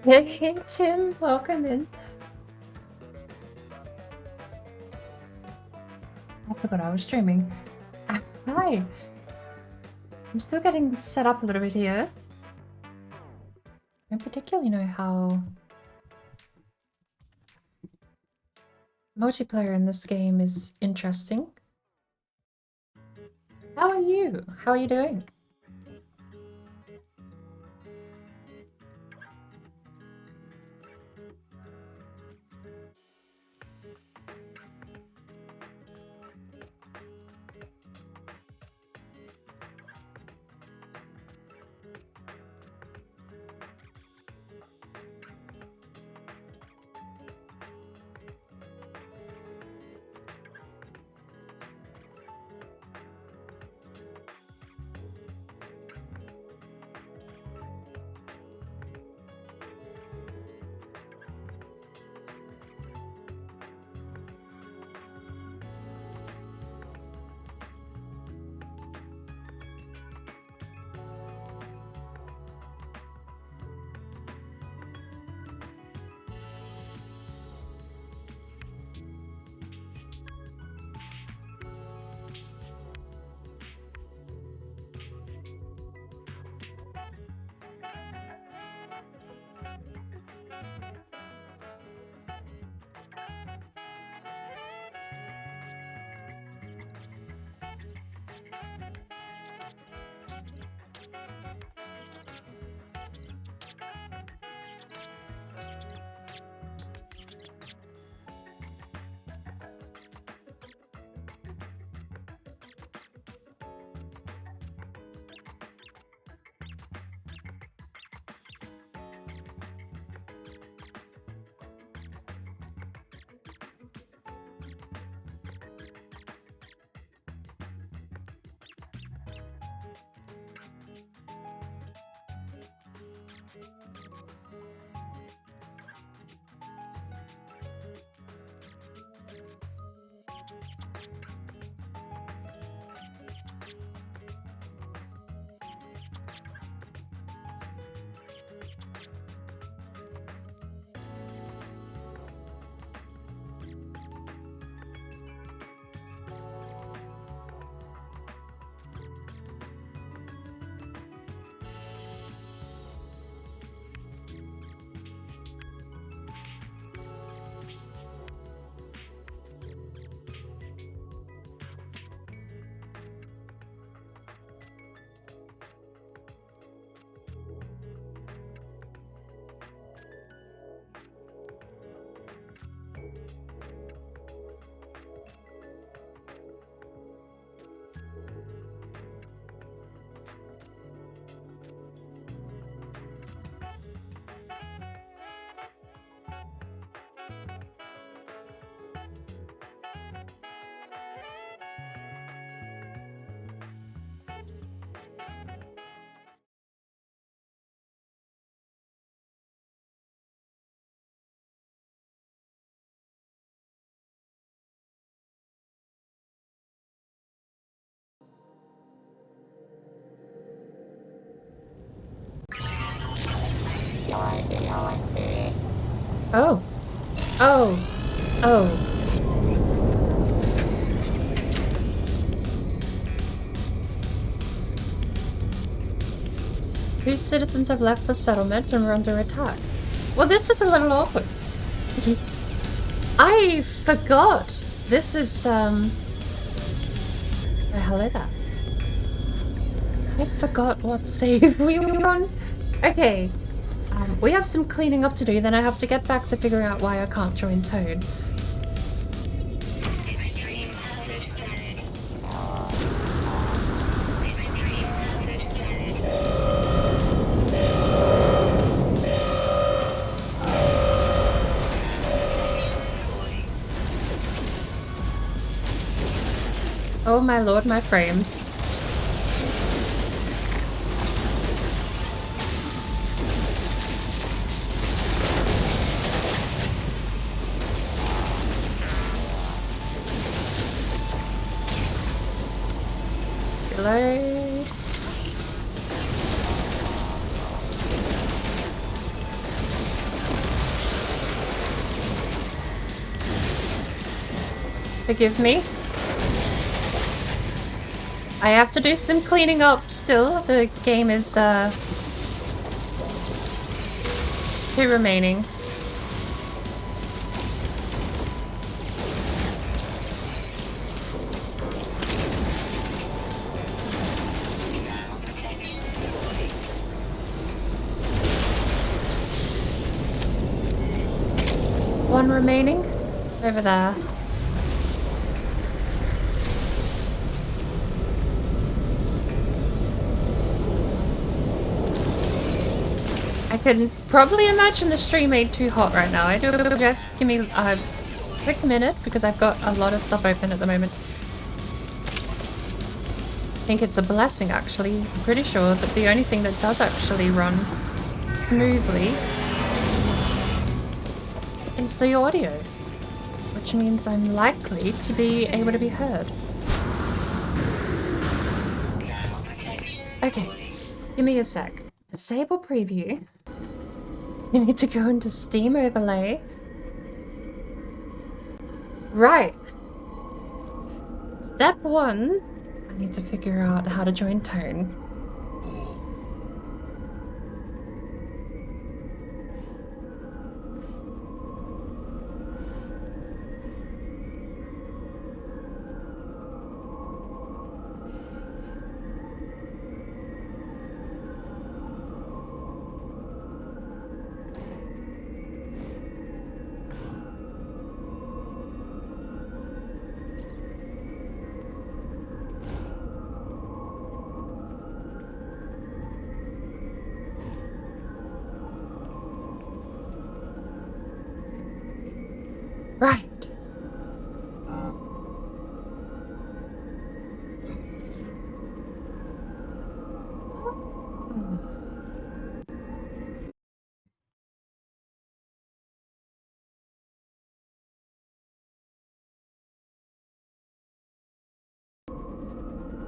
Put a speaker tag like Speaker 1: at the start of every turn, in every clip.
Speaker 1: Hey, Tim, welcome in. I forgot I was streaming. Hi. I'm still getting set up a little bit here. I don't particularly know how multiplayer in this game is interesting. How are you? How are you doing? Oh. Oh. Oh. Whose citizens have left the settlement and are under attack? Well, this is a little awkward. I forgot. This is, oh, hello there. I forgot what save we were on. Okay. We have some cleaning up to do, then I have to get back to figuring out why I can't join Toad. Oh my lord, my frames. Reload. Forgive me. I have to do some cleaning up still. The game is, 2 remaining. One remaining. Over there. I can probably imagine the stream ain't too hot right now. I do just give me a quick minute because I've got a lot of stuff open at the moment. I think it's a blessing actually. I'm pretty sure that the only thing that does actually run smoothly is the audio, which means I'm likely to be able to be heard. Okay, give me a sec. Disable preview. You need to go into Steam overlay. Right. Step 1, I need to figure out how to join Tone. Right.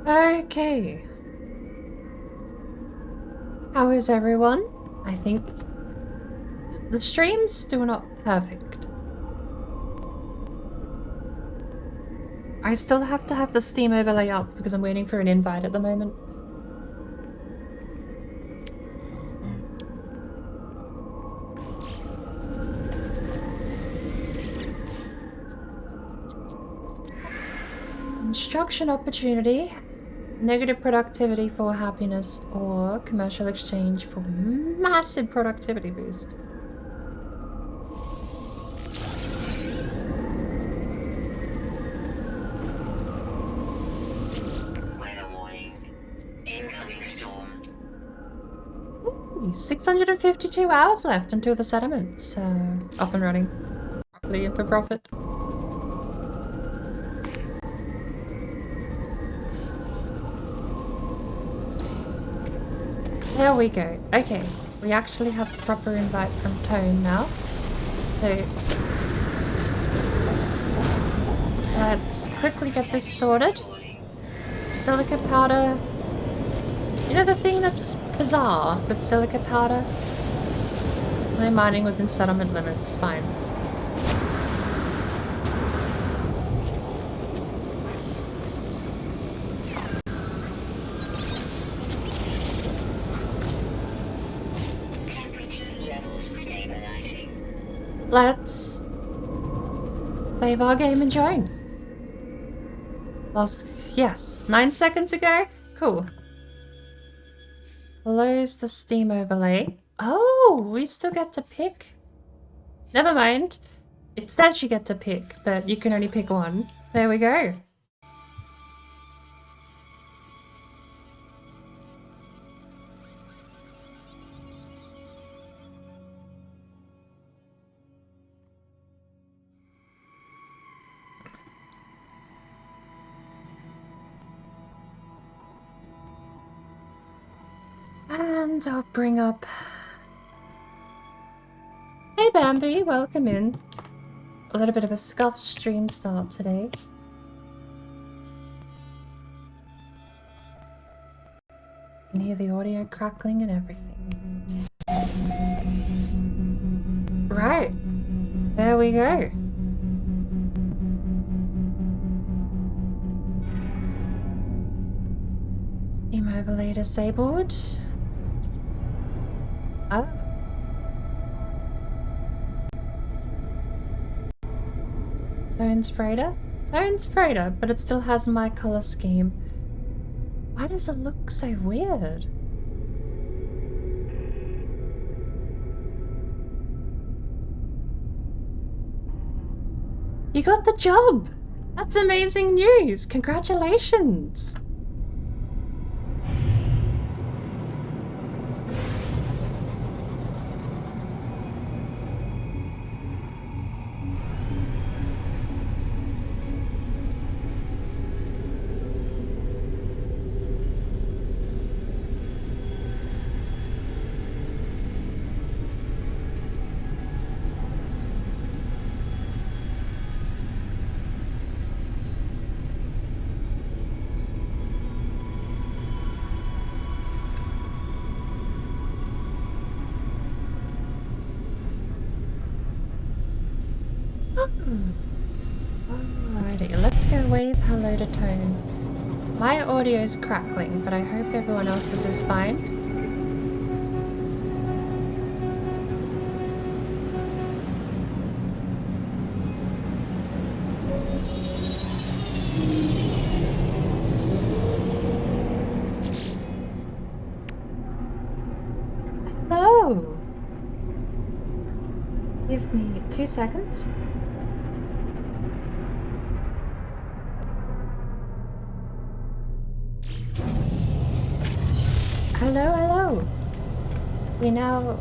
Speaker 1: Okay. How is everyone? I think the stream's still not perfect. I still have to have the Steam overlay up because I'm waiting for an invite at the moment. Instruction opportunity, negative productivity for happiness, or commercial exchange for massive productivity boost.
Speaker 2: Weather warning. Incoming storm.
Speaker 1: Ooh, 652 hours left until the settlement's up and running properly and for profit. There we go. Okay, we actually have a proper invite from Tone now. So let's quickly get this sorted. Silica powder. You know the thing that's bizarre with silica powder? They're mining within settlement limits, fine. Let's save our game and join. Yes, 9 seconds ago? Cool. Close the Steam overlay. Oh, we still get to pick? Never mind. It says you get to pick, but you can only pick one. There we go. And I'll bring up... Hey Bambi, welcome in. A little bit of a scuffed stream start today. You can hear the audio crackling and everything. Right, there we go. Theme overlay disabled. Oh. Tone's Freighter? Tone's Freighter, but it still has my color scheme. Why does it look so weird? You got the job! That's amazing news! Congratulations! Alrighty, let's go wave hello to Tone. My audio's crackling, but I hope everyone else's is fine. Hello! Give me 2 seconds. Hello, hello. We now,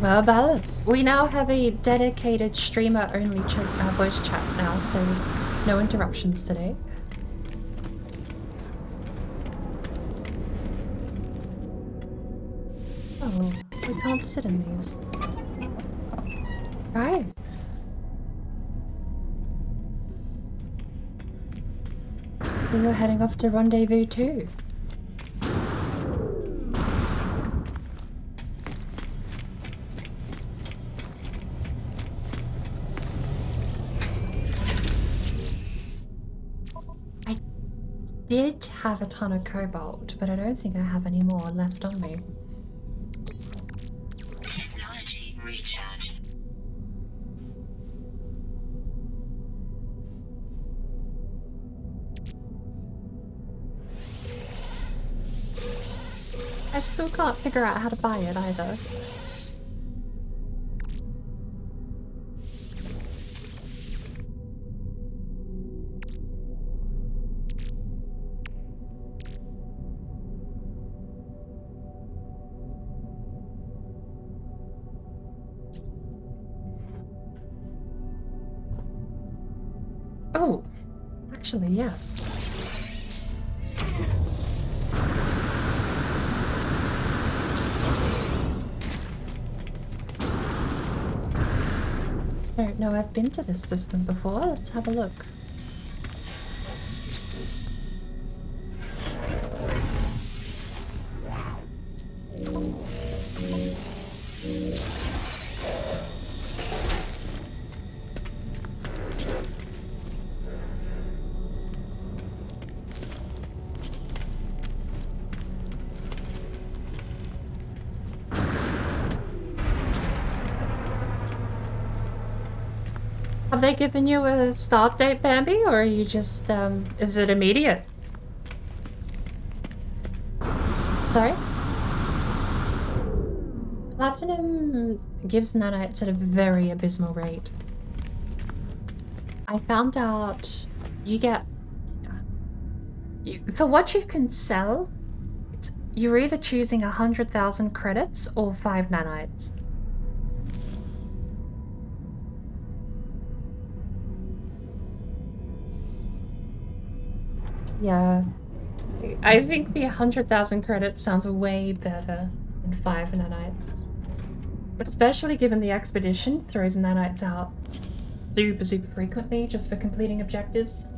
Speaker 1: well balanced. We now have a dedicated streamer-only voice chat now, so no interruptions today. Oh, we can't sit in these. Right. So you're heading off to Rendezvous too? I did have a ton of cobalt, but I don't think I have any more left on me.
Speaker 2: Technology recharge.
Speaker 1: I still can't figure out how to buy it either. Oh, actually, yes. I don't know I've been to this system before. Let's have a look. Have they given you a start date, Bambi, or are you just, is it immediate? Sorry? Platinum gives nanites at a very abysmal rate. I found out you get... for what you can sell, you're either choosing 100,000 credits or 5 nanites. Yeah. I think the 100,000 credits sounds way better than 5 nanites. Especially given the expedition throws nanites out super frequently just for completing objectives.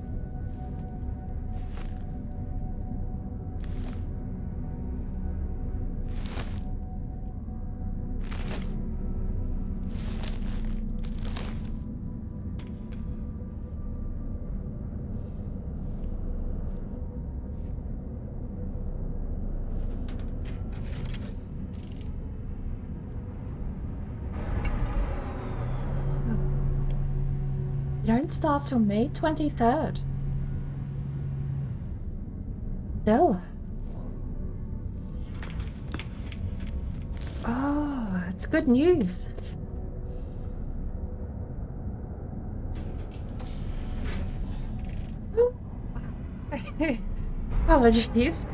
Speaker 1: doesn't start till May 23rd. Still. Oh, it's good news. Apologies.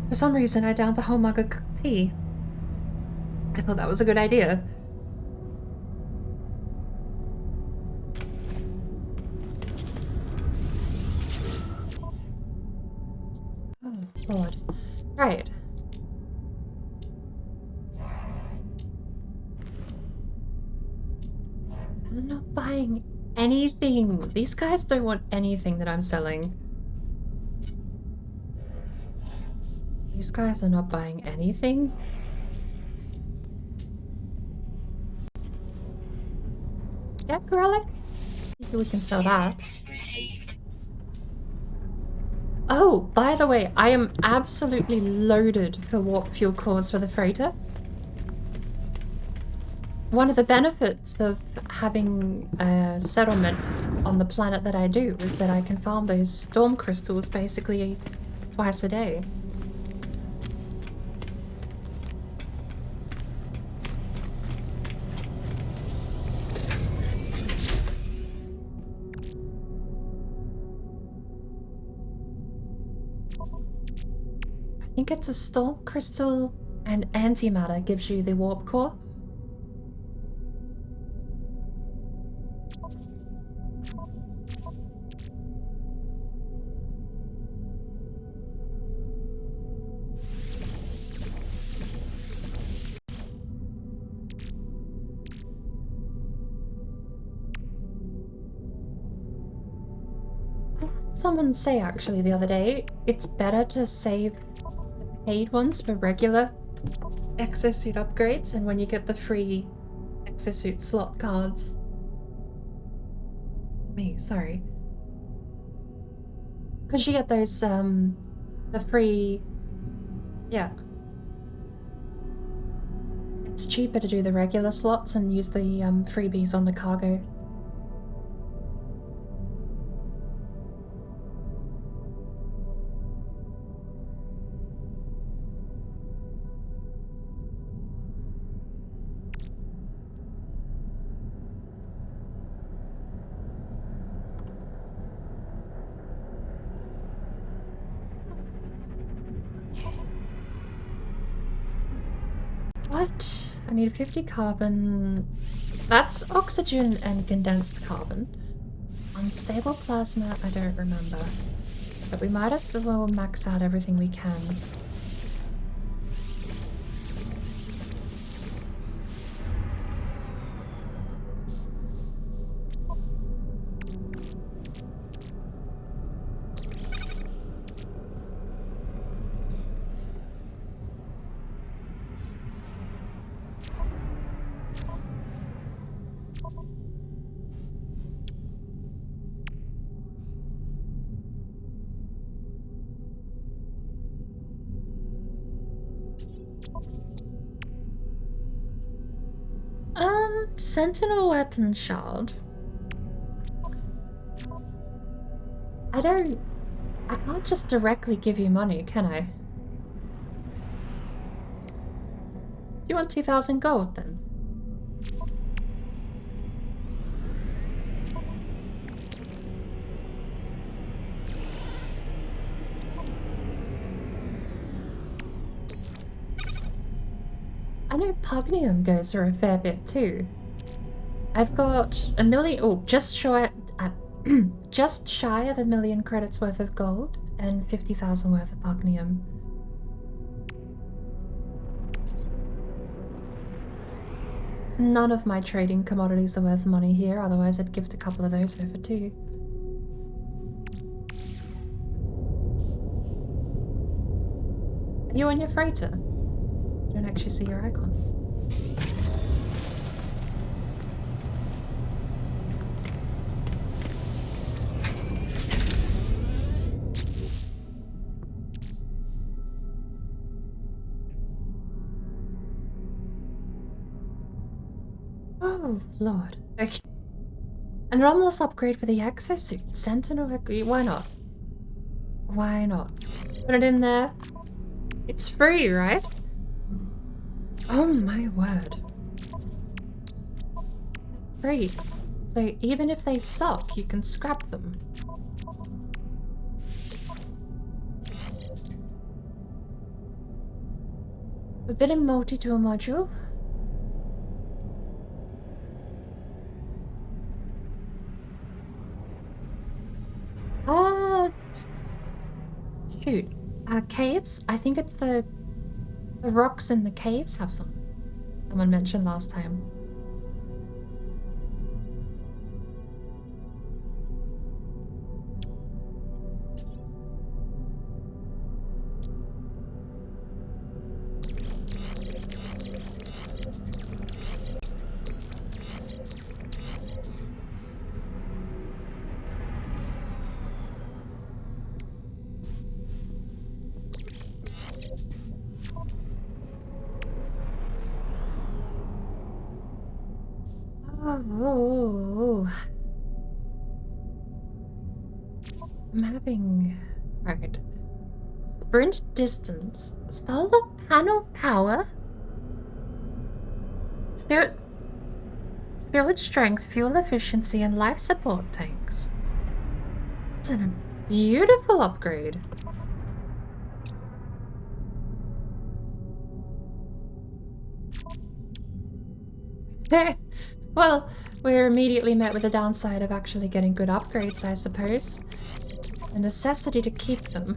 Speaker 1: For some reason, I downed a whole mug of tea. I thought that was a good idea. Oh, Lord. Right. I'm not buying anything. These guys don't want anything that I'm selling. These guys are not buying anything. Yeah, Gorelick? Maybe we can sell that. Oh, by the way, I am absolutely loaded for warp fuel cores for the freighter. One of the benefits of having a settlement on the planet that I do is that I can farm those storm crystals basically twice a day. I think it's a storm crystal and antimatter gives you the warp core. Someone say actually the other day, it's better to save the paid ones for regular exosuit upgrades, and when you get the free exosuit slot cards. Sorry. Because you get those, the free... Yeah. It's cheaper to do the regular slots and use the freebies on the cargo. What? I need 50 carbon. That's oxygen and condensed carbon. Unstable plasma, I don't remember. But we might as well max out everything we can. Sentinel weapon shard. I can't just directly give you money, can I? Do you want 2,000 gold then? I know Pugnium goes for a fair bit too. I've got a million, just shy of $1 million credits worth of gold and 50,000 worth of Pugnium. None of my trading commodities are worth money here, otherwise I'd gift a couple of those over too. Are you on your freighter? I don't actually see your icon. Oh, Lord. Okay. An anomalous upgrade for the exosuit. Sentinel. Why not? Why not? Put it in there. It's free, right? Oh my word. Free. So even if they suck, you can scrap them. Forbidden multi-tool module. Shoot. Caves? I think it's the rocks in the caves have some. Someone mentioned last time. Oh. I'm having... Right. Sprint distance. Solar panel power? Fuel strength, fuel efficiency, and life support tanks. It's a beautiful upgrade. Well, we're immediately met with the downside of actually getting good upgrades, I suppose. The necessity to keep them.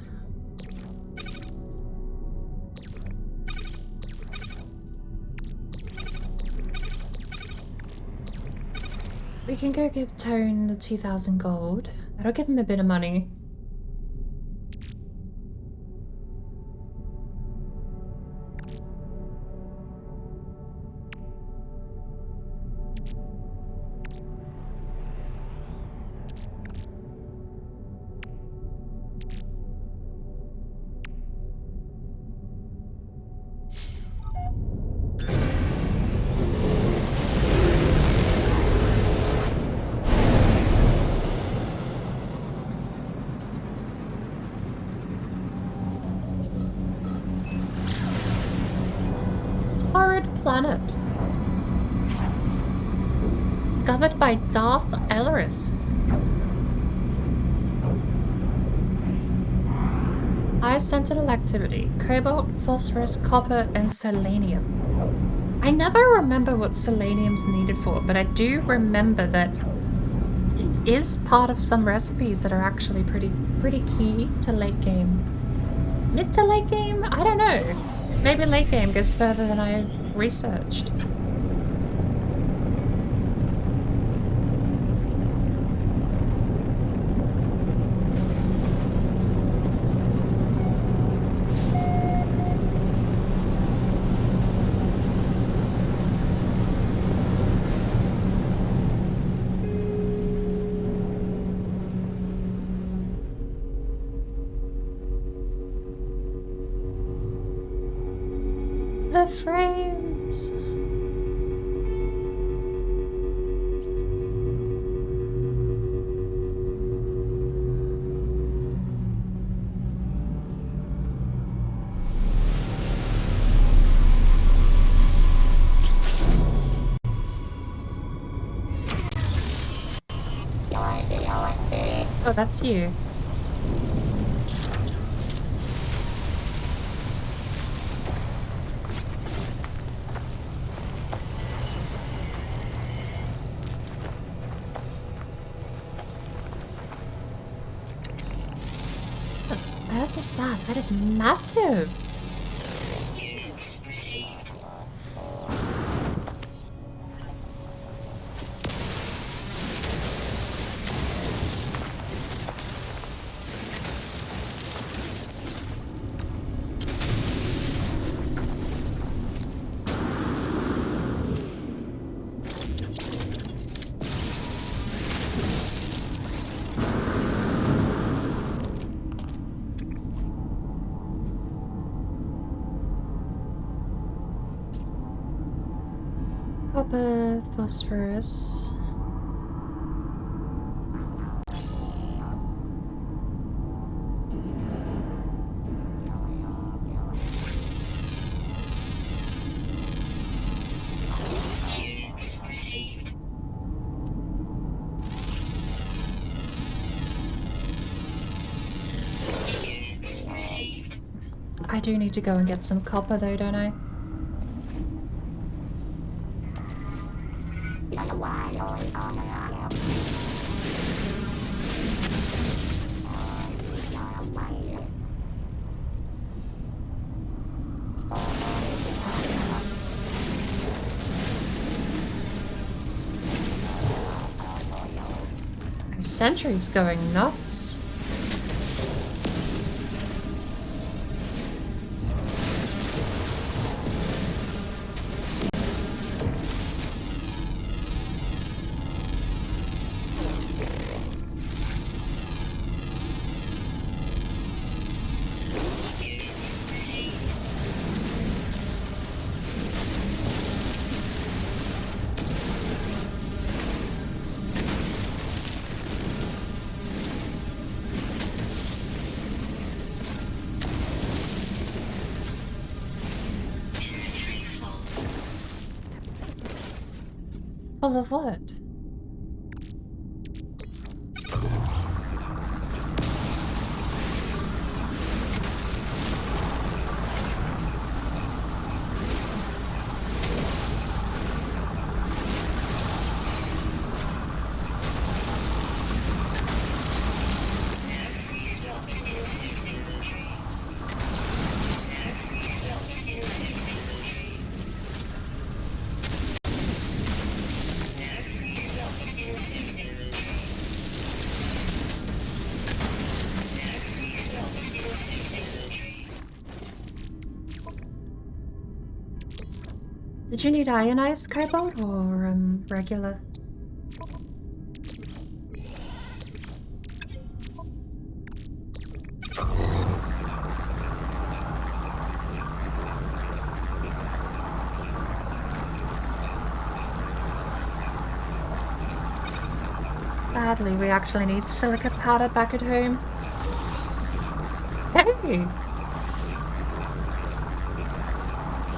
Speaker 1: We can go give Tone the 2,000 gold. That'll give him a bit of money. Planet. Discovered by Darth Elris. High Sentinel activity. Cobalt, phosphorus, copper, and selenium. I never remember what selenium's needed for, but I do remember that it is part of some recipes that are actually pretty key to late game. Mid to late game? I don't know. Maybe late game goes further than I researched. The frames. Oh, that's you. What is that? That is massive.
Speaker 2: Units received.
Speaker 1: Copper, phosphorus. I do need to go and get some copper though, don't I? The sentry's going nuts. Full of what? Did you need ionized cobalt or regular? Sadly, we actually need silica powder back at home. Hey!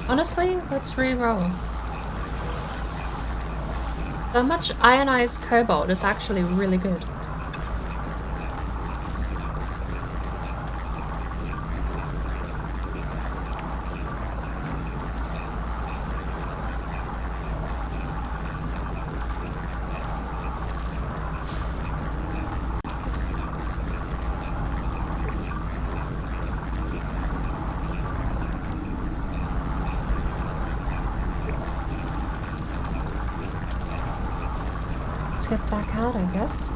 Speaker 1: Honestly, let's re-roll. That much ionized cobalt is actually really good. Let's get back out, I guess.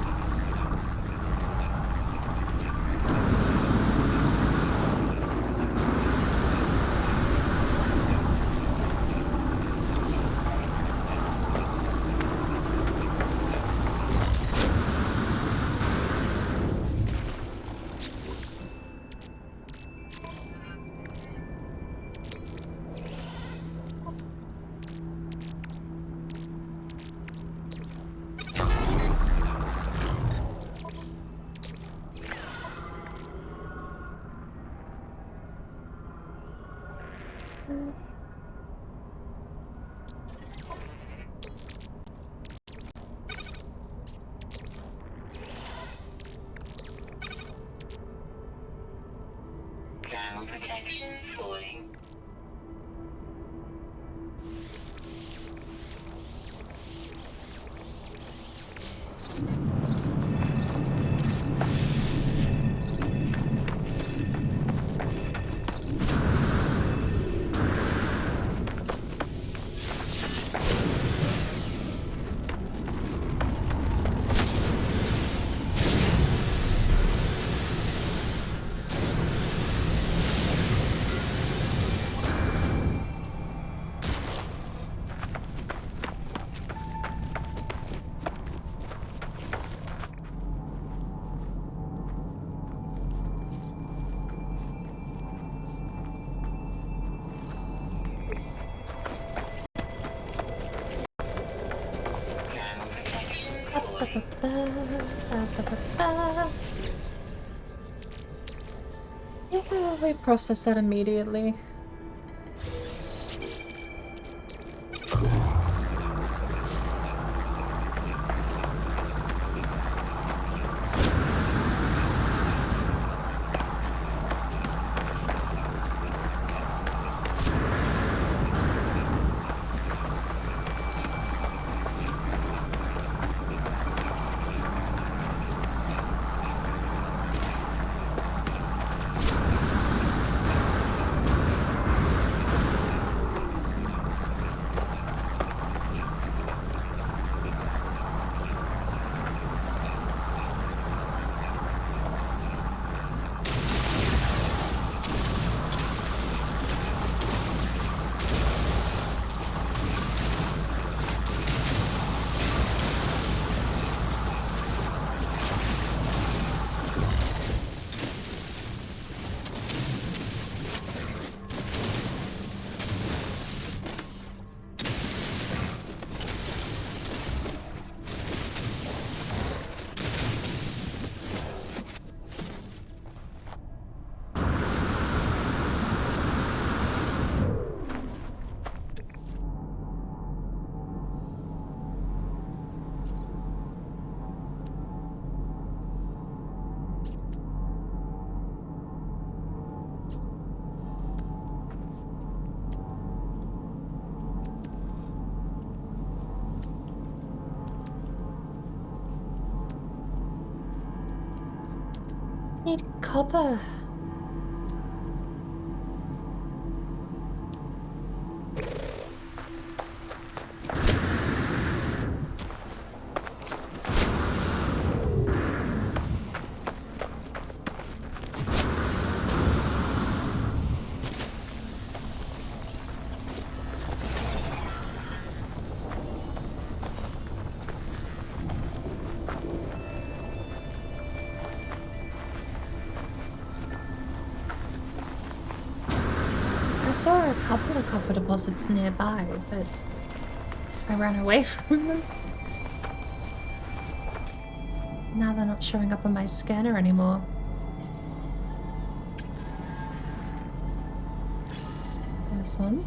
Speaker 2: Thermal protection falling.
Speaker 1: Yeah, we process that immediately. need copper. I saw a couple of copper deposits nearby, but I ran away from them. Now they're not showing up on my scanner anymore. There's one.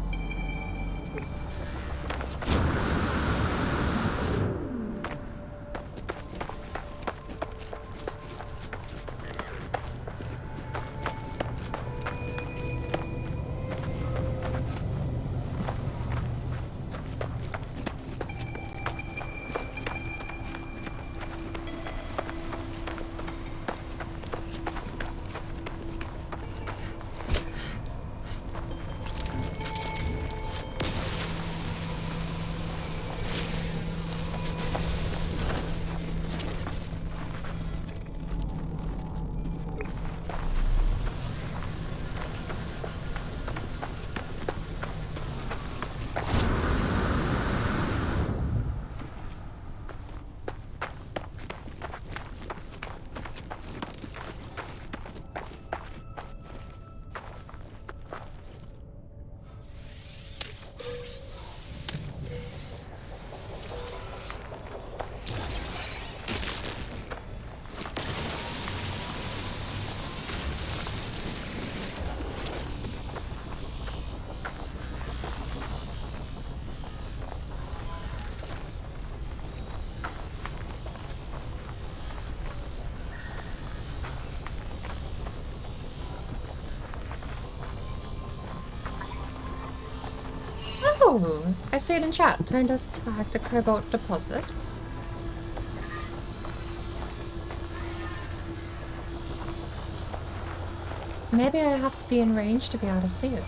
Speaker 1: Oh, I see it in chat. Tonedust tagged a cobalt deposit. Maybe I have to be in range to be able to see it.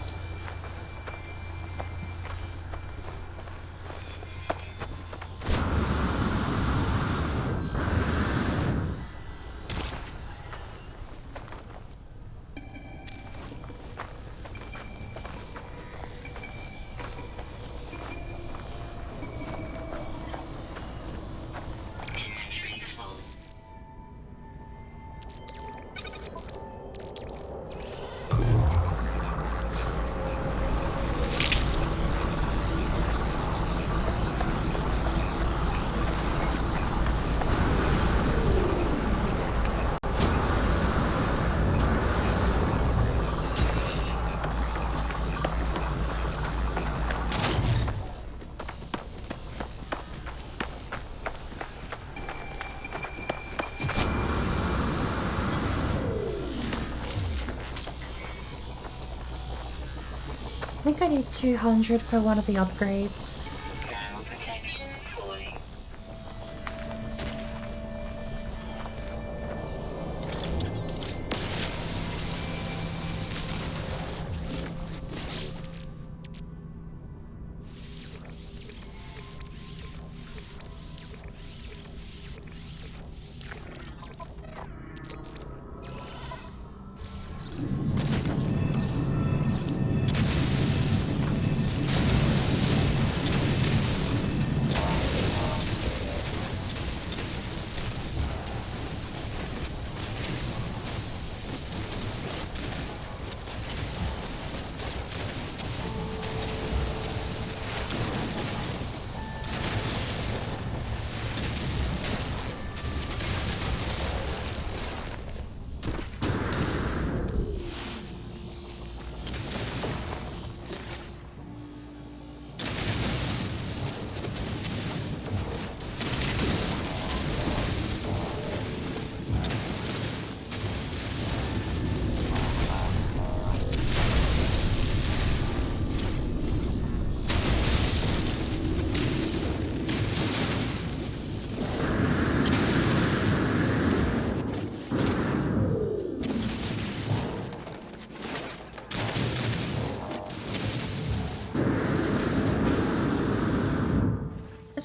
Speaker 1: I think I need 200 for one of the upgrades.
Speaker 2: Thermal protection falling.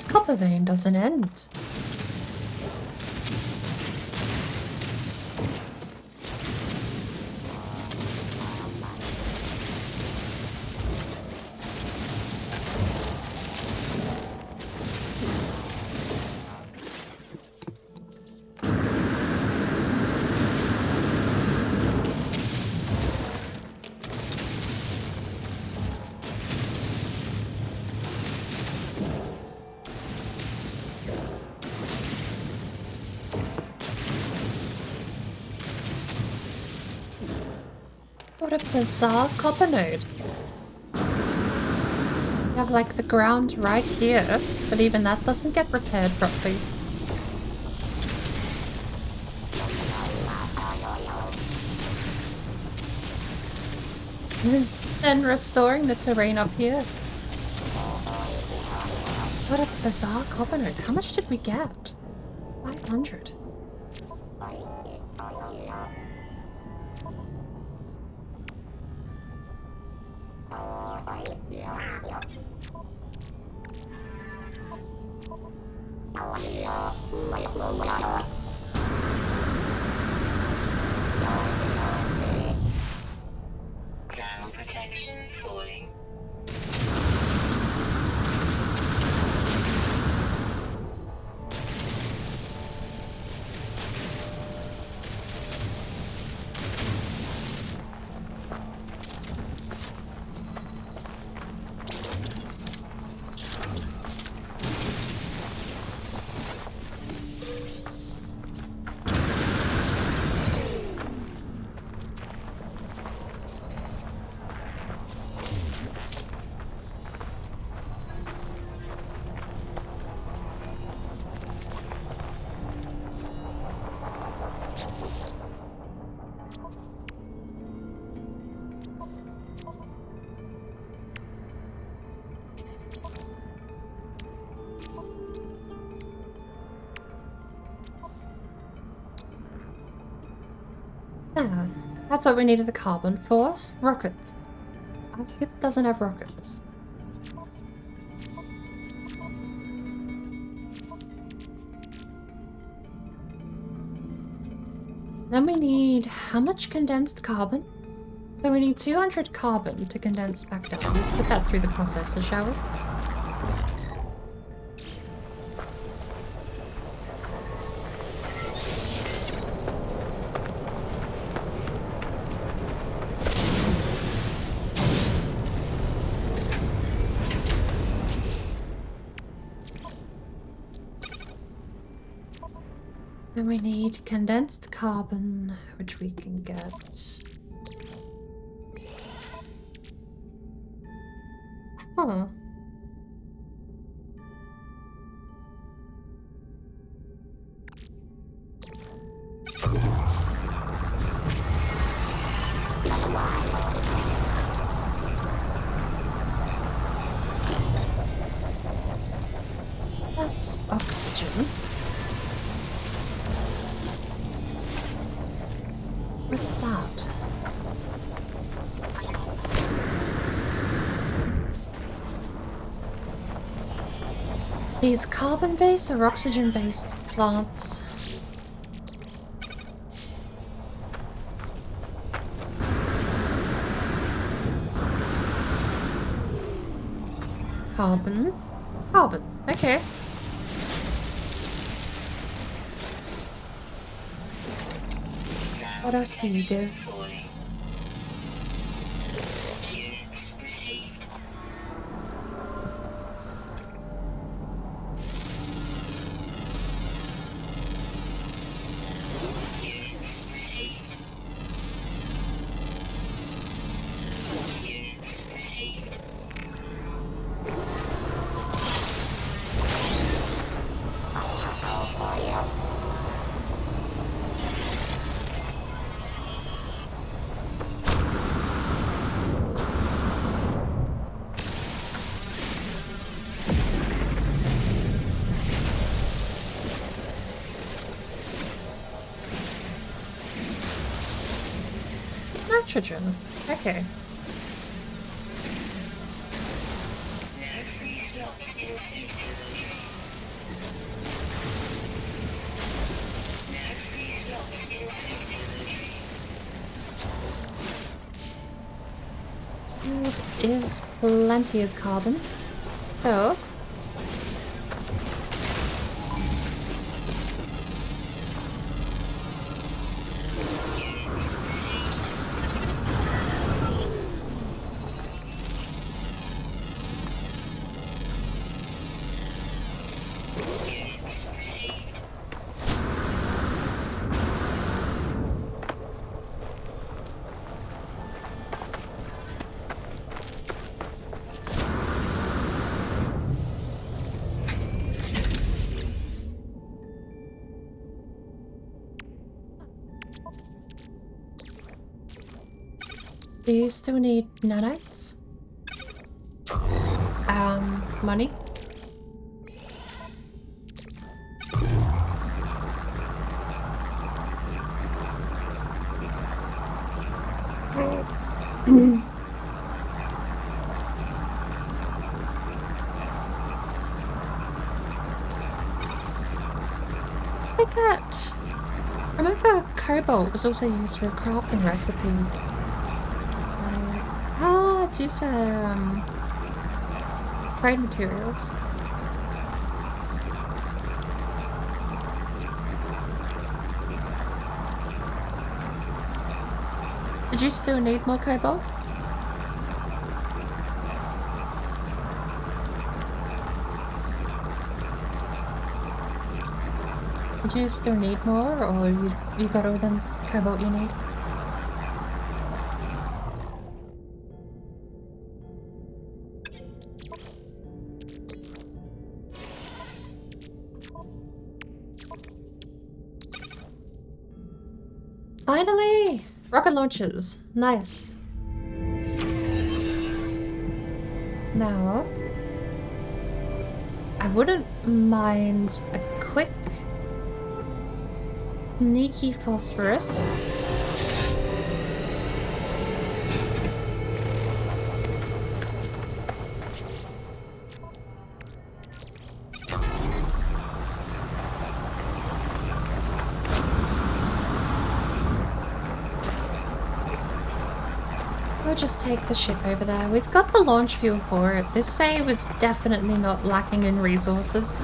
Speaker 1: copper vein doesn't end. What a bizarre copper node. You have like the ground right here, but even that doesn't get repaired properly. And restoring the terrain up here. What a bizarre copper node. How much did we get? 500.
Speaker 2: Ground protection falling.
Speaker 1: Ah, that's what we needed the carbon for. Rockets. Our ship doesn't have rockets. Then we need how much condensed carbon? So we need 200 carbon to condense back down. Put that through the processor, shall we? And we need condensed carbon, which we can get. Huh. That's oxygen. What's that? These carbon-based or oxygen-based plants? Carbon. Carbon. Okay. What else do you give?
Speaker 2: Units received. Units received. Units received.
Speaker 1: Nitrogen. Okay.
Speaker 2: No free slots in circulatory. Skin suit inventory.
Speaker 1: There is plenty of carbon. So, do you still need nanites? Money? I remember cobalt was also used for a crafting recipe. It's used for trade materials. Did you still need more cobalt? Did you still need more, or you got all the cobalt you need? Finally! Rocket launchers. Nice. Now, I wouldn't mind a quick sneaky phosphorus. We'll just take the ship over there. We've got the launch fuel for it. This save is definitely not lacking in resources.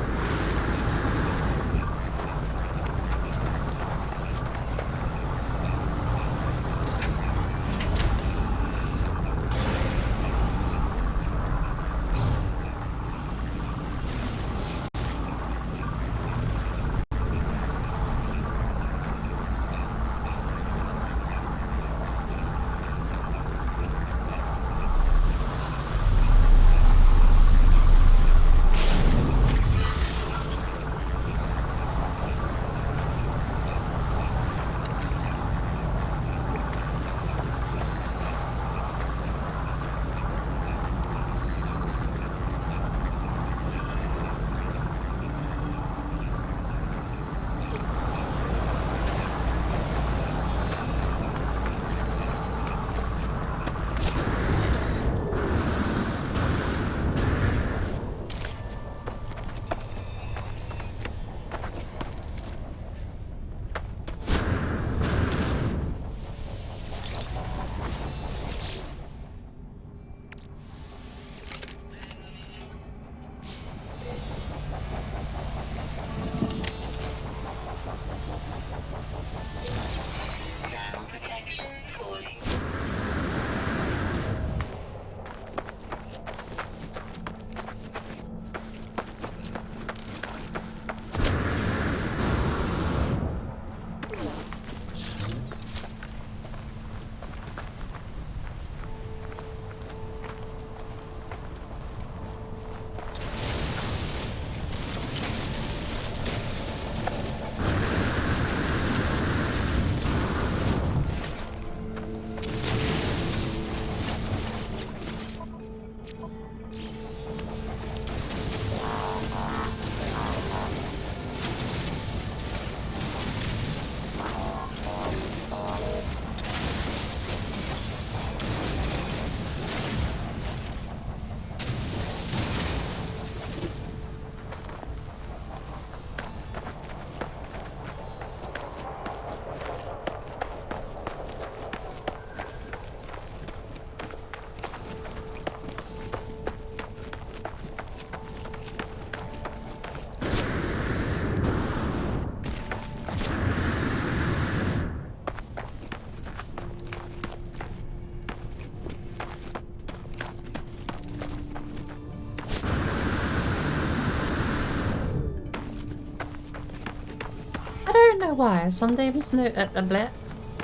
Speaker 1: know why. Some days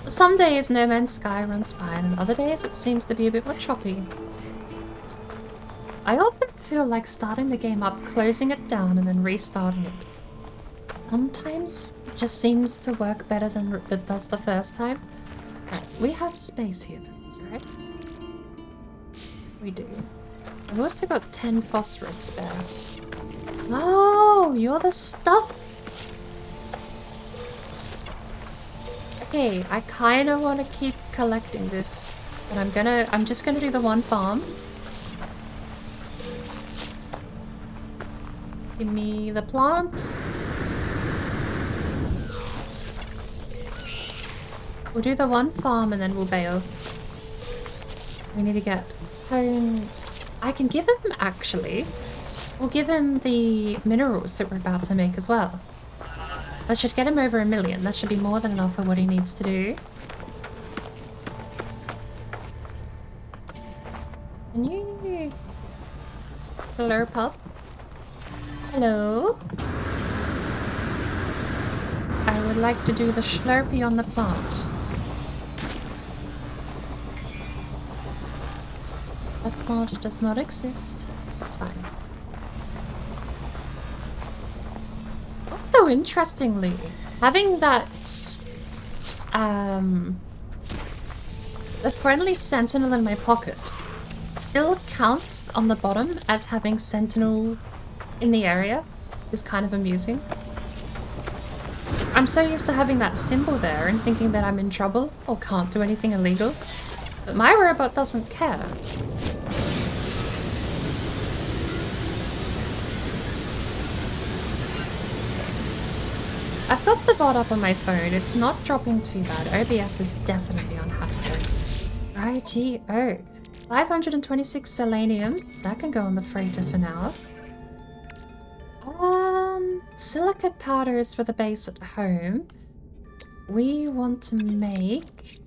Speaker 1: some days No Man's Sky runs fine, and other days it seems to be a bit more choppy. I often feel like starting the game up, closing it down, and then restarting it. Sometimes it just seems to work better than it does the first time. Right, we have space here for this, right? We do. I've also got 10 phosphorus spare. Oh, you're the stuff. Okay, I kind of want to keep collecting this, but I'm just gonna do the one farm. Give me the plant. We'll do the one farm and then we'll bail. We need to get home. I can give him, actually. We'll give him the minerals that we're about to make as well. That should get him over 1 million. That should be more than enough for what he needs to do. Can you slurp up? Hello? I would like to do the slurpee on the plant. That plant does not exist. It's fine. Also, interestingly, having that the friendly sentinel in my pocket still counts on the bottom as having sentinel in the area is kind of amusing. I'm so used to having that symbol there and thinking that I'm in trouble or can't do anything illegal, but my robot doesn't care. I've got the VOD up on my phone. It's not dropping too bad. OBS is definitely on happy. Righty-o. 526 selenium. That can go on the freighter for now. Silica powder is for the base at home. We want to make...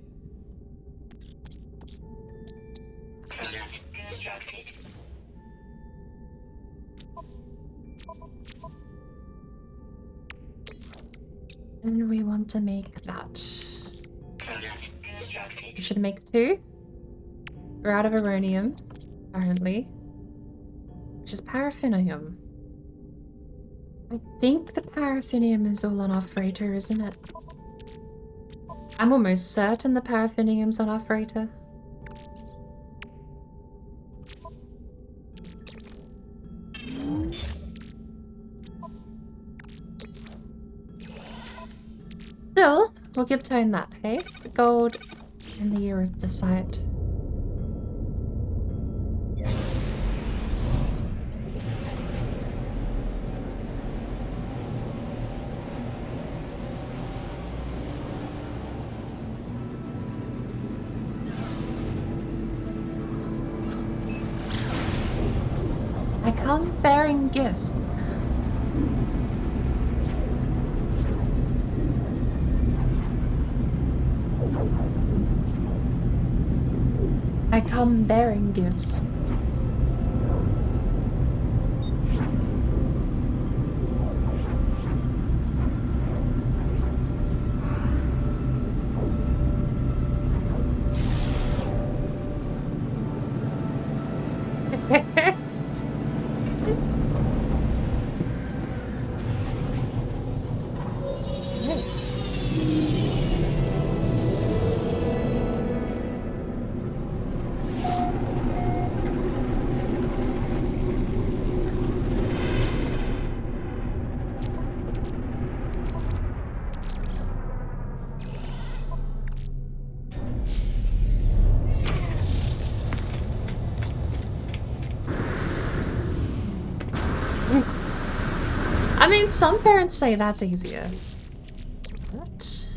Speaker 2: Product constructed.
Speaker 1: And we want to make that.
Speaker 2: Product constructed.
Speaker 1: We should make 2. We're out of uranium, apparently. Which is paraffinium. I think the paraffinium is all on our freighter, isn't it? I'm almost certain the paraffinium's on our freighter. Still, we'll give Tone that, hey? The gold and the erythrocyte. I come bearing gifts. I come bearing gifts. I mean, some parents say that's easier. What?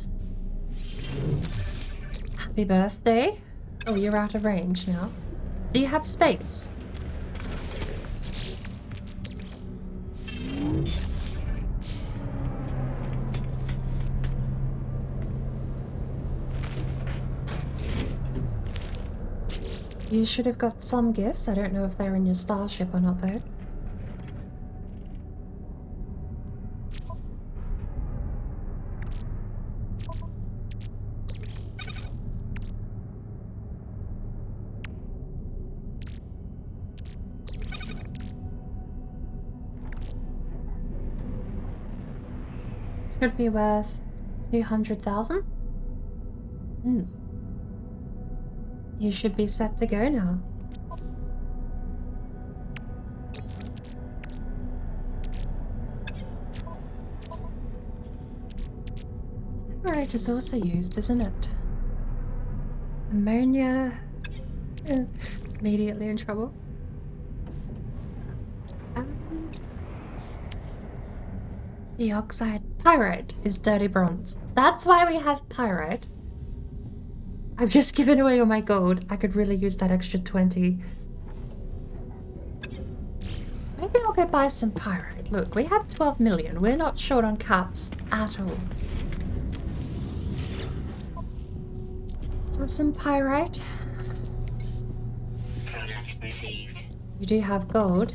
Speaker 1: Happy birthday. Oh, you're out of range now. Do you have space? You should have got some gifts. I don't know if they're in your starship or not, though. Should be worth 200,000. You should be set to go now. Pyrite is also used, isn't it? Ammonia. Immediately in trouble. Dioxide. Pyrite is dirty bronze. That's why we have pyrite. I've just given away all my gold. I could really use that extra 20. Maybe I'll go buy some pyrite. Look, we have 12 million. We're not short on caps at all. Have some pyrite.
Speaker 2: Product received.
Speaker 1: You do have gold.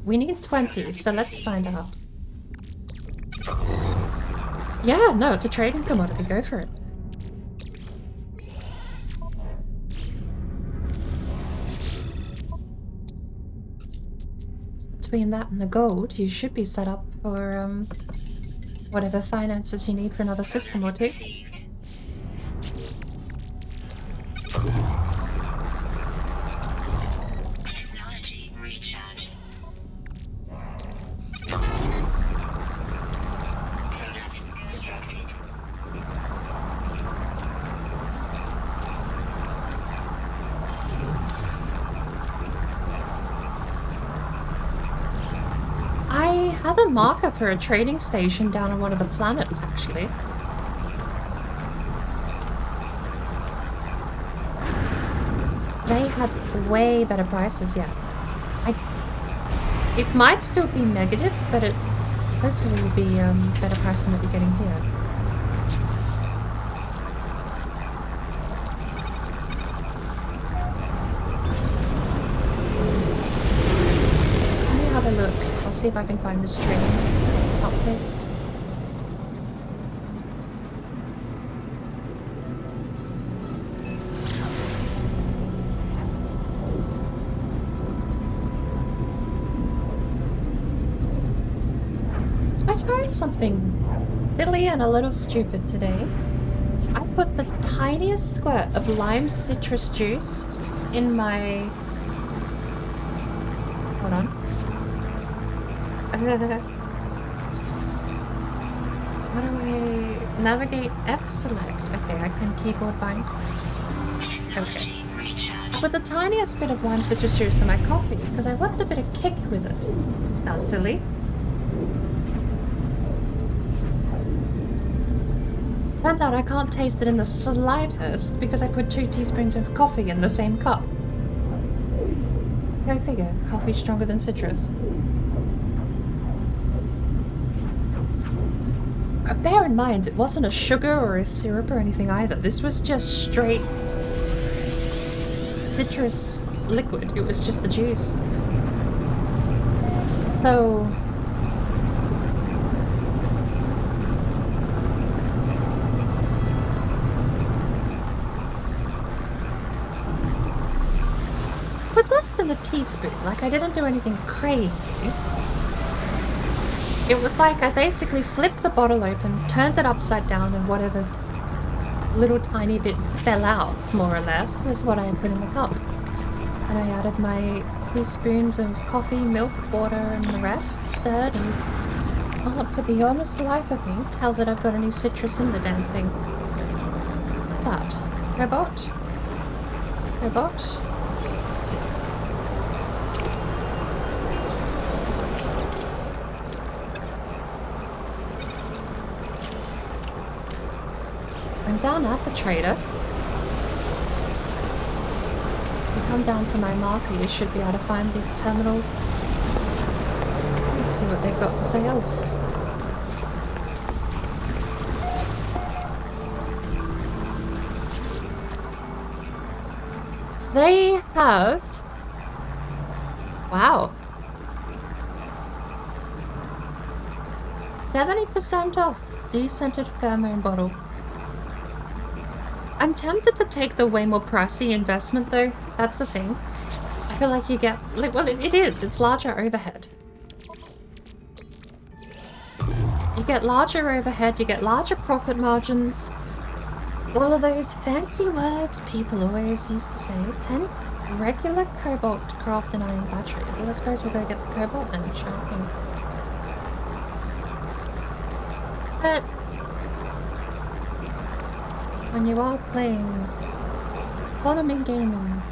Speaker 1: We need 20, so let's find out. Yeah, no, it's a trading commodity. Go for it. Between that and the gold, you should be set up for whatever finances you need for another system or two.
Speaker 2: Technology recharge. Product constructed.
Speaker 1: I had a marker for a trading station down on one of the planets, actually. They had way better prices, yeah. It might still be negative, but it hopefully will be better price than what you're getting here. Let me have a look. I'll see if I can find this trading outpost. I tried something silly and a little stupid today. I put the tiniest squirt of lime citrus juice in my... Hold on. How do I navigate F select? Okay, I can keyboard bind. Okay. I put the tiniest bit of lime citrus juice in my coffee because I wanted a bit of kick with it. Sounds silly. Turns out I can't taste it in the slightest because I put 2 teaspoons of coffee in the same cup. Go figure, coffee's stronger than citrus. Bear in mind, it wasn't a sugar or a syrup or anything either. This was just straight citrus liquid. It was just the juice. So... it was less than a teaspoon. Like, I didn't do anything crazy. It was like I basically flipped the bottle open, turned it upside down, and whatever little tiny bit fell out, more or less, was what I had put in the cup. And I added my teaspoons of coffee, milk, water, and the rest, stirred, and can't for the honest life of me tell that I've got any citrus in the damn thing. What's that? Robot? Robot? I'm down at the trader. If you come down to my marker, you should be able to find the terminal. Let's see what they've got for sale. They have... wow. 70% off descented pheromone bottle. I'm tempted to take the way more pricey investment though. That's the thing. I feel like you get... like, well, it is. It's larger overhead. You get larger overhead, you get larger profit margins. All of those fancy words people always used to say. 10 regular cobalt to craft an iron battery. Well, I suppose we'll go get the cobalt then, shall we? But when you are playing economy gaming,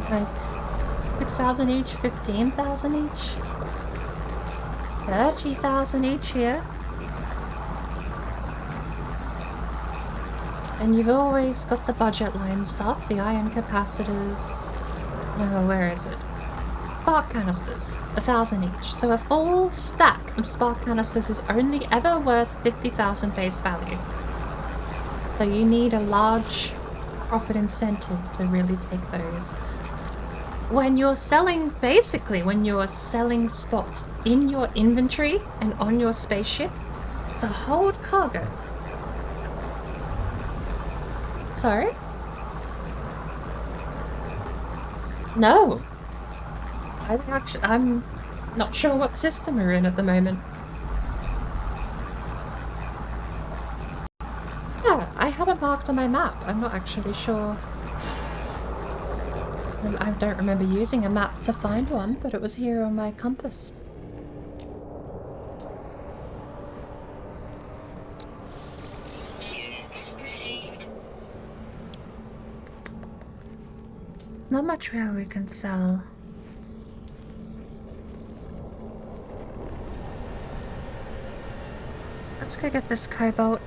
Speaker 1: like 6,000 each, 15,000 each, 30,000 each here. And you've always got the budget line stuff, the iron capacitors. No, where is it? Spark canisters, 1,000 each. So a full stack of spark canisters is only ever worth 50,000 base value. So you need a large profit incentive to really take those. When you're selling, basically, when you're selling spots in your inventory and on your spaceship to hold cargo. Sorry? No. I'm not sure what system we're in at the moment. Yeah, I had it marked on my map. I'm not actually sure. I don't remember using a map to find one, but it was here on my compass. There's not much where we can sell. Let's go get this cobalt.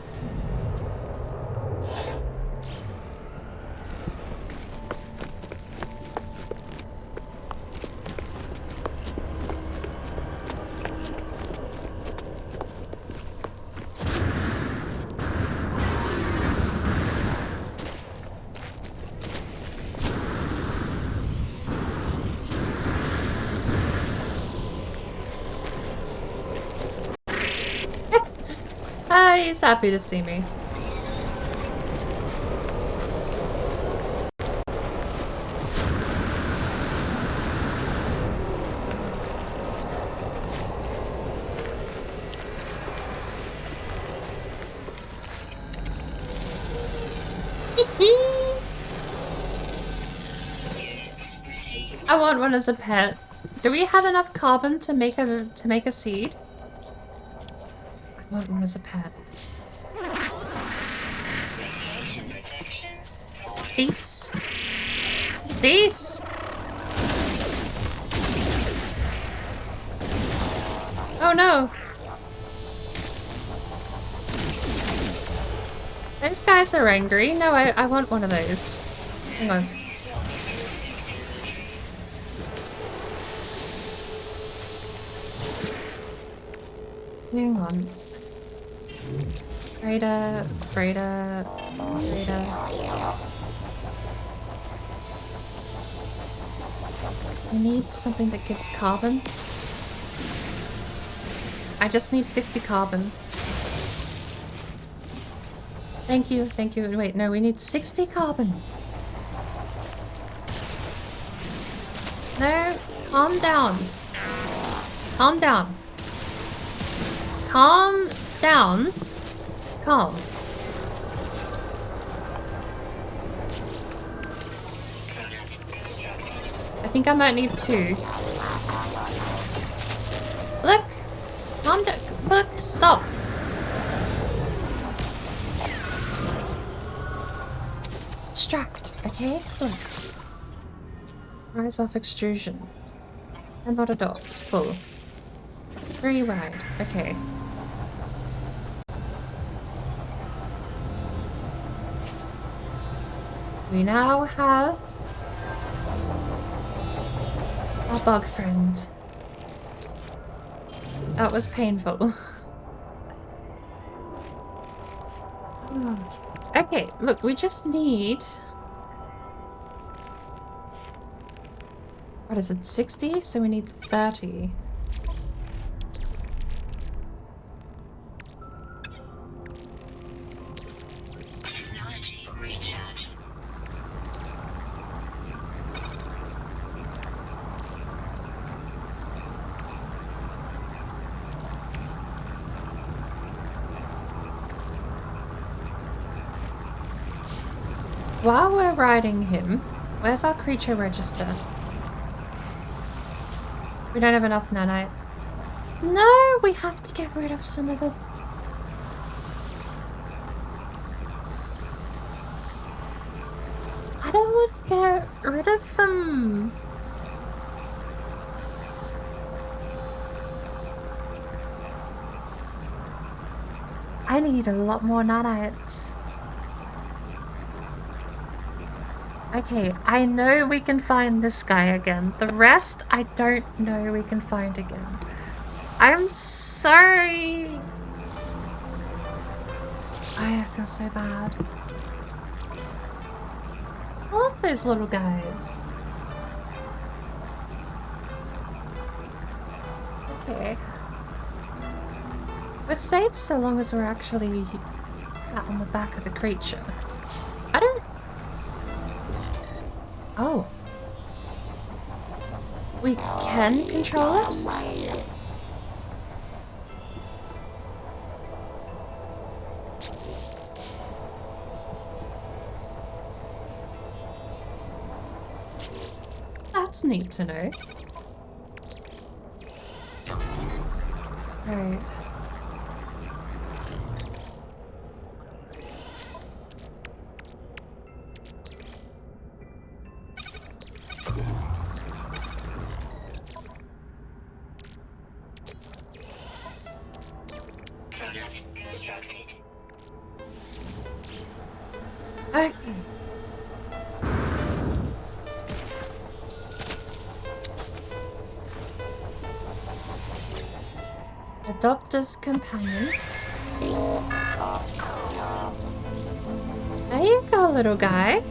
Speaker 1: He's happy to see me. I want one as a pet. Do we have enough carbon to make a seed? I want one as a pet. Peace. Peace. Oh no. Those guys are angry. No, I want one of those. Hang on. Hang on. Freighter. I need something that gives carbon. I just need 50 carbon. Thank you. Wait, no, we need 60 carbon. No, calm down. Calm down. Calm down. Calm. I think I might need 2. Look! Calm down. Look, stop. Distract, okay? Look. Rise off extrusion. And not a dot. Full. 3 wide. Okay. We now have our bug friend. That was painful. Okay, look, we just need... What is it, 60? So we need 30.
Speaker 2: Technology recharge.
Speaker 1: While we're riding him, where's our creature register? We don't have enough nanites. No, we have to get rid of some of the... I don't want to get rid of them. I need a lot more nanites. Okay, I know we can find this guy again. The rest, I don't know we can find again. I'm sorry. I feel so bad. I love those little guys. Okay. We're safe so long as we're actually sat on the back of the creature. I don't... Oh. We can control it? That's neat to know. Right.
Speaker 2: Product constructed.
Speaker 1: Okay. Adopter's companion. There you go, little guy.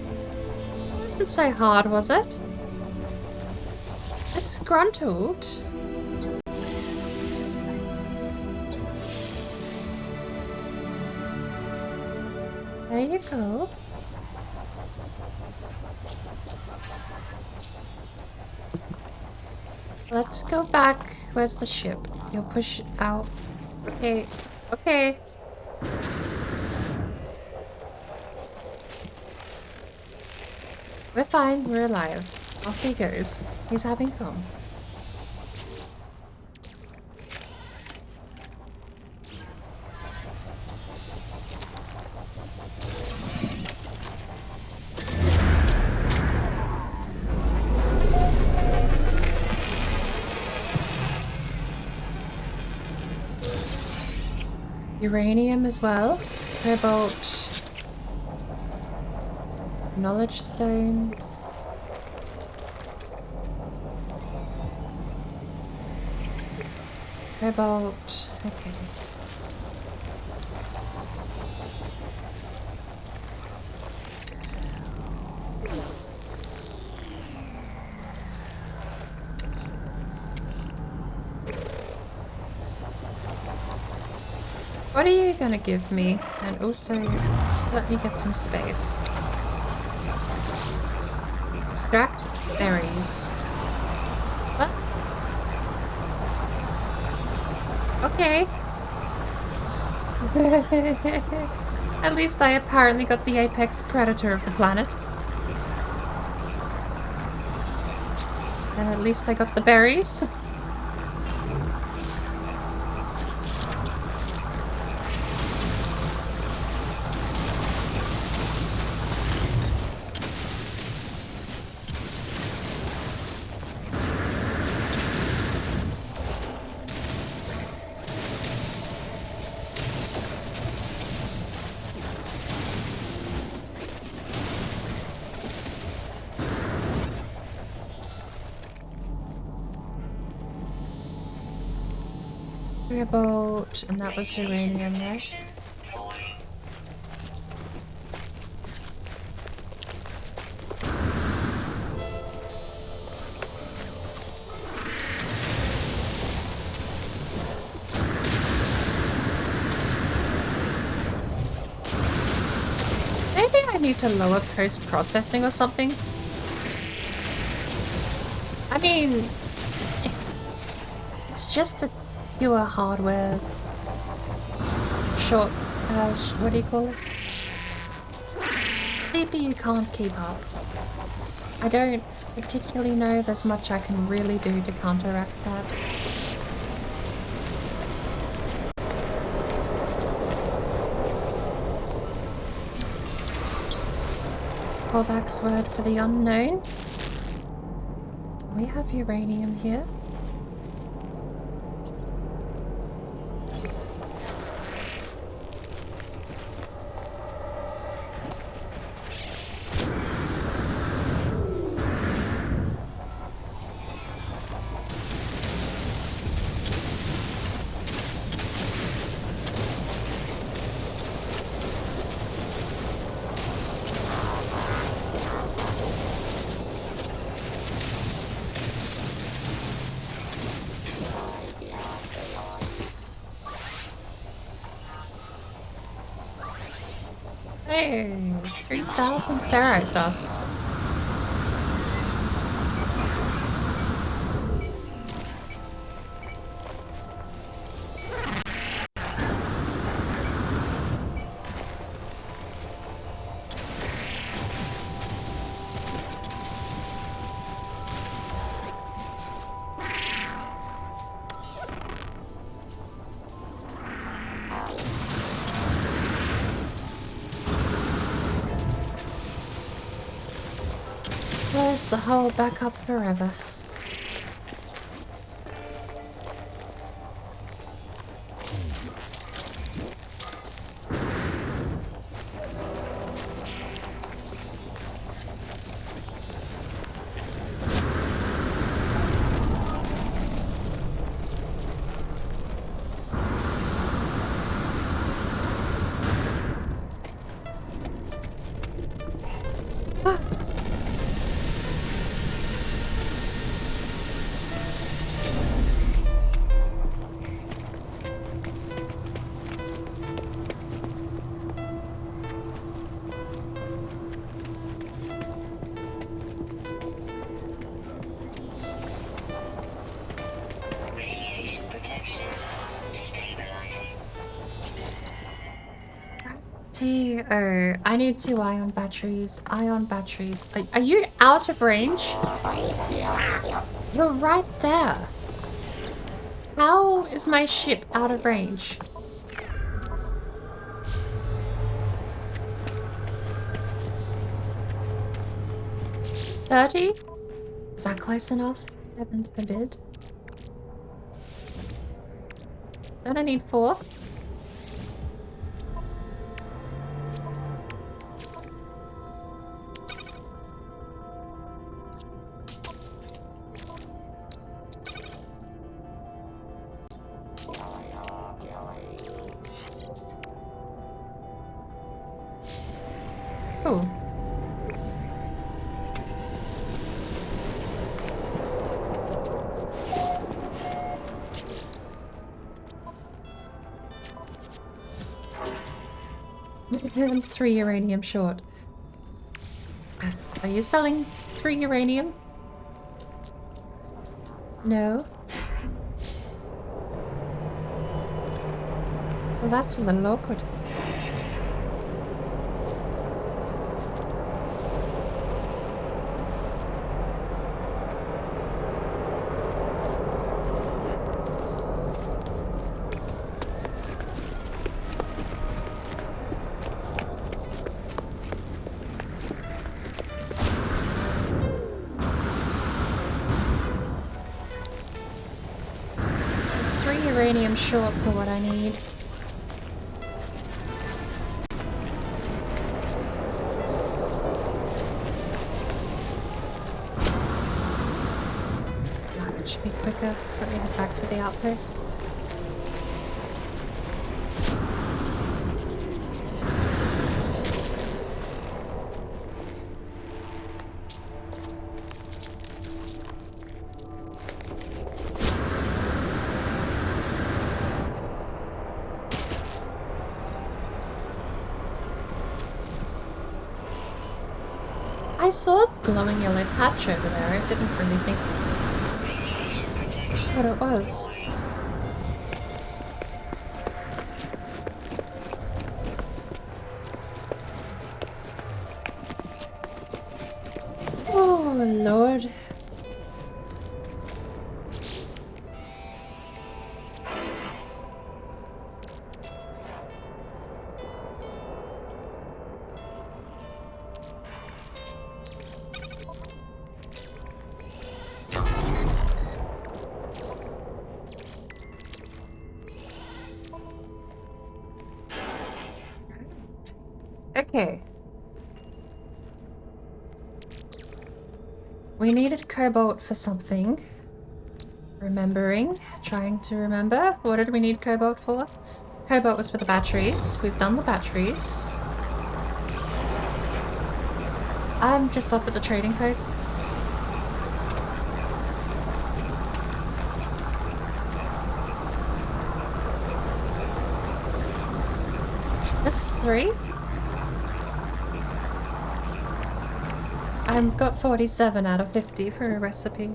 Speaker 1: Wasn't so hard, was it? Disgruntled. There you go. Let's go back. Where's the ship? You'll push out. Okay. Okay. We're fine. We're alive. Off he goes. He's having fun. Uranium as well. Cobalt. Knowledge stone. Cobalt. Okay. What are you gonna give me? And also, let me get some space. Extract berries. What? Okay. At least I apparently got the apex predator of the planet. And at least I got the berries. Boat, and that was uranium, right? Maybe I need to lower post-processing or something. I mean, it's just a pure hardware short, what do you call it? CPU can't keep up. I don't particularly know there's much I can really do to counteract that. Callback's word for the unknown. We have uranium here. Hey, 3,000 ferrite dust. Close the hole back up forever.
Speaker 2: Radiation protection. Stabilizing.
Speaker 1: Oh, I need 2 ion batteries. Ion batteries. Are you out of range? You're right there. How is my ship out of range? $30? Is that close enough? Heaven forbid. Don't I need 4? Oh. I'm 3 uranium short. Are you selling 3 uranium? No. Well, that's a little awkward. Uranium short for what I need. Oh, it should be quicker. Let me head back to the outpost. I saw a glowing yellow patch over there. I didn't really think what it was. Lord. Okay. We needed cobalt for something. Trying to remember. What did we need cobalt for? Cobalt was for the batteries. We've done the batteries. I'm just up at the trading post. Just 3? I've got 47 out of 50 for a recipe.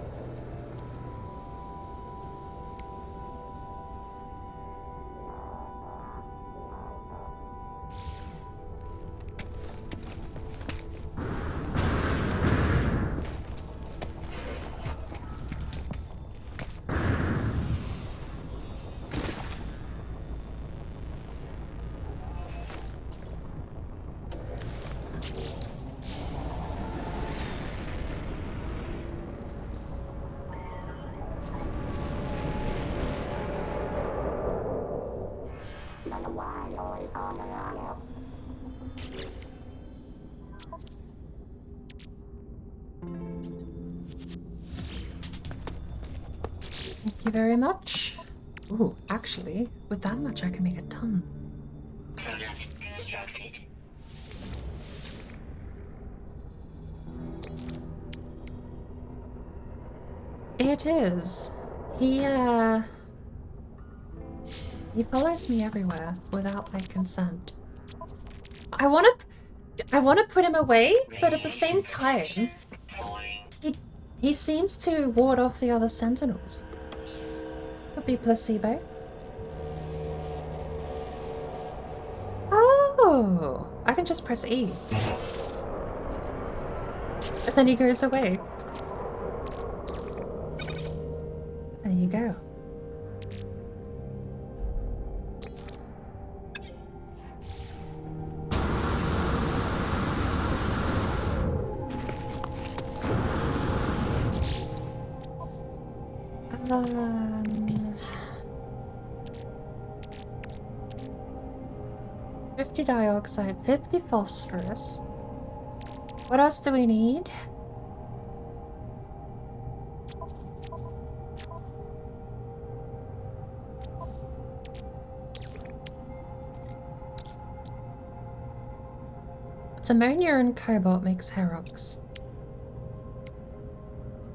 Speaker 1: Thank you very much. Ooh, actually, with that much I can make a ton.
Speaker 2: Product constructed.
Speaker 1: It is. He follows me everywhere without my consent. I wanna put him away, but at the same time, he seems to ward off the other sentinels. Could be placebo. Oh, I can just press E. But then he goes away. There you go. Um, 50 dioxide, 50 phosphorus. What else do we need? It's ammonia and cobalt makes Herox.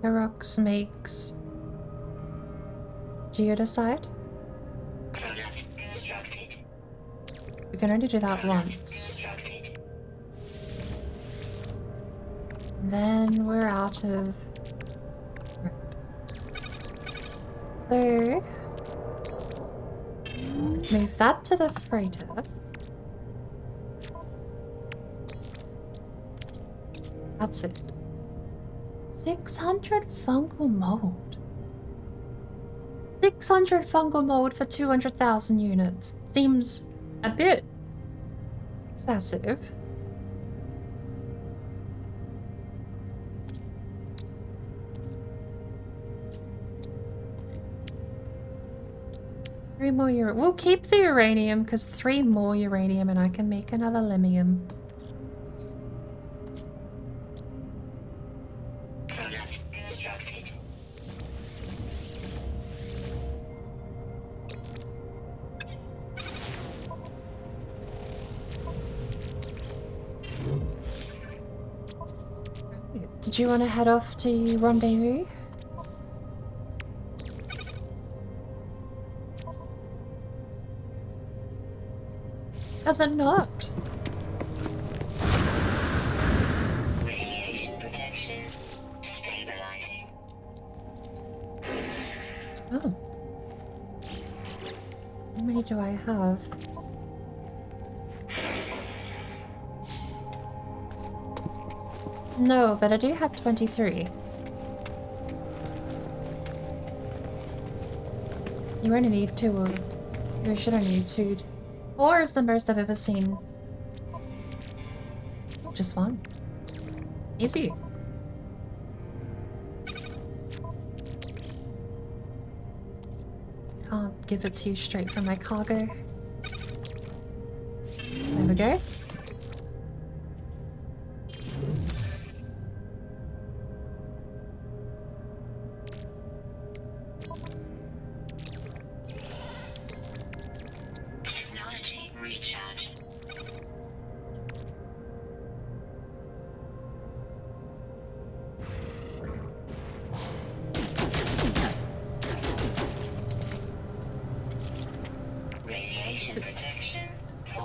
Speaker 1: Herox makes geodesite.
Speaker 2: Product constructed.
Speaker 1: We can only do that once.
Speaker 2: Constructed.
Speaker 1: Then we're out of... Right. So... move that to the freighter. That's it. 600 fungal mold. 600 fungal mold for 200,000 units. Seems a bit excessive. Three more uranium. We'll keep the uranium because 3 more uranium and I can make another limium.
Speaker 2: Product constructed.
Speaker 1: Did you want to head off to rendezvous? Does it not?
Speaker 2: Radiation protection stabilizing.
Speaker 1: Oh. How many do I have? No, but I do have 23. You only need 2, or you should only need 2. 4 is the most I've ever seen. Just 1. Easy. Can't give it to you straight from my cargo. There we go.
Speaker 2: Technology recharge. Radiation protection.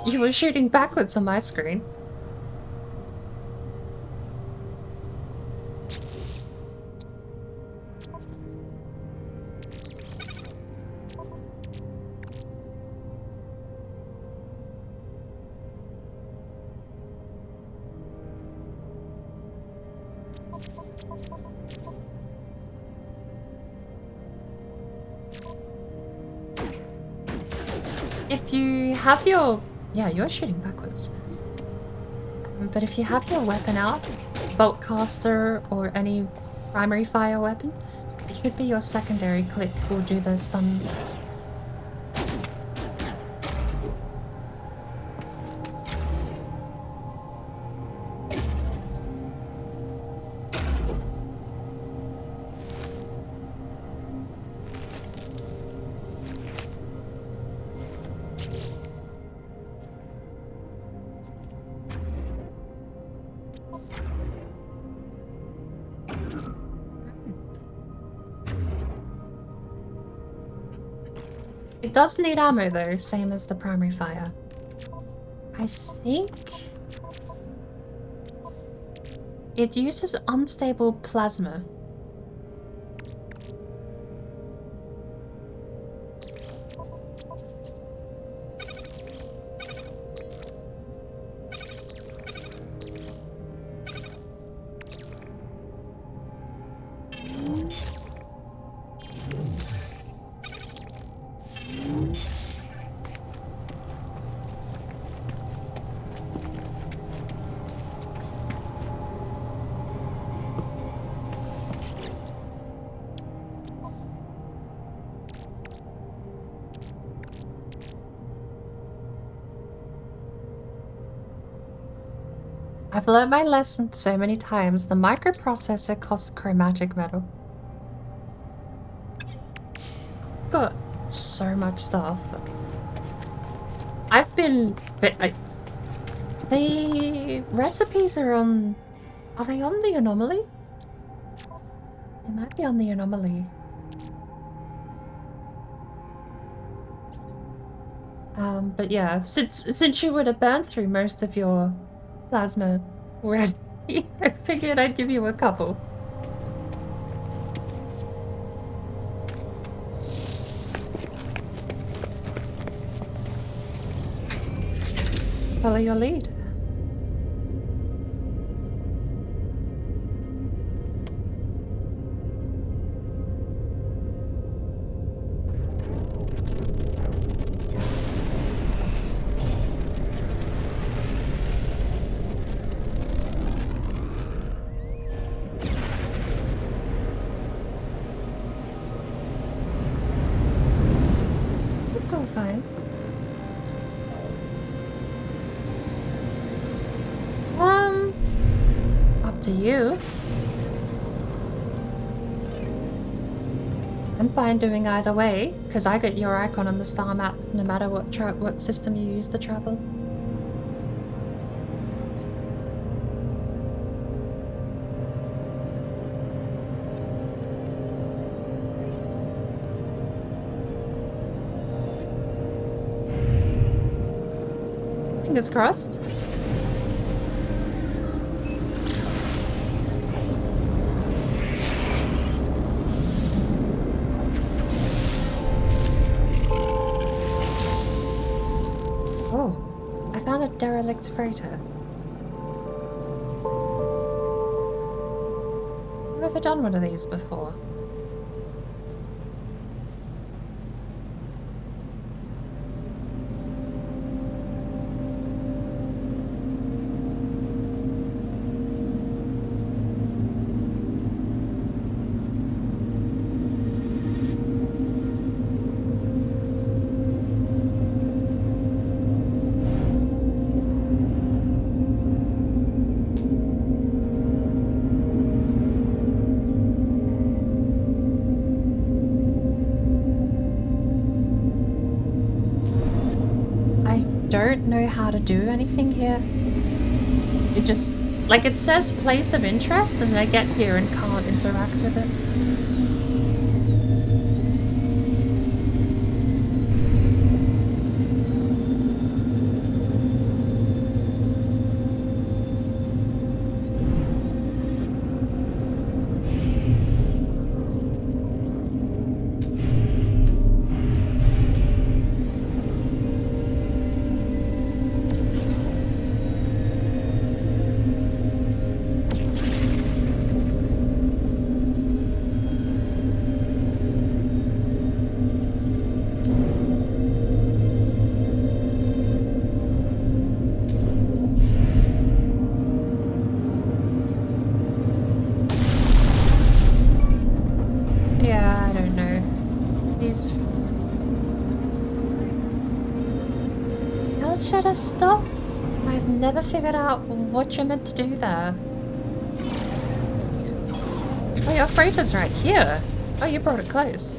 Speaker 1: You were shooting backwards on my screen. If you have your... Yeah, you're shooting backwards. But if you have your weapon out, bolt caster or any primary fire weapon, it should be your secondary click will do the stun. It does need ammo though, same as the primary fire. I think it uses unstable plasma. I've learned my lesson so many times. The microprocessor costs chromatic metal. Got so much stuff. I've been... But the recipes are on... Are they on the anomaly? They might be on the anomaly. But yeah, since you would have burned through most of your plasma already, I figured I'd give you a couple. Follow your lead. It's all fine. Up to you. I'm fine doing either way, because I get your icon on the star map no matter what system you use to travel. Fingers crossed. Oh, I found a derelict freighter. never done one of these before. Don't know how to do anything here. It just, like, it says place of interest and I get here and can't interact with it. Should I stop? I've never figured out what you're meant to do there. Oh, your freighter's right here. Oh, you brought it close.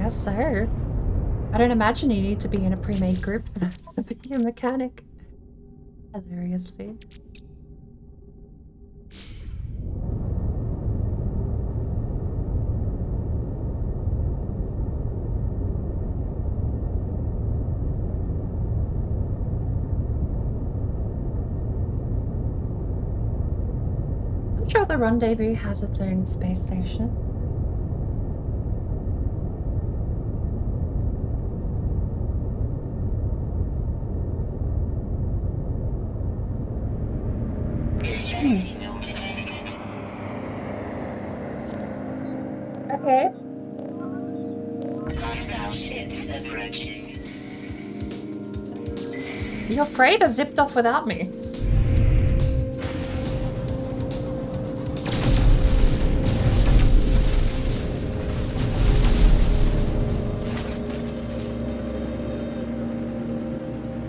Speaker 1: So, I don't imagine you need to be in a pre-made group to be a mechanic. Hilariously. I'm sure the Rendezvous has its own space station. Okay.
Speaker 2: Hostile ships approaching.
Speaker 1: Your freighter zipped off without me.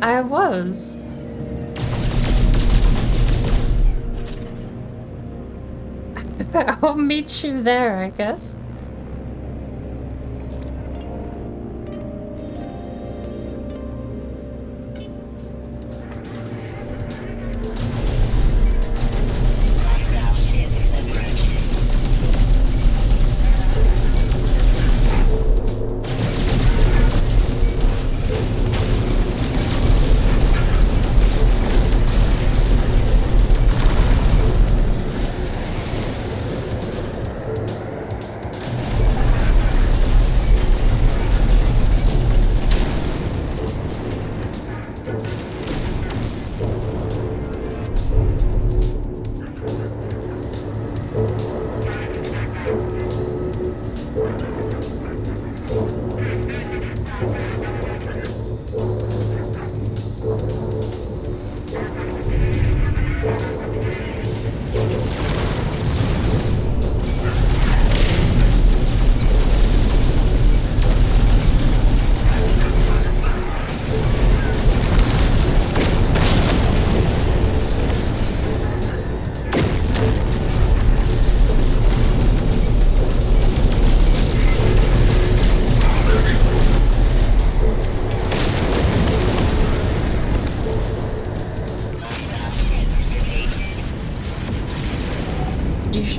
Speaker 1: I was. I'll meet you there, I guess.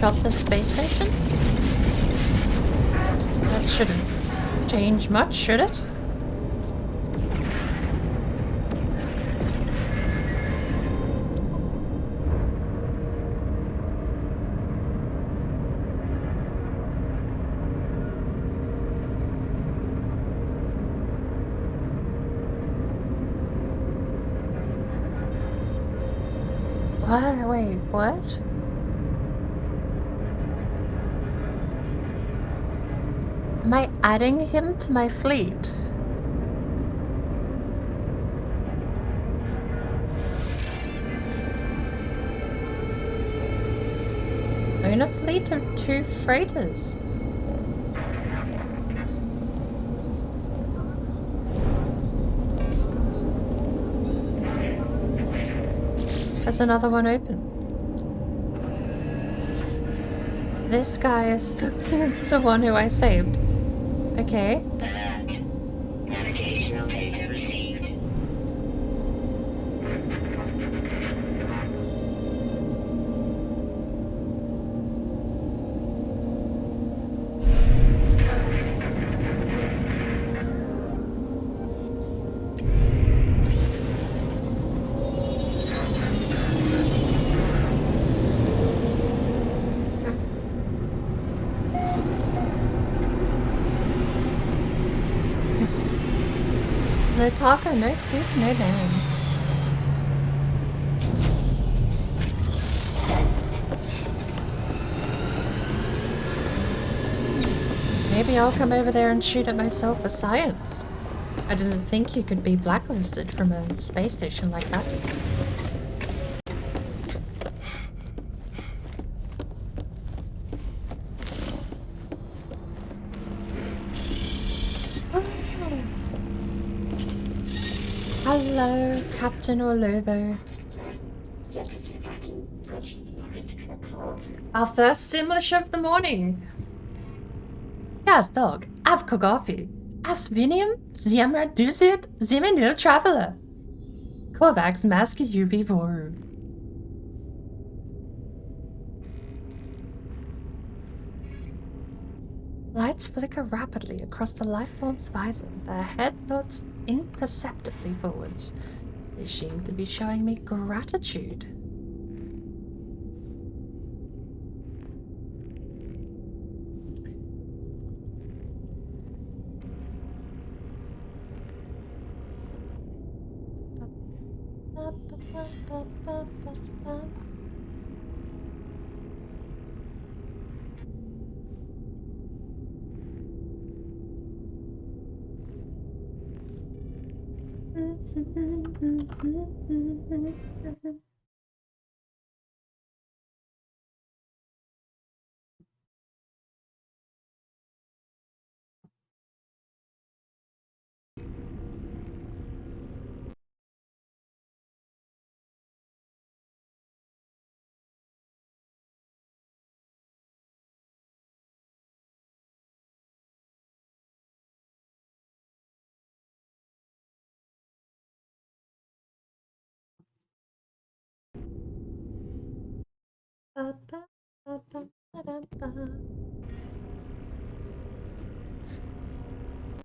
Speaker 1: drop the space station? That shouldn't change much, should it? Wait, what? Am I adding him to my fleet? Own a fleet of 2 freighters. There's another one open. This guy is the one who I saved. Okay.
Speaker 2: Alert. Navigational data received.
Speaker 1: No taco, no soup, no names. Maybe I'll come over there and shoot at myself for science. I didn't think you could be blacklisted from a space station like that. Hello, Captain Orlovo. Our first Simlish of the morning. Yes, dog. Avkogofi. Asvinium, Ziemra Duzit, Ziminil Traveler. Kovacs Mask UV Voru. Lights flicker rapidly across the lifeform's visor. Their head nods imperceptibly forwards. They seem to be showing me gratitude.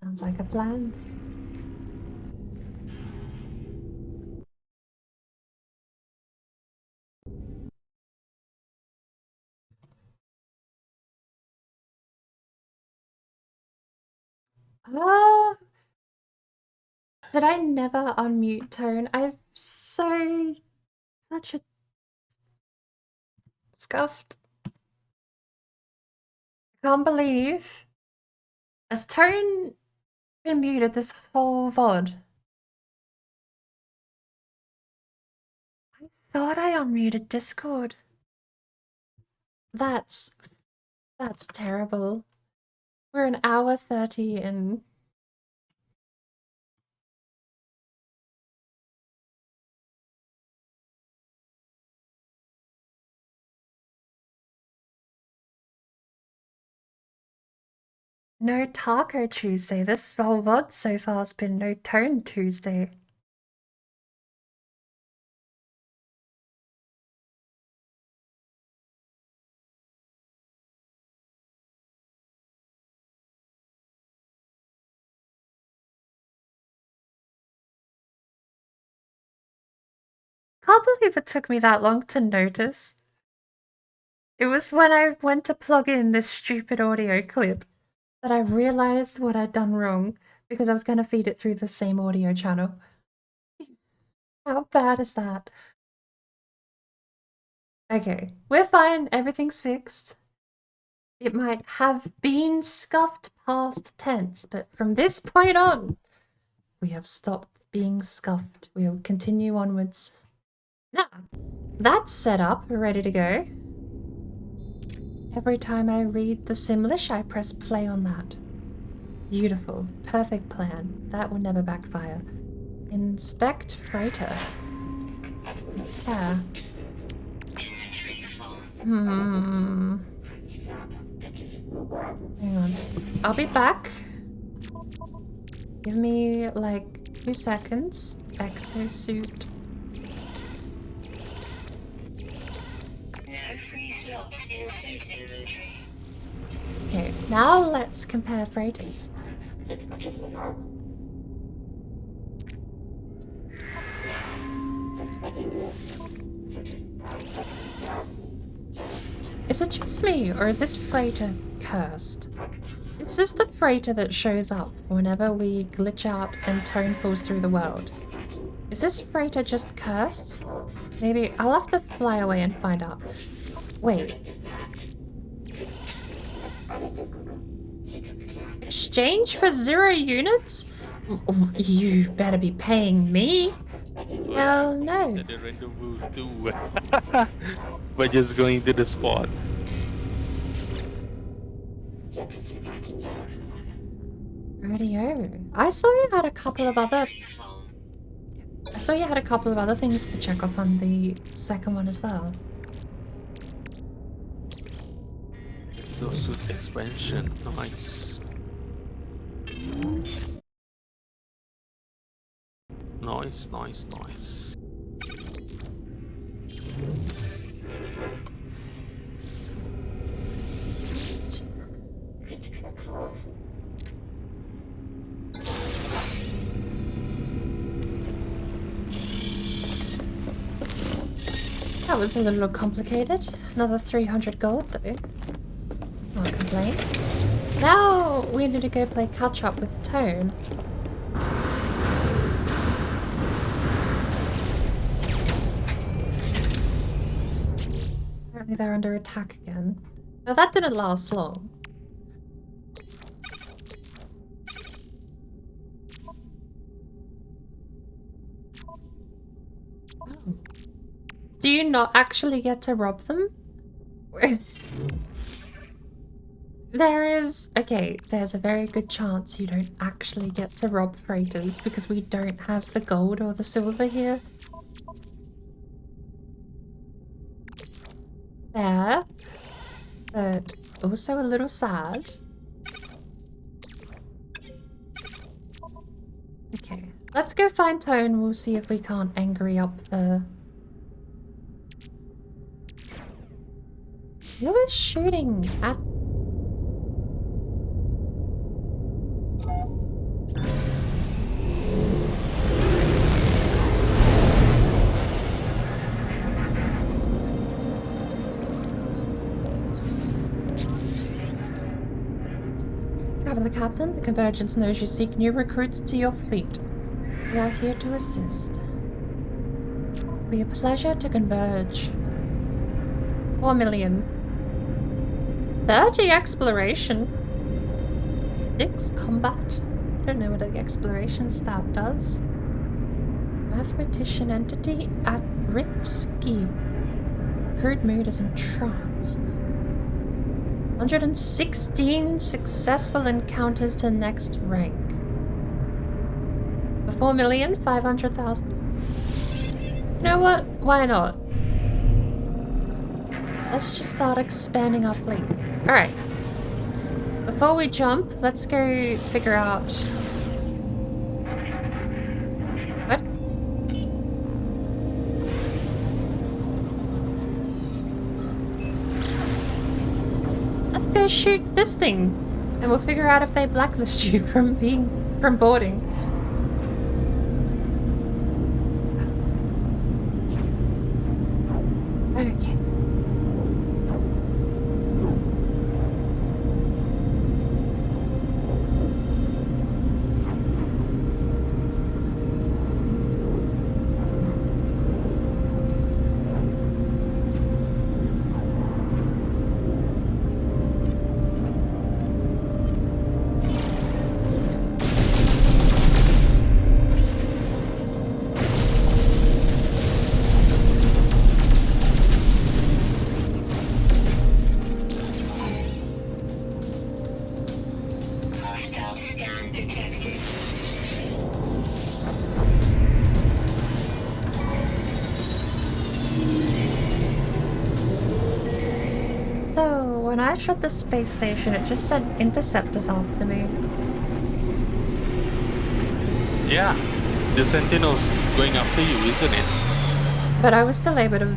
Speaker 1: Sounds like a plan. Oh, did I never unmute Tone? I've such a scuffed. I can't believe. Has Tone been muted this whole VOD? I thought I unmuted Discord. That's terrible. We're an hour 30 in. No Taco Tuesday. This whole VOD so far has been no Tone Tuesday. can't believe it took me that long to notice. It was when I went to plug in this stupid audio clip that I realized what I'd done wrong because I was going to feed it through the same audio channel. How bad is that? Okay, we're fine. Everything's fixed. It might have been scuffed past tense, but from this point on, we have stopped being scuffed. We'll continue onwards. Now, that's set up, ready to go. Every time I read the Simlish, I press play on that. Beautiful. Perfect plan. That will never backfire. Inspect freighter. Yeah. Hang on. I'll be back. Give me like 2 seconds. Exosuit.
Speaker 2: No free slots in suit inventory.
Speaker 1: Okay, now let's compare freighters. Is it just me, or is this freighter cursed? Is this the freighter that shows up whenever we glitch out and Tone falls through the world? Is this freighter just cursed? Maybe I'll have to fly away and find out. Wait. Exchange for 0 units? You better be paying me. Hell no.
Speaker 3: We're just going to the spot.
Speaker 1: Radio. I saw you had a couple of other things to check off on the second one as well.
Speaker 3: Exosuit expansion, nice. Nice.
Speaker 1: That was a little complicated. Another 300 gold though. Can't complain. Now we need to go play catch up with Tone. Apparently they're under attack again. Now that didn't last long. Oh. Do you not actually get to rob them? There's a very good chance you don't actually get to rob freighters because we don't have the gold or the silver here. Fair, but also a little sad. Okay, let's go find Tone. We'll see if we can't angry up the... Who is shooting at... Traveler Captain, the Convergence knows you seek new recruits to your fleet. We are here to assist. It'll be a pleasure to converge. 4 million. 30 exploration. 6 combat. I don't know what the exploration stat does. Mathematician entity at Ritsky. Crude mood is entranced. 116 successful encounters to next rank. For 4,500,000. You know what? Why not? Let's just start expanding our fleet. Alright. Before we jump, let's go figure out... What? Let's go shoot this thing. And we'll figure out if they blacklist you from boarding. when I shot the space station, it just said interceptors after me.
Speaker 3: Yeah, the Sentinel's going after you, isn't it?
Speaker 1: But I was still able to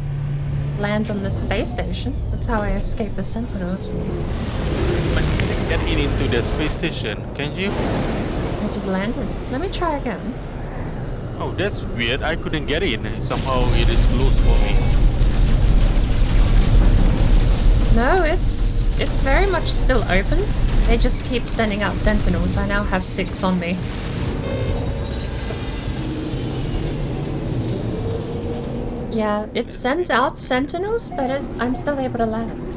Speaker 1: land on the space station. That's how I escaped the Sentinels.
Speaker 3: But you can get into the space station, can you?
Speaker 1: I just landed. Let me try again.
Speaker 3: Oh, that's weird. I couldn't get in. Somehow it is closed for me.
Speaker 1: No, it's very much still open. They just keep sending out Sentinels. I now have 6 on me. Yeah, it sends out Sentinels, but I'm still able to land.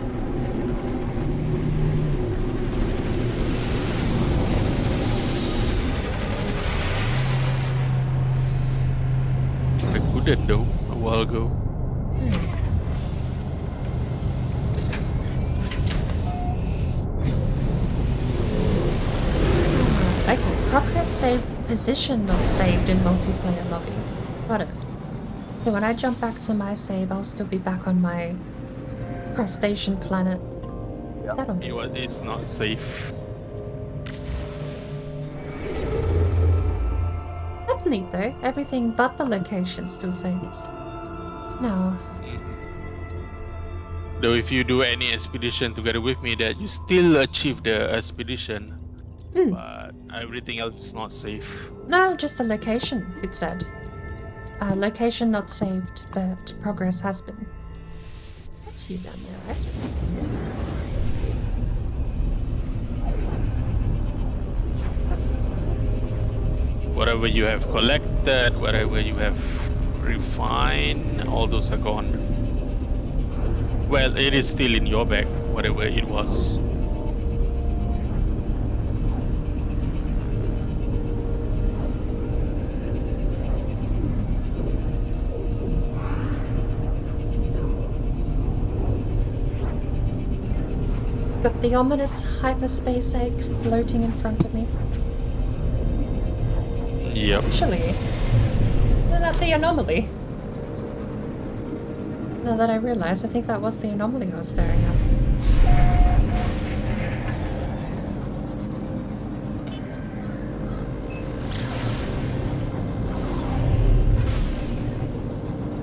Speaker 3: I couldn't though, a while ago.
Speaker 1: Okay, progress save position not saved in multiplayer lobby. Got it. So when I jump back to my save, I'll still be back on my crustacean planet. Is that on?
Speaker 3: It's not safe.
Speaker 1: That's neat though. Everything but the location still saves. No.
Speaker 3: Though if you do any expedition together with me, that you still achieve the expedition. But everything else is not safe.
Speaker 1: No, just the location, it said. Location not saved, but progress has been. That's you down there, right?
Speaker 3: Whatever you have collected, whatever you have refined, all those are gone. Well, it is still in your bag, whatever it was.
Speaker 1: Got the ominous hyperspace egg floating in front of me.
Speaker 3: Yep.
Speaker 1: Actually, isn't that the anomaly? Now that I realize, I think that was the anomaly I was staring at.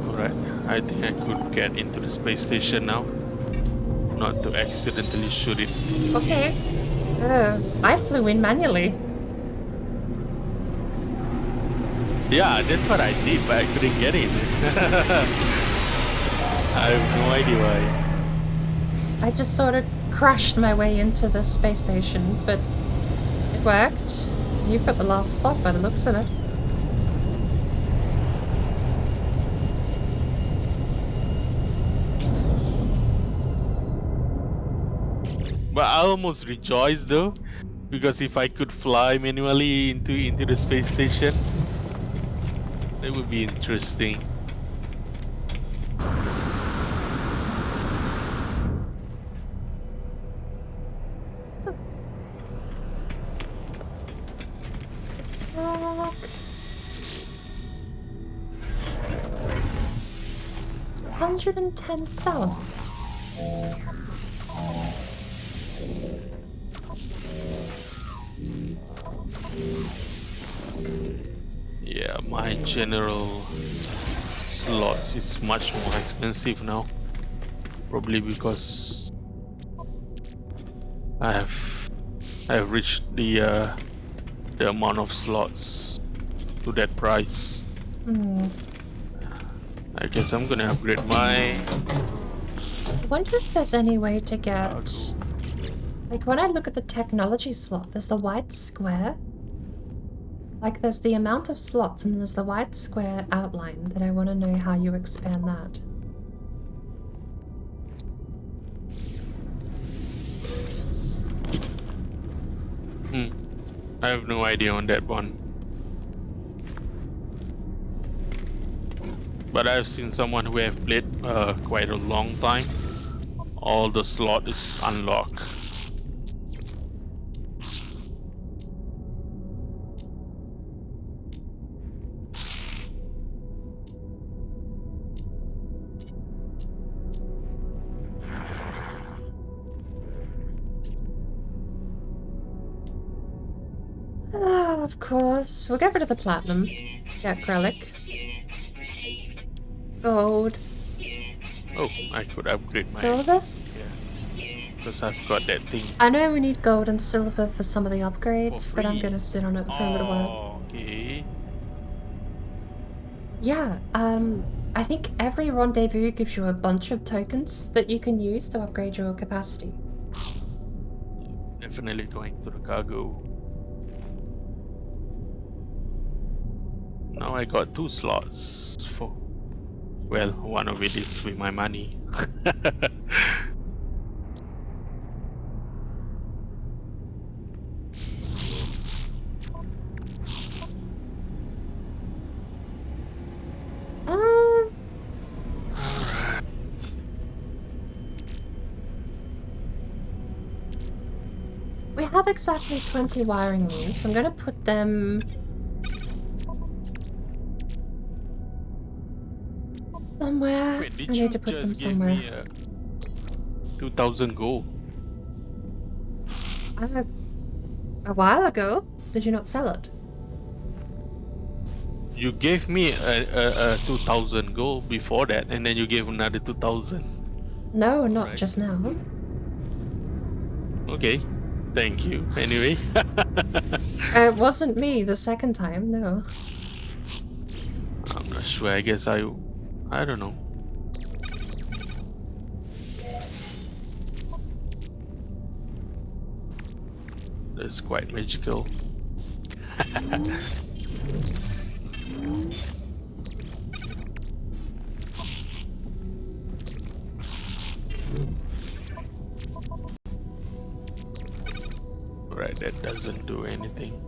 Speaker 3: Alright, I think I could get into the space station now. Not to accidentally shoot it.
Speaker 1: Okay. I flew in manually.
Speaker 3: Yeah, that's what I did, but I couldn't get it. I have no idea why.
Speaker 1: I just sort of crashed my way into the space station, but it worked. You've got the last spot by the looks of it.
Speaker 3: But I almost rejoiced though, because if I could fly manually into the space station, that would be interesting.
Speaker 1: $110,000.
Speaker 3: Yeah, my general slots is much more expensive now. Probably because I have reached the amount of slots to that price. I guess I'm gonna upgrade my.
Speaker 1: I wonder if there's any way to get... Like, when I look at the technology slot, there's the white square. Like, there's the amount of slots, and there's the white square outline that I want to know how you expand that.
Speaker 3: I have no idea on that one. But I've seen someone who have played quite a long time. All the slot is unlocked.
Speaker 1: Of course. We'll get rid of the platinum. Get relic. Gold.
Speaker 3: Oh, I could upgrade my...
Speaker 1: Silver?
Speaker 3: Yeah. Because I've got that thing.
Speaker 1: I know we need gold and silver for some of the upgrades,
Speaker 3: For
Speaker 1: but I'm
Speaker 3: free?
Speaker 1: gonna sit on it for a little while.
Speaker 3: Oh, okay.
Speaker 1: Yeah, I think every rendezvous gives you a bunch of tokens that you can use to upgrade your capacity.
Speaker 3: Definitely going to the cargo. Now I got 2 slots for... Well, one of it is with my money.
Speaker 1: Um, we have exactly 20 wiring looms. I'm gonna put them somewhere.
Speaker 3: Wait,
Speaker 1: I
Speaker 3: did
Speaker 1: need
Speaker 3: you
Speaker 1: to put them
Speaker 3: just give
Speaker 1: somewhere.
Speaker 3: me 2,000 gold?
Speaker 1: A while ago. Did you not sell it?
Speaker 3: You gave me a 2,000 gold before that, and then you gave another 2,000.
Speaker 1: No, not
Speaker 3: Alright.
Speaker 1: just now.
Speaker 3: Okay, thank you. Anyway,
Speaker 1: It wasn't me the second time, no.
Speaker 3: I'm not sure. I guess I don't know. That's quite magical. Right, that doesn't do anything.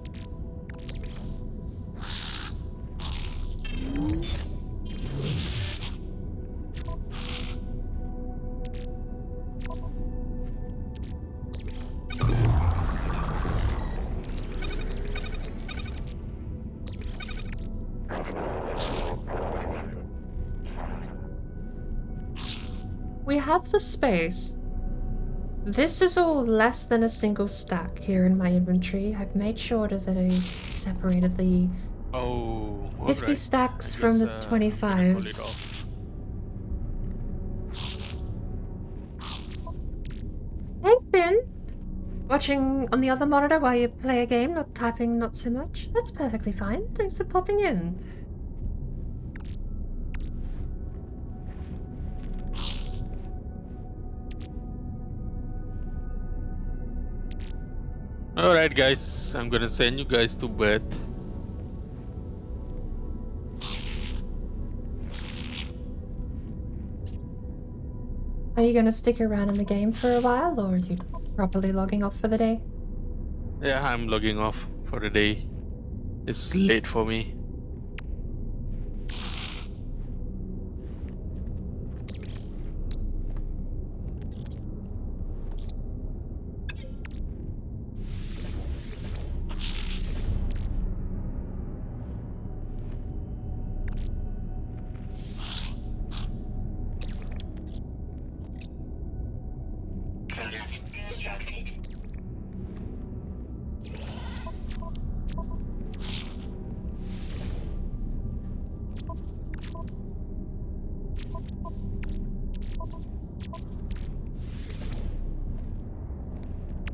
Speaker 1: We have the space. This is all less than a single stack here in my inventory. I've made sure that I separated the
Speaker 3: Oh,
Speaker 1: 50
Speaker 3: alright.
Speaker 1: stacks
Speaker 3: I
Speaker 1: from the
Speaker 3: guess, I'm gonna call it
Speaker 1: 25s.
Speaker 3: off.
Speaker 1: Hey, Finn! Watching on the other monitor while you play a game, not typing not so much? That's perfectly fine. Thanks for popping in.
Speaker 3: Alright, guys, I'm gonna send you guys to bed.
Speaker 1: Are you gonna stick around in the game for a while, or are you properly logging off for the day?
Speaker 3: Yeah, I'm logging off for the day. It's late for me.
Speaker 2: Product constructed.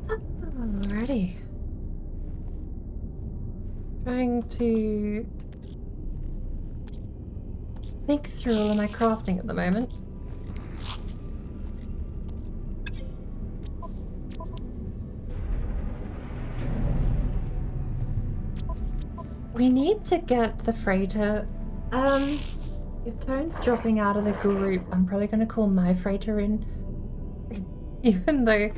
Speaker 1: Alrighty. Trying to think through all of my crafting at the moment. We need to get the freighter. If Tone's dropping out of the group, I'm probably gonna call my freighter in. Even though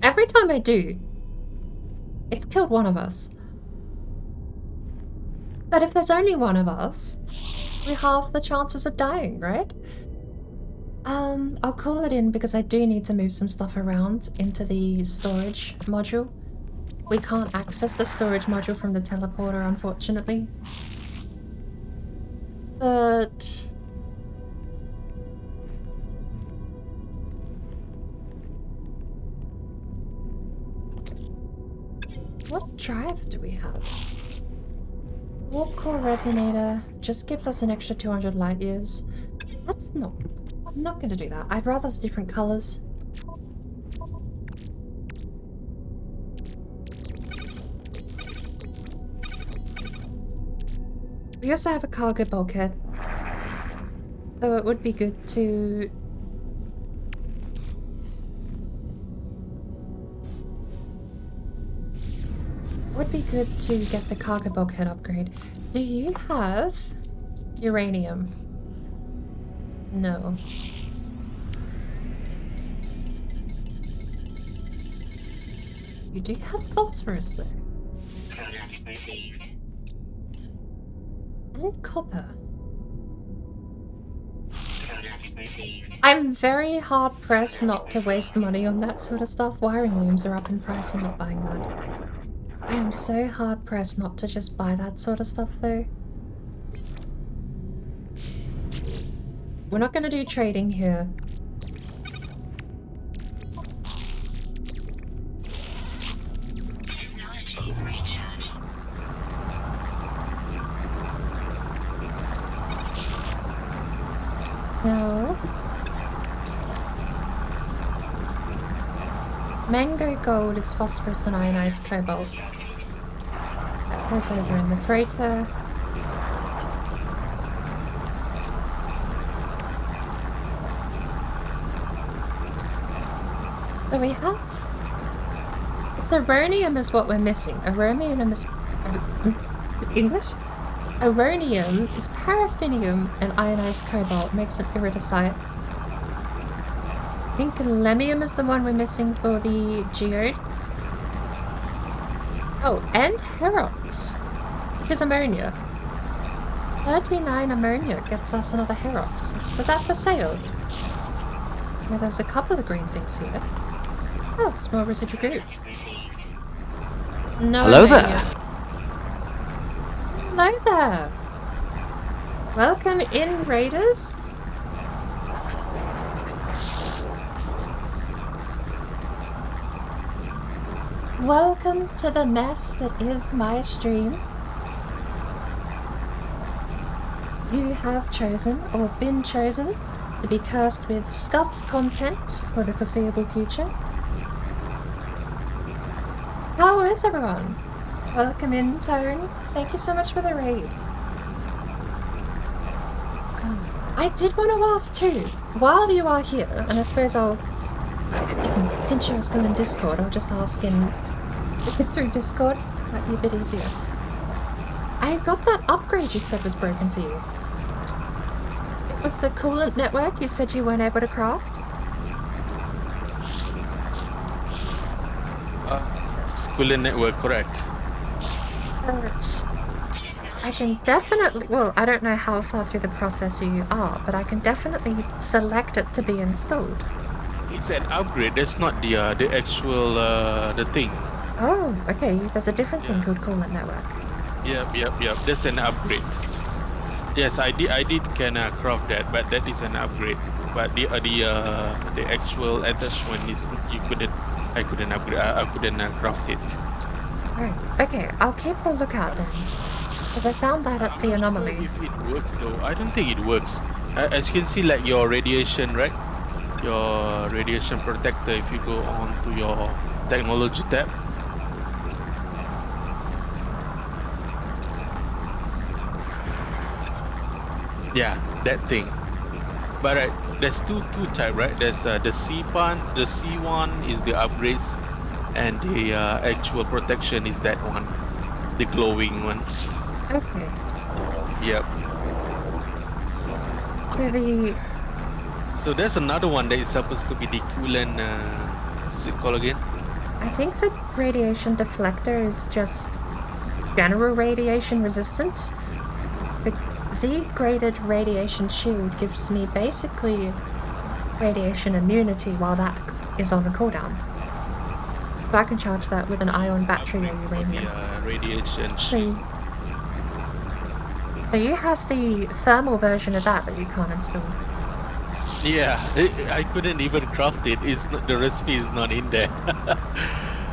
Speaker 1: every time I do, it's killed one of us. But if there's only one of us, we halve the chances of dying, right? I'll call it in because I do need to move some stuff around into the storage module. We can't access the storage module from the teleporter, unfortunately. But... What drive do we have? Warp core resonator just gives us an extra 200 light years. That's not... I'm not going to do that. I'd rather have different colours. We also have a cargo bulkhead. So it would be good to... Would be good to get the cargo bulkhead upgrade. Do you have uranium? No. You do have phosphorus though.
Speaker 2: Product received.
Speaker 1: And copper.
Speaker 2: Product received.
Speaker 1: I'm very hard pressed not to waste money on that sort of stuff. Wiring looms are up in price. I'm not buying that. I am so hard pressed not to just buy that sort of stuff though. We're not going to do trading here.
Speaker 2: Technology recharge.
Speaker 1: No. Mango gold is phosphorus and ionized cobalt. That goes over in the freighter. So we have... It's Aronium is what we're missing. Aronium is... English? Aronium is paraffinium and ionized cobalt. Makes an iridesite. I think lemium is the one we're missing for the geode. Oh, and Herox, which is ammonia. 39 ammonia gets us another Herox. Was that for sale? Yeah, there was a couple of the green things here. Oh, it's more residual group. No
Speaker 4: Hello
Speaker 1: ammonia.
Speaker 4: there.
Speaker 1: Hello there. Welcome in, raiders. Welcome to the mess that is my stream. You have chosen, or been chosen, to be cursed with scuffed content for the foreseeable future. How is everyone? Welcome in, Tone. Thank you so much for the raid. I did want to ask too, while you are here, and I suppose I'll, since you're still in Discord, I'll just ask in through Discord. Might be a bit easier. I got that upgrade you said was broken for you. It was the coolant network you said you weren't able to craft?
Speaker 3: Coolant network, correct.
Speaker 1: I can definitely, well, I don't know how far through the process you are, but I can definitely select it to be installed.
Speaker 3: It's an upgrade. That's not the actual the thing.
Speaker 1: Oh, okay. There's a different thing called coolant network.
Speaker 3: Yep. That's an upgrade. Yes, I did can craft that, but that is an upgrade. But the actual attachment is I couldn't upgrade. I couldn't craft it.
Speaker 1: Alright, okay. I'll keep a lookout then. Because I found that at the anomaly.
Speaker 3: If it works though, I don't think it works. As you can see, like your radiation, right? Your radiation protector. If you go on to your technology tab. Yeah, that thing. But right, there's two type, right? There's the C1. The C1 is the upgrades, and the actual protection is that one, the glowing one.
Speaker 1: Okay.
Speaker 3: Yep. So there's another one that is supposed to be the coolant. What's it called again?
Speaker 1: I think the radiation deflector is just general radiation resistance. The Z-graded radiation shield gives me basically radiation immunity while that is on a cooldown. So I can charge that with an ion battery or uranium.
Speaker 3: Radiation
Speaker 1: So you have the thermal version of that you can't install.
Speaker 3: Yeah, I couldn't even craft it. It's not, the recipe is not in there.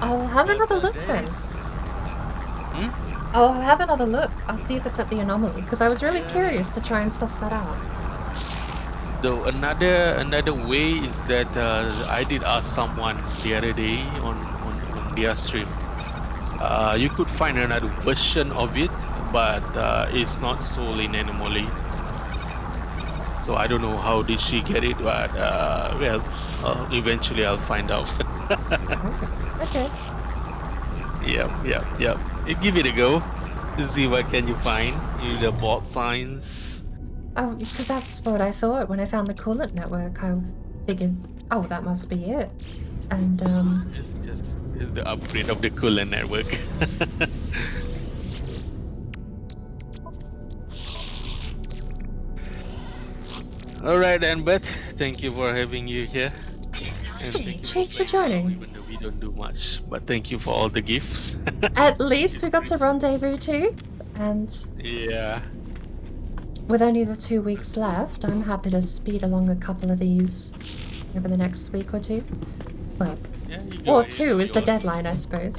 Speaker 1: I'll have another look then. I'll have another look. I'll see if it's at the anomaly, because I was really curious to try and suss that out.
Speaker 3: Though another way is that I did ask someone the other day on their stream. You could find another version of it, but it's not sold in Anomaly. So I don't know how did she get it, but well, eventually I'll find out.
Speaker 1: Okay.
Speaker 3: Yep. You give it a go. See what can you find. Use the bot signs.
Speaker 1: Oh, because that's what I thought when I found the coolant network. I figured, oh, that must be it. And
Speaker 3: It's the upgrade of the coolant network. Alright then, Beth. Thank you for having you here. And thank you
Speaker 1: cheers for
Speaker 3: playing
Speaker 1: joining.
Speaker 3: Even though we don't do much, but thank you for all the gifts.
Speaker 1: At least we got to
Speaker 3: Christmas.
Speaker 1: rendezvous too. And
Speaker 3: Yeah.
Speaker 1: with only the 2 weeks left, I'm happy to speed along a couple of these over the next week or two. Well,
Speaker 3: Yeah, you go
Speaker 1: or
Speaker 3: ahead
Speaker 1: 2
Speaker 3: with
Speaker 1: is the
Speaker 3: yours.
Speaker 1: deadline, I suppose.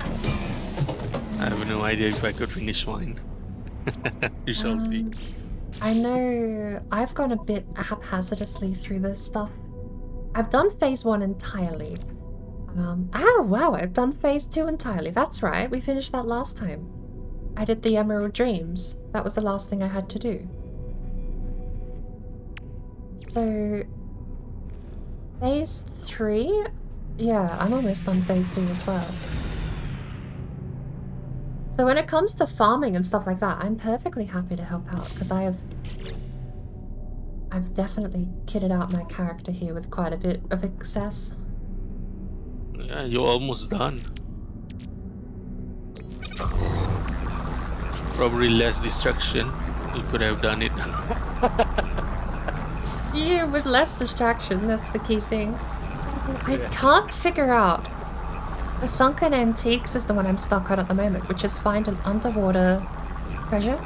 Speaker 3: I have no idea if I could finish mine. You shall see.
Speaker 1: I know I've gone a bit haphazardly through this stuff. I've done phase 1 entirely. Oh wow, I've done phase 2 entirely. That's right, we finished that last time. I did the Emerald Dreams. That was the last thing I had to do. So, phase 3? Yeah, I'm almost on phase 2 as well. So when it comes to farming and stuff like that, I'm perfectly happy to help out, because I've definitely kitted out my character here with quite a bit of excess.
Speaker 3: Yeah, you're almost done. Probably less destruction. You could have done it.
Speaker 1: Yeah, with less distraction, that's the key thing. I
Speaker 3: Yeah.
Speaker 1: can't figure out. The Sunken Antiques is the one I'm stuck on at the moment, which is find an underwater treasure.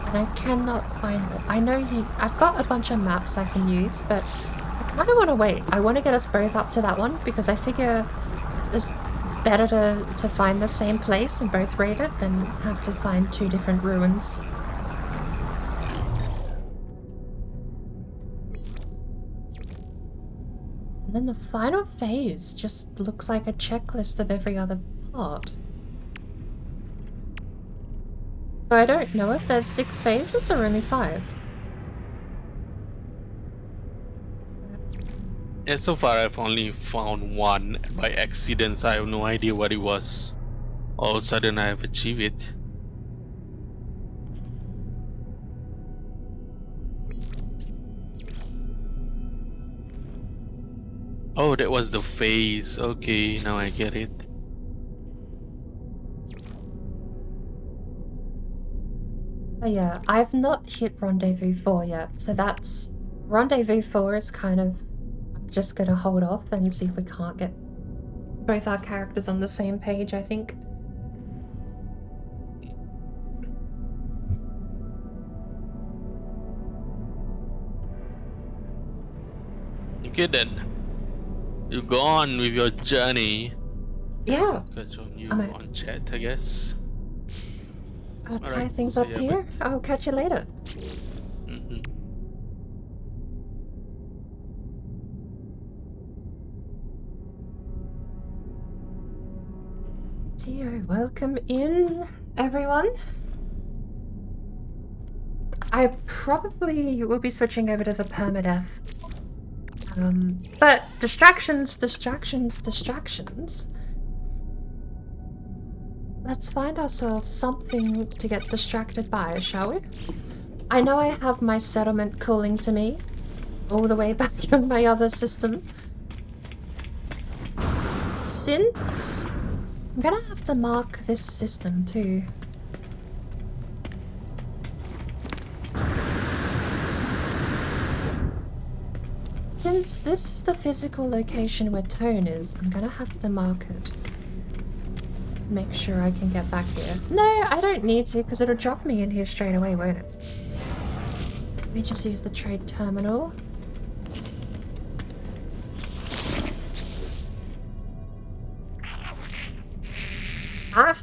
Speaker 1: And I cannot find it. I know I've got a bunch of maps I can use, but I kind of want to wait. I want to get us both up to that one, because I figure it's better to find the same place and both raid it than have to find 2 different ruins. And then the final phase just looks like a checklist of every other part. So I don't know if there's 6 phases or only 5.
Speaker 3: Yeah, so far I've only found one by accident, so I have no idea what it was. All of a sudden I have achieved it. Oh, that was the phase. Okay, now I get it.
Speaker 1: But yeah, I've not hit Rendezvous 4 yet, so that's... Rendezvous 4 is kind of... I'm just gonna hold off and see if we can't get both our characters on the same page, I think.
Speaker 3: Okay then. You go on with your journey.
Speaker 1: Yeah,
Speaker 3: Catch on you
Speaker 1: I'm a-
Speaker 3: on chat, I guess.
Speaker 1: I'll tie
Speaker 3: Alright,
Speaker 1: things
Speaker 3: see
Speaker 1: up
Speaker 3: ya,
Speaker 1: here. I'll catch you later.
Speaker 3: Mhm.
Speaker 1: Dear, welcome in, everyone. I probably will be switching over to the permadeath. But distractions. Let's find ourselves something to get distracted by, shall we? I know I have my settlement calling to me, all the way back on my other system. Since... I'm gonna have to mark this system too. Since this is the physical location where Tone is, I'm gonna have to mark it. Make sure I can get back here. No, I don't need to, because it'll drop me in here straight away, won't it? Let me just use the trade terminal. Ah!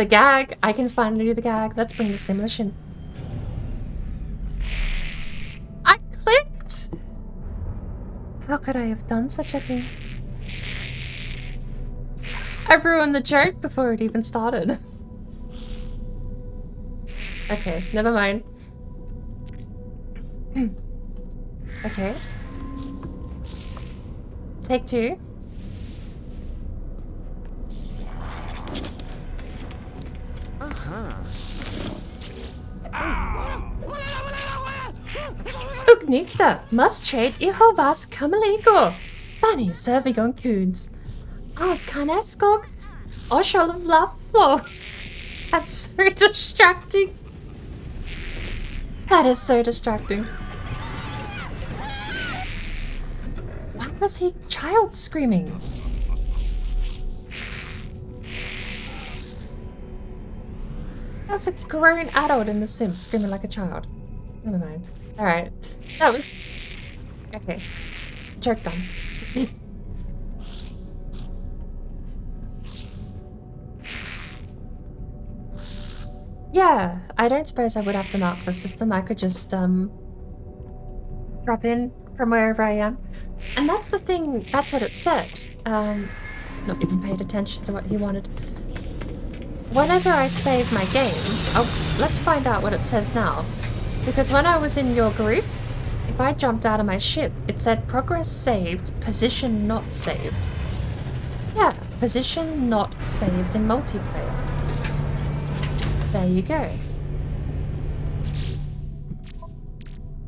Speaker 1: The gag! I can finally do the gag. Let's bring the simulation. I clicked! How could I have done such a thing? I ruined the joke before it even started. Okay, never mind. Okay. Take two. Ugnykta, must trade Ihovas Kamaligo. Funny serving on coons. Kaneskog. Oshol of Laflo. That's so distracting. That is so distracting. Why was he child screaming? That's a grown adult in The Sims screaming like a child. Never mind. Alright. That was... Okay. Joke done. Yeah, I don't suppose I would have to mark the system. I could just, drop in from wherever I am. And that's the thing, that's what it said. Not even paid attention to what he wanted. Whenever I save my game... Oh, let's find out what it says now. Because when I was in your group, if I jumped out of my ship, it said progress saved, position not saved. Yeah, position not saved in multiplayer. There you go.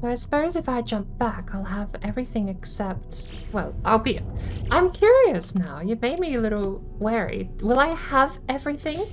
Speaker 1: So I suppose if I jump back, I'll have everything except... Well, I'm curious now. You've made me a little wary. Will I have everything?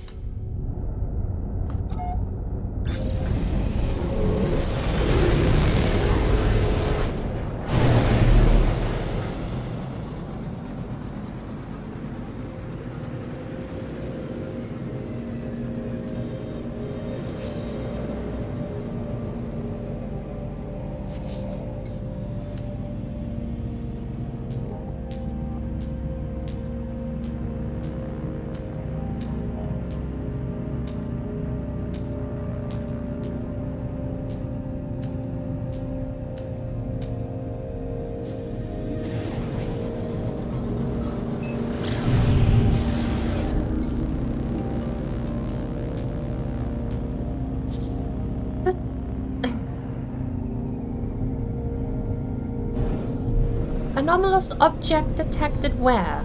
Speaker 1: Anomalous object detected where?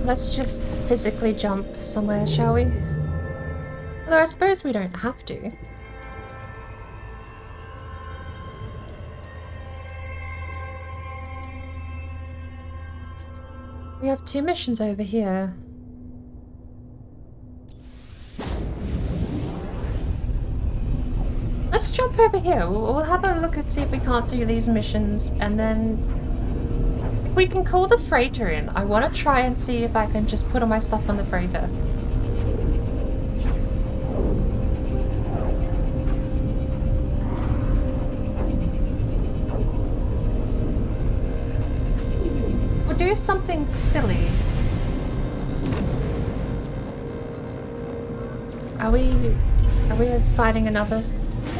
Speaker 1: Let's just physically jump somewhere, shall we? Although I suppose we don't have to. We have 2 missions over here. Let's jump over here. We'll have a look and see if we can't do these missions, and then if we can call the freighter in. I want to try and see if I can just put all my stuff on the freighter. Do something silly. Are we fighting another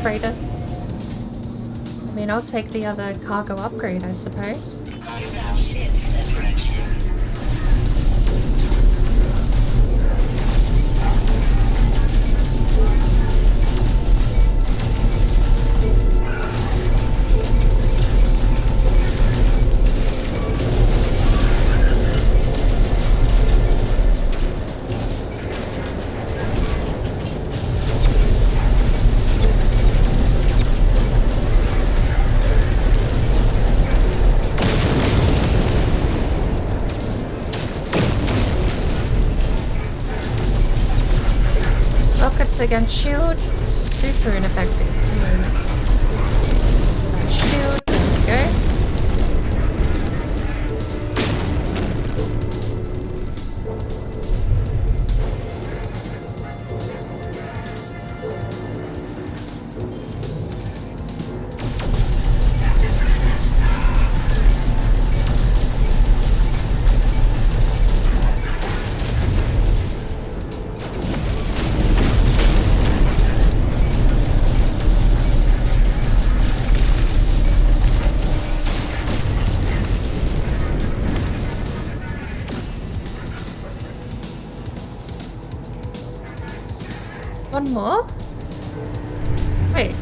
Speaker 1: freighter? I mean, I'll take the other cargo upgrade, I suppose.
Speaker 2: Hostile ships approaching.
Speaker 1: Against shield, super ineffective. Shield, there we go. One more? Wait.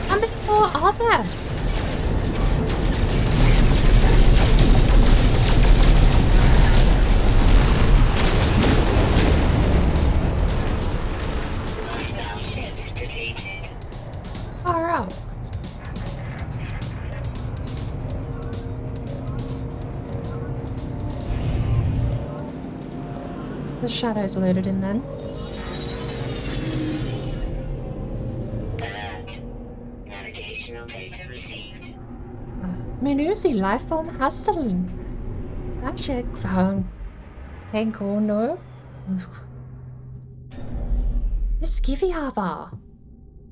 Speaker 1: How many more are there?
Speaker 2: Hostile ships defeated.
Speaker 1: Far out. The shadow's loaded in then.
Speaker 2: Alert. Navigational data received.
Speaker 1: Menusi lifeform hasseln. Flagship found. Pengono. Miskivi hava.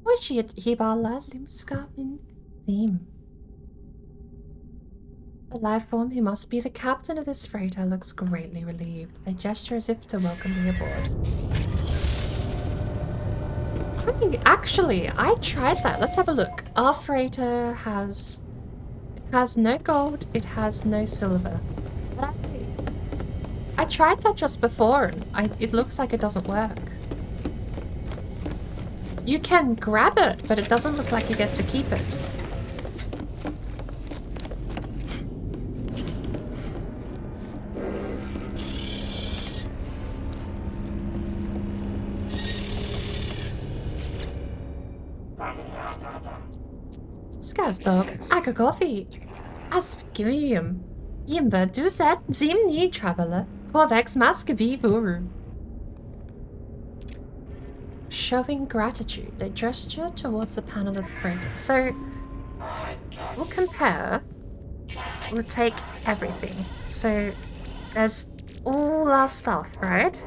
Speaker 1: Oshit hibala limska min zim. The lifeform who must be the captain of this freighter looks greatly relieved. They gesture as if to welcome me aboard. Hey, actually, I tried that. Let's have a look. Our freighter has no gold, it has no silver. But I tried that just before and it looks like it doesn't work. You can grab it, but it doesn't look like you get to keep it. Skazdog, Agagofi. As Grim. Yimba du set Zimni traveler. Corvex Maskavi Buru. Showing gratitude, they gesture towards the panel of the freighter. So, we'll compare. We'll take everything. So, there's all our stuff, right?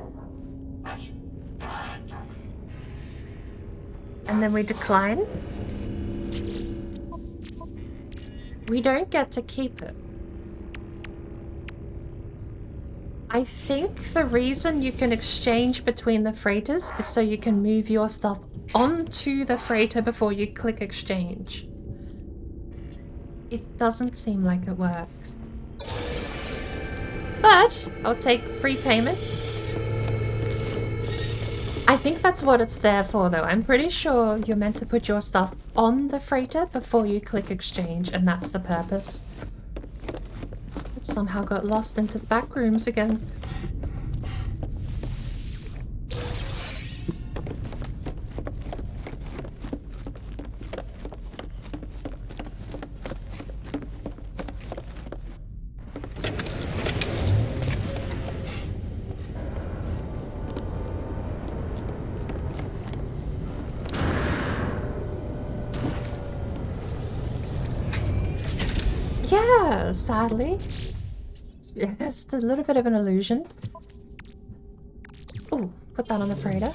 Speaker 1: And then we decline. We don't get to keep it. I think the reason you can exchange between the freighters is so you can move your stuff onto the freighter before you click exchange. It doesn't seem like it works. But I'll take free payment. I think that's what it's there for though. I'm pretty sure you're meant to put your stuff on the freighter before you click exchange, and that's the purpose. Somehow got lost into the back rooms again. Yeah, sadly. It's a little bit of an illusion. Ooh, put that on the freighter.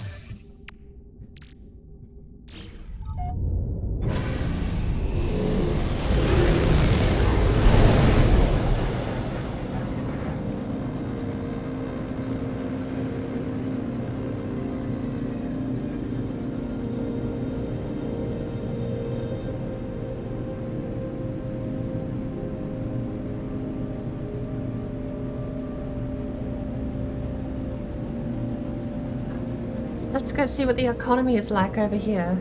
Speaker 1: Let's go see what the economy is like over here.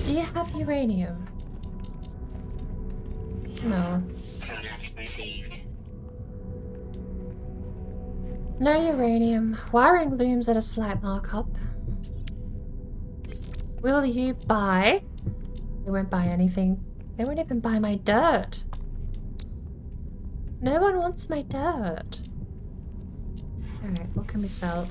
Speaker 1: Do you have uranium? No.
Speaker 2: Product received.
Speaker 1: No uranium. Wiring looms at a slight markup. Will you buy? They won't buy anything. They won't even buy my dirt. No one wants my dirt. Alright, what can we sell?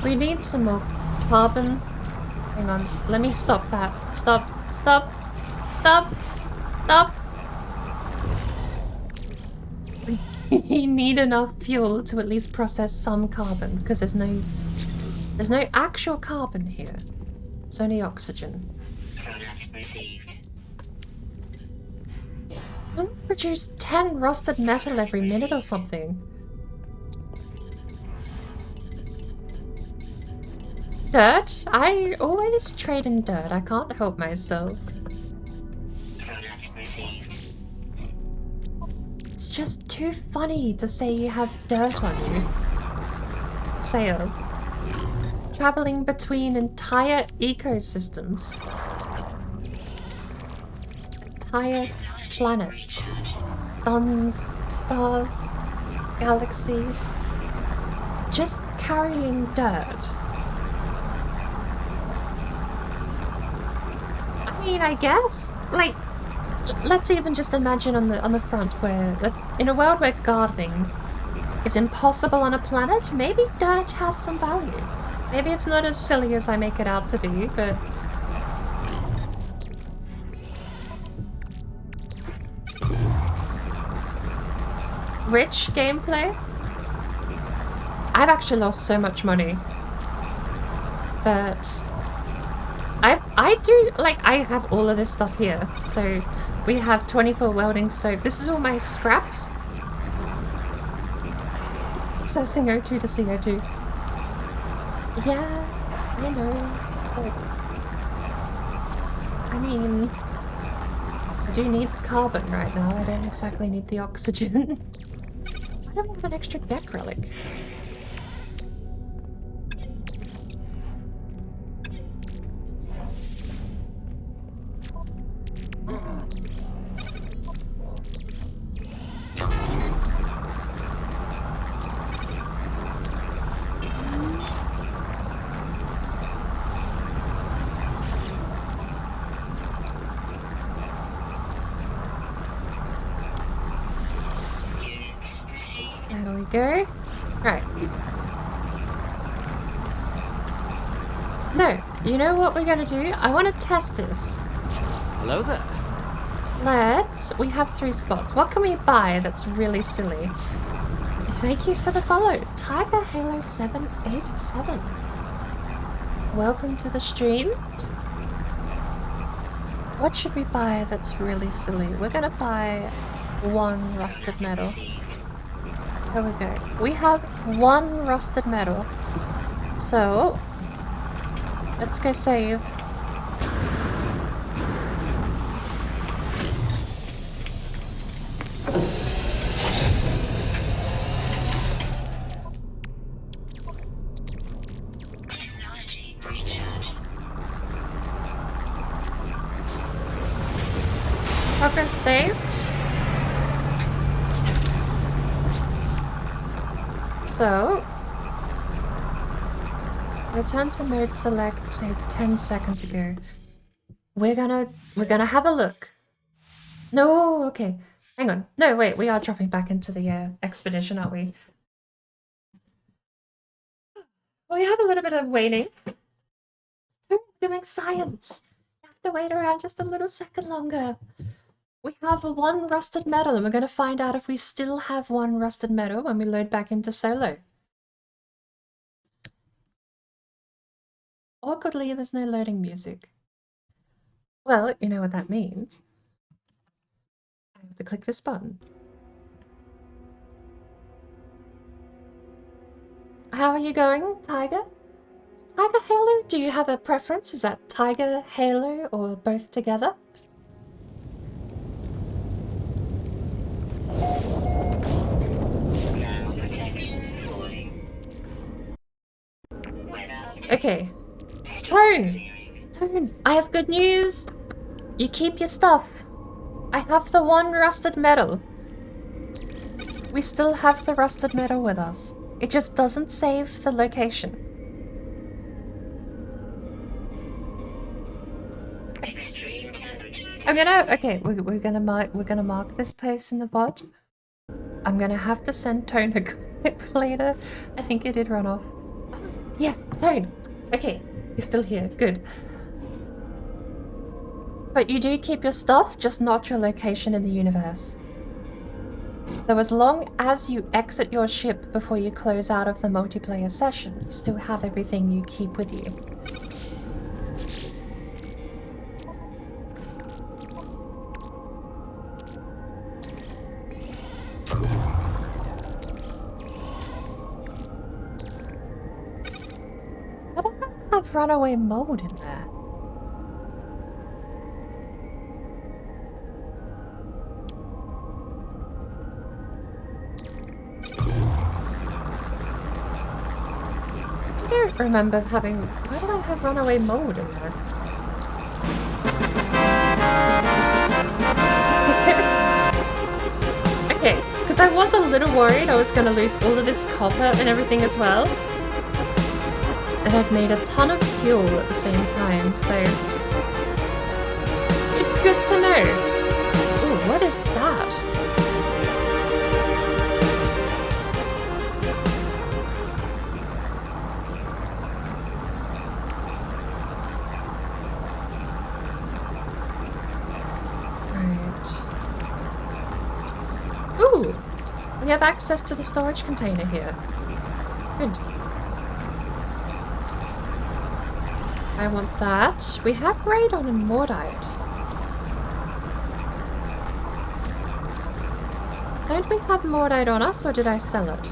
Speaker 1: We need some more carbon. Hang on, let me stop that. Stop, stop, stop, stop. We need enough fuel to at least process some carbon, because there's no actual carbon here. It's only oxygen.
Speaker 2: Product received.
Speaker 1: Wouldn't produce 10 rusted metal every minute or something. Dirt? I always trade in dirt. I can't help myself.
Speaker 2: Product received.
Speaker 1: It's just too funny to say you have dirt on you. Sale. Traveling between entire ecosystems. Entire planets. Suns, stars, galaxies. Just carrying dirt. I mean, I guess, like, let's even just imagine on the front where, in a world where gardening is impossible on a planet, maybe dirt has some value. Maybe it's not as silly as I make it out to be, but... Rich gameplay? I've actually lost so much money. But... I do, like, I have all of this stuff here. So, we have 24 welding soap. This is all my scraps. Processing O2 to CO2. Yeah, I know. But, I mean, I do need the carbon right now. I don't exactly need the oxygen. I don't have an extra deck relic. There we go. Right. No, you know what we're gonna do? I want to test this.
Speaker 4: Hello there.
Speaker 1: We have 3 spots. What can we buy that's really silly? Thank you for the follow. Tiger Halo 787. Welcome to the stream. What should we buy that's really silly? We're gonna buy 1 rusted metal. There we go. We have 1 rusted metal. So, let's go save.
Speaker 2: Technology recharge.
Speaker 1: Progress saved. So, return to mode select, saved 10 seconds ago. We're gonna have a look. No, okay. Hang on. No, wait, we are dropping back into the expedition, aren't we? We have a little bit of waiting. We're doing science. You have to wait around just a little second longer. We have 1 rusted metal, and we're going to find out if we still have 1 rusted metal when we load back into solo. Awkwardly, there's no loading music. Well, you know what that means. I have to click this button. How are you going, Tiger? Tiger Halo? Do you have a preference? Is that Tiger Halo or both together? Okay. Tone, I have good news. You keep your stuff. I have the one rusted metal. We still have the rusted metal with us. It just doesn't save the location.
Speaker 2: Extreme temperature.
Speaker 1: We're gonna mark this place in the VOD. I'm gonna have to send Tone a clip later. I think he did run off. Oh, yes, Tone. Okay, you're still here. Good. But you do keep your stuff, just not your location in the universe. So as long as you exit your ship before you close out of the multiplayer session, you still have everything you keep with you. I don't have runaway mold in there. I don't remember having... Why did I have runaway mold in there? Okay, because I was a little worried I was going to lose all of this copper and everything as well. And I've made a ton of fuel at the same time, so... It's good to know. Ooh, what is that? Ooh! We have access to the storage container here. Good. I want that. We have radon and mortite. Don't we have mortite on us, or did I sell it?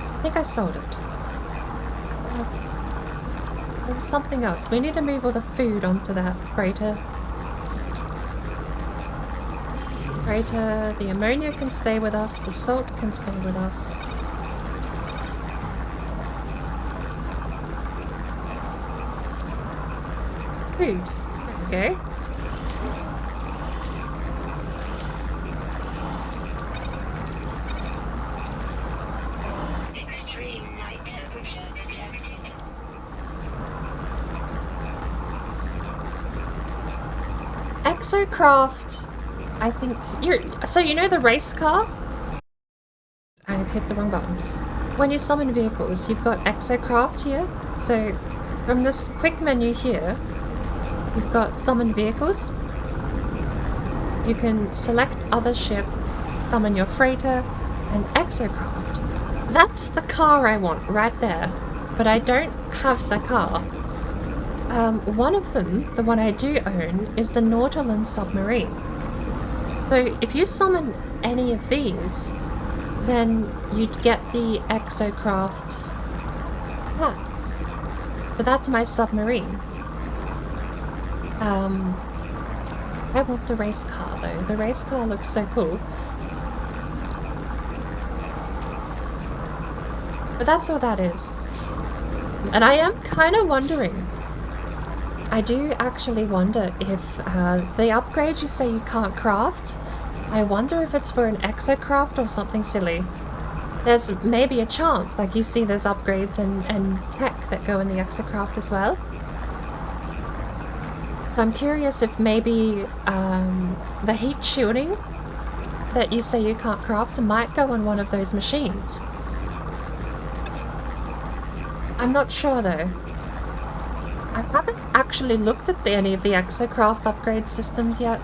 Speaker 1: I think I sold it. There was something else. We need to move all the food onto that freighter. The ammonia can stay with us, the salt can stay with us. Food. There we go.
Speaker 2: Extreme night temperature detected.
Speaker 1: Exocraft. I think you're... So you know the race car? I've hit the wrong button. When you summon vehicles, you've got Exocraft here. So from this quick menu here, you've got summon vehicles. You can select other ship, summon your freighter, and Exocraft. That's the car I want right there. But I don't have the car. One of them, the one I do own, is the Nautilus submarine. So if you summon any of these, then you'd get the Exocraft pack. So that's my submarine. I want the race car though. The race car looks so cool. But that's what that is. And I am kind of wondering. I do actually wonder if the upgrade you say you can't craft, I wonder if it's for an Exocraft or something silly. There's maybe a chance, like you see there's upgrades and tech that go in the Exocraft as well. So I'm curious if maybe the heat shielding that you say you can't craft might go on one of those machines. I'm not sure though. I haven't actually looked at any of the Exocraft upgrade systems yet.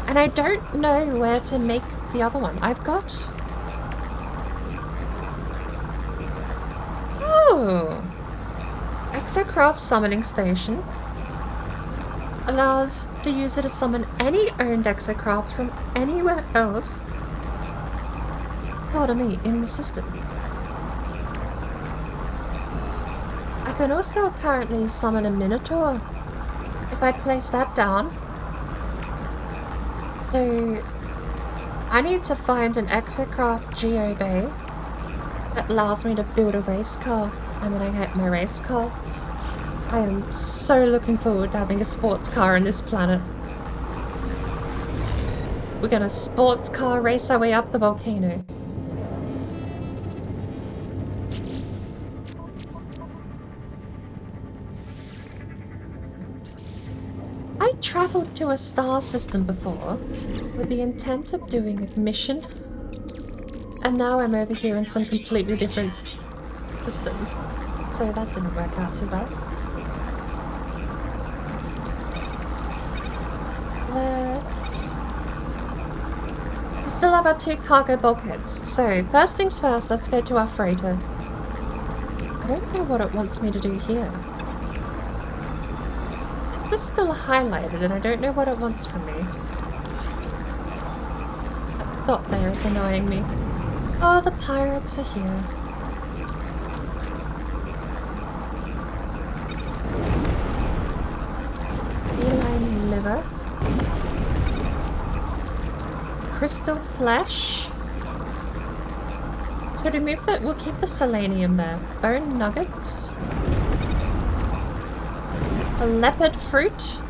Speaker 1: And I don't know where to make the other one. I've got... Oh! Exocraft Summoning Station allows the user to summon any owned Exocraft from anywhere else, pardon me, in the system. I can also apparently summon a Minotaur if I place that down. So I need to find an Exocraft Geobay That allows me to build a race car. And when I get my race car, I am so looking forward to having a sports car on this planet. We're gonna sports car race our way up the volcano. I travelled to a star system before with the intent of doing a mission. And now I'm over here in some completely different system. So that didn't work out too bad. We still have our 2 cargo bulkheads. So, first things first, let's go to our freighter. I don't know what it wants me to do here. It's still highlighted and I don't know what it wants from me. That dot there is annoying me. Oh, the pirates are here. Feline liver. Crystal flesh. To remove that, we'll keep the selenium there. Bone nuggets. A leopard fruit.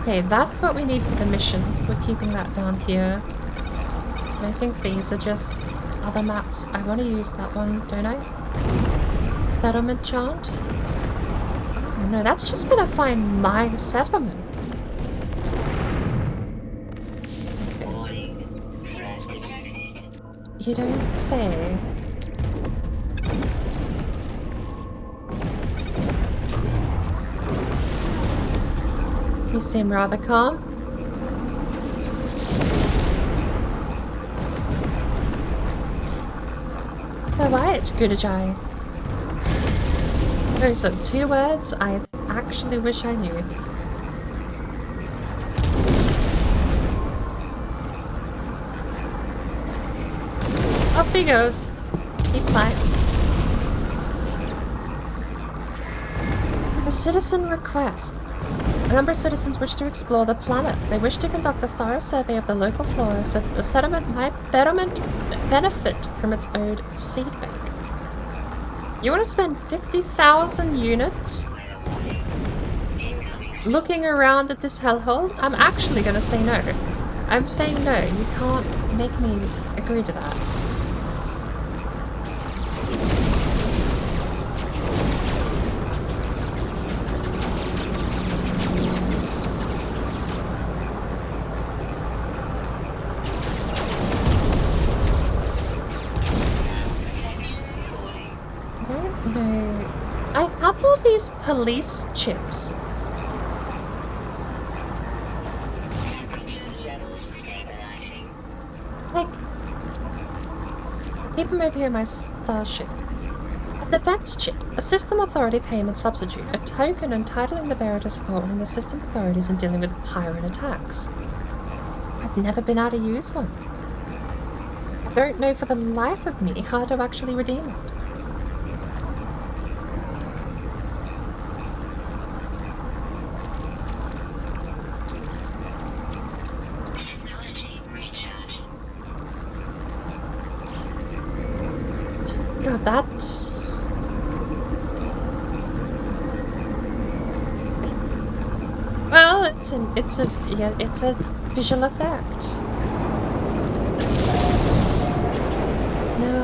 Speaker 1: Okay, that's what we need for the mission. We're keeping that down here. And I think these are just other maps. I want to use that one, don't I? Settlement chart? Oh no, that's just gonna find my settlement. Okay. You don't say. You seem rather calm. So right, Gudajai. Those are 2 words I actually wish I knew. Off he goes. He's fine. A citizen request. A number of citizens wish to explore the planet. They wish to conduct a thorough survey of the local flora so that the settlement might benefit from its old seed bank. You want to spend 50,000 units looking around at this hellhole? I'm actually going to say no. I'm saying no. You can't make me agree to that. Police chips. Like, keep them over here in my starship. A defense chip, a system authority payment substitute, a token entitling the bearer to support from the system authorities in dealing with pirate attacks. I've never been able to use one. I don't know for the life of me how to actually redeem it. God, that's... Well, it's a visual effect. No.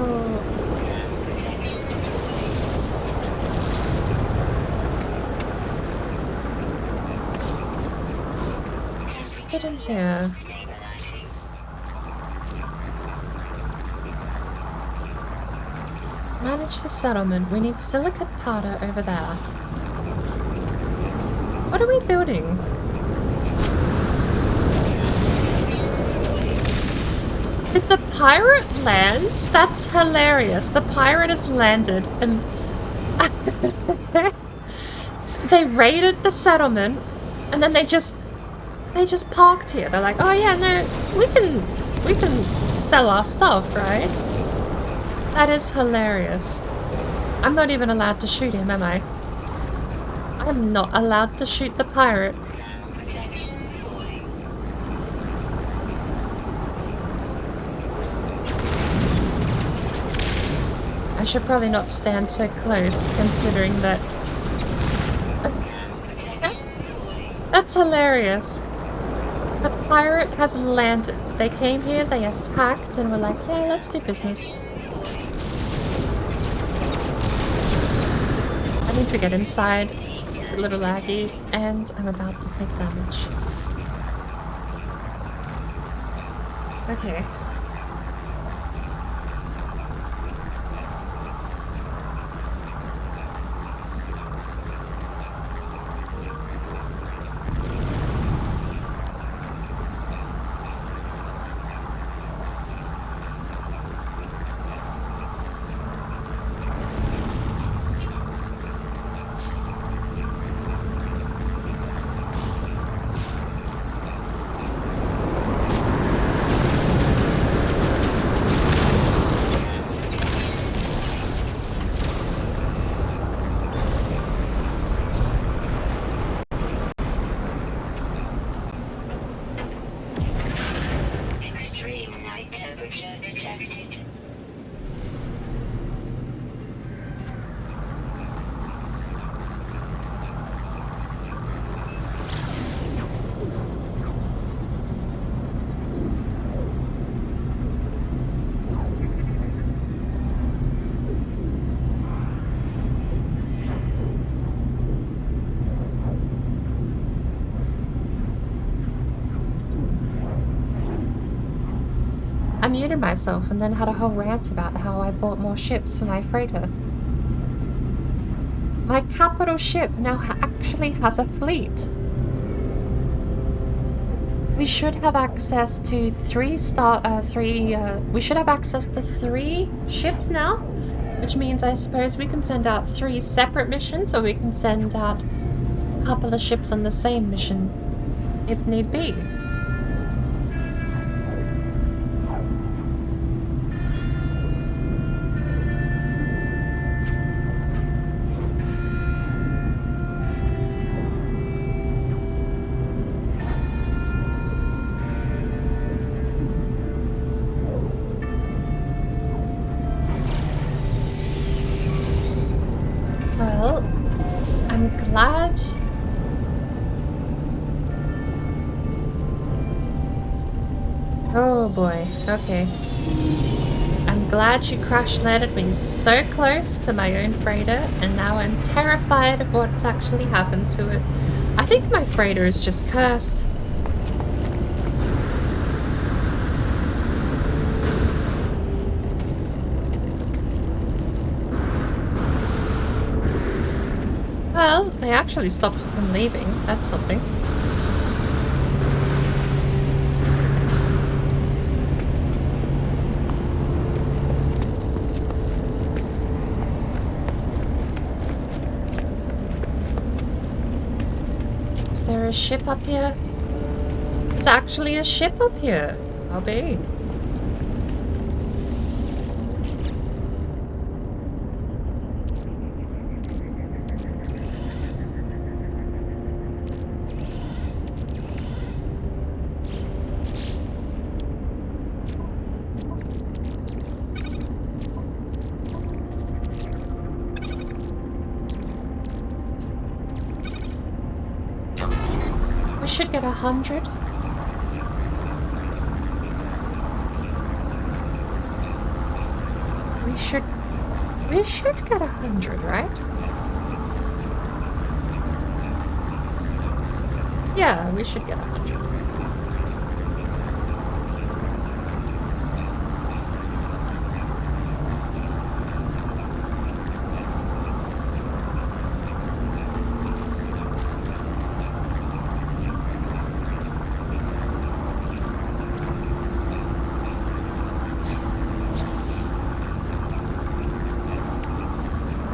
Speaker 1: Let's get in here. Manage the settlement. We need silicate powder over there. What are we building? Did the pirate land? That's hilarious. The pirate has landed and they raided the settlement and then they just parked here. They're like, oh yeah, no, we can sell our stuff, right? That is hilarious. I'm not even allowed to shoot him, am I? I'm not allowed to shoot the pirate.
Speaker 2: Protection falling.
Speaker 1: I should probably not stand so close, considering that...
Speaker 2: Protection falling.
Speaker 1: That's hilarious. The pirate has landed. They came here, they attacked, and were like, yeah, let's do business. I need to get inside. It's a little laggy, and I'm about to take damage. Okay.
Speaker 2: Extreme night temperature detected.
Speaker 1: I muted myself and then had a whole rant about how I bought more ships for my freighter. My capital ship now actually has a fleet. We should have access to we should have access to 3 ships now, which means I suppose we can send out 3 separate missions, or we can send out a couple of ships on the same mission, if need be. Well, I'm glad. Oh boy, okay. I'm glad you crash landed me so close to my own freighter, and now I'm terrified of what's actually happened to it. I think my freighter is just cursed. Well, they actually stopped from leaving. That's something. Is there a ship up here? There's actually a ship up here. I'll be. We should get 100. We should get 100, right? Yeah, we should get 100.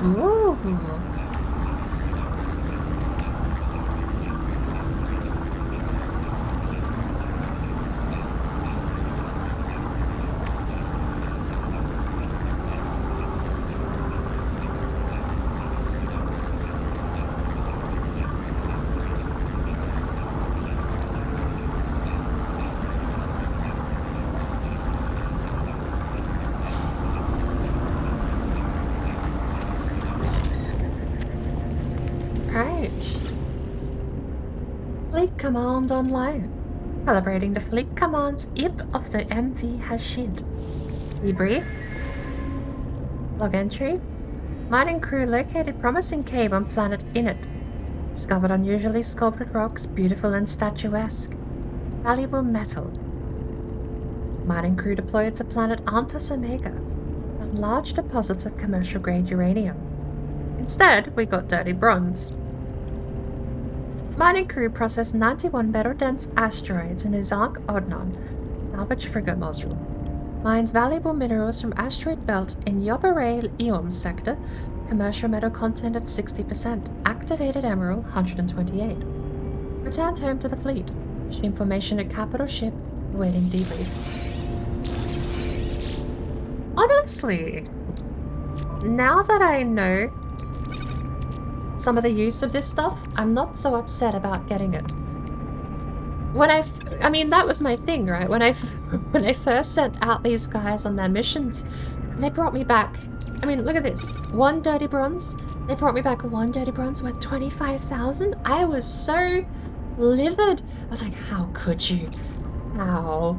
Speaker 1: Ooh. Fleet Command online. Calibrating the Fleet Command's IB of the MV Hashid. Debrief. Log entry. Mining crew located promising cave on planet Init. Discovered unusually sculpted rocks, beautiful and statuesque. Valuable metal. Mining crew deployed to planet Antas Omega. Found large deposits of commercial grade uranium. Instead, we got dirty bronze. Mining crew processed 91 metal-dense asteroids in Uzank Odnon, salvage frigate module. Mines valuable minerals from asteroid belt in Yobarei Eom sector, commercial metal content at 60%, activated emerald 128. Returned home to the fleet. Machine formation at capital ship, awaiting debrief. Honestly, now that I know some of the use of this stuff, I'm not so upset about getting it. When I mean, that was my thing, right? When I first sent out these guys on their missions, they brought me back. I mean, look at this. 1 dirty bronze. They brought me back 1 dirty bronze worth 25,000. I was so livid. I was like, how could you? How?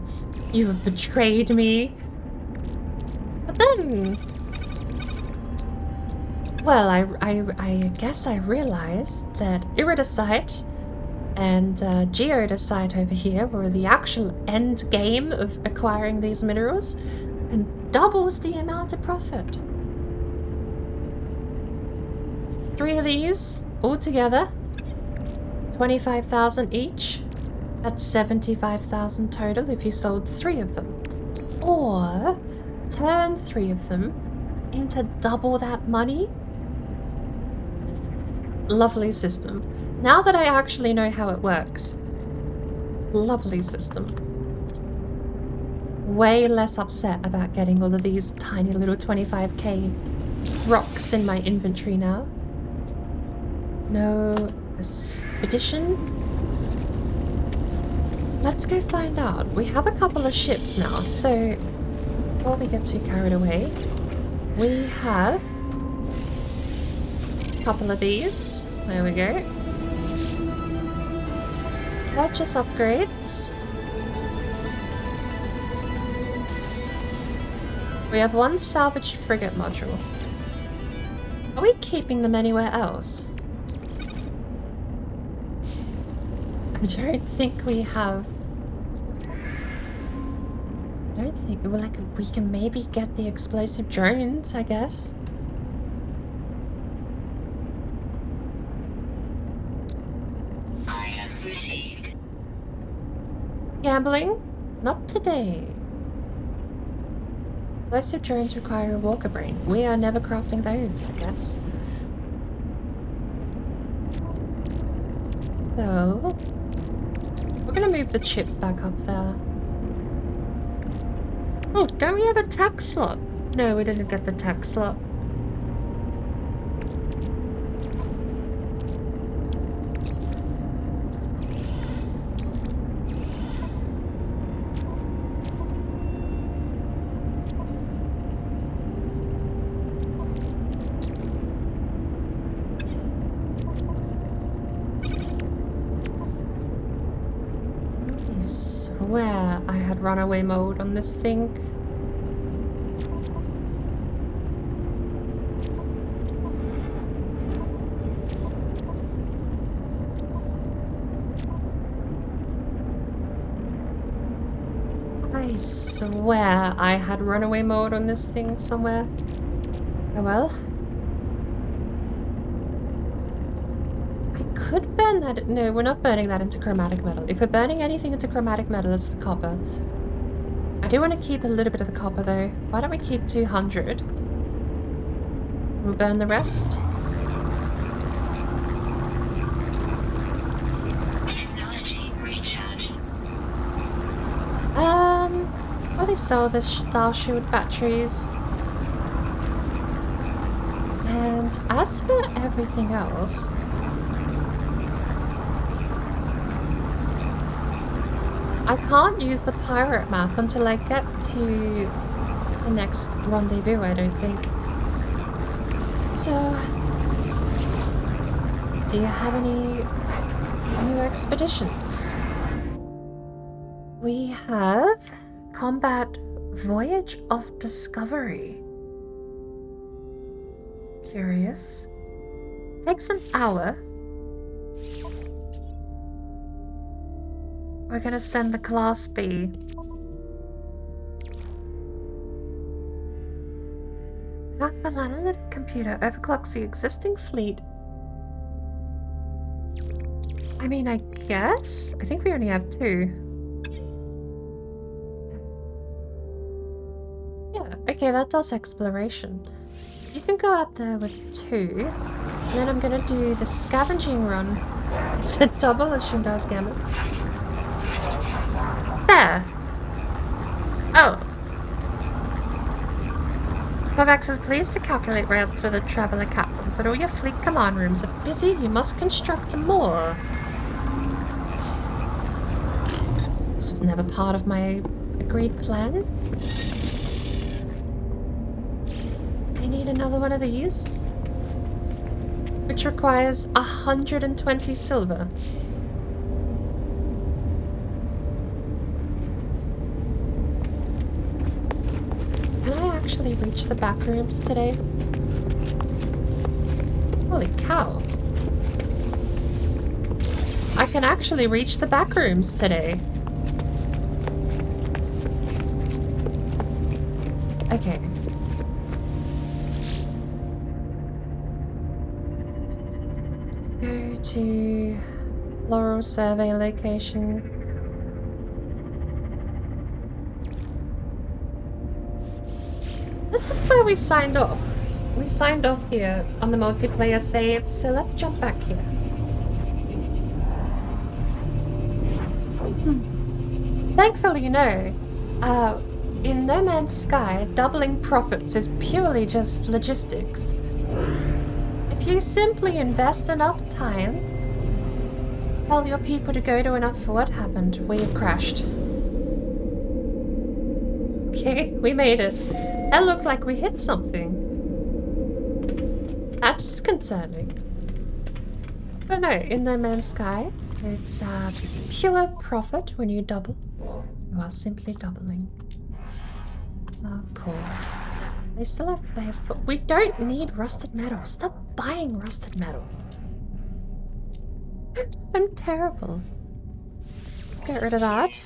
Speaker 1: You have betrayed me. But then, well, I guess I realized that iridesite and geodesite over here were the actual end game of acquiring these minerals and doubles the amount of profit. 3 of these all together, 25,000 each. That's 75,000 total if you sold 3 of them. Or turn 3 of them into double that money. Lovely system. Now that I actually know how it works, lovely system. Way less upset about getting all of these tiny little 25k rocks in my inventory now. No expedition. Let's go find out. We have a couple of ships now, so before we get too carried away, we have couple of these. There we go. Purchase upgrades. We have 1 salvage frigate module. Are we keeping them anywhere else? I don't think we have. I don't think. Well, like, we can maybe get the explosive drones, I guess. Gambling? Not today. Explosive drones require a walker brain. We are never crafting those, I guess. So, we're gonna move the chip back up there. Oh, don't we have a tech slot? No, we didn't get the tech slot. Where I had runaway mode on this thing. I swear I had runaway mode on this thing somewhere. Oh well. Could burn that. No, we're not burning that into chromatic metal. If we're burning anything into chromatic metal, it's the copper. I do want to keep a little bit of the copper though. Why don't we keep 200? We'll burn the rest.
Speaker 2: Technology recharge.
Speaker 1: Well, they sell the Star Shield batteries. And as for everything else, I can't use the pirate map until I get to the next rendezvous, I don't think. So, do you have any new expeditions. We have Combat Voyage of Discovery. Curious. Takes an hour. We're gonna send the Class B. Powerful analytic computer overclocks the existing fleet. I mean, I guess? I think we only have 2. Yeah, okay, that does exploration. You can go out there with 2. And then I'm gonna do the scavenging run. It's a double Ashundar's Gambit. There! Oh. Kovacs is pleased to calculate routes with a traveller captain, but all your fleet command rooms are busy. You must construct more. This was never part of my agreed plan. I need another one of these, which requires 120 silver. Can I actually reach the back rooms today? Holy cow. I can actually reach the back rooms today. Okay. Go to Laurel Survey location. This is where we signed off. We signed off here on the multiplayer save, so let's jump back here. Thankfully, no. In No Man's Sky, doubling profits is purely just logistics. If you simply invest enough time, tell your people to go to enough, what happened? We have crashed. Okay, we made it. That looked like we hit something. That's concerning. But no, in No Man's Sky, it's pure profit when you double. You are simply doubling. Of course. They still have but we don't need rusted metal. Stop buying rusted metal. I'm terrible. Get rid of that.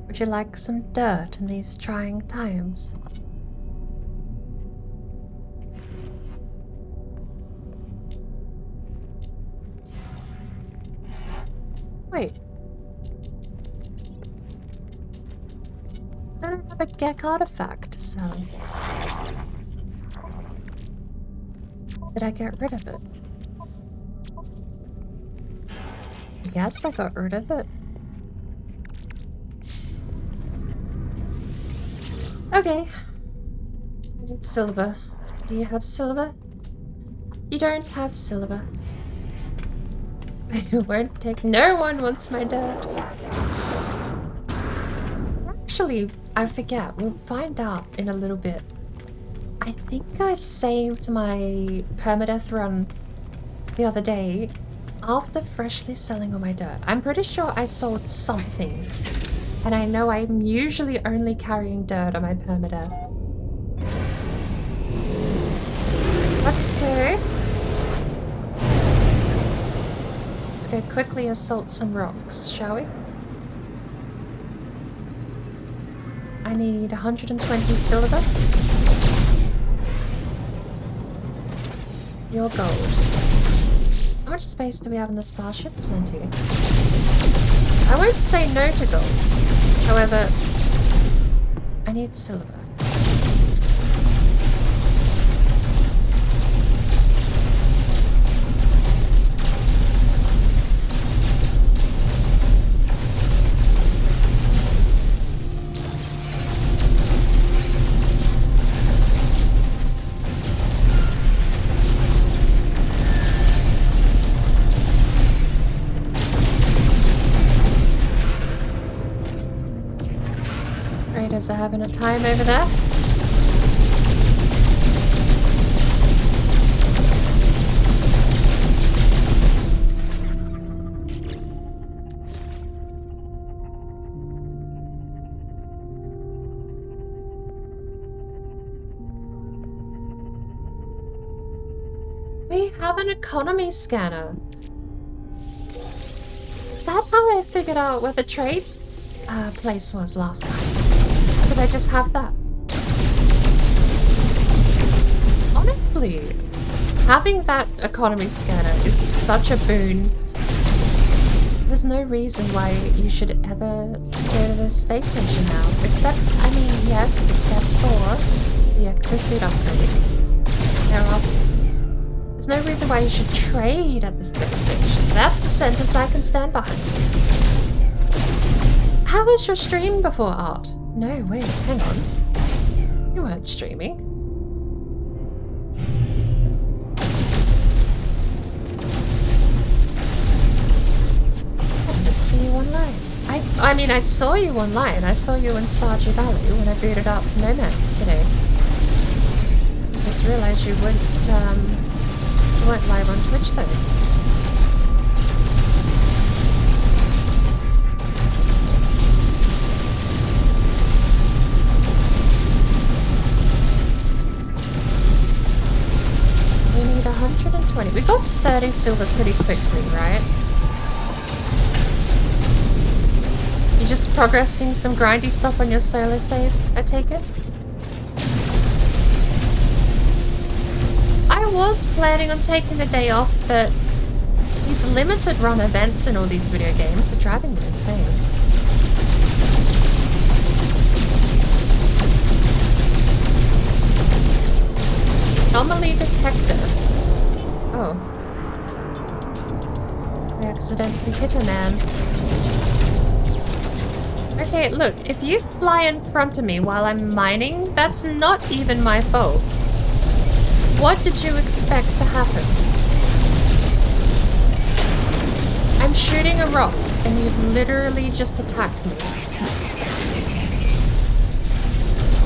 Speaker 1: Would you like some dirt in these trying times? Wait. I don't have a Gek artifact to sell. Did I get rid of it? Yes, I got rid of it. Okay. I need silver. Do you have silver? You don't have silver. You won't take. No one wants my dirt. Actually, I forget. We'll find out in a little bit. I think I saved my permadeath run the other day after freshly selling all my dirt. I'm pretty sure I sold something. And I know I'm usually only carrying dirt on my permadeath. Let's go. Let's go quickly assault some rocks, shall we? I need 120 silver. Your gold. How much space do we have in the starship? Plenty. I won't say no to gold. However, I need silver. Raiders are having a time over there. We have an economy scanner. Is that how I figured out where the trade place was last time? Or did I just have that? Honestly, having that economy scanner is such a boon. There's no reason why you should ever go to the space station now. Except, I mean, yes, except for the exosuit upgrade. There are reasons. There's no reason why you should trade at the space station. That's the sentence I can stand behind. How was your stream before, Art? No, wait, hang on. You weren't streaming. See you online. I mean, I saw you online. I saw you in Stardew Valley when I booted up Nomads today. I just realized you weren't live on Twitch though. We need 120. We got 30 silver pretty quickly, right? You're just progressing some grindy stuff on your solo save, I take it? I was planning on taking the day off, but these limited run events in all these video games are driving me insane. Anomaly detector. Oh. I accidentally hit a man. Okay, look, if you fly in front of me while I'm mining, that's not even my fault. What did you expect to happen? I'm shooting a rock, and you've literally just attacked me.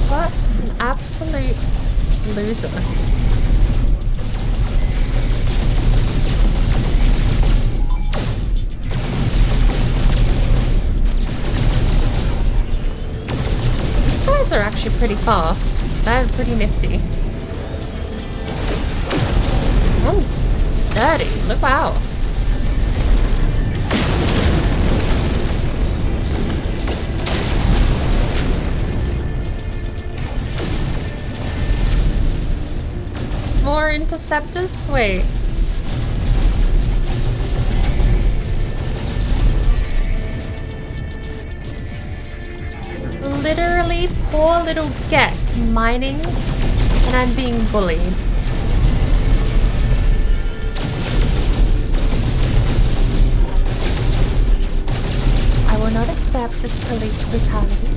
Speaker 1: What an absolute loser. These guys are actually pretty fast. They're pretty nifty. Oh, it's dirty. Look out. More interceptors? Wait. Literally, poor little Get mining, and I'm being bullied. I will not accept this police brutality.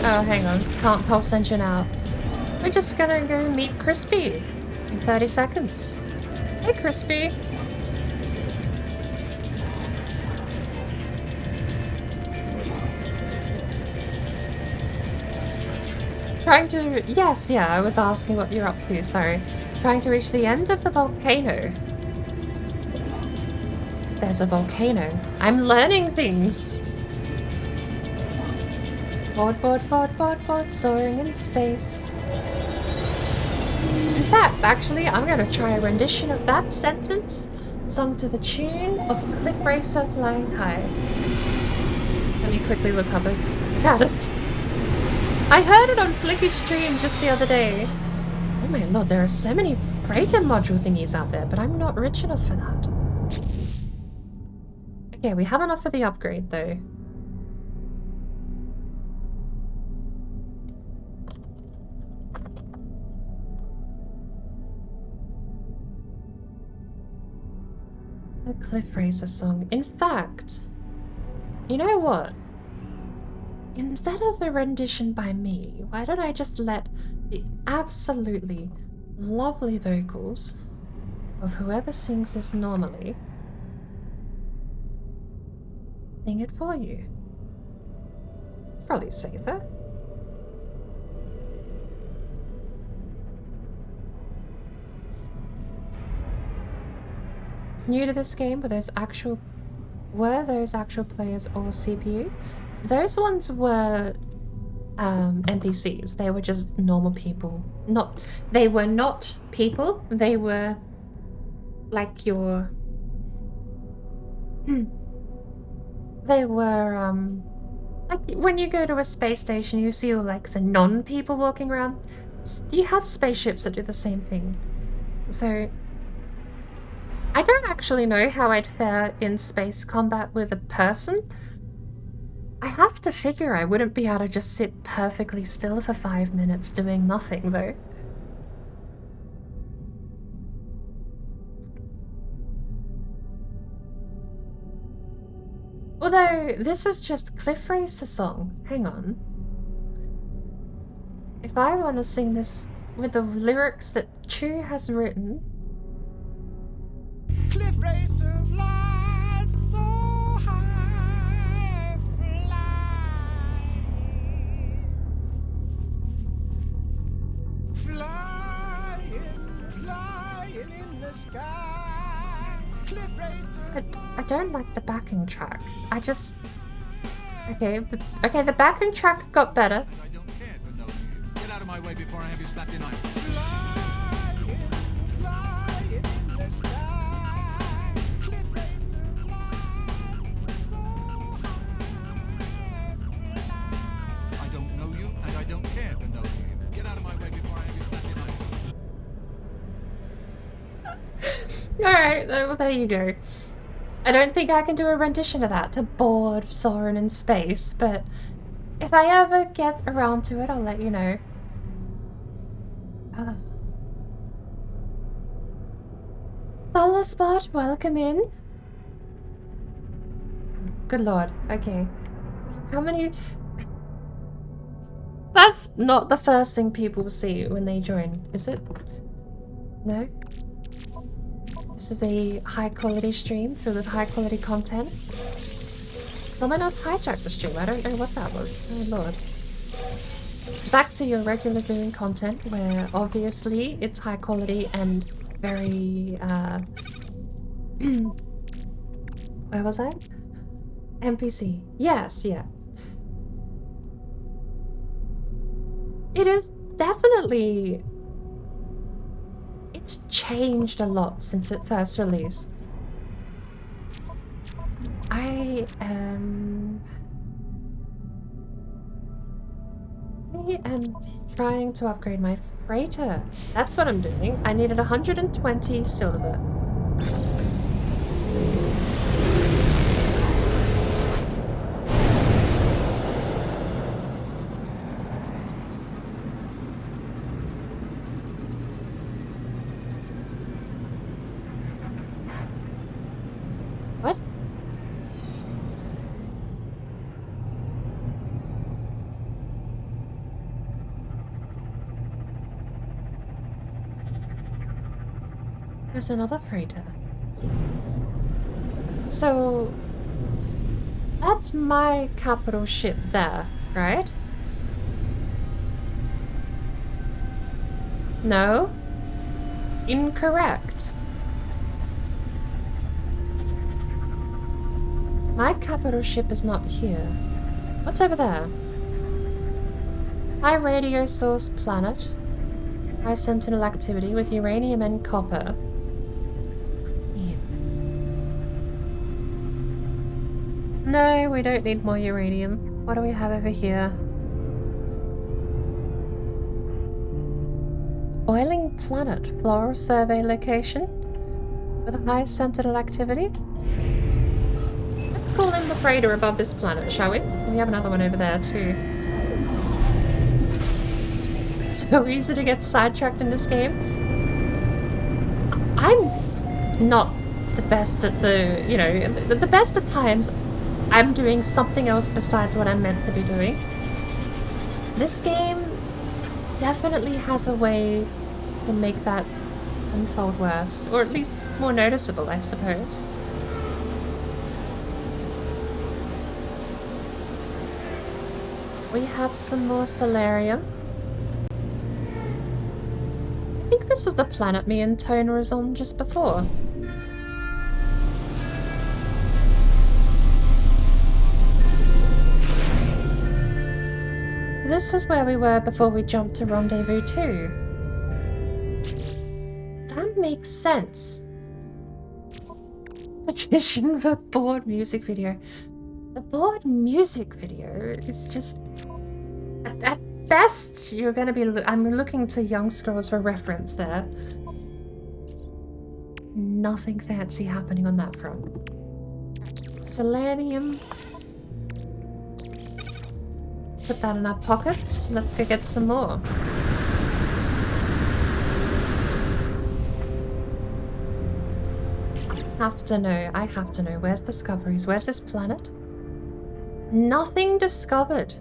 Speaker 1: Oh, hang on. Can't pulse engine out. We're just gonna go meet Crispy in 30 seconds. Hey, Crispy. Trying to... Yes, yeah, I was asking what you're up to, sorry. Trying to reach the end of the volcano. There's a volcano. I'm learning things. Board, soaring in space. In fact, actually, I'm gonna try a rendition of that sentence sung to the tune of Cliff Racer Flying High. Let me quickly look up at it. I heard it on Flicky's stream just the other day. Oh my lord, there are so many freighter module thingies out there, but I'm not rich enough for that. Okay, we have enough for the upgrade though. The Cliff Racer song. In fact, you know what? Instead of a rendition by me, why don't I just let the absolutely lovely vocals of whoever sings this normally sing it for you? It's probably safer. New to this game, but there's actual were those actual players or CPU? Those ones were NPCs. They were just normal people. They were not people. They were like your. They were like when you go to a space station, you see all like the non-people walking around. You have spaceships that do the same thing. So I don't actually know how I'd fare in space combat with a person. I have to figure I wouldn't be able to just sit perfectly still for 5 minutes doing nothing, though. Although, this is just Cliff Racer song. Hang on. If I want to sing this with the lyrics that Chu has written...
Speaker 4: Cliff Racer flies so high, flying in the sky. Cliff Racer.
Speaker 1: I don't like the backing track. I just... Okay, the backing track got better.
Speaker 4: I don't care to know you. Get out of my way before I have you slapped in eye. Flying in the sky. Cliff Racer fly so high. I don't know you, and I don't care to know you. Get out of my way before I have you slapped in eye.
Speaker 1: Alright, well, there you go. I don't think I can do a rendition of that to bored Soren in space, but if I ever get around to it, I'll let you know. Solar Spot, welcome in. Good lord, okay. How many... That's not the first thing people see when they join, is it? No? This is a high quality stream filled with high quality content. Someone else hijacked the stream, I don't know what that was. Oh lord. Back to your regular viewing content where obviously it's high quality and very where was I? NPC. Yes, yeah. It is definitely... It's changed a lot since it first released. I am trying to upgrade my freighter. That's what I'm doing. I needed 120 silver. What? There's another freighter. So that's my capital ship there, right? No? Incorrect. My capital ship is not here. What's over there? High radio source planet. High sentinel activity with uranium and copper. No, we don't need more uranium. What do we have over here? Boiling planet. Floral survey location. With a high sentinel activity. Let's call in the freighter above this planet, shall we? We have another one over there too. It's so easy to get sidetracked in this game. I'm not the best at the, you know, the best at times. I'm doing something else besides what I'm meant to be doing. This game definitely has a way to make that unfold worse, or at least more noticeable, I suppose. We have some more solarium. I think this is the planet me and Tone was on just before. this is where we were before we jumped to Rendezvous 2. That makes sense. Petition for board music video. The board music video is just... At best, you're gonna be... I'm looking to Young Scrolls for reference there. Nothing fancy happening on that front. Selenium. Put that in our pockets. Let's go get some more. I have to know. Where's discoveries? Where's this planet? Nothing discovered.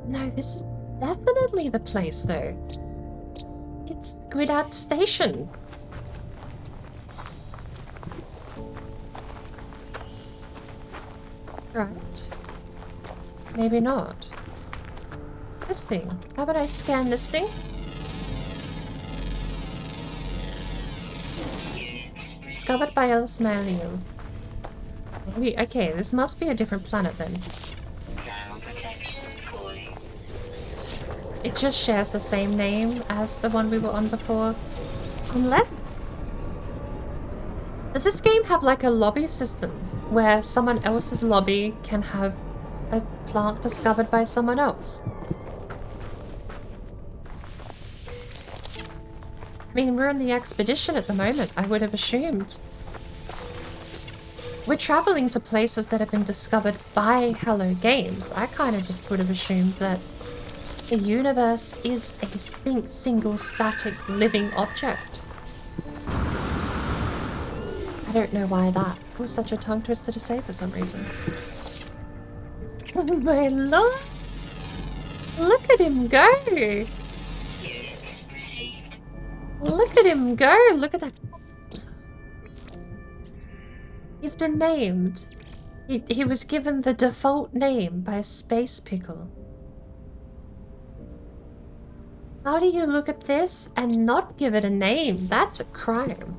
Speaker 1: No, this is definitely the place though. It's Gridat Station. Right. Maybe not. This thing. How about I scan this thing? Discovered by Elsmalium. Maybe. Okay, this must be a different planet then. It just shares the same name as the one we were on before. Unless... Does this game have like a lobby system where someone else's lobby can have a plant discovered by someone else? I mean, we're on the expedition at the moment, I would have assumed. We're traveling to places that have been discovered by Hello Games. I kind of just would have assumed that the universe is a single static living object. I don't know why that was such a tongue twister to say for some reason. Oh my lord! Look at him go! Look at him go! Look at that! He's been named. He was given the default name by a space pickle. How do you look at this and not give it a name? That's a crime.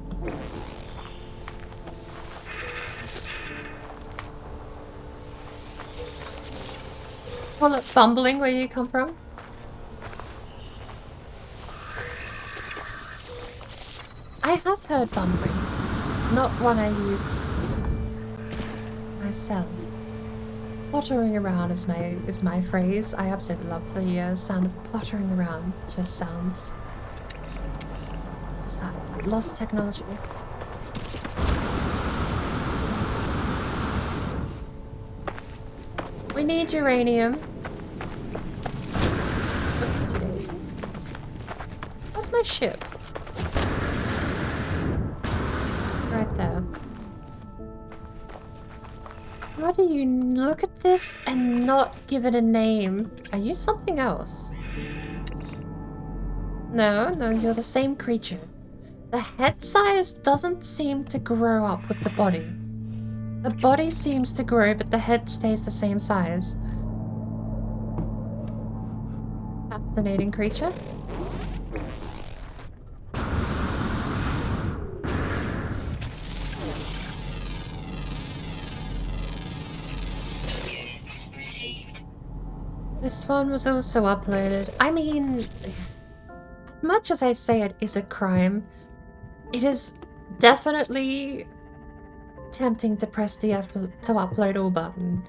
Speaker 1: Call it bumbling where you come from? I have heard bumbling. Not one I use myself. Pottering around is my phrase. I absolutely love the sound of pottering around. Just sounds... What's that? Lost technology. We need uranium. Oops, where's my ship? Right there. How do you look at this and not give it a name? Are you something else? No, you're the same creature. The head size doesn't seem to grow up with the body. The body seems to grow, but the head stays the same size. Fascinating creature. This one was also uploaded. I mean, as much as I say it is a crime, it is definitely tempting to press the F to upload all button.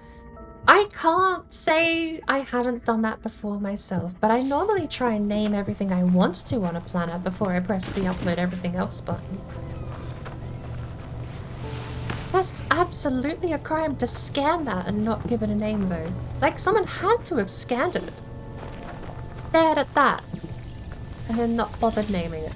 Speaker 1: I can't say I haven't done that before myself, but I normally try and name everything I want to on a planet before I press the upload everything else button. That's absolutely a crime to scan that and not give it a name though. Like someone had to have scanned it. Stared at that. And then not bothered naming it.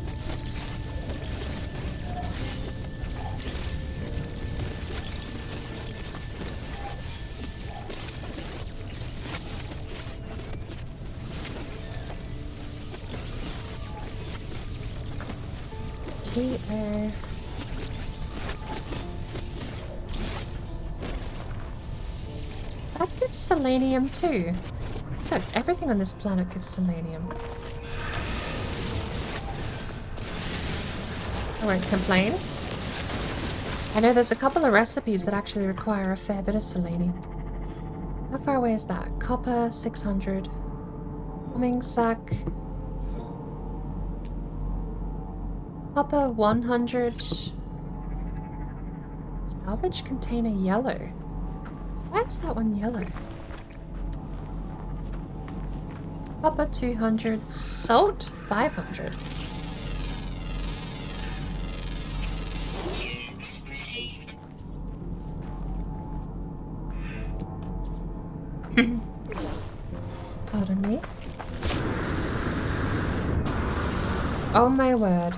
Speaker 1: T-A... That gives selenium too. Look, everything on this planet gives selenium. I won't complain. I know there's a couple of recipes that actually require a fair bit of selenium. How far away is that? Copper, 600. Humming sack. Copper, 100. Salvage container yellow. Why is that one yellow? Copper, 200. Salt, 500.
Speaker 2: Units received.
Speaker 1: Pardon me. Oh my word.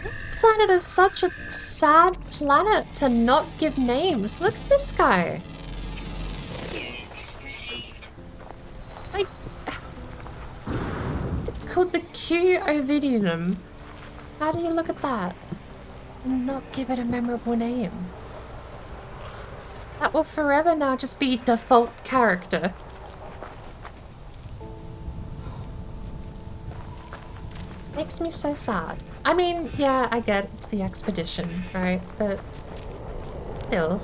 Speaker 1: This planet is such a sad planet to not give names. Look at this guy.
Speaker 2: Units received.
Speaker 1: Like, it's called the Q Ovidium. How do you look at that and not give it a memorable name? That will forever now just be default character. Makes me so sad. I mean, yeah, I get it's the expedition, right? But still.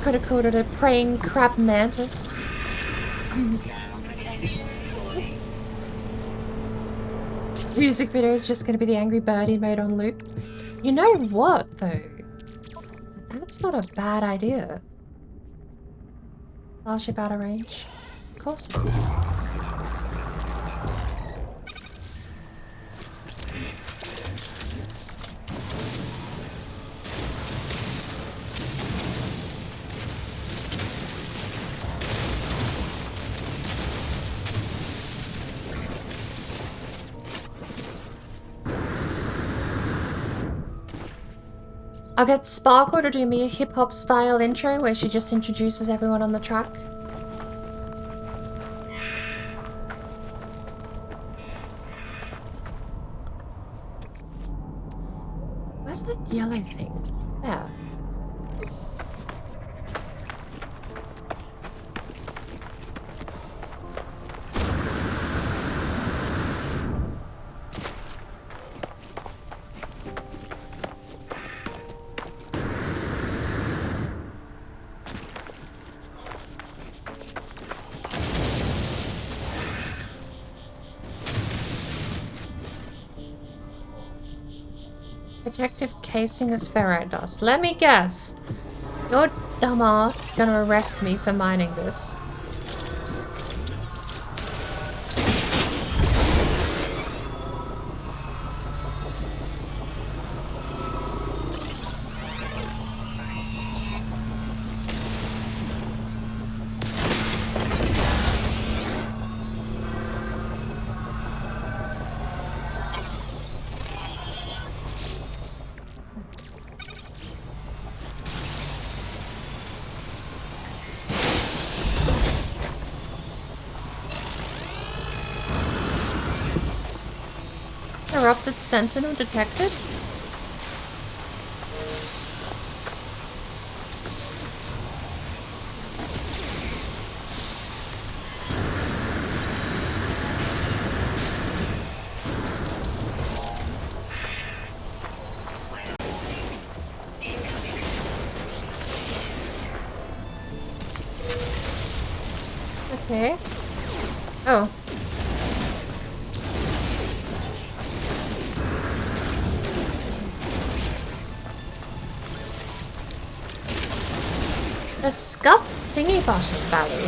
Speaker 1: Could have called it a praying crab mantis.
Speaker 2: Thermal protection falling.
Speaker 1: Music video is just gonna be the Angry Birdie mode on loop. You know what, though? That's not a bad idea. Starship out of range? Of course it is. I'll get Sparkle to do me a hip-hop style intro where she just introduces everyone on the track. Where's that yellow thing? There. Protective casing is ferrite dust. Let me guess. Your dumbass is gonna arrest me for mining this. Corrupted sentinel detected? Okay. Oh. The scuff thingy bottom valley.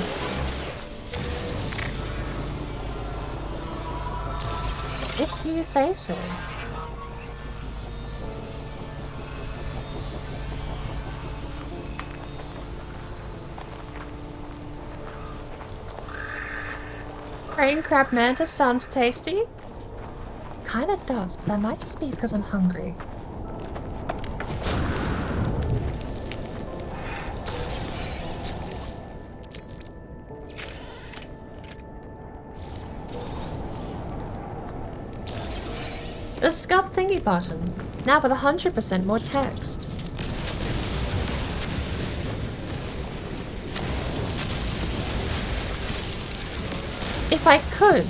Speaker 1: If you say so. Praying crab mantis sounds tasty. Kinda does, but that might just be because I'm hungry. The scuff thingy button, now with 100% more text. If I could,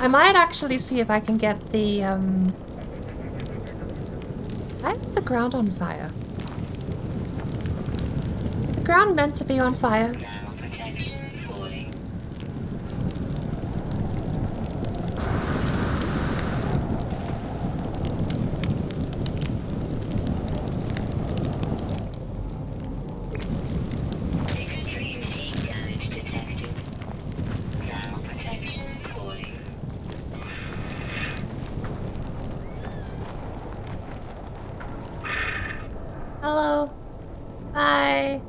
Speaker 1: I might actually see if I can get the, Why is the ground on fire? The ground meant to be on fire.
Speaker 2: Now protection falling. Extreme heat damage detected. Now protection falling.
Speaker 1: Hello. Bye.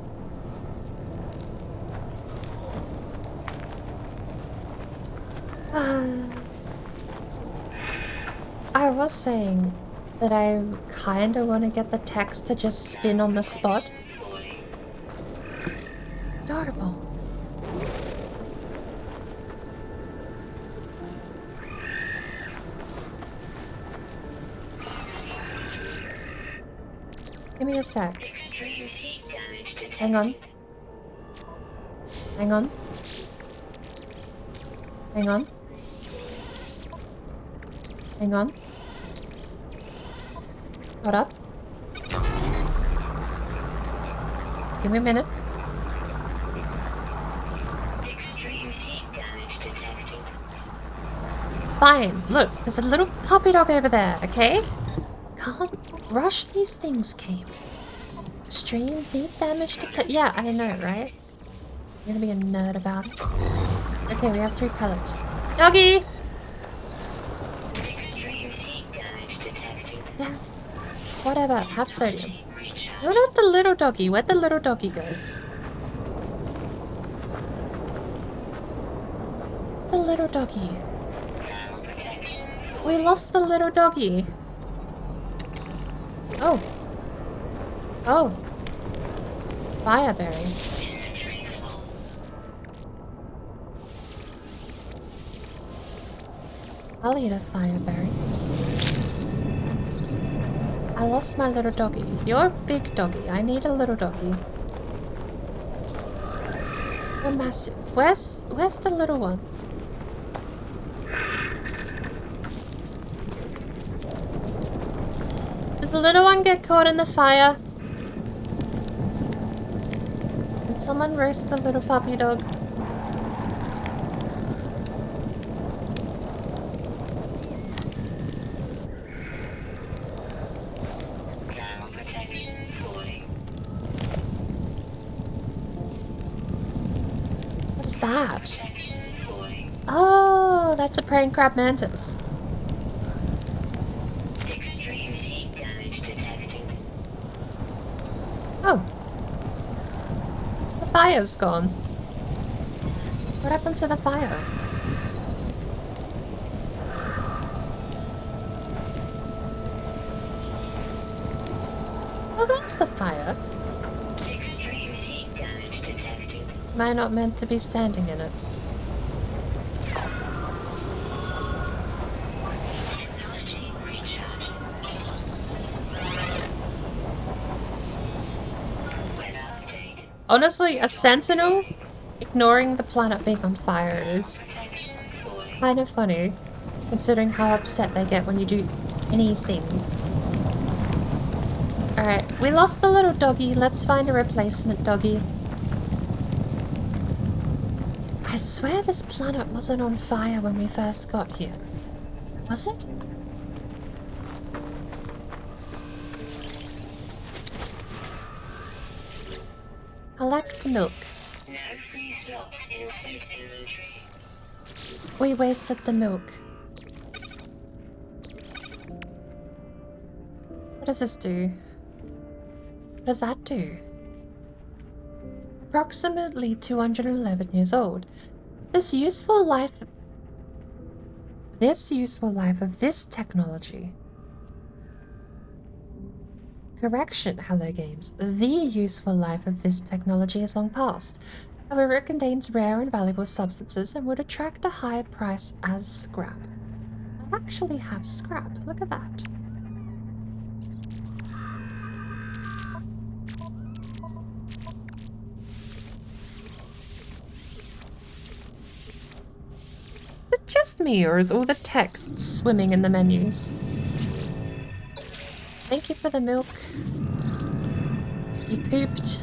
Speaker 1: I was saying that I kinda want to get the text to just spin on the spot.
Speaker 2: Falling.
Speaker 1: Adorable. Give me a sec.
Speaker 2: Extreme heat damage detected.
Speaker 1: Hang on. Hang on. Hang on. Hang on. Hold up. Give me a minute.
Speaker 2: Extreme heat damage detected.
Speaker 1: Fine. Look, there's a little puppy dog over there, okay? Can't rush these things, Kate. Extreme heat damage detected. Yeah, I know, right? You're gonna be a nerd about it. Okay, we have 3 pellets. Doggy!
Speaker 2: Extreme heat damage detected.
Speaker 1: Yeah. Whatever. Have sodium.
Speaker 2: Recharge.
Speaker 1: What about the little doggy? Where'd the little doggy go? The little doggy.
Speaker 2: Now protection
Speaker 1: We lost the little doggy. Oh. Oh. Fireberry.
Speaker 2: inventory full.
Speaker 1: I'll eat a fireberry. I lost my little doggy. You're a big doggy. I need a little doggy. You're massive. Where's the little one? Did the little one get caught in the fire? Did someone roast the little puppy dog?
Speaker 2: Now protection falling.
Speaker 1: What is that?
Speaker 2: Protection falling.
Speaker 1: Oh, that's a praying crab mantis.
Speaker 2: Extreme heat damage detected.
Speaker 1: Oh. The fire's gone. What happened to the fire? Oh, that's the fire.
Speaker 2: Extreme heat damage detected.
Speaker 1: Am I not meant to be standing in it?
Speaker 2: Technology recharge. Weather update.
Speaker 1: Honestly, a sentinel ignoring the planet being on fire is
Speaker 2: Protection falling.
Speaker 1: kind of funny, considering how upset they get when you do anything. Alright, we lost the little doggy. Let's find a replacement doggy. I swear this planet wasn't on fire when we first got here. Was it? Collect milk.
Speaker 2: No free slots in suit inventory.
Speaker 1: We wasted the milk. What does this do? What does that do? Approximately 211 years old. This useful life of this technology. Correction, Hello Games. The useful life of this technology is long past. However, it contains rare and valuable substances and would attract a high price as scrap. I actually have scrap. Look at that. Is it just me, or is all the text swimming in the menus? Thank you for the milk. You pooped.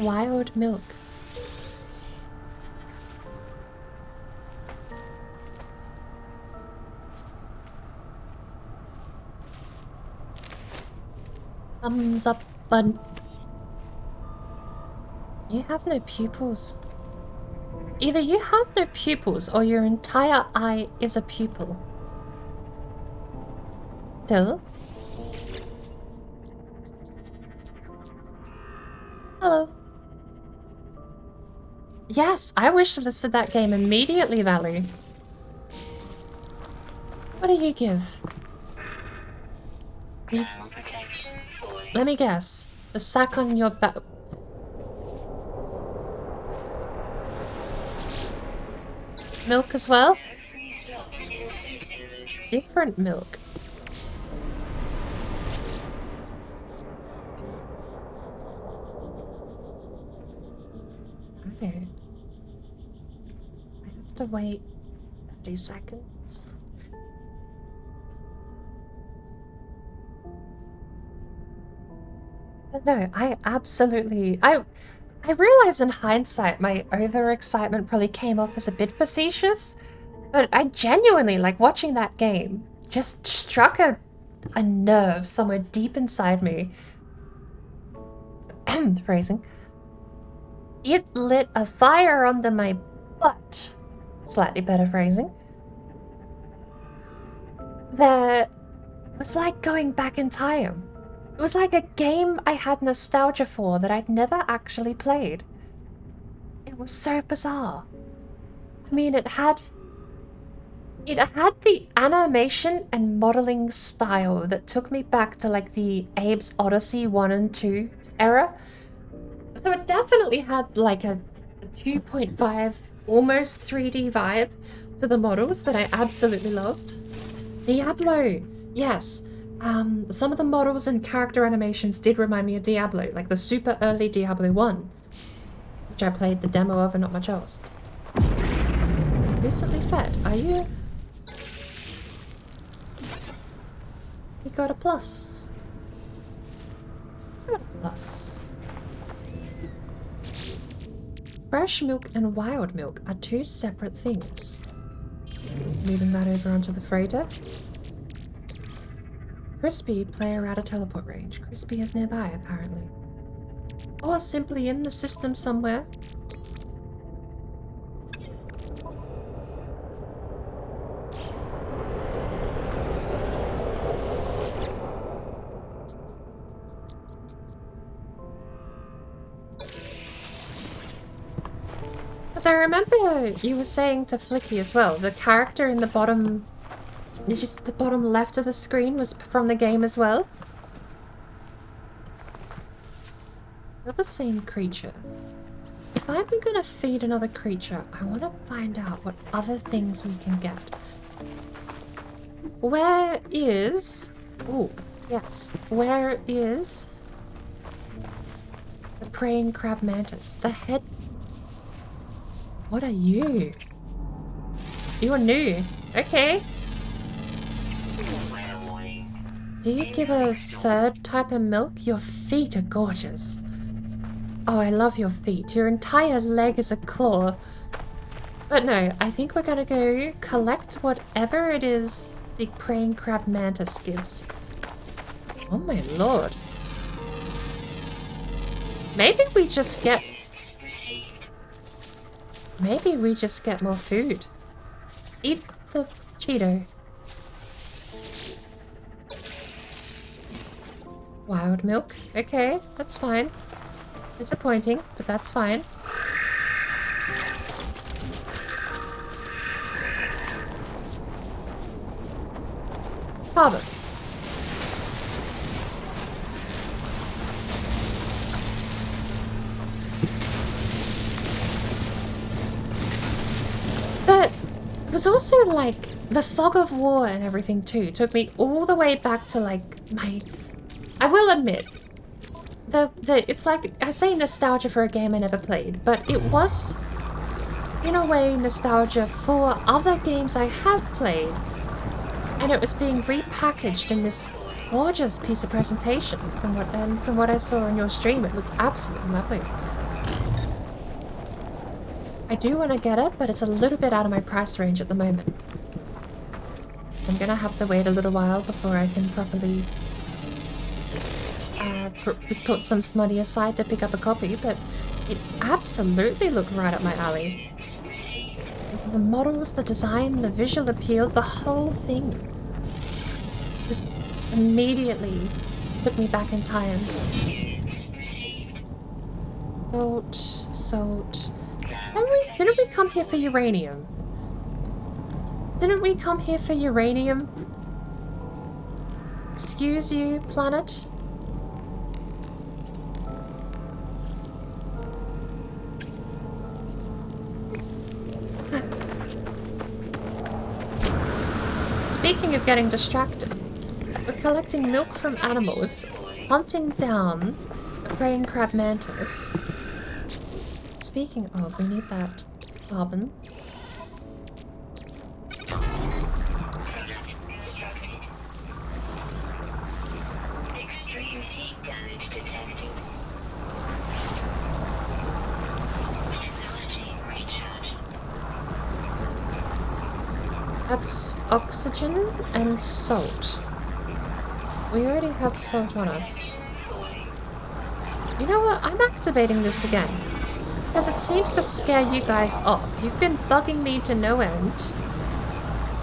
Speaker 1: Wild milk. Thumbs up, bud. You have no pupils. Either you have no pupils or your entire eye is a pupil. Still. Hello. Yes, I wishlisted that game immediately, Valerie. What do you give?
Speaker 2: Thermal protection fully.
Speaker 1: Let me guess. The sack on your back. Milk as well?
Speaker 2: Free slots in suit inventory.
Speaker 1: Different milk. Okay. I have to wait 30 seconds. But no, I absolutely... I realize in hindsight my overexcitement probably came off as a bit facetious, but I genuinely, like, watching that game just struck a nerve somewhere deep inside me. Phrasing. It lit a fire under my butt. Slightly better phrasing. That was like going back in time. It was like a game I had nostalgia for that I'd never actually played. It was so bizarre. I mean, it had the animation and modeling style that took me back to like the Abe's Odyssey 1 and 2 era. So it definitely had like a 2.5 almost 3D vibe to the models that I absolutely loved. Diablo, yes. Some of the models and character animations did remind me of Diablo, like the super early Diablo 1, which I played the demo of and not much else. Recently fed, are you? You got a plus. I got a plus. Fresh milk and wild milk are two separate things. Moving that over onto the freighter. Crispy, player out of teleport range. Crispy is nearby, apparently. Or simply in the system somewhere. Because I remember you were saying to Flicky as well, the character in the bottom... Just the bottom left of the screen was from the game as well. You're the same creature. If I'm gonna feed another creature, I want to find out what other things we can get. Where is... Oh, yes. Where is... the praying crab mantis? The head... What are you? You're new. Okay. Do you give a third type of milk? Your feet are gorgeous. Oh, I love your feet. Your entire leg is a claw. But no, I think we're gonna go collect whatever it is the praying crab mantis gives. Oh my lord. Maybe we just get... Maybe we just get more food. Eat the Cheeto. Wild milk. Okay, that's fine. Disappointing, but that's fine. Carbon. But it was also like the fog of war and everything too. Took me all the way back to like my... I will admit, it's like, I say nostalgia for a game I never played, but it was in a way, nostalgia for other games I have played. And it was being repackaged in this gorgeous piece of presentation. From what I saw on your stream, it looked absolutely lovely. I do want to get it, but it's a little bit out of my price range at the moment. I'm gonna have to wait a little while before I can properly put some money aside to pick up a copy, but it absolutely looked right up my alley. The models, the design, the visual appeal, the whole thing just immediately took me back in time. Salt. Didn't we come here for uranium? Didn't we come here for uranium? Excuse you, planet? Speaking of getting distracted, we're collecting milk from animals, hunting down a praying crab mantis. Speaking of, we need that carbon.
Speaker 2: Instructed. Extreme heat damage detected. Technology recharge.
Speaker 1: That's oxygen and salt. We already have salt on us. You know what? I'm activating this again. Because it seems to scare you guys off. You've been bugging me to no end.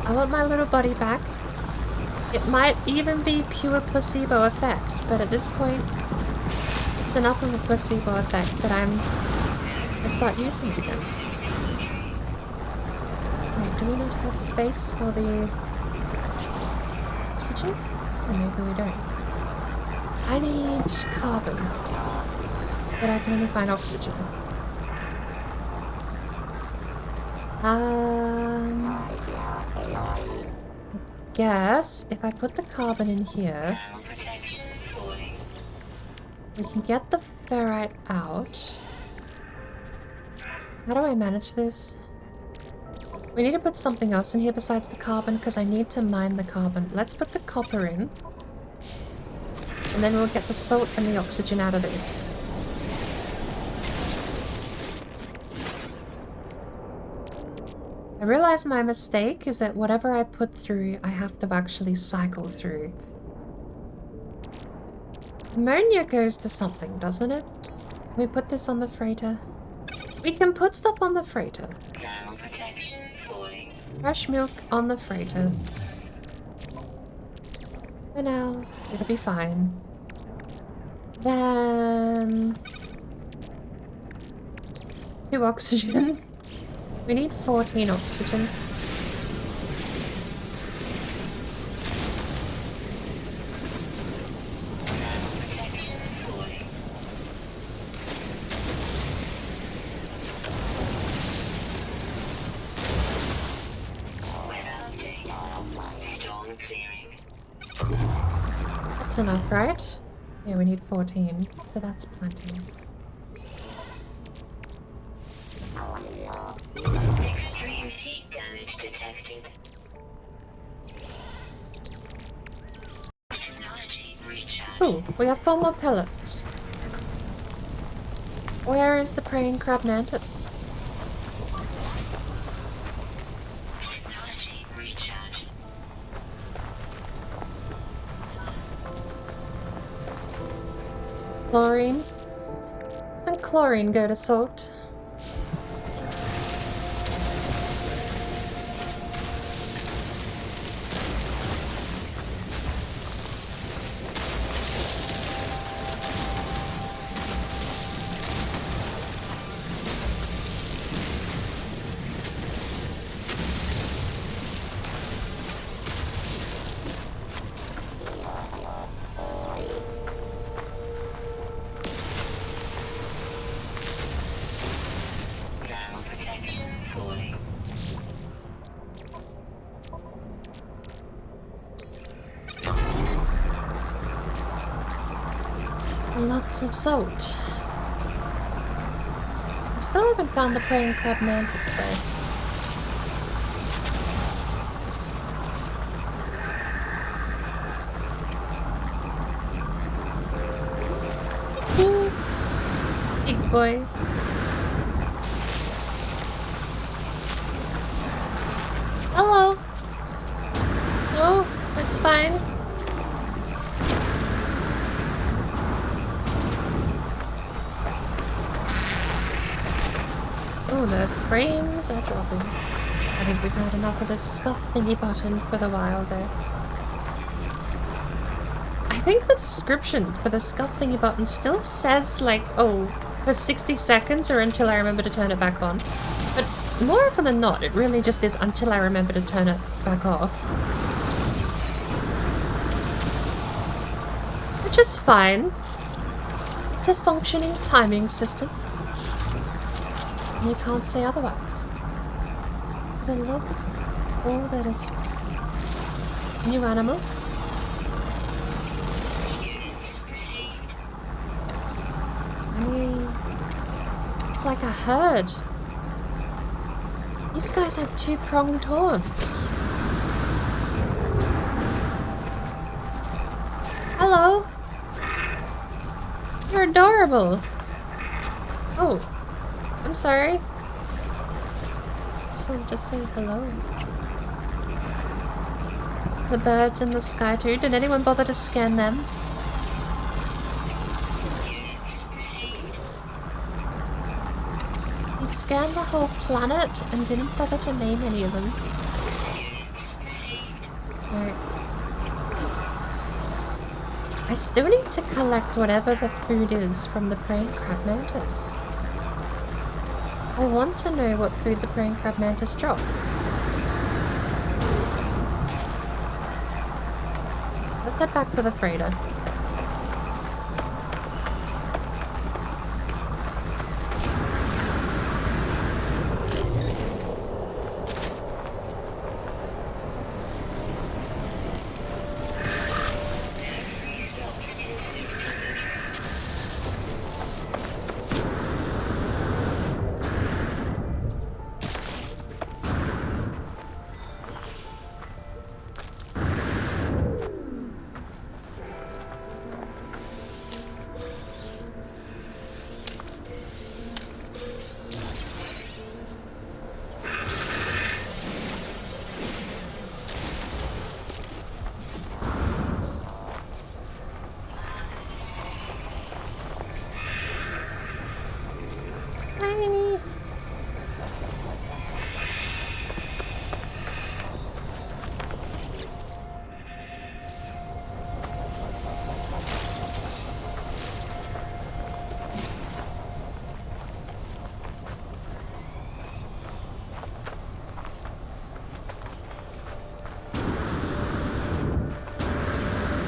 Speaker 1: I want my little buddy back. It might even be pure placebo effect, but at this point, it's enough of a placebo effect that I start using it again. Wait, do we not have space for the oxygen? Or maybe we don't. I need carbon, but I can only find oxygen. I guess if I put the carbon in here, we can get the ferrite out. How do I manage this? We need to put something else in here besides the carbon because I need to mine the carbon. Let's put the copper in. And then we'll get the salt and the oxygen out of this. I realize my mistake is that whatever I put through, I have to actually cycle through. Ammonia goes to something, doesn't it? Can we put this on the freighter? We can put stuff on the freighter. Fresh milk on the freighter. For now, it'll be fine. Then 2 oxygen. We need 14 oxygen. That's enough, right? Yeah, we need 14, so that's plenty.
Speaker 2: Extreme heat damage detected. Technology recharge.
Speaker 1: Ooh, we have 4 more pellets. Where is the praying crab mantis?
Speaker 2: Technology recharge.
Speaker 1: Chlorine? Doesn't chlorine go to salt? Lots of salt. I still Still haven't found the praying crab mantis though. Big boy. Hello. Oh, that's fine. Oh, the frames are dropping. I think we've had enough of this scuff thingy button for the while there. I think the description for the scuff thingy button still says like, oh, for 60 seconds or until I remember to turn it back on. But more often than not, it really just is until I remember to turn it back off. Which is fine. It's a functioning timing system. And you can't say otherwise. The look, oh, that is new animal. Like a herd. These guys have two-pronged horns. Hello. You're adorable. Oh, I'm sorry. Just wanted to say hello. The birds in the sky too. Did anyone bother to scan them? You scanned the whole planet and didn't bother to name any of them. Right. I still need to collect whatever the food is from the praying crab mantis. I want to know what food the praying crab mantis drops. Let's head back to the freighter.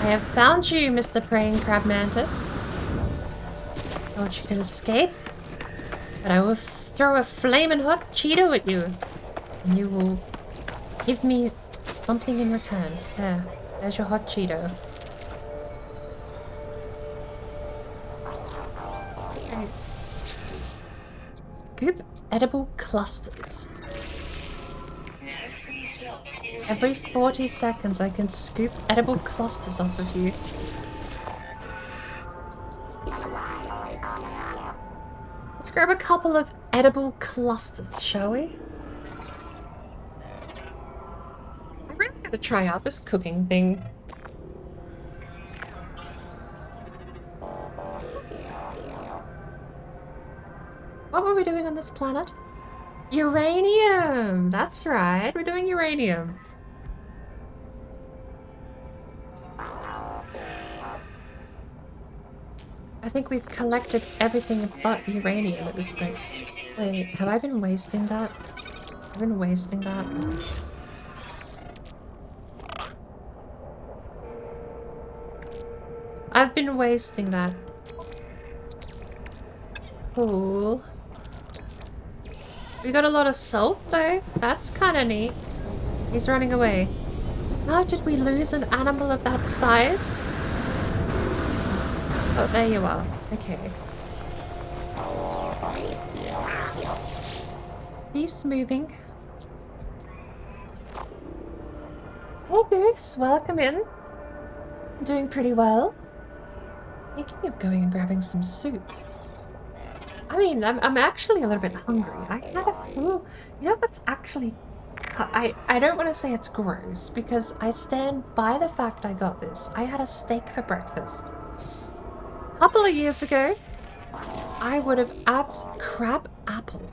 Speaker 1: I have found you, Mr. Praying Crab Mantis. Thought you could escape, but I will throw a flaming hot Cheeto at you, and you will give me something in return. There's your hot Cheeto. Okay. Scoop edible clusters. Every 40 seconds I can scoop edible clusters off of you. Let's grab a couple of edible clusters, shall we? I'm really gonna try out this cooking thing. What were we doing on this planet? Uranium! That's right, we're doing uranium. I think we've collected everything but uranium at this point. Wait, have I been wasting that? I've been wasting that. I've been wasting that. Cool. We got a lot of salt though. That's kind of neat. He's running away. How did we lose an animal of that size? Oh, there you are. Okay. Steady's moving. Hey Goose, welcome in. I'm doing pretty well. Thinking of going and grabbing some soup. I mean, I'm actually a little bit hungry. I had a full... You know what's actually... I don't want to say it's gross, because I stand by the fact I got this. I had a steak for breakfast. A couple of years ago, I would have crab apple.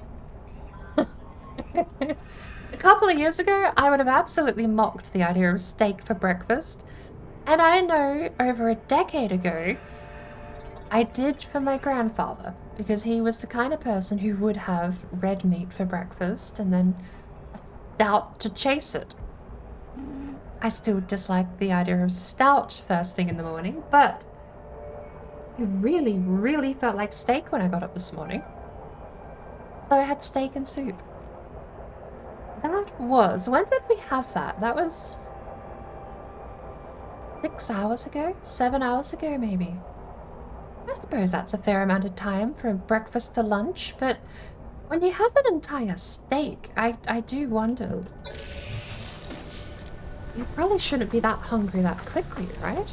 Speaker 1: A couple of years ago, I would have absolutely mocked the idea of steak for breakfast. And I know over a decade ago, I did for my grandfather, because he was the kind of person who would have red meat for breakfast and then a stout to chase it. I still dislike the idea of stout first thing in the morning, but I really, really felt like steak when I got up this morning. So I had steak and soup. That was... When did we have that? That was... 6 hours ago? 7 hours ago, maybe. I suppose that's a fair amount of time from breakfast to lunch, but when you have an entire steak, I do wonder. You probably shouldn't be that hungry that quickly, right?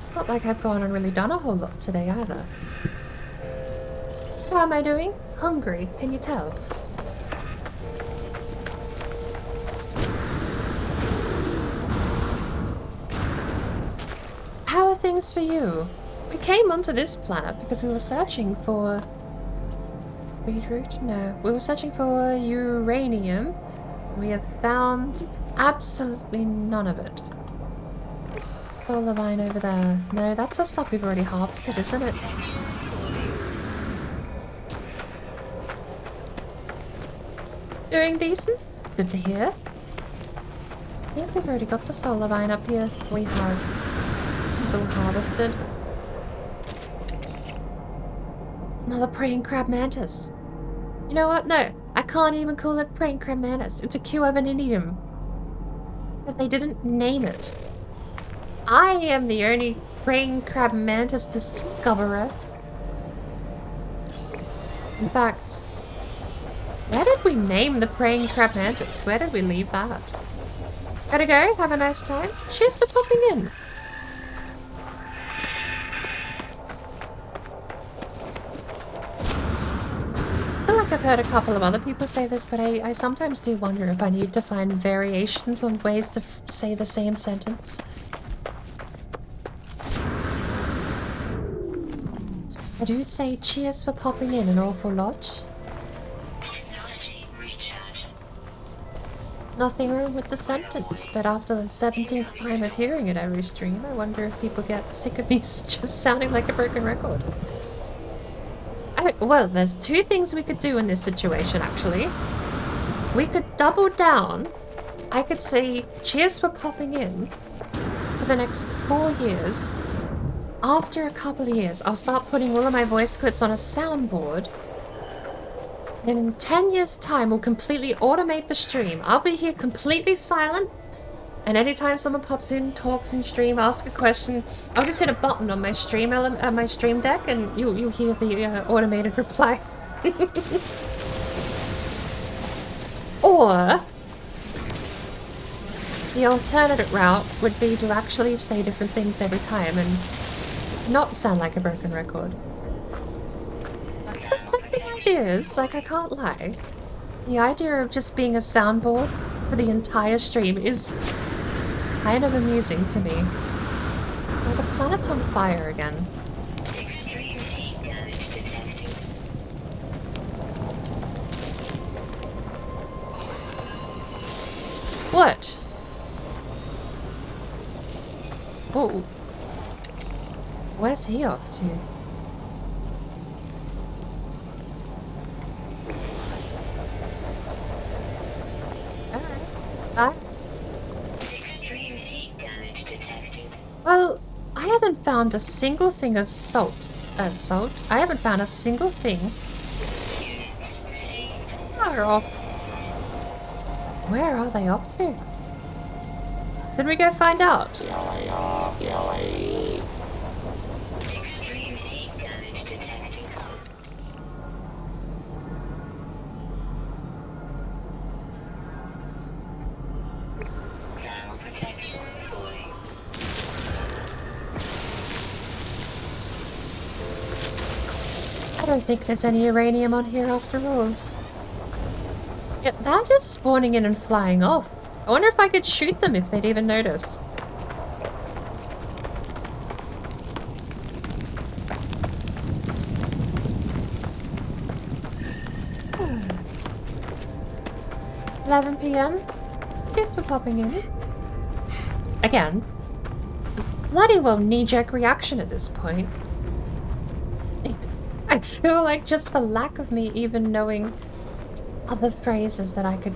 Speaker 1: It's not like I've gone and really done a whole lot today either. How am I doing? Hungry, can you tell? How are things for you? We came onto this planet because we were searching for... Beetroot? No. We were searching for uranium. We have found absolutely none of it. Solar line over there. No, that's the stuff we've already harvested, isn't it? Doing decent? Good to hear. I think we've already got the solar vine up here. We have. This is all harvested. Another praying crab mantis. You know what? No, I can't even call it praying crab mantis. It's a Q-Evaninidium. Because they didn't name it. I am the only praying crab mantis discoverer. In fact, where did we name the praying crab mantis? Where did we leave that? Gotta go, have a nice time. Cheers for popping in. I feel like I've heard a couple of other people say this, but I sometimes do wonder if I need to find variations on ways to say the same sentence. I do say cheers for popping in an awful lot.
Speaker 2: Technology recharge.
Speaker 1: Nothing wrong with the sentence, but after the 17th time of hearing it every stream, I wonder if people get sick of me just sounding like a broken record. Well, there's two things we could do in this situation, actually. We could double down. I could say cheers for popping in for the next 4 years. After a couple of years, I'll start putting all of my voice clips on a soundboard. Then in 10 years' time, we'll completely automate the stream. I'll be here completely silent. And anytime someone pops in, talks in stream, asks a question, I'll just hit a button on my stream my stream deck, and you'll hear the automated reply. Or the alternative route would be to actually say different things every time and not sound like a broken record. But the idea is, like, I can't lie. The idea of just being a soundboard for the entire stream is kind of amusing to me. Oh, the planet's on fire again.
Speaker 2: Extreme heat damage detected.
Speaker 1: What? Oh. Where's he off to? Alright. Bye.
Speaker 2: Extreme heat damage detected.
Speaker 1: Well, I haven't found a single thing of salt. I haven't found a single thing.
Speaker 2: Units received.
Speaker 1: Where are they off to? Did we go find out?
Speaker 2: Extreme heat damage detected.
Speaker 1: don't think there's any uranium on here after all. Yep, they're just spawning in and flying off. I wonder if I could shoot them if they'd even notice. Hmm. 11 PM. Thanks for popping in. Again, bloody well knee-jerk reaction at this point. I feel like just for lack of me even knowing other phrases that I could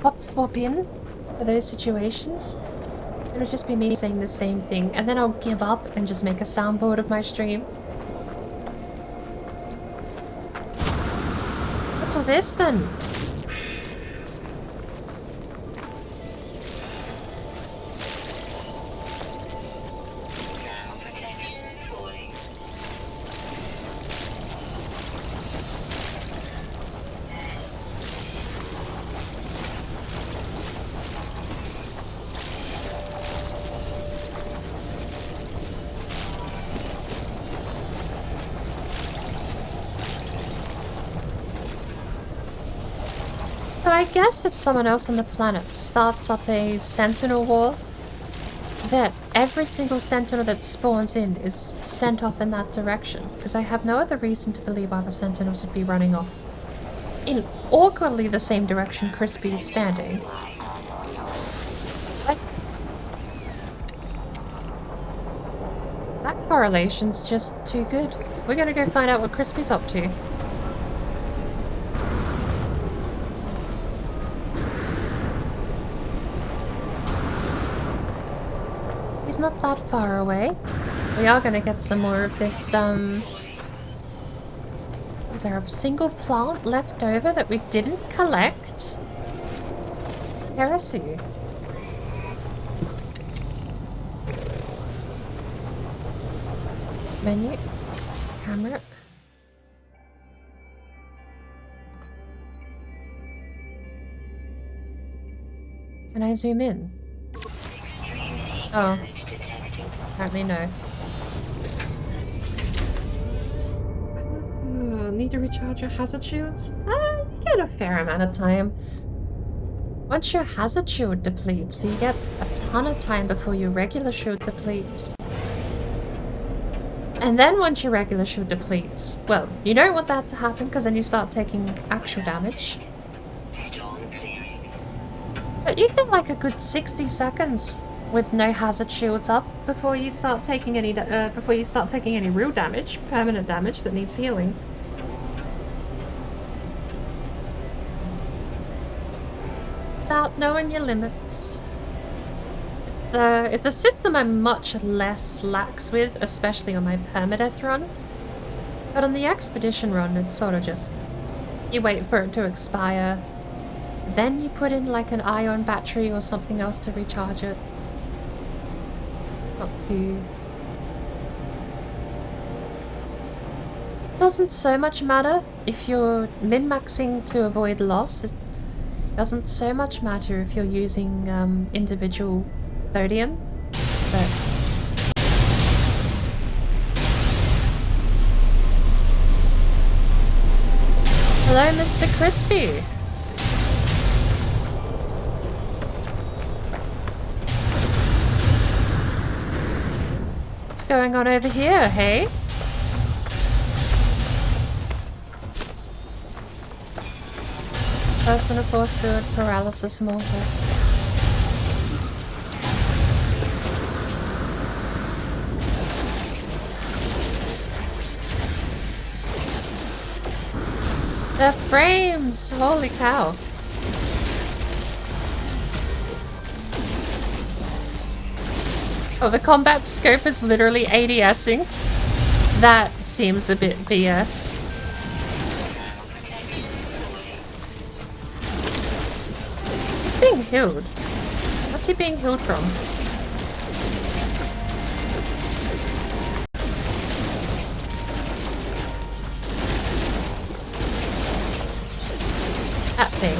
Speaker 1: hot swap in for those situations, it'll just be me saying the same thing, and then I'll give up and just make a soundboard of my stream. What's all this then? I guess if someone else on the planet starts up a sentinel war, that every single sentinel that spawns in is sent off in that direction, because I have no other reason to believe other sentinels would be running off in awkwardly the same direction Crispy is standing. That correlation's just too good. We're gonna go find out what Crispy's up to. He's not that far away. We are gonna get some more of this, Is there a single plant left over that we didn't collect? Heresy. Menu. Camera. Can I zoom in? Oh. Apparently no. Need to recharge your hazard shields? You get a fair amount of time. Once your hazard shield depletes, you get a ton of time before your regular shield depletes. And then once your regular shield depletes, well, you don't want that to happen because then you start taking actual damage. But you get like a good 60 seconds with no hazard shields up before you start taking any real damage, permanent damage that needs healing. About knowing your limits. It's a system I'm much less lax with, especially on my permadeath run. But on the expedition run, it's sort of just you wait for it to expire, then you put in like an ion battery or something else to recharge it. Not too... Doesn't so much matter if you're min-maxing to avoid loss. It doesn't so much matter if you're using individual sodium. But hello, Mr. Crispy. What's going on over here, hey? Personal force field paralysis mortar. The frames! Holy cow. Oh, the combat scope is literally ADSing? That seems a bit BS. He's being healed. What's he being healed from? That thing.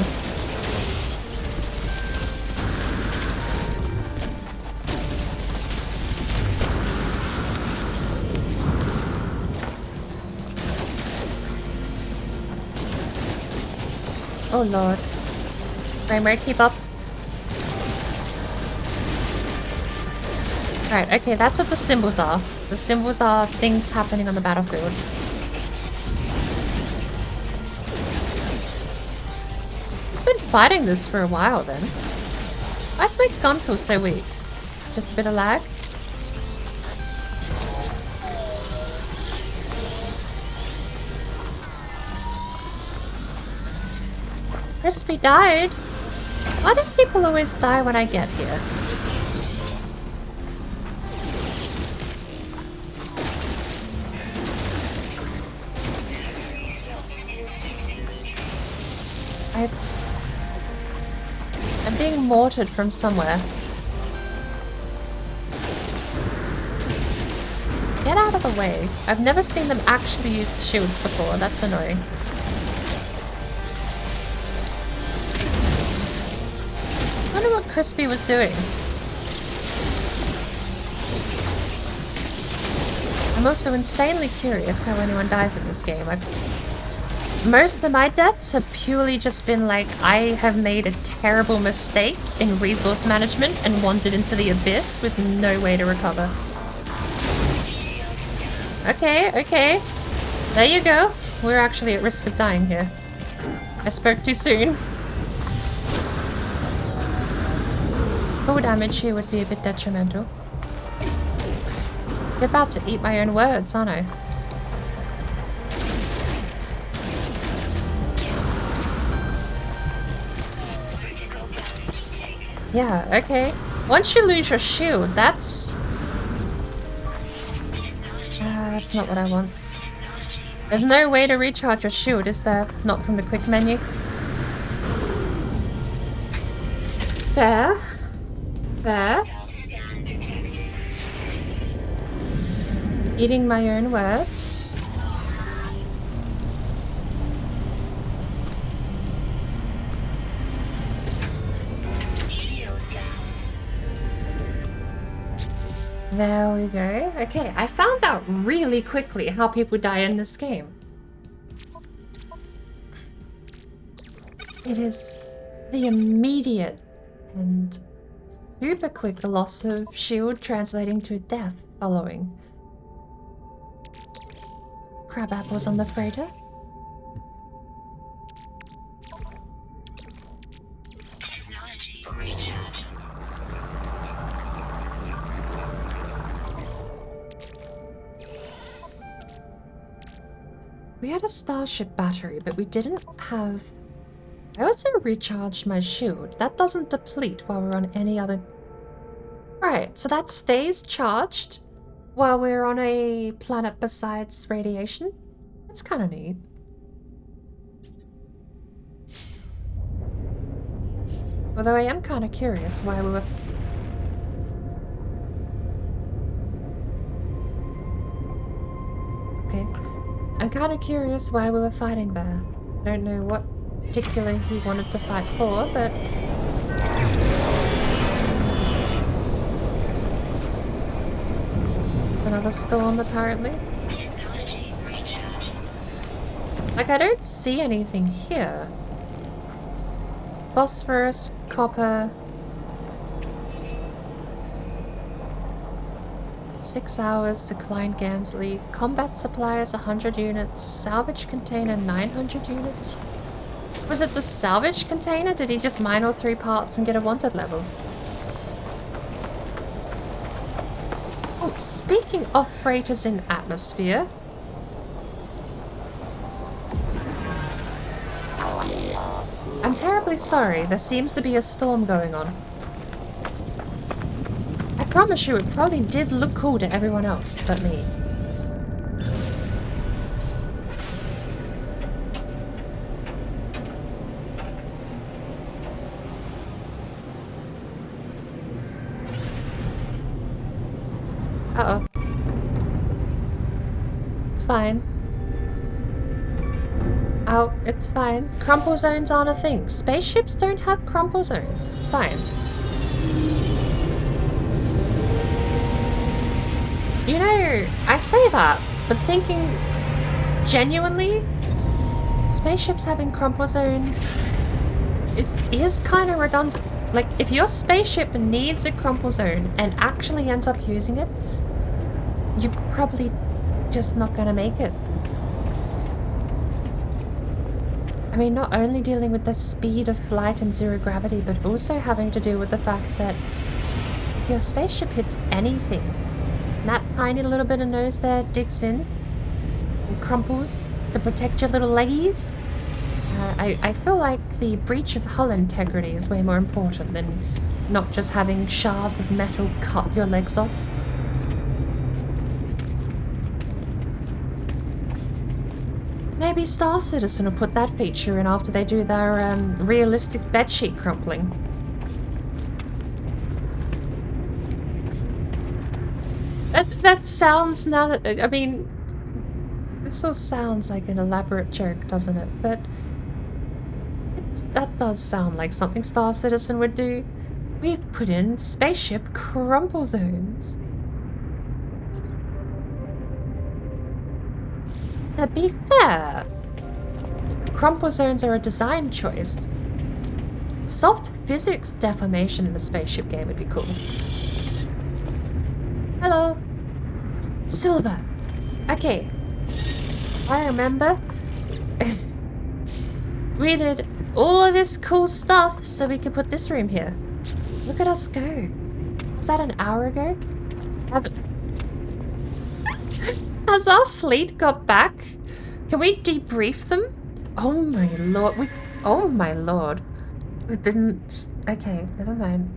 Speaker 1: Oh lord. Frame rate, keep up. Right, okay, that's what the symbols are. The symbols are things happening on the battlefield. It's been fighting this for a while then. Why does my gun feel so weak? Just a bit of lag? Crispy died? Why do people always die when I get here? I'm being mortared from somewhere. Get out of the way. I've never seen them actually use shields before. That's annoying. I wonder what Crispy was doing. I'm also insanely curious how anyone dies in this game. Most of my deaths have purely just been like, I have made a terrible mistake in resource management and wandered into the abyss with no way to recover. Okay, okay. There you go. We're actually at risk of dying here. I spoke too soon. Full damage here would be a bit detrimental. I'm about to eat my own words, aren't I? Yeah, okay. Once you lose your shield, that's not what I want. There's no way to recharge your shield, is there? Not from the quick menu. Fair. Fair. Eating my own words. There we go. Okay, I found out really quickly how people die in this game. It is the immediate and super quick loss of shield translating to death following. Crab apples on the freighter.
Speaker 2: Technology recharge.
Speaker 1: We had a starship battery, but we didn't have... I also recharged my shield. That doesn't deplete while we're on any other... Right, so that stays charged while we're on a planet besides radiation? That's kind of neat. Although I am kind of curious why we were... Okay. I'm kind of curious why we were fighting there. I don't know what particularly he wanted to fight for, but... Another storm, apparently. Like, I don't see anything here. Phosphorus, copper... 6 hours to Klein Gansley. Combat supplies 100 units. Salvage container 900 units. Was it the salvage container? Did he just mine all 3 parts and get a wanted level? Oh, speaking of freighters in atmosphere. I'm terribly sorry. There seems to be a storm going on. I promise you, it probably did look cool to everyone else but me. Uh-oh. It's fine. Oh, it's fine. Crumple zones aren't a thing. Spaceships don't have crumple zones. It's fine. You know, I say that, but thinking genuinely, spaceships having crumple zones is kind of redundant. Like, if your spaceship needs a crumple zone and actually ends up using it, you're probably just not gonna make it. I mean, not only dealing with the speed of flight and zero gravity, but also having to deal with the fact that if your spaceship hits anything, and that tiny little bit of nose there digs in and crumples to protect your little leggies, I feel like the breach of hull integrity is way more important than not just having shards of metal cut your legs off. Maybe Star Citizen will put that feature in after they do their realistic bedsheet crumpling. That sounds now that, I mean, this all sounds like an elaborate joke, doesn't it? But that does sound like something Star Citizen would do. We've put in spaceship crumple zones. To be fair, crumple zones are a design choice. Soft physics deformation in a spaceship game would be cool. Hello. Silver. Okay. I remember. We did all of this cool stuff so we could put this room here. Look at us go. Was that an hour ago? Has our fleet got back? Can we debrief them? Oh my lord. Oh my lord. We've been... Okay, never mind.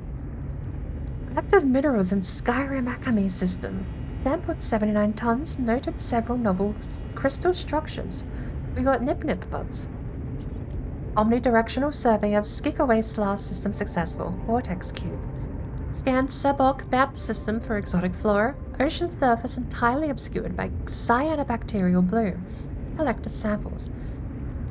Speaker 1: Collected minerals in Skyrim Alchemy system. Sampled 79 tons, noted several novel crystal structures. We got nip buds. Omnidirectional survey of Skikaway Slar system successful. Vortex cube. Scanned Subok BAP system for exotic flora. Ocean surface entirely obscured by cyanobacterial bloom. Collected samples.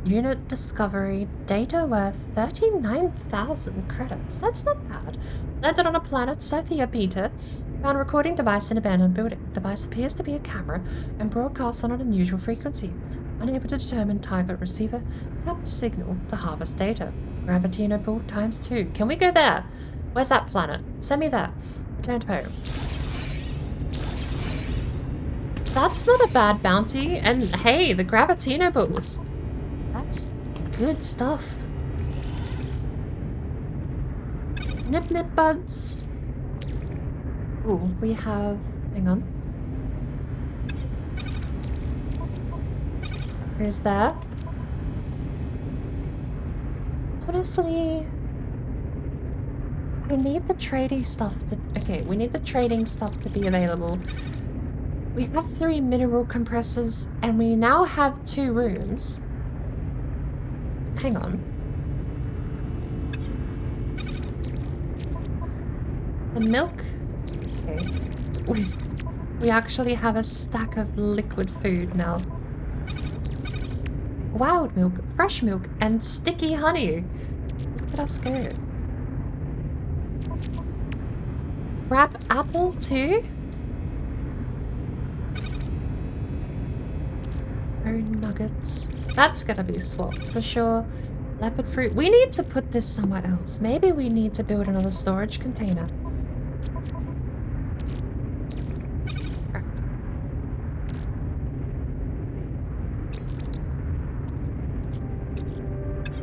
Speaker 1: Unit discovery. Data worth 39,000 credits. That's not bad. Landed on a planet, Scythia Beta. Found recording device in abandoned building. Device appears to be a camera and broadcasts on an unusual frequency. Unable to determine target receiver. Tapped signal to harvest data. Gravitino pool ×2. Can we go there? Where's that planet? Send me that. Return to home. That's not a bad bounty. And hey, the Gravitino balls. That's good stuff. Nip buds. Ooh, we have... Hang on. There's that. Honestly... We need the trading stuff to... Okay, we need the trading stuff to be available. We have 3 mineral compressors, and we now have 2 rooms. Hang on. The milk... Okay. We actually have a stack of liquid food now. Wild milk, fresh milk, and sticky honey. Look at us go. Crab apple too? Bone nuggets. That's gonna be swapped for sure. Leopard fruit. We need to put this somewhere else. Maybe we need to build another storage container. Correct.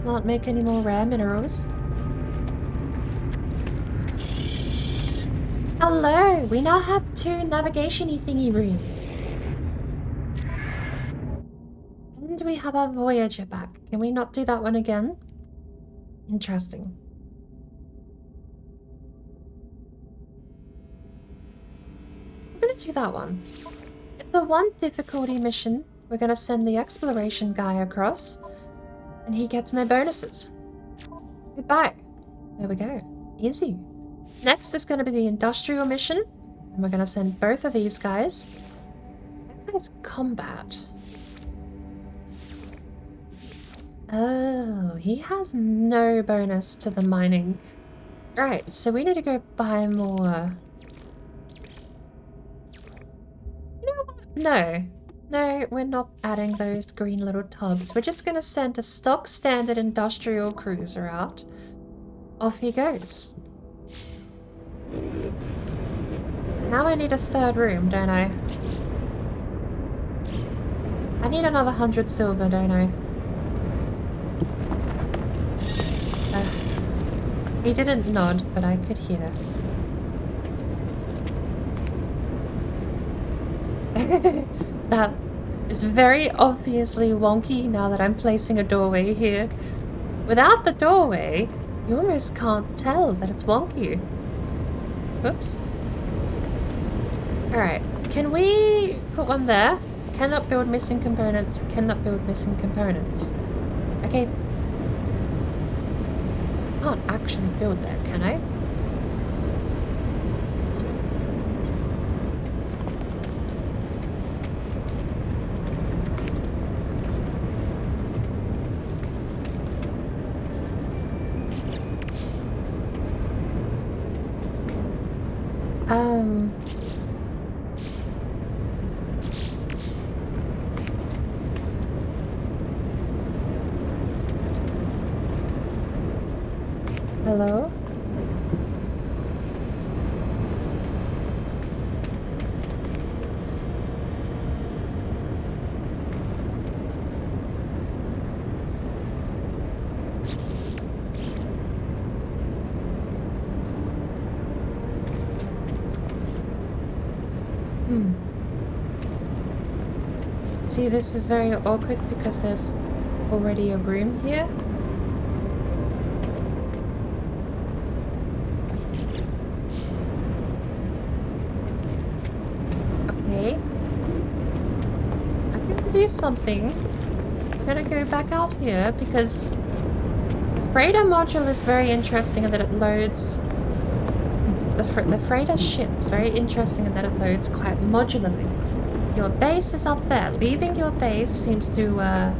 Speaker 1: Not make any more rare minerals. Hello! We now have 2 navigation-y thingy rooms. And we have our Voyager back. Can we not do that one again? Interesting. I'm gonna do that one. It's the 1 difficulty mission. We're gonna send the exploration guy across. And he gets no bonuses. Goodbye. There we go. Easy. Next is going to be the industrial mission. And we're going to send both of these guys. That guy's combat. Oh, he has no bonus to the mining. Right, so we need to go buy more. You know what? No. No, we're not adding those green little tubs. We're just gonna send a stock standard industrial cruiser out. Off he goes. Now I need a third room, don't I? I need another 100 silver, don't I? He didn't nod, but I could hear. That is very obviously wonky now that I'm placing a doorway here. Without the doorway, you almost can't tell that it's wonky. Whoops. Alright, can we put one there? Cannot build missing components, cannot build missing components. Okay. I can't actually build there, can I? Hello? See, this is very awkward because there's already a room here. Okay. I can do something. I'm gonna go back out here because the freighter module is very interesting in that it loads. The freighter ship is very interesting in that it loads quite modularly. Your base is up there. Leaving your base seems to, We're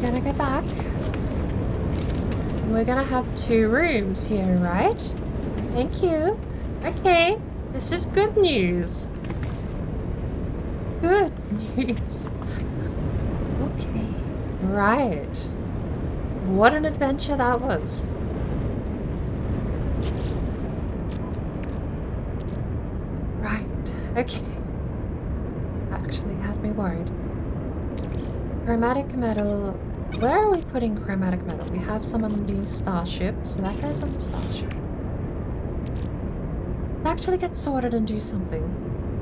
Speaker 1: gonna go back. We're gonna have 2 rooms here, right? Thank you. Okay, this is good news. Good news. Okay, right. What an adventure that was. Okay. Actually had me worried. Chromatic metal. Where are we putting chromatic metal? We have some on the starship, so that goes on the starship. Let's actually get sorted and do something.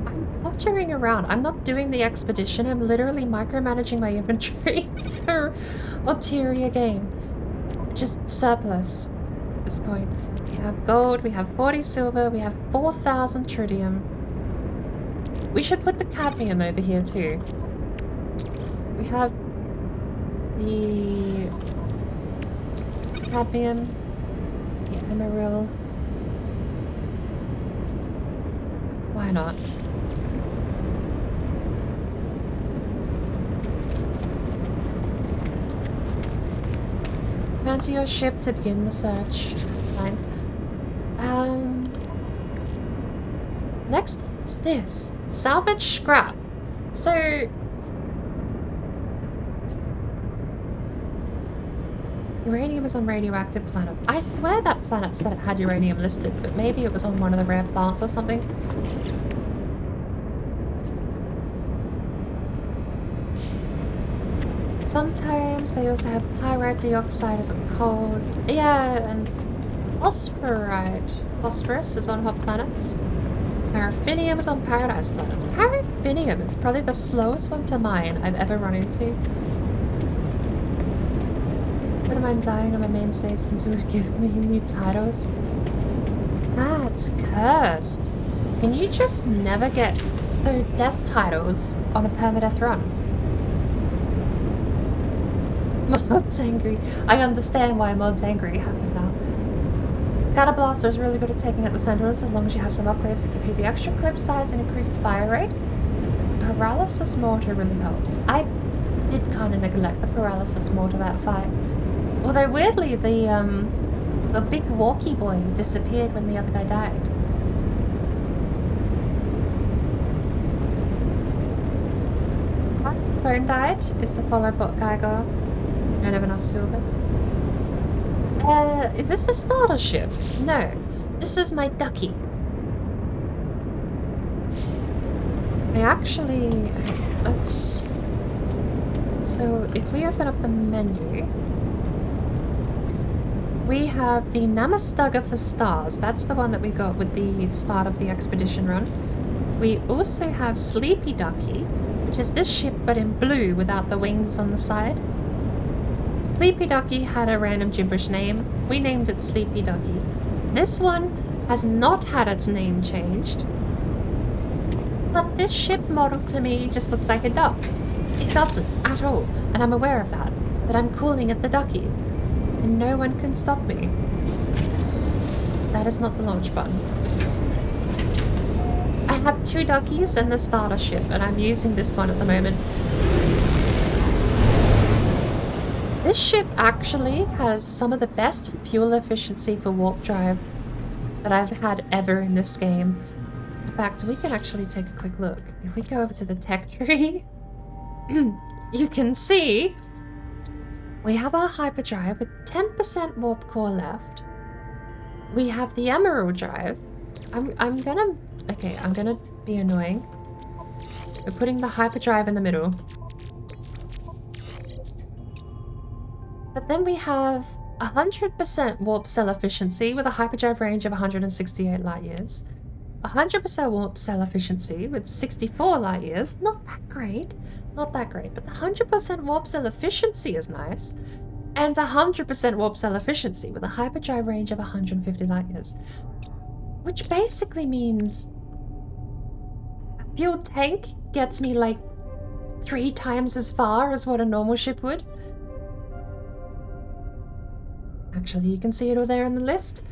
Speaker 1: I'm pottering around. I'm not doing the expedition. I'm literally micromanaging my inventory for ulterior gain. Just surplus at this point. We have gold, we have 40 silver, we have 4,000 tritium. We should put the cadmium over here too. We have the cadmium, the emerald. Why not? Turn to your ship to begin the search. Fine. Next is this. Salvage scrap. So uranium is on radioactive planets. I swear that planet said it had uranium listed, but maybe it was on one of the rare plants or something. Sometimes they also have pyrite dioxide as on cold. Yeah, and phosphorus is on hot planets. Paraffinium is on paradise planets. Paraffinium is probably the slowest one to mine I've ever run into. Wouldn't mind dying on my main save since it would give me new titles. That's cursed. Can you just never get those death titles on a permadeath run? Mod's angry. I understand why Mod's angry happened now. Scatter Blaster is really good at taking out the sentinels as long as you have some upgrades to give you the extra clip size and increased fire rate. The Paralysis Mortar really helps. I did kind of neglect the Paralysis Mortar that fight. Although weirdly the The big walkie boy disappeared when the other guy died. What? Phone died? Is the follow bot guy gone? Don't have enough silver. Is this the starter ship? No. This is my ducky. I actually... let's... So, if we open up the menu... We have the Namastug of the Stars. That's the one that we got with the start of the expedition run. We also have Sleepy Ducky, which is this ship but in blue without the wings on the side. Sleepy Ducky had a random gibberish name. We named it Sleepy Ducky. This one has not had its name changed. But this ship model to me just looks like a duck. It doesn't at all, and I'm aware of that. But I'm calling it the Ducky. And no one can stop me. That is not the launch button. I had 2 duckies and the starter ship, and I'm using this one at the moment. This ship actually has some of the best fuel efficiency for warp drive that I've had ever in this game. In fact, we can actually take a quick look. If we go over to the tech tree, you can see we have our hyperdrive with 10% warp core left. We have the emerald drive. I'm gonna be annoying. We're putting the hyperdrive in the middle. But then we have 100% warp cell efficiency with a hyperdrive range of 168 light years. 100% warp cell efficiency with 64 light years. Not that great. Not that great. But the 100% warp cell efficiency is nice. And 100% warp cell efficiency with a hyperdrive range of 150 light years. Which basically means a fuel tank gets me like 3 times as far as what a normal ship would. Actually, you can see it all there in the list.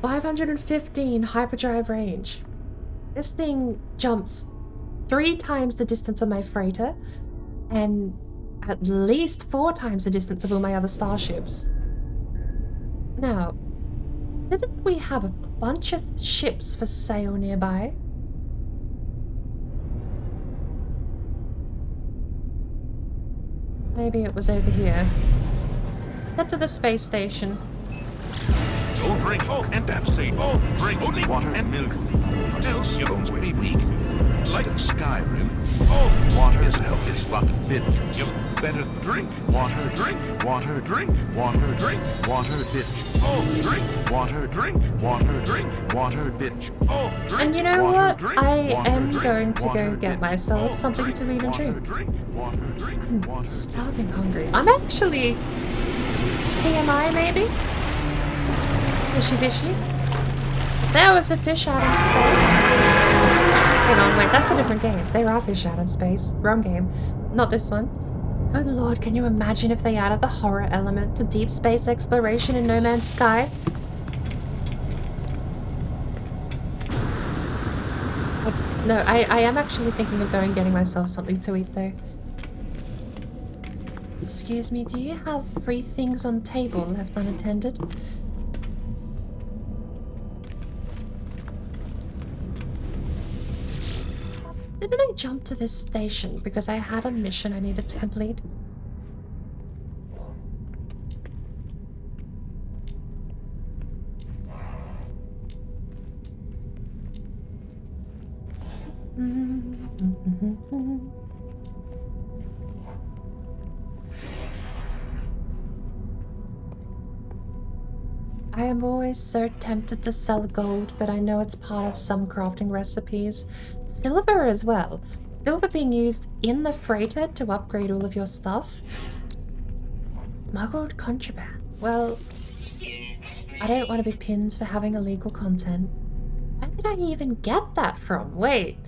Speaker 1: 515 hyperdrive range. This thing jumps 3 times the distance of my freighter and at least 4 times the distance of all my other starships. Now, didn't we have a bunch of ships for sale nearby? Maybe it was over here. Let's head to the space station.
Speaker 5: Don't drink and that's safe. Drink only water and milk. Else your bones will be weak. Like in Skyrim. Water is health is fucking bitch. You better drink water, drink water, drink water, drink water, bitch. Drink water, drink water, drink water, bitch. Drink.
Speaker 1: And you know
Speaker 5: water,
Speaker 1: what?
Speaker 5: drink,
Speaker 1: I
Speaker 5: water,
Speaker 1: am
Speaker 5: drink,
Speaker 1: going to
Speaker 5: water,
Speaker 1: go get
Speaker 5: bitch.
Speaker 1: myself something to eat and
Speaker 5: water,
Speaker 1: drink.
Speaker 5: Water, drink,
Speaker 1: I'm
Speaker 5: water,
Speaker 1: starving hungry. I'm actually... TMI maybe? Fishy fishy. There was a fish out in space. Hang on, wait, that's a different game. There are fish out in space. Wrong game. Not this one. Good lord, can you imagine if they added the horror element to deep space exploration in No Man's Sky? No, I am actually thinking of going and getting myself something to eat though. Excuse me, do you have 3 things on table left unattended? Didn't I jump to this station because I had a mission I needed to complete? I am always so tempted to sell gold, but I know it's part of some crafting recipes. Silver as well. Silver being used in the freighter to upgrade all of your stuff. Smuggled contraband. Well, I don't want to be pinned for having illegal content. Where did I even get that from? Wait.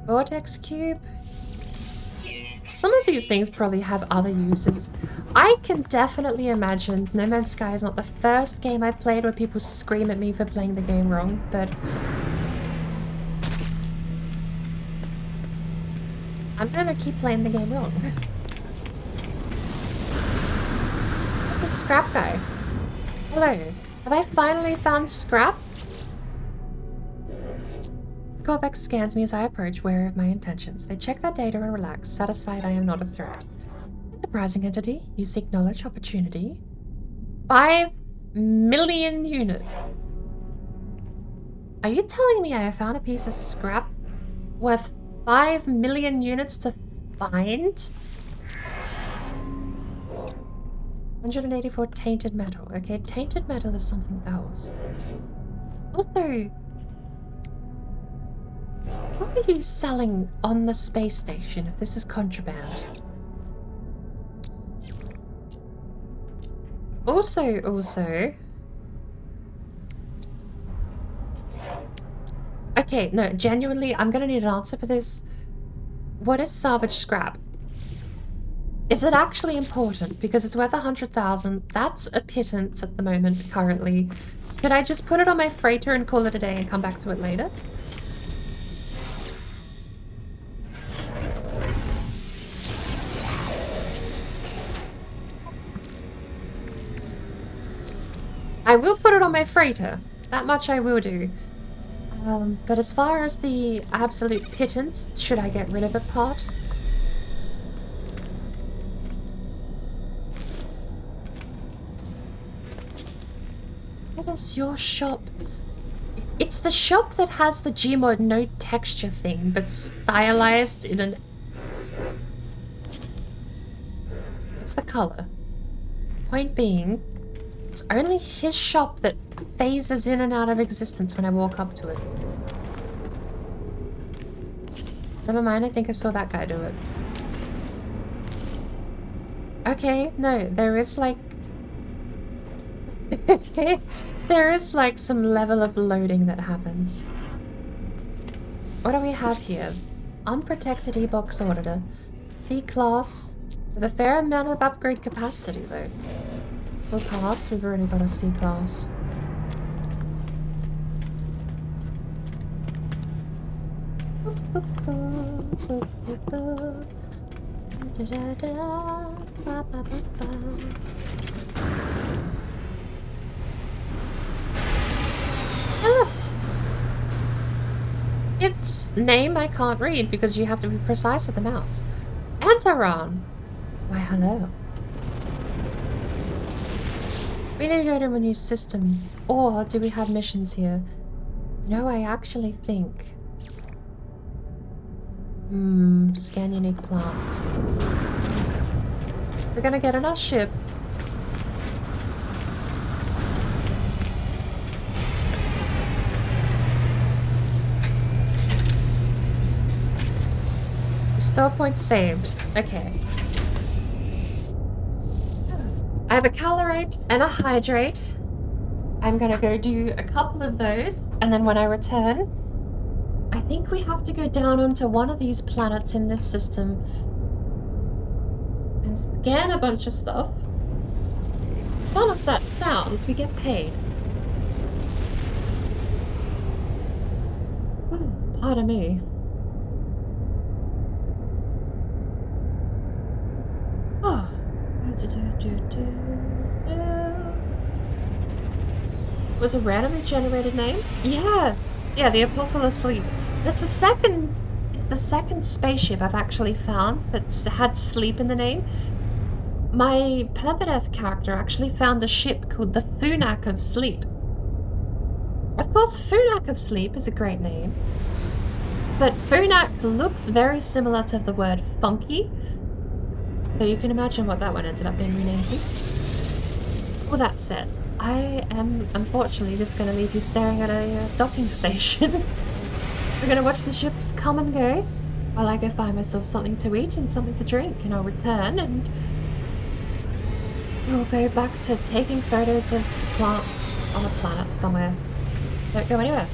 Speaker 1: Vortex cube? Some of these things probably have other uses. I can definitely imagine No Man's Sky is not the first game I played where people scream at me for playing the game wrong, but I'm gonna keep playing the game wrong. Look at the scrap guy. Hello. Have I finally found scrap? Corvex scans me as I approach, wary of my intentions. They check their data and relax, satisfied I am not a threat. Enterprising entity, you seek knowledge, opportunity. 5 million units. Are you telling me I have found a piece of scrap worth 5 million units to find? 184 tainted metal. Okay, tainted metal is something else. Also, what are you selling on the space station if this is contraband? Also... Okay, no, genuinely, I'm gonna need an answer for this. What is salvage scrap? Is it actually important? Because it's worth 100,000. That's a pittance at the moment, currently. Could I just put it on my freighter and call it a day and come back to it later? I will put it on my freighter. That much I will do. But as far as the absolute pittance, should I get rid of it part? What is your shop? It's the shop that has the Gmod no texture thing, but stylized in an... It's the color. Point being, it's only his shop that phases in and out of existence when I walk up to it. Never mind, I think I saw that guy do it. Okay, no, there is like... there is like some level of loading that happens. What do we have here? Unprotected E-box auditor. C-class. With a fair amount of upgrade capacity though. We'll pass, we've already got a C-class. Its name I can't read because you have to be precise with the mouse. Antaron! Why, hello. We need to go to a new system. Or do we have missions here? No, I actually think... scan unique plants. We're gonna get on our ship. Restore point saved. Okay. I have a calorite and a hydrate. I'm gonna go do a couple of those, and then when I return, I think we have to go down onto one of these planets in this system and scan a bunch of stuff. None of that sounds, we get paid. Ooh, pardon me. Oh. Was a randomly generated name? Yeah. Yeah, the Apostle Asleep. It's the second spaceship I've actually found that's had sleep in the name. My Planet character actually found a ship called the Thunak of Sleep. Of course, Thunak of Sleep is a great name. But Thunak looks very similar to the word funky. So you can imagine what that one ended up being renamed to. All that said, I am unfortunately just going to leave you staring at a docking station. We're going to watch the ships come and go while I go find myself something to eat and something to drink, and I'll return and we'll go back to taking photos of plants on a planet somewhere. Don't go anywhere.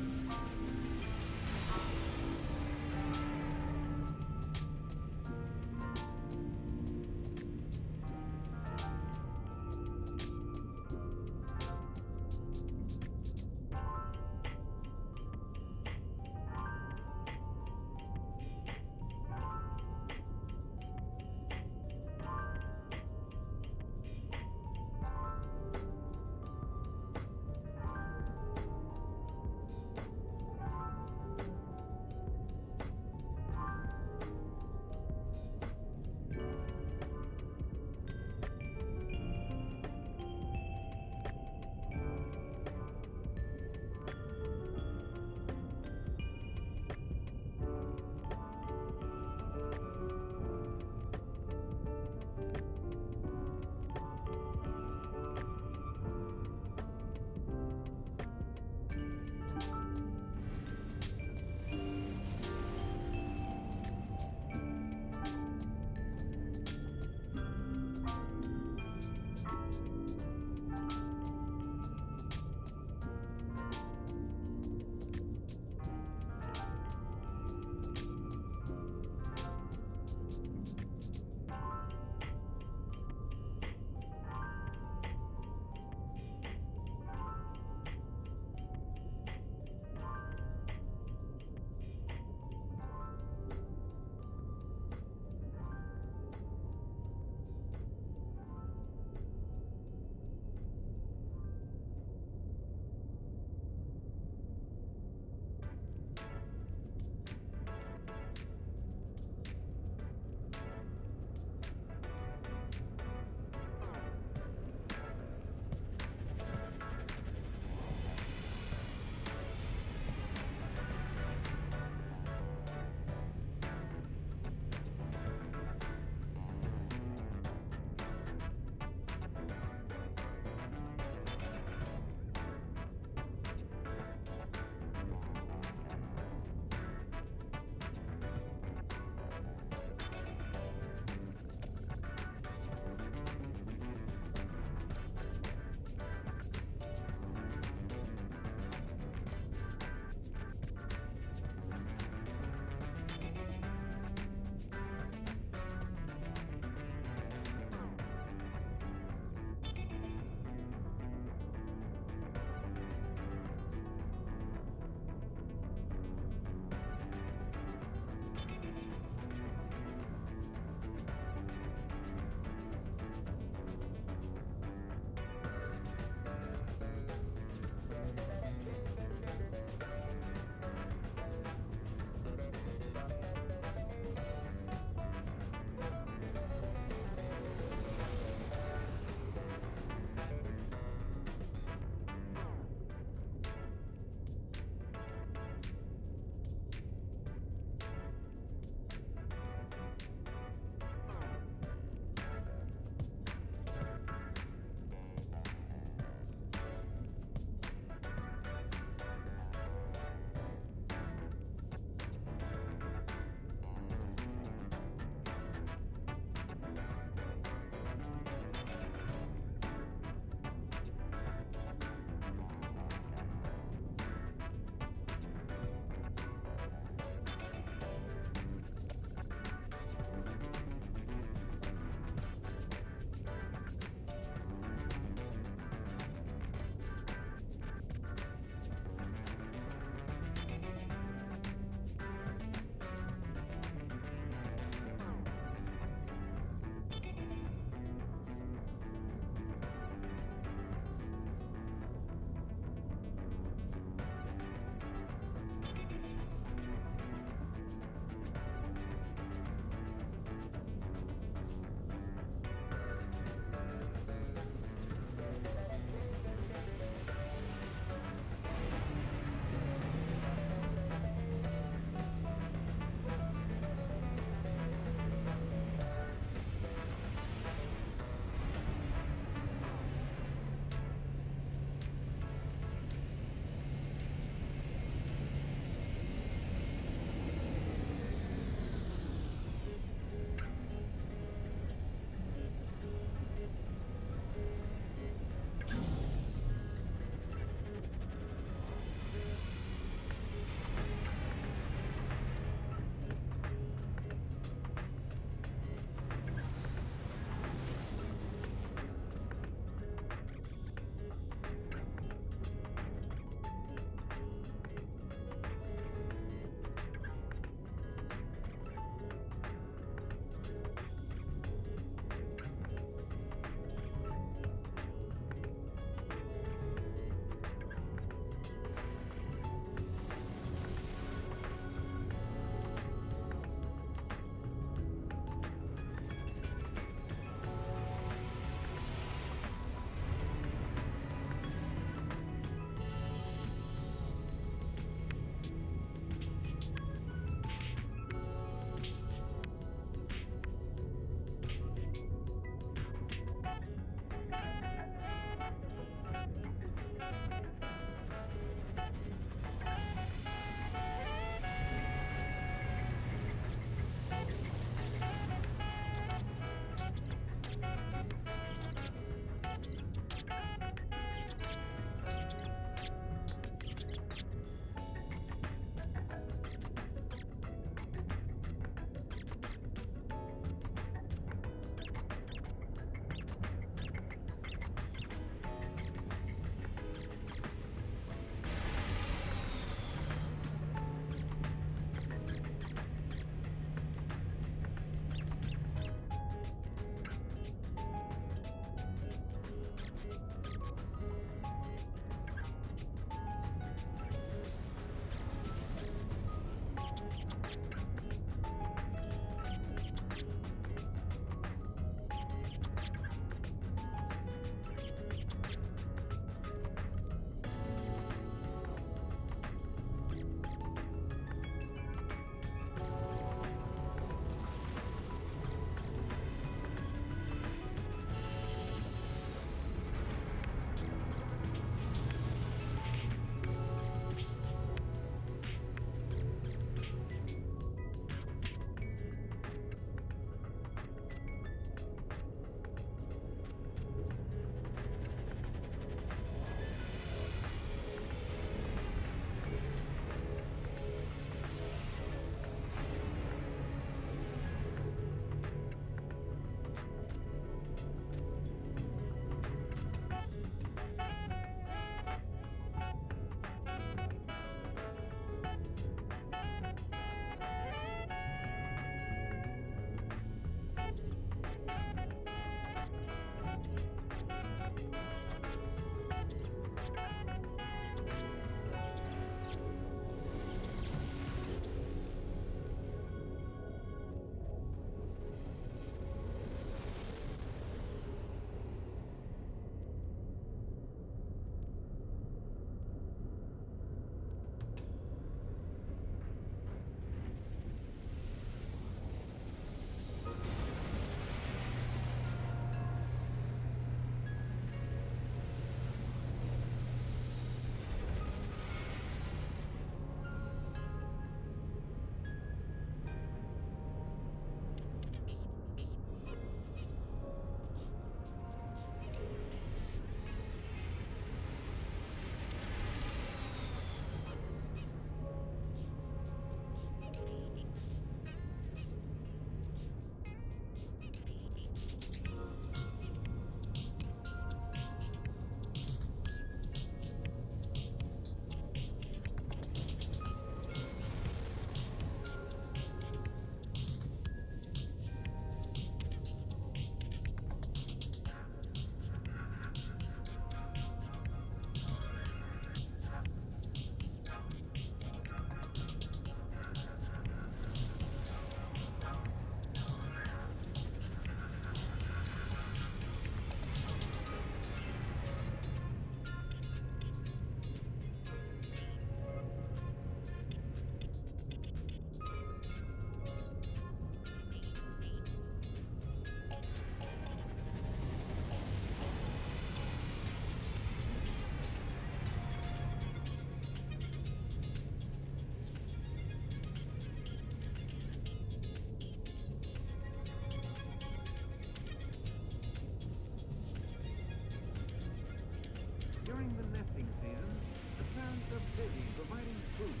Speaker 6: parents are busy providing food.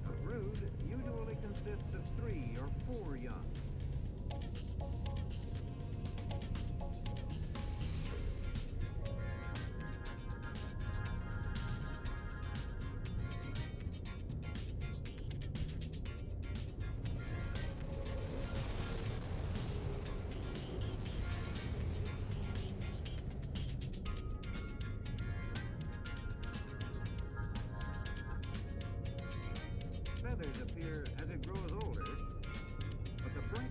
Speaker 6: A brood usually consists of 3 or 4 young. Feathers appear as it grows older, but the bright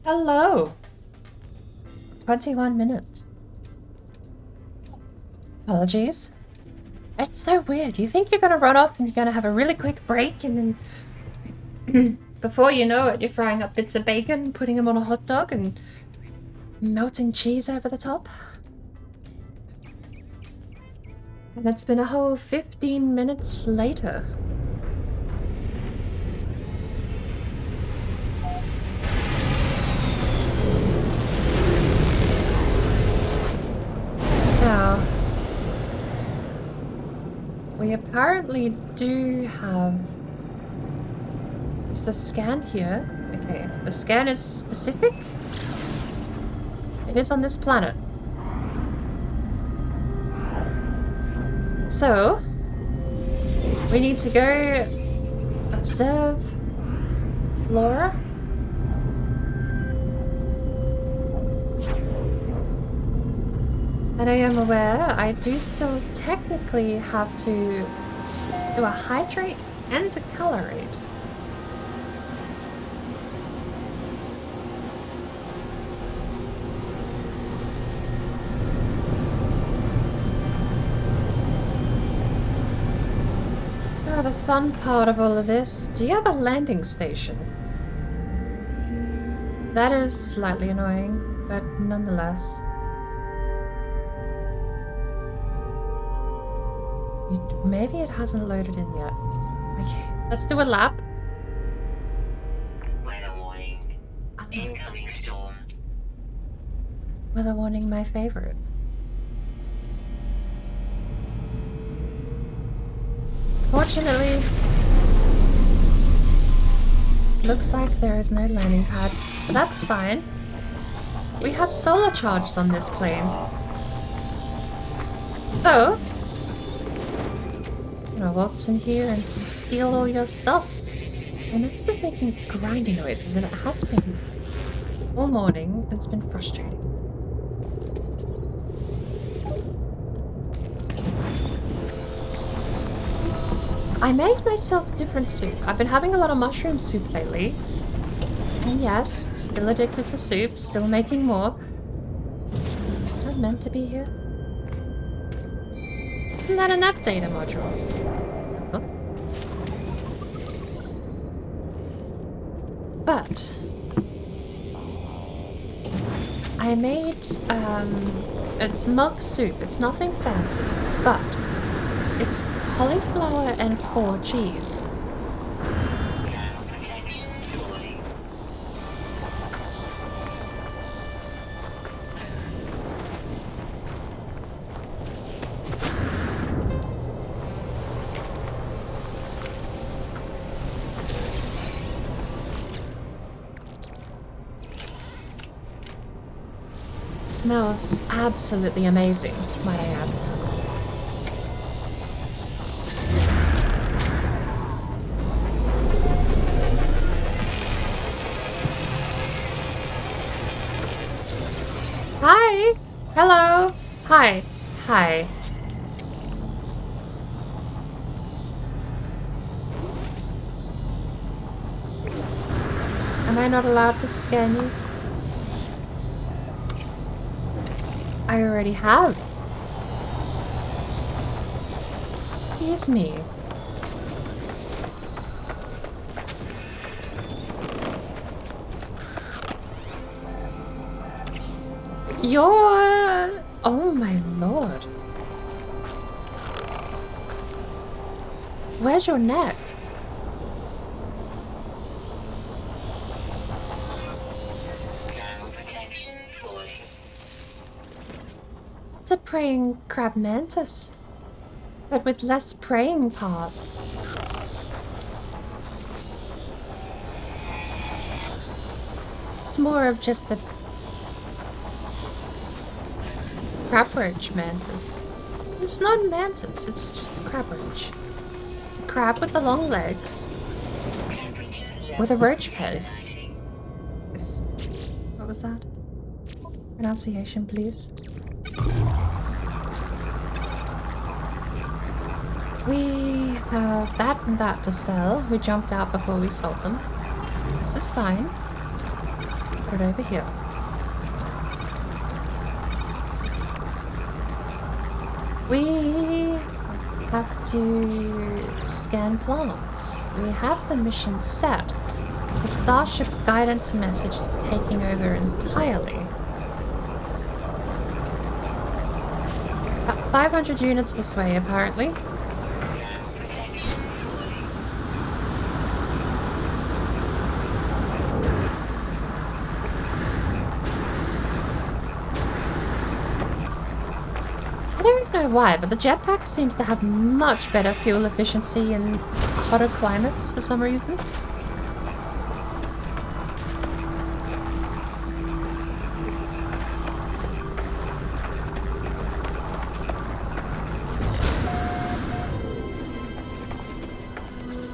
Speaker 1: Hello. 21 minutes. Apologies. It's so weird. You think you're gonna run off and you're gonna have a really quick break, and then before you know it, you're frying up bits of bacon, putting them on a hot dog, and melting cheese over the top. And it's been a whole 15 minutes later. Now, we apparently do have... Is the scan here? Okay, the scan is specific. It is on this planet. So, we need to go observe Laura. And I am aware I do still technically have to do a hydrate and a colorate. Now the fun part of all of this, do you have a landing station? That is slightly annoying, but nonetheless. Maybe it hasn't loaded in yet. Okay, let's do a lap.
Speaker 2: Weather warning. Incoming storm.
Speaker 1: Weather warning, my favorite. Fortunately, looks like there is no landing pad, but that's fine. We have solar charges on this plane. So, I'm gonna waltz in here and steal all your stuff. And it's still making grindy noises, and it has been all morning, and it's been frustrating. I made myself different soup. I've been having a lot of mushroom soup lately. And yes, still addicted to soup, still making more. Is that meant to be here? Isn't that an app data module? Oh. But I made it's mug soup. It's nothing fancy, but it's cauliflower and 4 cheese.
Speaker 2: Thermal protection falling.
Speaker 1: It smells absolutely amazing, might I add. Hi! Hello! Hi! Hi. Am I not allowed to scan you? I already have. Excuse me. You're... Oh my lord. Where's your neck?
Speaker 2: Thermal protection falling.
Speaker 1: It's a praying crab mantis, but with less praying part. It's more of just a crab roach mantis. It's not a mantis, it's just a crab roach. It's the crab with the long legs,
Speaker 2: Temperature
Speaker 1: with a
Speaker 2: levels
Speaker 1: roach face.
Speaker 2: declining.
Speaker 1: Yes. What was that? Pronunciation, please. We have that and that to sell. We jumped out before we sold them. This is fine. put it over here. We have to scan plants. We have the mission set. The Starship guidance message is taking over entirely. 500 units this way, apparently. I don't know why, but the jetpack seems to have much better fuel efficiency in hotter climates for some reason.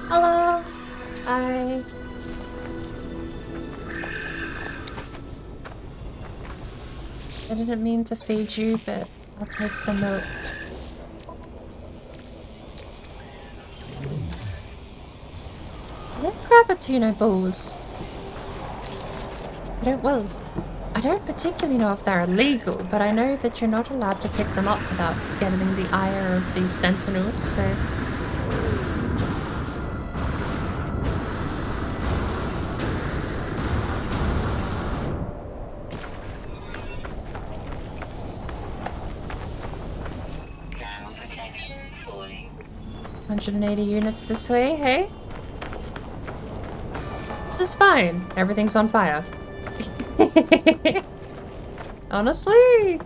Speaker 1: Hello. Hi. I didn't mean to feed you, but I'll take the milk. I don't grab a tuna balls. I don't particularly know if they're illegal, but I know that you're not allowed to pick them up without getting the ire of these sentinels, so...
Speaker 2: Ground protection falling.
Speaker 1: 180 units this way, hey? This is fine. Everything's on fire. Honestly,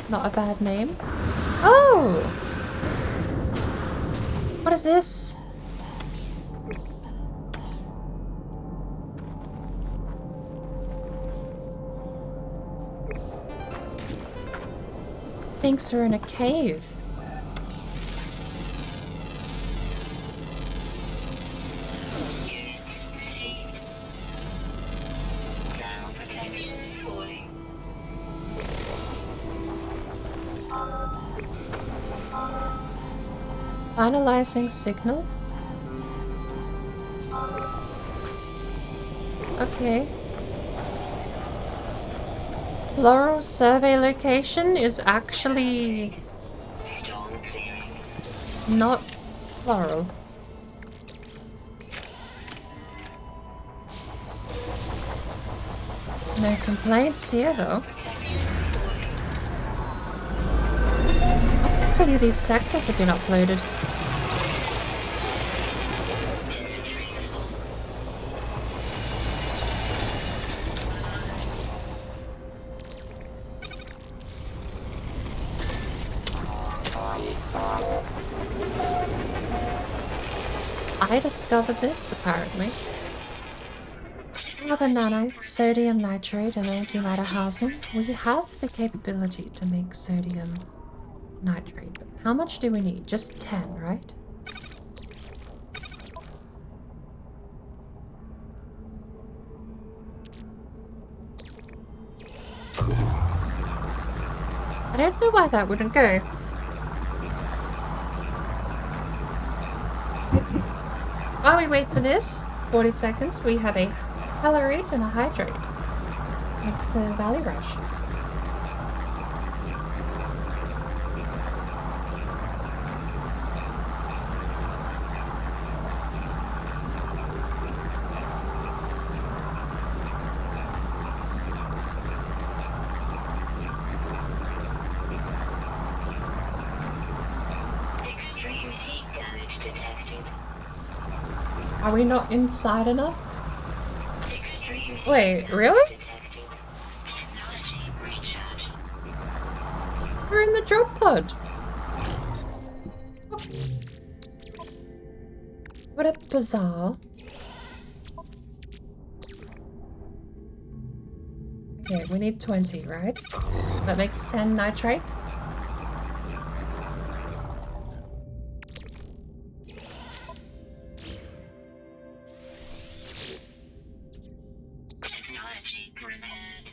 Speaker 1: not a bad name. Oh! What is this? Thinks we're in a cave.
Speaker 2: Units received. Ground protection falling.
Speaker 1: Finalizing signal. Okay. Floral survey location is actually
Speaker 2: Storm clearing.
Speaker 1: not floral. No complaints here though. How many of these sectors have been uploaded? I discovered this, apparently. Carbon nanite, sodium nitrate, and antimatter housing. We have the capability to make sodium nitrate, but how much do we need? Just 10, right? I don't know why that wouldn't go. While we wait for this, 40 seconds, we have a Halorite and a Hydrate next to Valley Rush.
Speaker 2: Extreme heat damage detected.
Speaker 1: Are we not inside enough?
Speaker 2: Extreme heat
Speaker 1: Wait,
Speaker 2: damage
Speaker 1: really?
Speaker 2: detected. Technology recharge.
Speaker 1: We're in the drop pod. What a bizarre. Okay, we need 20, right? That makes 10 nitrate.
Speaker 2: Technology repaired.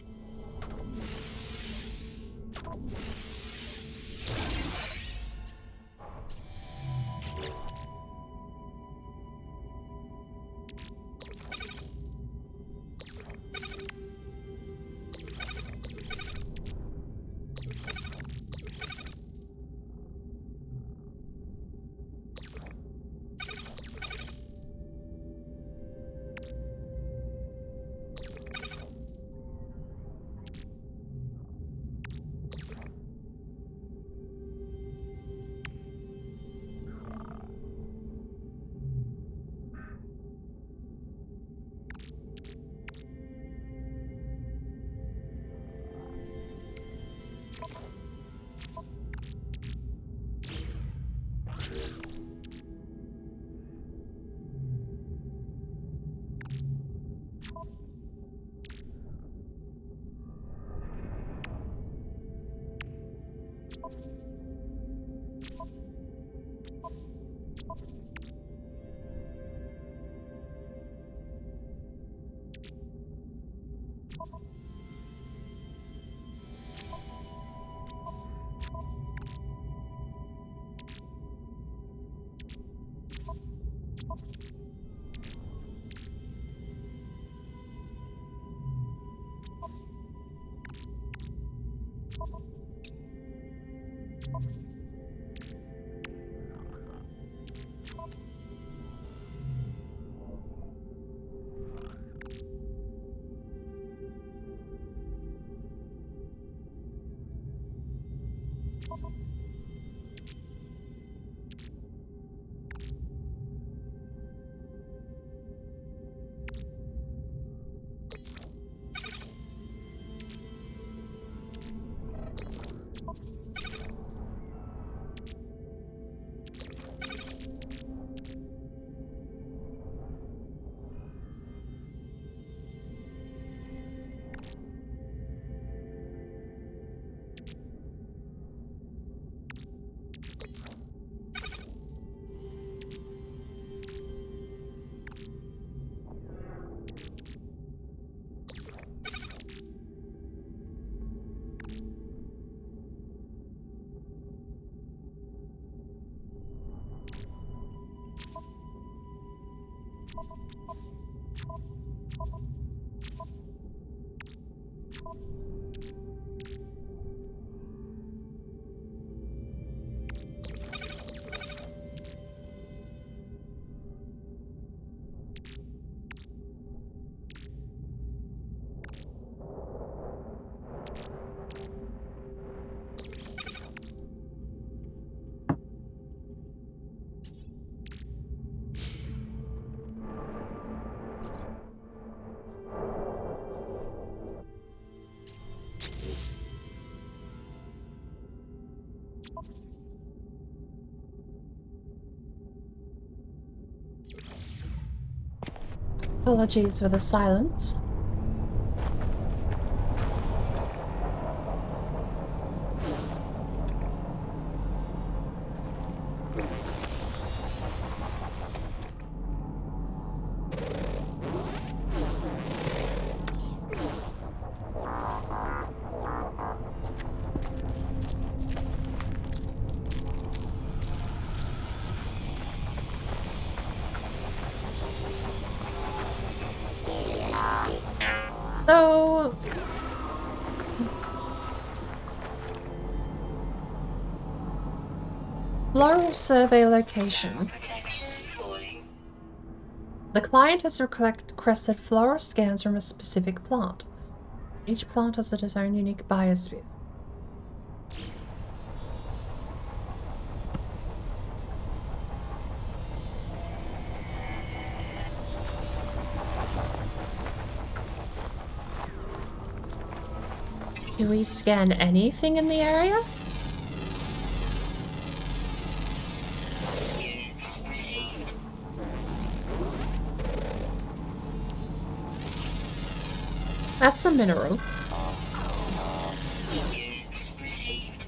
Speaker 1: Apologies for the silence. So, floral survey location.
Speaker 2: Protection falling.
Speaker 1: The client has requested floral scans from a specific plant. Each plant has its own unique biosphere. Do we scan anything in the area?
Speaker 2: Units received.
Speaker 1: That's a mineral.
Speaker 2: Units received.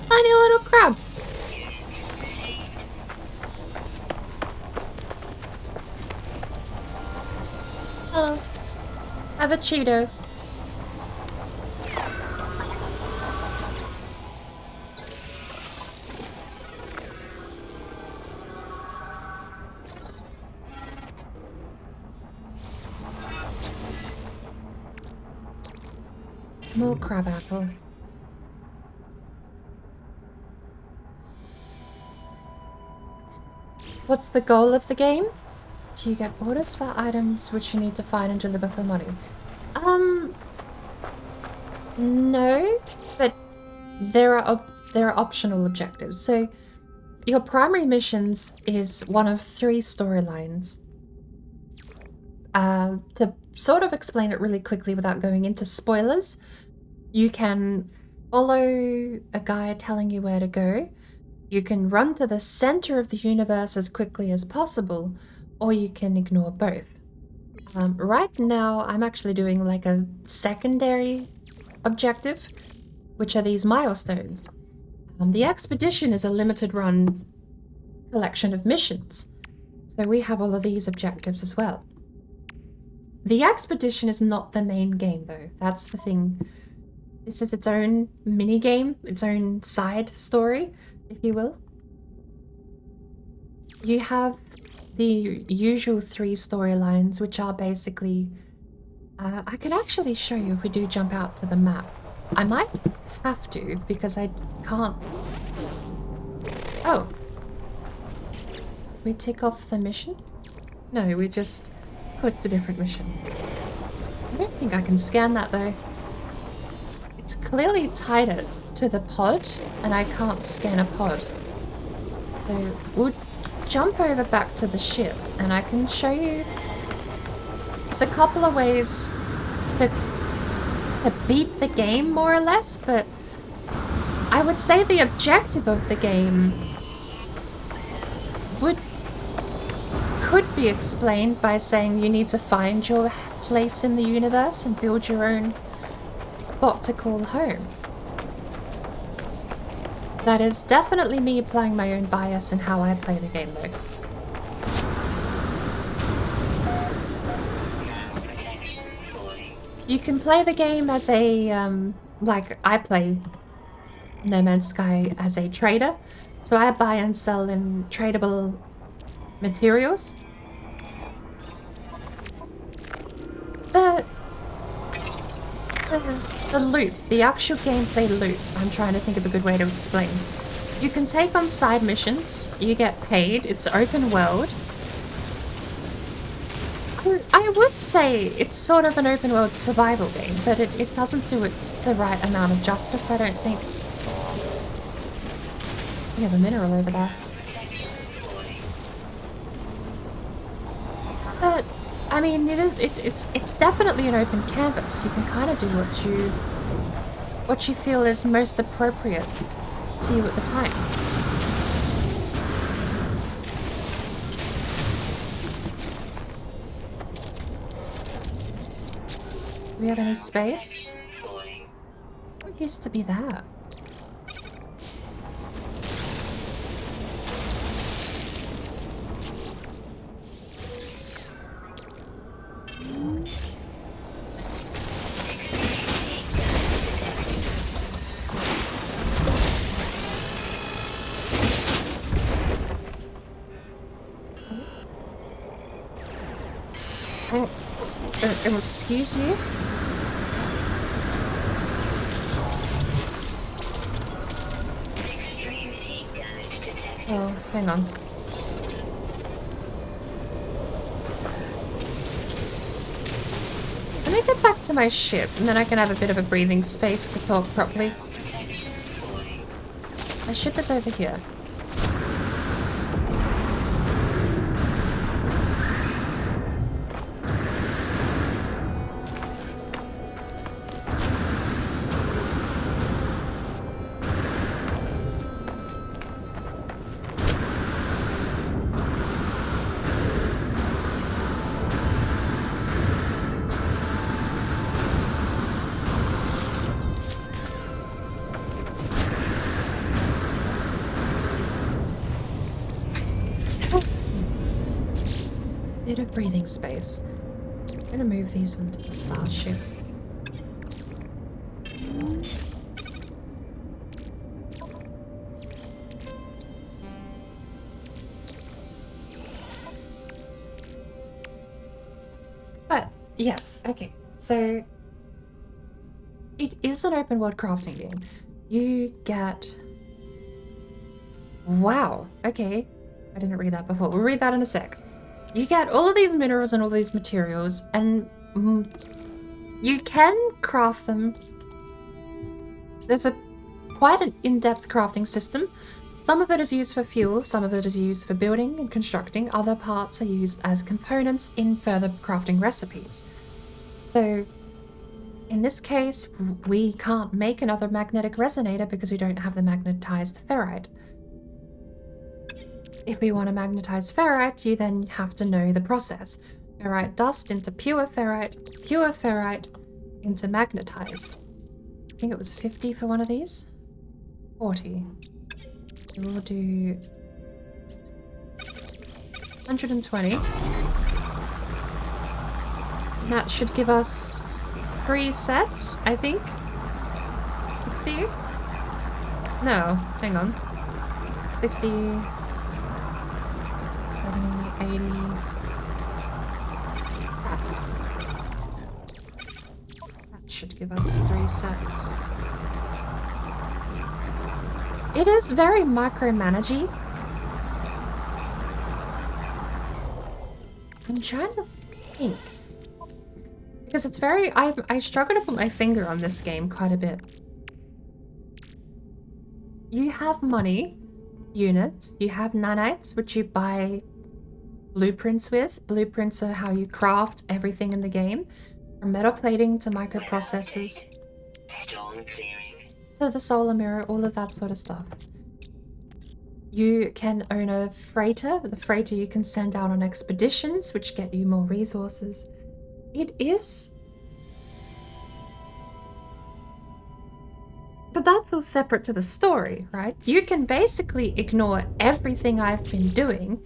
Speaker 1: Tiny little crab.
Speaker 2: Units received.
Speaker 1: Hello. Have a Cheeto. More crab apple. What's the goal of the game? Do you get orders for items which you need to find and deliver for money? No, but there are optional objectives. So your primary missions is one of 3 storylines. To sort of explain it really quickly without going into spoilers, you can follow a guide telling you where to go. You can run to the center of the universe as quickly as possible, or you can ignore both. Right now, I'm actually doing like a secondary objective, which are these milestones. The expedition is a limited run collection of missions, so we have all of these objectives as well. The expedition is not the main game though, that's the thing. This is its own mini game, its own side story, if you will. You have the usual 3 storylines, which are basically... I can actually show you if we do jump out to the map. I might have to, because I can't... Oh. We tick off the mission? No, we just clicked a different mission. I don't think I can scan that though. It's clearly tied it to the pod, and I can't scan a pod. So we'll jump over back to the ship, and I can show you... There's a couple of ways to beat the game, more or less, but I would say the objective of the game could be explained by saying you need to find your place in the universe and build your own spot to call home. That is definitely me applying my own bias in how I play the game though. You can play the game as a, like I play No Man's Sky as a trader. So I buy and sell in tradable materials. The loop, the actual gameplay loop, I'm trying to think of a good way to explain. You can take on side missions, you get paid, it's open world. I would say it's sort of an open world survival game, but it doesn't do it the right amount of justice, I don't think. We have a mineral over there. But I mean, it's definitely an open canvas. You can kind of do what you feel is most appropriate to you at the time. Do we have any space? What used to be that? Excuse you? Oh, hang on. Let me get back to my ship, and then I can have a bit of a breathing space to talk properly. My ship is over here. Bit of breathing space. I'm gonna move these onto the starship. But yes, okay. So it is an open world crafting game. You get... Wow, okay. I didn't read that before. We'll read that in a sec. You get all of these minerals and all these materials, and you can craft them. There's quite an in-depth crafting system. Some of it is used for fuel, some of it is used for building and constructing, other parts are used as components in further crafting recipes. So, in this case, we can't make another magnetic resonator because we don't have the magnetized ferrite. If we want to magnetize ferrite, you then have to know the process. Ferrite dust into pure ferrite into magnetized. I think it was 50 for one of these. 40. We'll do 120. That should give us 3 sets, I think. 60? No, hang on. 60... 80. That should give us 3 sets. It is very micromanagey. I'm trying to think. Because it's very... I struggle to put my finger on this game quite a bit. You have money, units, you have nanites, which you buy blueprints with. Blueprints are how you craft everything in the game, from metal plating to microprocessors to the solar mirror, all of that sort of stuff. You can own a freighter. The freighter you can send out on expeditions, which get you more resources. It is... But that's all separate to the story, right? You can basically ignore everything I've been doing,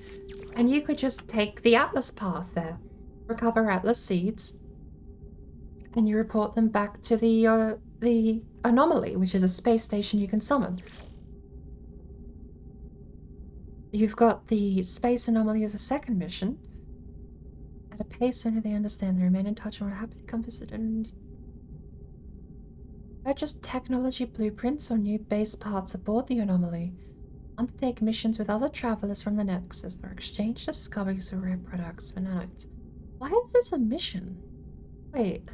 Speaker 1: and you could just take the Atlas path there. Recover Atlas seeds. and you report them back to the anomaly, which is a space station you can summon. You've got the space anomaly as a second mission. At a pace only they understand, they remain in touch and will happily compass it and purchase technology blueprints or new base parts aboard the anomaly. Undertake missions with other travelers from the Nexus or exchange discoveries or rare products for nanites. Why is this a mission? Wait.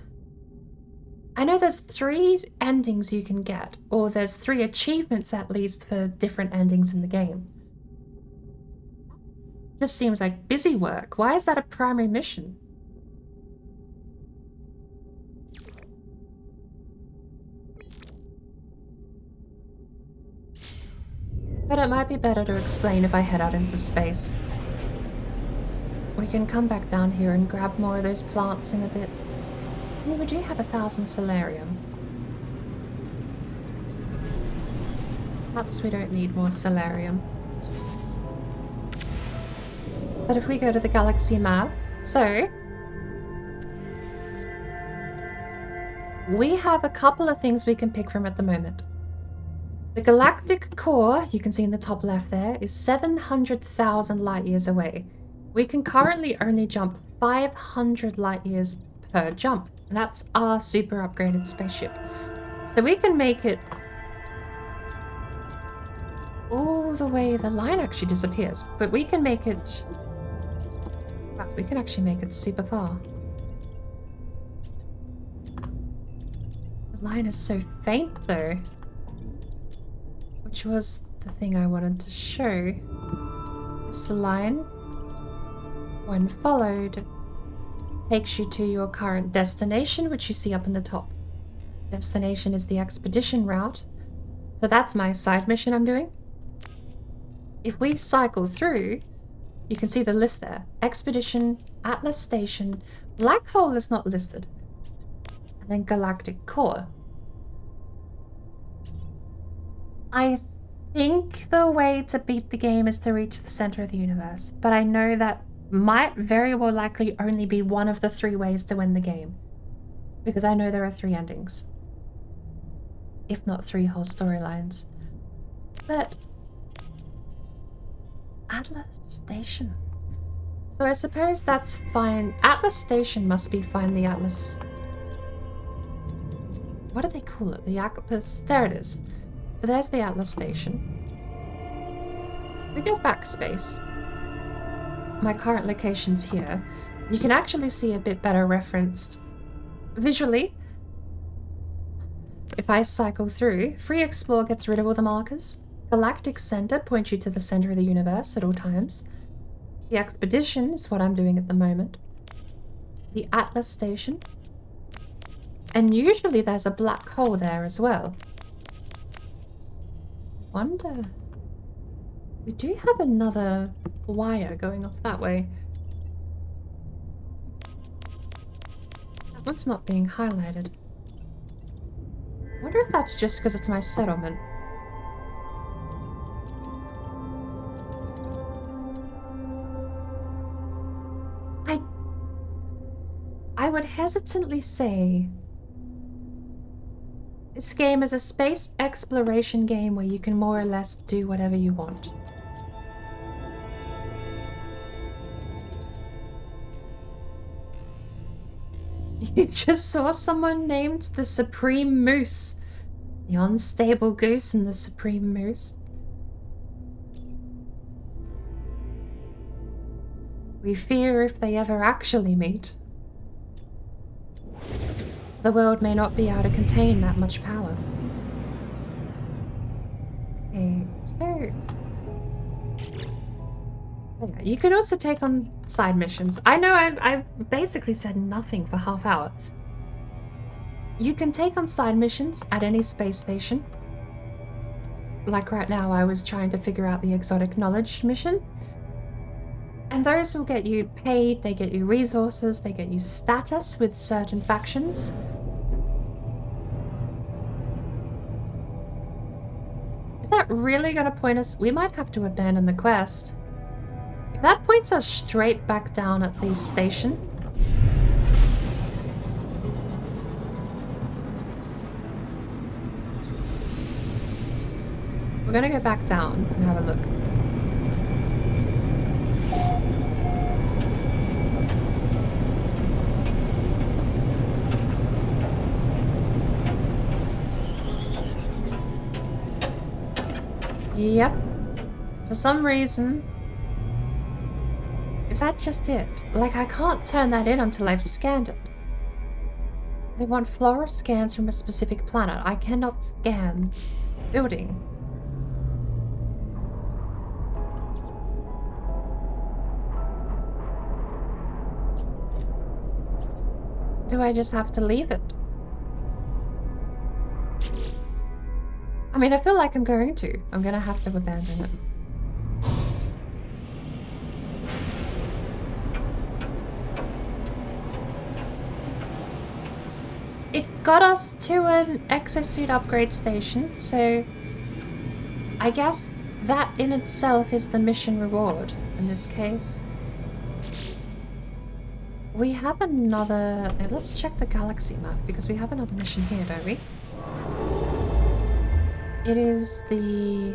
Speaker 1: I know there's 3 endings you can get, or there's 3 achievements at least for different endings in the game. Just seems like busy work. Why is that a primary mission? But it might be better to explain if I head out into space. We can come back down here and grab more of those plants in a bit. I mean, we do have 1,000 solarium. Perhaps we don't need more solarium. But if we go to the galaxy map, so we have a couple of things we can pick from at the moment. The galactic core, you can see in the top left there, is 700,000 light years away. We can currently only jump 500 light years per jump, and that's our super upgraded spaceship. So we can make it all the way, the line actually disappears, but we can make it, well, we can actually make it super far. The line is so faint though, which was the thing I wanted to show. This line, when followed, takes you to your current destination, which you see up in the top. Destination is the expedition route. So that's my side mission I'm doing. If we cycle through, you can see the list there. Expedition, Atlas Station, Black Hole is not listed. And then Galactic Core. I think the way to beat the game is to reach the center of the universe, but I know that might very well likely only be one of the 3 ways to win the game, because I know there are 3 endings, if not 3 whole storylines. But Atlas Station, so I suppose that's fine. Atlas Station must be fine. The Atlas, what do they call it? The Atlas, there it is. So there's the Atlas Station. We go backspace. My current location's here. You can actually see a bit better referenced visually. If I cycle through, Free Explore gets rid of all the markers. Galactic Center points you to the center of the universe at all times. The Expedition is what I'm doing at the moment. The Atlas Station. And usually there's a black hole there as well. Wonder... we do have another wire going off that way. That one's not being highlighted. I wonder if that's just because it's my settlement. I would hesitantly say this game is a space exploration game where you can more or less do whatever you want. You just saw someone named the Supreme Moose. The unstable goose and the Supreme Moose. We fear if they ever actually meet, the world may not be able to contain that much power. Okay, so... yeah, you can also take on side missions. I know I've basically said nothing for half hour. You can take on side missions at any space station. Like right now, I was trying to figure out the exotic knowledge mission. And those will get you paid, they get you resources, they get you status with certain factions. Is that really going to point us? We might have to abandon the quest. If that points us straight back down at the station, gonna go back down and have a look. Yep. For some reason... Is that just it? Like, I can't turn that in until I've scanned it. They want flora scans from a specific planet. I cannot scan building. Do I just have to leave it? I mean, I feel like I'm going to. I'm gonna have to abandon it. It got us to an exosuit upgrade station, so I guess that in itself is the mission reward in this case. We have another... Let's check the galaxy map, because we have another mission here, don't we? It is the...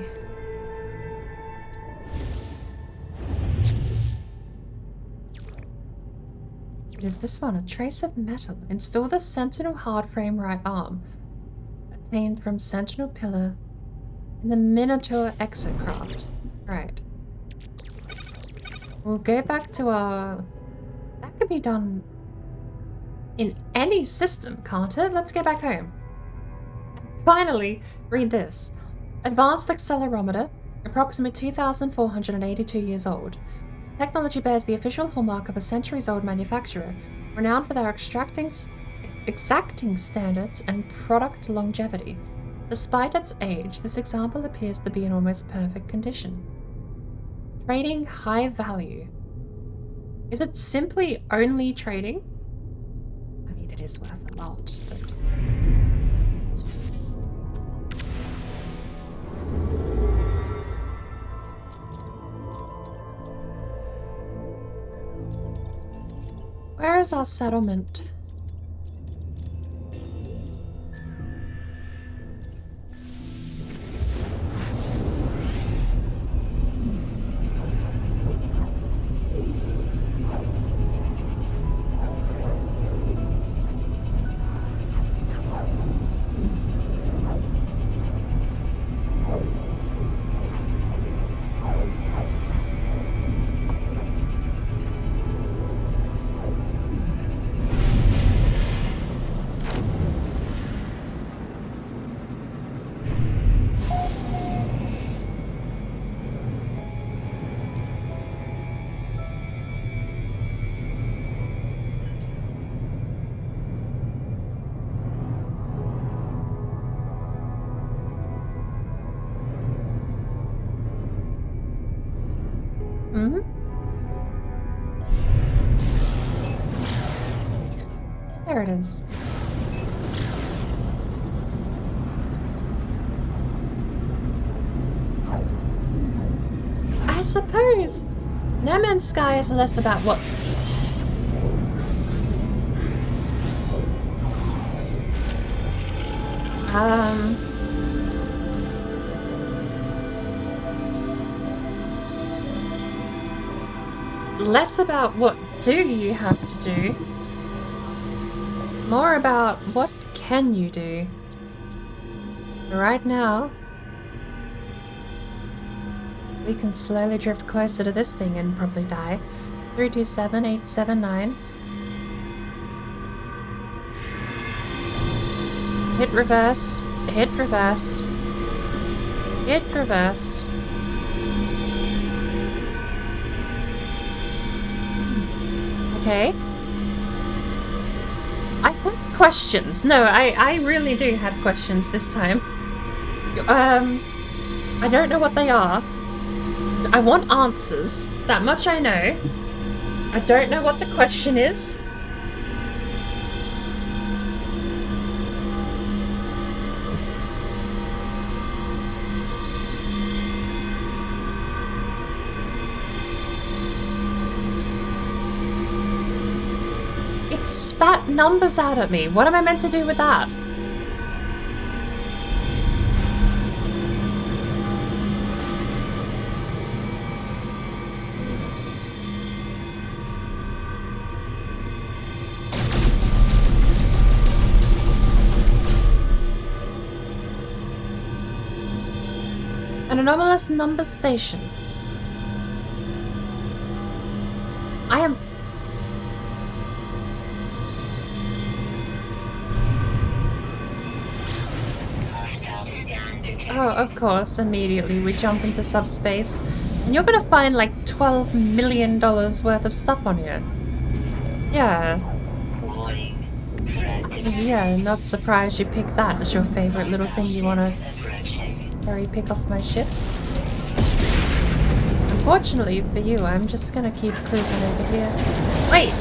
Speaker 1: It is this one, a trace of metal. Install the Sentinel hardframe right arm. Obtained from Sentinel Pillar in the Minotaur exit craft. Right. We'll go back to our... That can be done in any system, can't it? Let's go back home. Finally, read this. Advanced accelerometer, approximately 2,482 years old. This technology bears the official hallmark of a centuries-old manufacturer, renowned for their exacting standards and product longevity. Despite its age, this example appears to be in almost perfect condition. Trading high value. Is it simply only trading? I mean, it is worth a lot, but... Where is our settlement? There it is. I suppose No Man's Sky is less about what... Less about what do you have to do, more about what can you do. Right now, we can slowly drift closer to this thing and probably die. 327879. Hit reverse, hit reverse, hit reverse. Okay. I have questions. No, I really do have questions this time. I don't know what they are. I want answers. That much I know. I don't know what the question is. It spat numbers out at me. What am I meant to do with that? anomalous number station. I am...
Speaker 2: Hostile scan detected.
Speaker 1: Oh, of course, immediately we jump into subspace. And you're gonna find like $12 million worth of stuff on here. Yeah.
Speaker 2: Warning. Threat detected.
Speaker 1: Yeah, not surprised you picked that as your favorite little thing you wanna
Speaker 2: Approaching.
Speaker 1: hurry pick off my ship. Unfortunately for you, I'm just gonna keep cruising over here. Wait!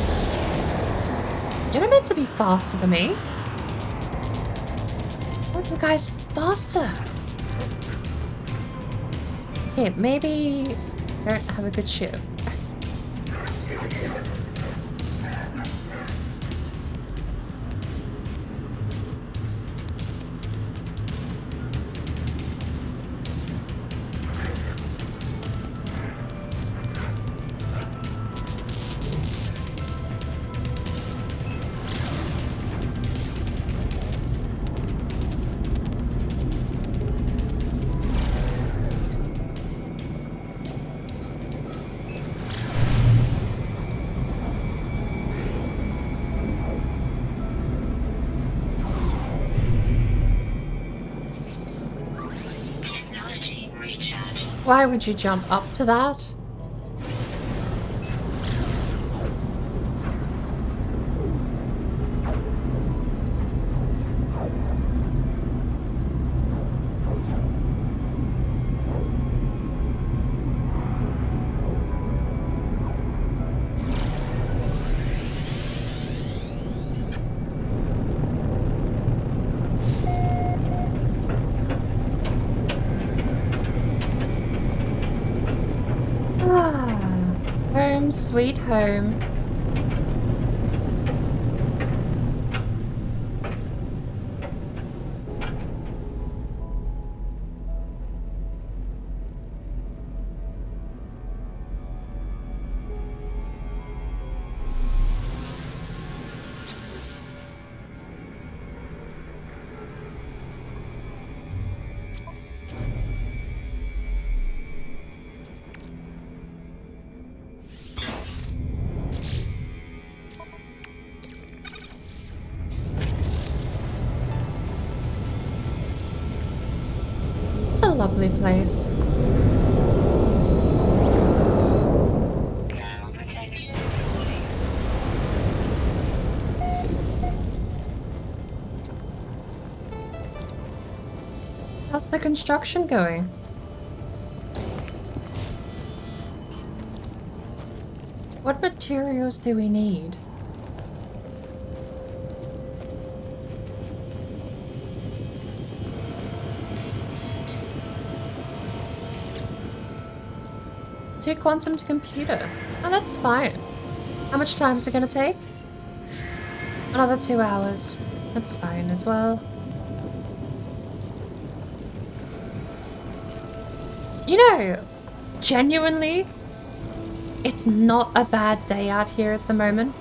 Speaker 1: You're not meant to be faster than me. Aren't you guys faster? Okay, maybe I don't have a good ship.
Speaker 2: Technology recharge.
Speaker 1: Why would you jump up to that? Home sweet home. It's a lovely place.
Speaker 2: Thermal protection falling.
Speaker 1: How's the construction going? What materials do we need? To quantum computer. Oh, that's fine. How much time is it gonna take? Another 2 hours. That's fine as well. You know, genuinely, it's not a bad day out here at the moment.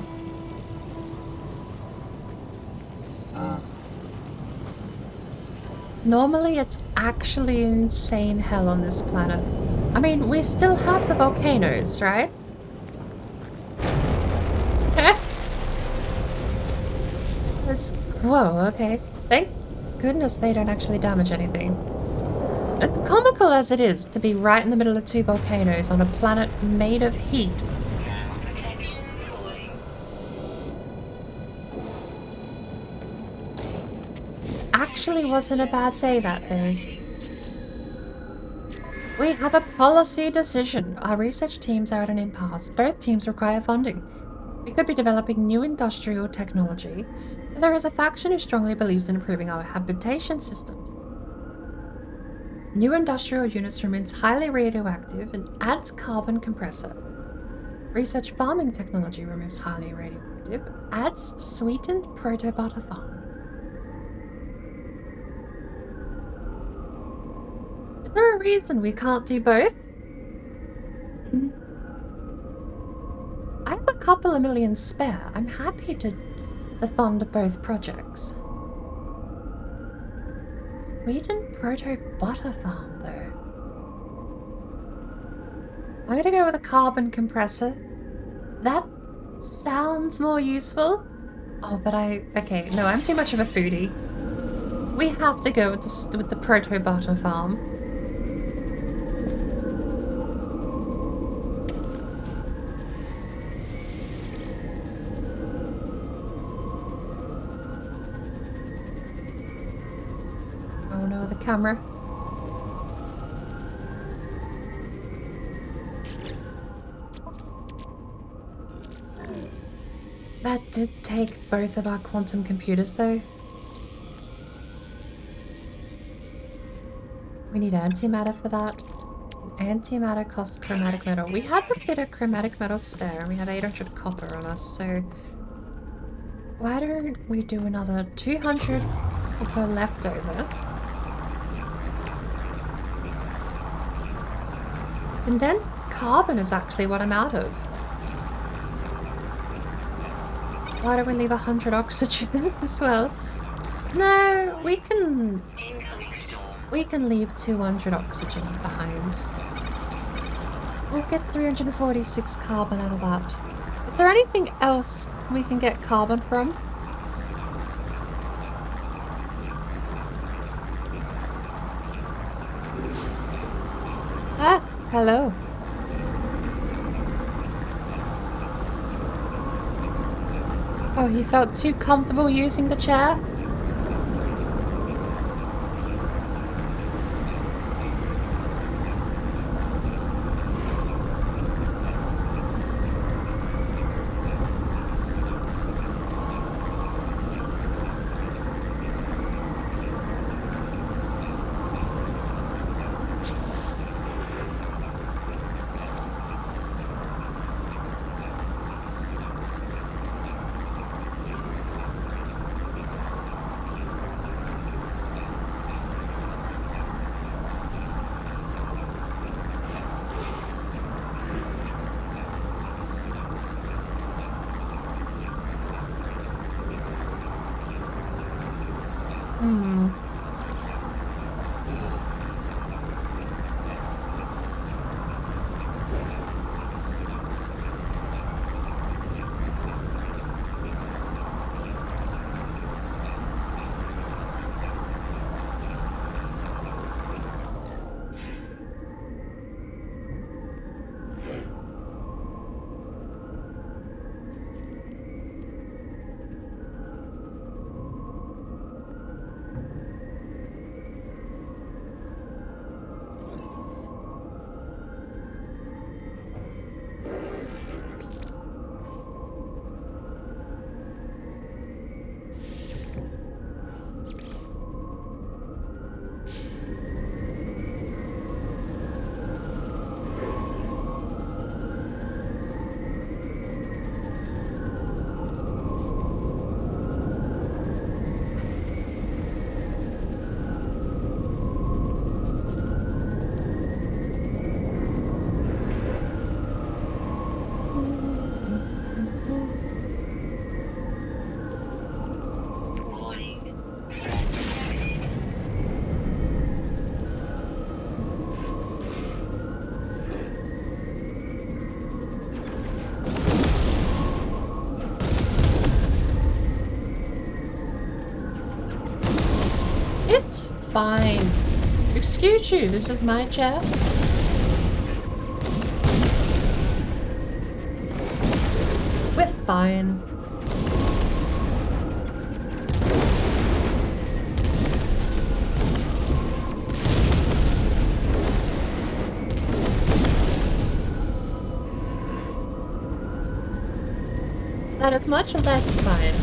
Speaker 1: Normally, it's actually insane hell on this planet. I mean, we still have the volcanoes, right? It's... Whoa, okay. Thank goodness they don't actually damage anything. As comical as it is to be right in the middle of two volcanoes on a planet made of heat.
Speaker 2: Thermal protection falling.
Speaker 1: Actually wasn't a bad day that day. We have a policy decision. Our research teams are at an impasse. Both teams require funding. We could be developing new industrial technology, but there is a faction who strongly believes in improving our habitation systems. New industrial units remains highly radioactive and adds carbon compressor. Research farming technology removes highly radioactive, adds sweetened proto-butter farm. Is there a reason we can't do both? I have a couple of million spare. I'm happy to fund both projects. Sweetened proto-butter farm, though. I'm gonna go with a carbon compressor. That sounds more useful. Oh, but okay, no, I'm too much of a foodie. We have to go with the proto-butter farm. Oh no, the camera. That did take both of our quantum computers, though. We need antimatter for that. Antimatter costs chromatic metal. We have a bit of chromatic metal spare. We have 800 copper on us, so... Why don't we do another 200 copper leftover? Condensed carbon is actually what I'm out of. Why don't we leave 100 oxygen as well? No, we can leave 200 oxygen behind. We'll get 346 carbon out of that. Is there anything else we can get carbon from? Ah, hello. Oh, he felt too comfortable using the chair? It's fine. Excuse you, this is my chair. We're fine. That is much less fine.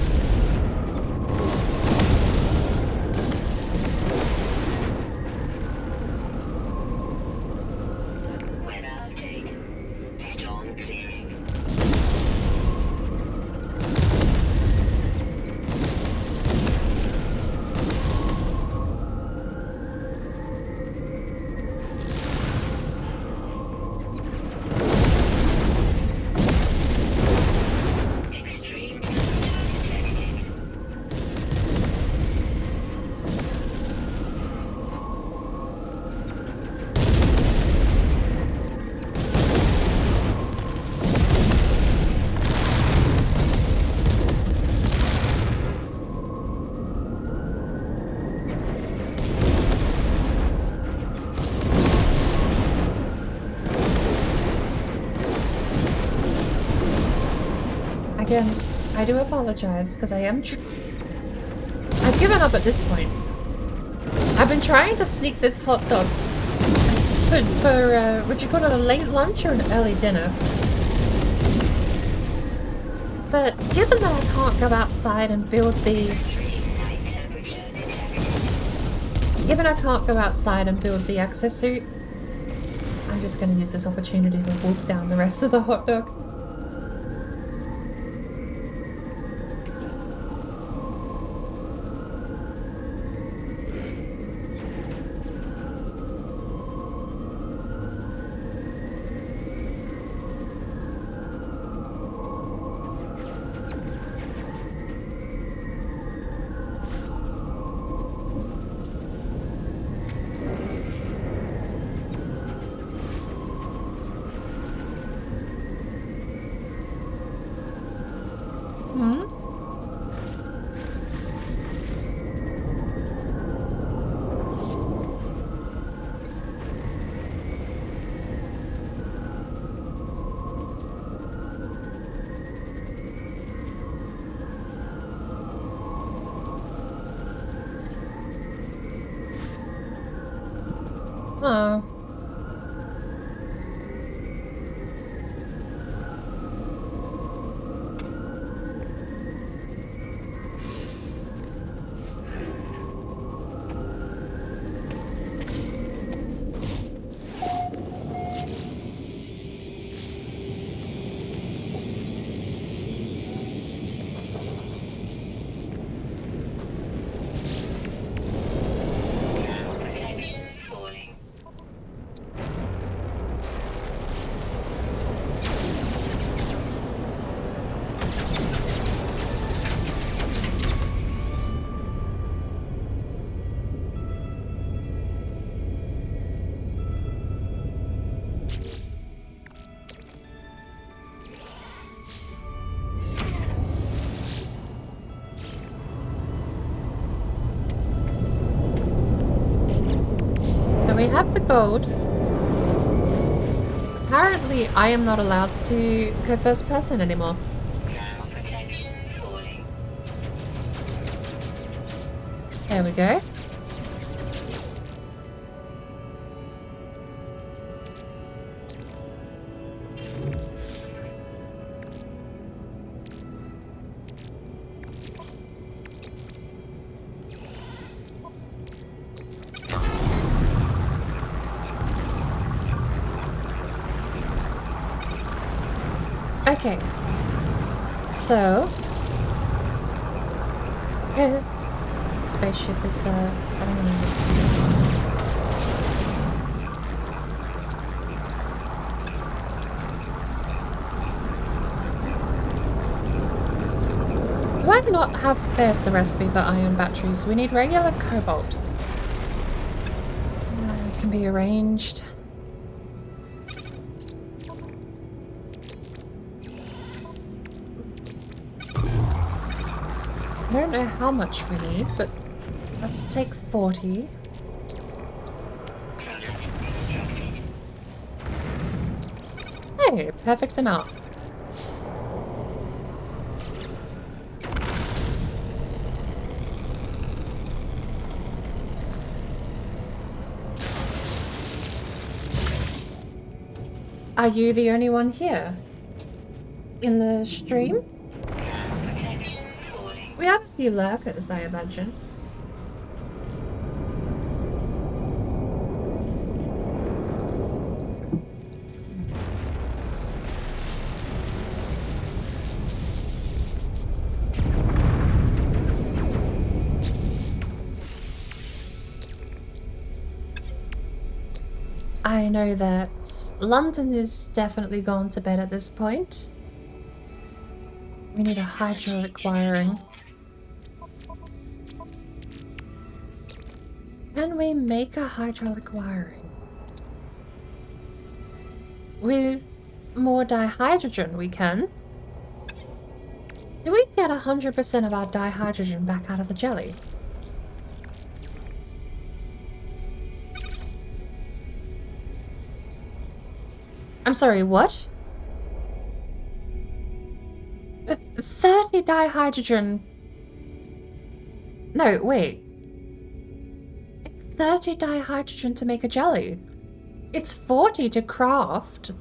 Speaker 2: Extreme temperature detected.
Speaker 1: Again, I do apologize, because I am I've given up at this point. I've been trying to sneak this hot dog for would you call it a late lunch or an early dinner? But given that I can't go outside and build the... Given I can't go outside and build the exosuit, I'm just going to use this opportunity to wolf down the rest of the hot dog. Oh. We have the gold. Apparently, I am not allowed to go first person anymore. There we go. Okay, so spaceship is having an Why not have, there's the recipe for iron batteries. We need regular cobalt. It can be arranged. I don't know how much we need, but let's take 40. Hey, perfect amount. Are you the only one here? In the stream? We have a few lurkers, I imagine. I know that London is definitely gone to bed at this point. We need a hydraulic wiring. Can we make a hydraulic wiring? With more dihydrogen we can. Do we get 100% of our dihydrogen back out of the jelly? I'm sorry, what? 30 dihydrogen. No, wait. It's 30 dihydrogen to make a jelly. It's 40 to craft.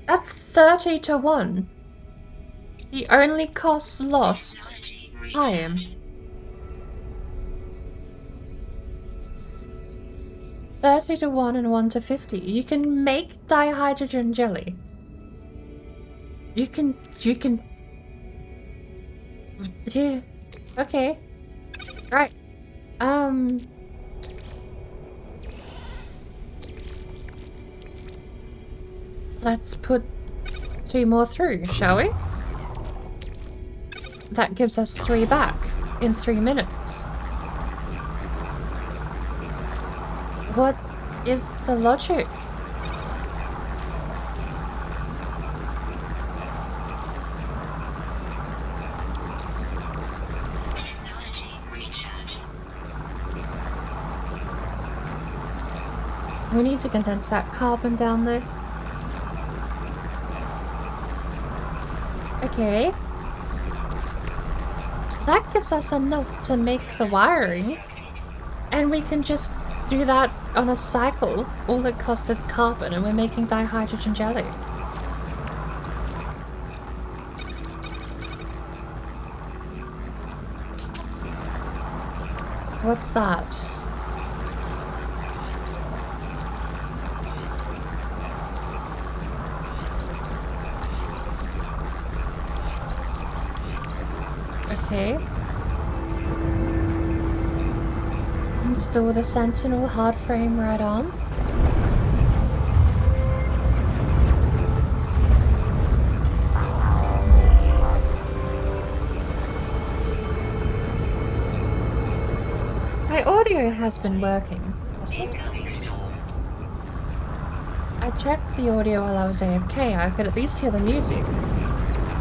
Speaker 1: That's 30 to 1. The only cost lost time. 30 to 1 and 1 to 50. You can make dihydrogen jelly. You can... Yeah. Okay. Right. Let's put 2 more through, shall we? That gives us 3 back in 3 minutes. What is the logic?
Speaker 2: Technology recharge.
Speaker 1: We need to condense that carbon down there. Okay. That gives us enough to make the wiring. And we can just do that on a cycle. All it costs is carbon and we're making dihydrogen jelly. What's that? Okay. Install the Sentinel hard frame right arm. My audio has been working.
Speaker 2: Incoming storm.
Speaker 1: I checked the audio while I was AFK. I could at least hear the music.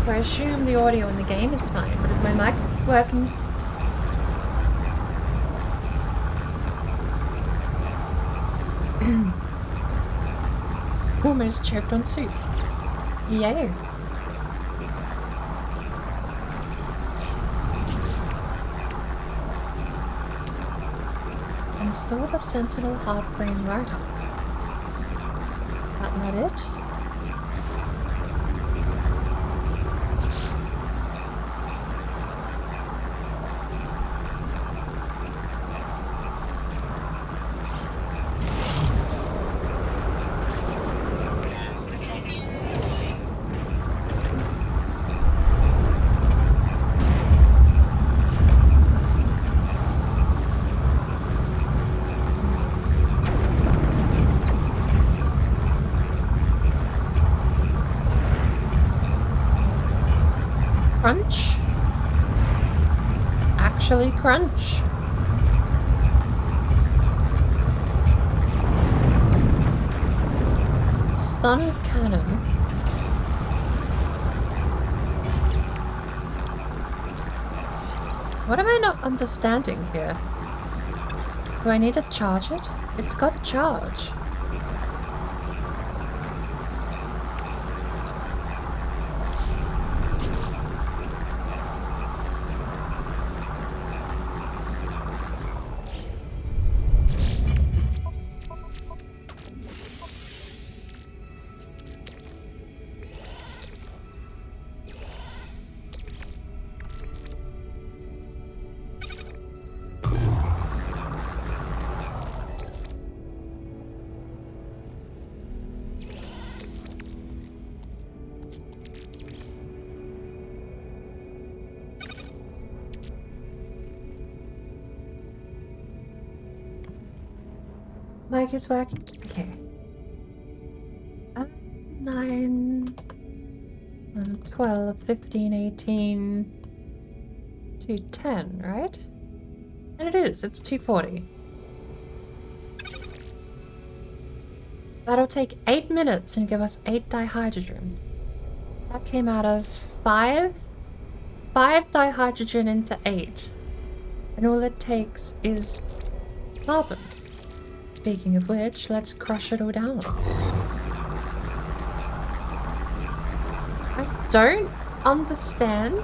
Speaker 1: So I assume the audio in the game is fine, but is my mic working? Almost choked on soup. Yay. Install the Sentinel hard frame right up. Is that not it? Crunch? Actually crunch. Stun cannon. What am I not understanding here? Do I need to charge it? It's got charge. Mic is working. Okay. 9, 12, 15, 18, 210, right? And it is. It's 240. That'll take 8 minutes and give us 8 dihydrogen. That came out of 5 dihydrogen into 8. And all it takes is carbon. Speaking of which, let's crush it all down. I don't understand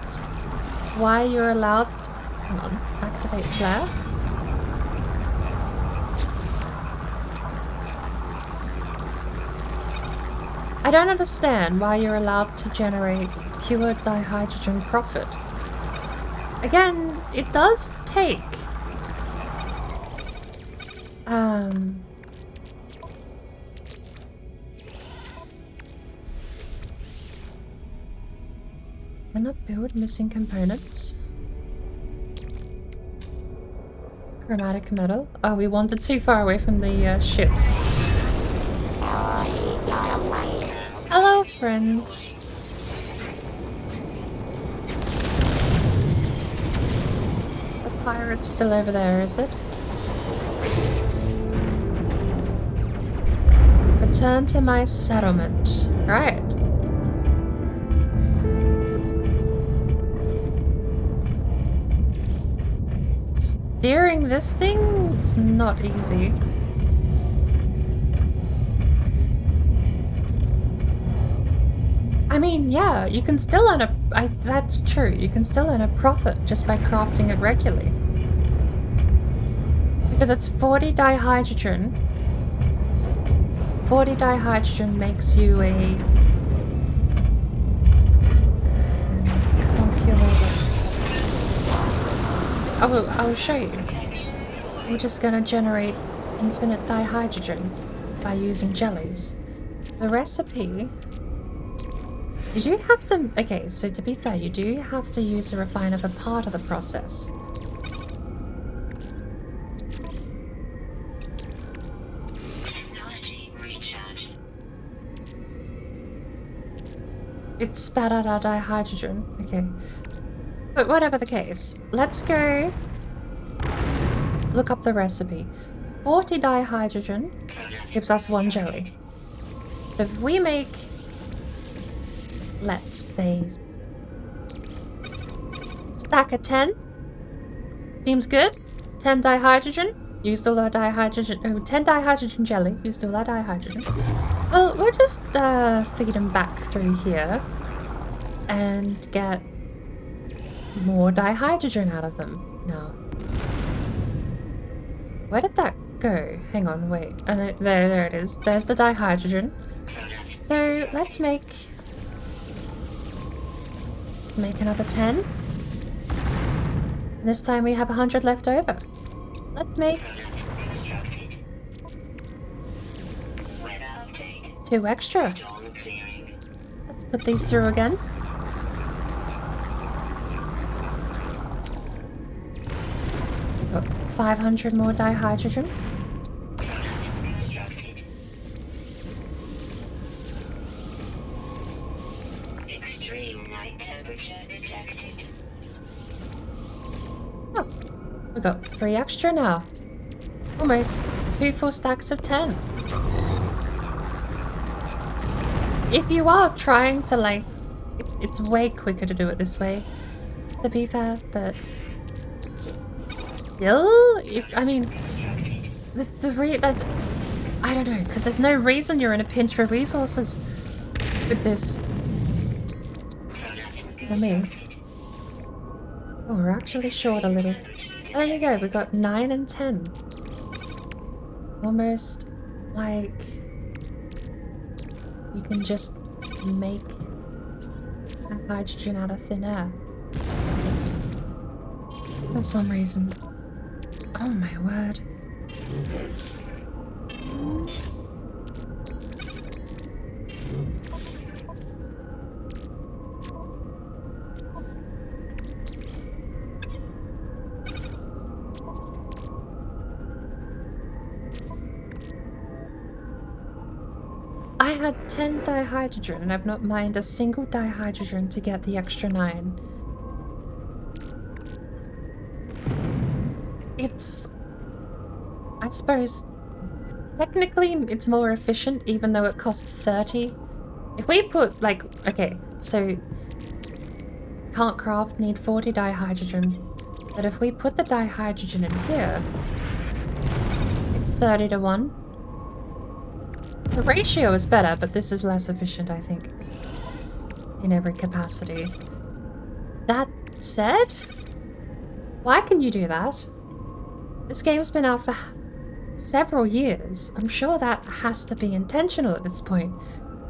Speaker 1: why you're allowed... Hang on, activate flare. I don't understand why you're allowed to generate pure dihydrogen profit. Again, it does take... Cannot build missing components. Chromatic metal. Oh, we wandered too far away from the ship. Hello, friends. The pirate's still over there, is it? Return to my settlement. Right. Steering this thing, it's not easy. I mean, yeah, you can still earn a... that's true, you can still earn a profit just by crafting it regularly. Because it's 40 dihydrogen. 40 dihydrogen makes you a... I'll show you. We're just gonna generate infinite dihydrogen by using jellies. The recipe... You do have to... Okay, so to be fair, you do have to use a refiner for part of the process.
Speaker 2: Technology recharge.
Speaker 1: It spat out our dihydrogen. Okay. But whatever the case, let's go look up the recipe. 40 dihydrogen gives us 1 jelly. So if we make... Let's say... stack of 10. Seems good. 10 dihydrogen. Used all our dihydrogen... Oh, 10 dihydrogen jelly. Used all our dihydrogen. Well, we'll just feed them back through here. And get... more dihydrogen out of them now. Where did that go? Hang on, wait. Oh, there it is. There's the dihydrogen. So let's make another 10. This time we have 100 left over. Let's make 2 extra. Let's put these through again. Got 500 more dihydrogen.
Speaker 2: Extreme night temperature detected.
Speaker 1: Oh, we got 3 extra now. Almost 2 full stacks of 10. If you are trying to like, it's way quicker to do it this way, to be fair, but still, I mean, I don't know, because there's no reason you're in a pinch for resources with this. I mean, oh, we're actually short a little. Oh, there you go, we got 9 and 10. It's almost like you can just make hydrogen out of thin air. For some reason. Oh my word. I had 10 dihydrogen and I've not mined a single dihydrogen to get the extra 9. It's... I suppose... Technically, it's more efficient even though it costs 30. If we put, like... Okay, so... Can't craft, need 40 dihydrogen. But if we put the dihydrogen in here... It's 30 to 1. The ratio is better, but this is less efficient, I think. In every capacity. That said, why can you do that? This game's been out for several years. I'm sure that has to be intentional at this point.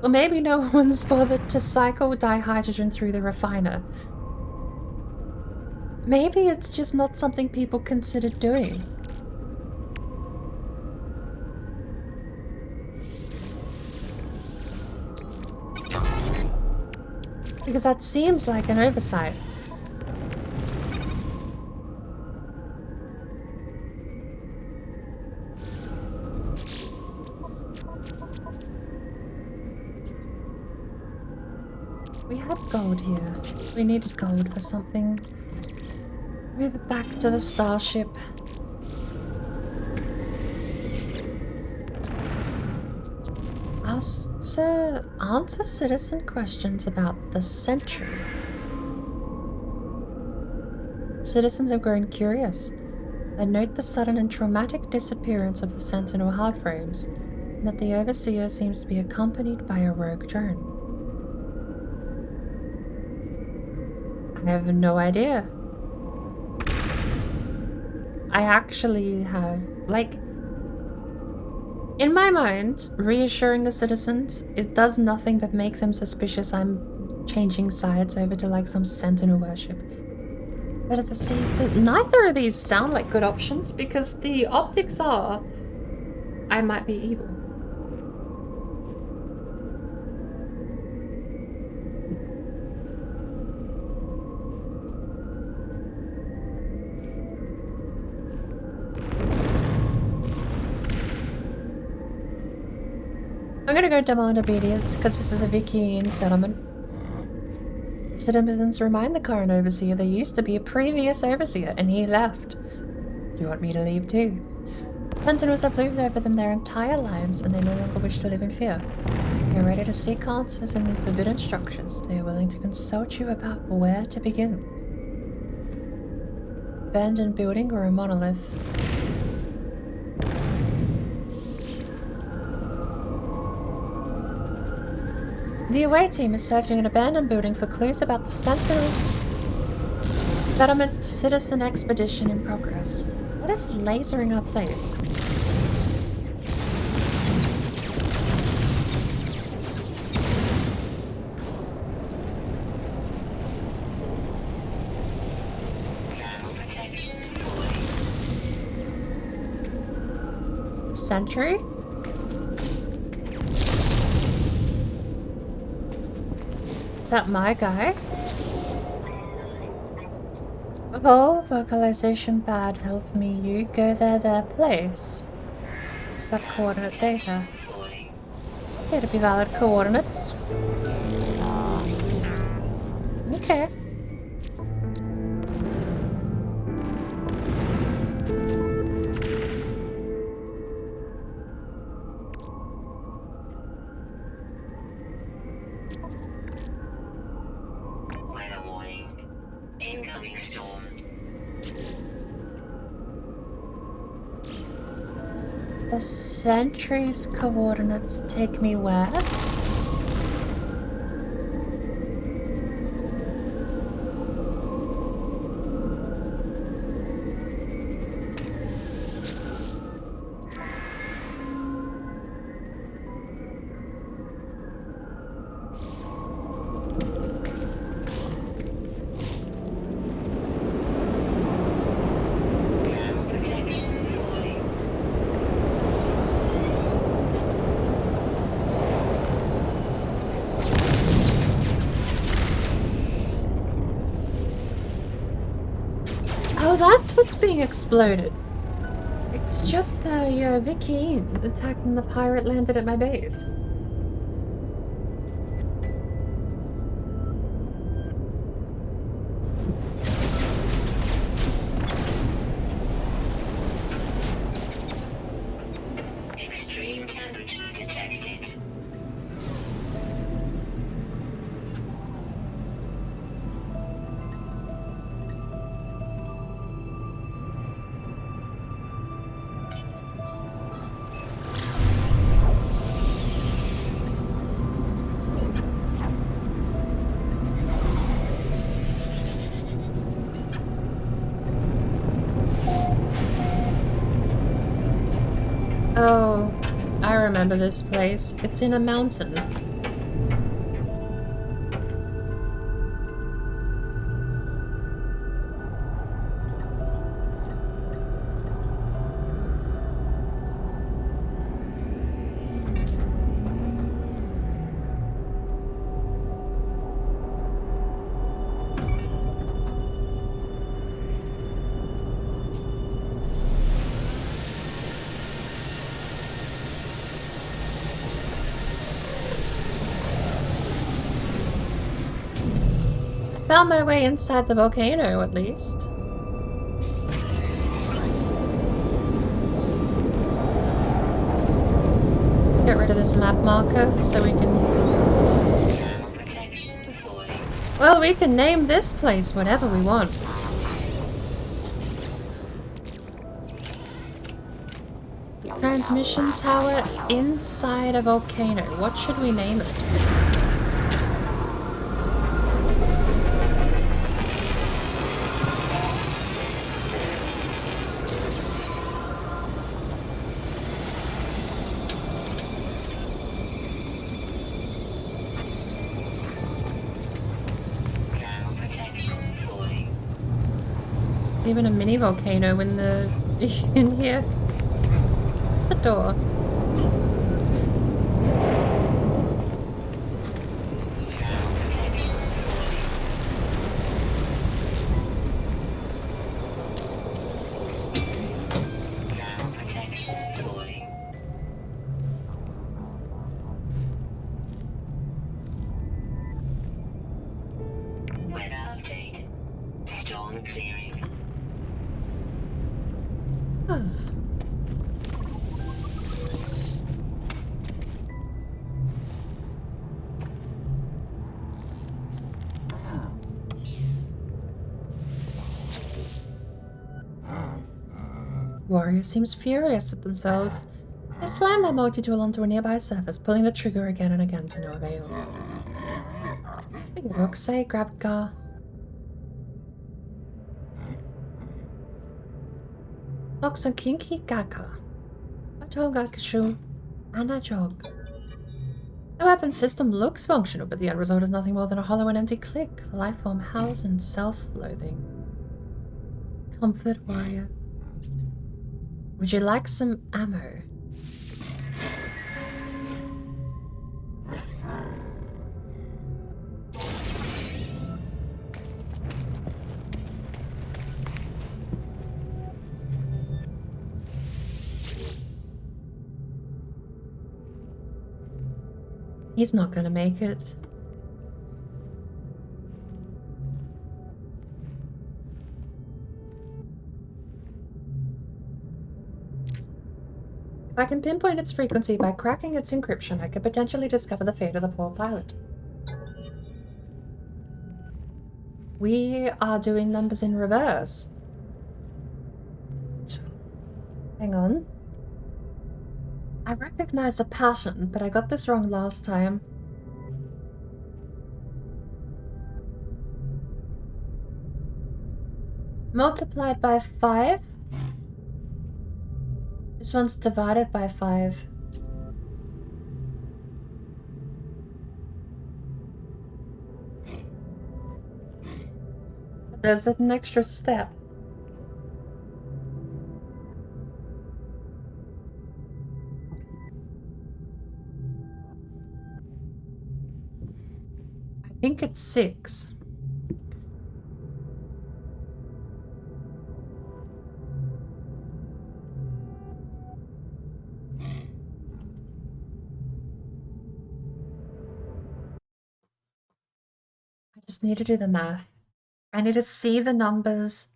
Speaker 1: Or maybe no one's bothered to cycle dihydrogen through the refiner. Maybe it's just not something people consider doing. Because that seems like an oversight. We had gold here. We needed gold for something. Move it back to the starship. Answer citizen questions about the Sentry. Citizens have grown curious. They note the sudden and traumatic disappearance of the Sentinel hardframes, and that the Overseer seems to be accompanied by a rogue drone. I have no idea. I actually have, like, in my mind, reassuring the citizens, it does nothing but make them suspicious I'm changing sides over to like some Sentinel worship. But at the same, neither of these sound like good options because the optics are, I might be evil. I'm gonna go demand obedience because this is a Viking settlement. Citizens remind the current overseer there used to be a previous overseer and he left. Do you want me to leave too? Sentinels have lived over them their entire lives and they no longer wish to live in fear. They're ready to seek answers in the forbidden structures. They are willing to consult you about where to begin. Abandoned building or a monolith? The away team is searching an abandoned building for clues about the Sentinels. Settlement citizen expedition in progress. What is lasering our place? Sentry? Is that my guy? Oh, vocalization bad, help me, you go their place. Set coordinate data. Here to be valid coordinates. Okay.
Speaker 2: Incoming storm.
Speaker 1: The Sentry's coordinates take me where? Oh, that's what's being exploded. It's just the Viking attacking the pirate landed at my base.
Speaker 2: Extreme temperature detected.
Speaker 1: I remember this place. It's in a mountain. Found my way inside the volcano, at least. Let's get rid of this map marker so we can...
Speaker 2: Protection falling.
Speaker 1: Well, we can name this place whatever we want. Transmission tower inside a volcano. What should we name it?
Speaker 2: Protection falling.
Speaker 1: There's even a mini volcano in the in here. What's the door?
Speaker 2: Protection falling. Weather update. Storm clearing.
Speaker 1: Warrior seems furious at themselves. They slam their multi-tool onto a nearby surface, pulling the trigger again and again to no avail. Roxay grabbed Gar. Noxon Kinki Gaka. Atoga Kashu. Anajog. The weapon system looks functional, but the end result is nothing more than a hollow and empty click. The life form housed in self-loathing. Comfort, warrior. Would you like some ammo? He's not gonna make it. If I can pinpoint its frequency by cracking its encryption, I could potentially discover the fate of the poor pilot. We are doing numbers in reverse. Hang on. I recognize the pattern, but I got this wrong last time. Multiplied by 5. This one's divided by 5. But there's an extra step. I think it's 6. I just need to do the math. I need to see the numbers.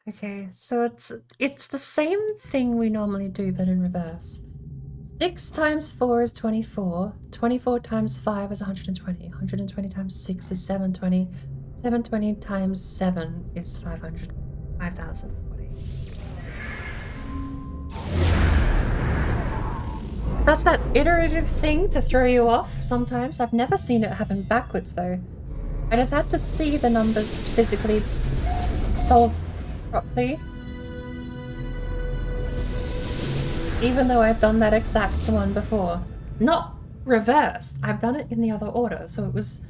Speaker 1: Okay, so it's the same thing we normally do, but in reverse. 6 times 4 is 24. 24 times 5 is 120. 120 times 6 is 720. 720 times 7 is 500. 5,040. That's that iterative thing to throw you off sometimes. I've never seen it happen backwards though. I just had to see the numbers physically solved properly. Even though I've done that exact one before. Not reversed. I've done it in the other order, so it was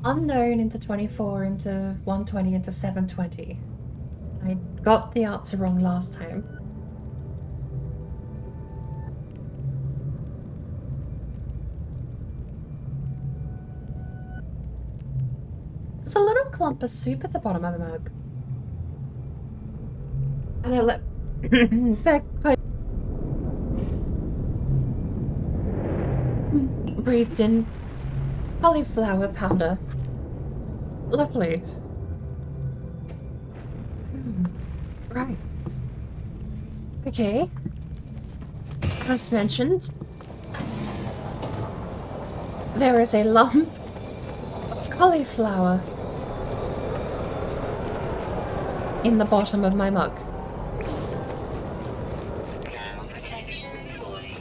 Speaker 1: unknown into 24 into 120 into 720. I got the answer wrong last time. There's a little clump of soup at the bottom of a mug. And I let breathed in cauliflower powder. Lovely. Right. Okay. As mentioned, there is a lump of cauliflower in the bottom of my mug.
Speaker 2: Thermal protection falling.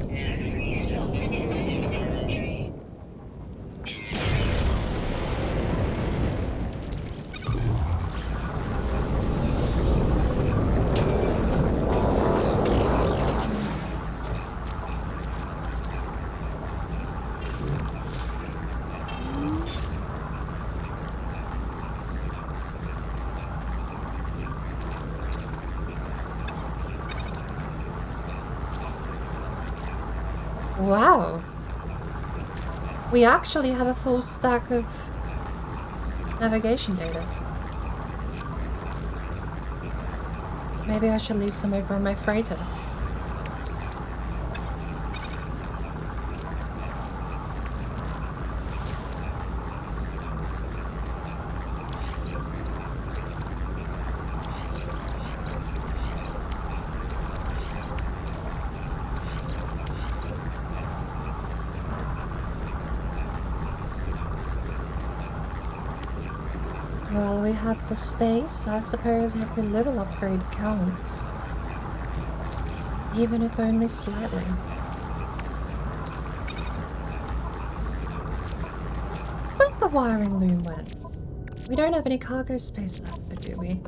Speaker 2: No free slots in suit inventory.
Speaker 1: Wow. We actually have a full stack of navigation data. Maybe I should leave some over on my freighter. Well, we have the space. I suppose every little upgrade counts. Even if only slightly. It's where the wiring loom went. We don't have any cargo space left, do we?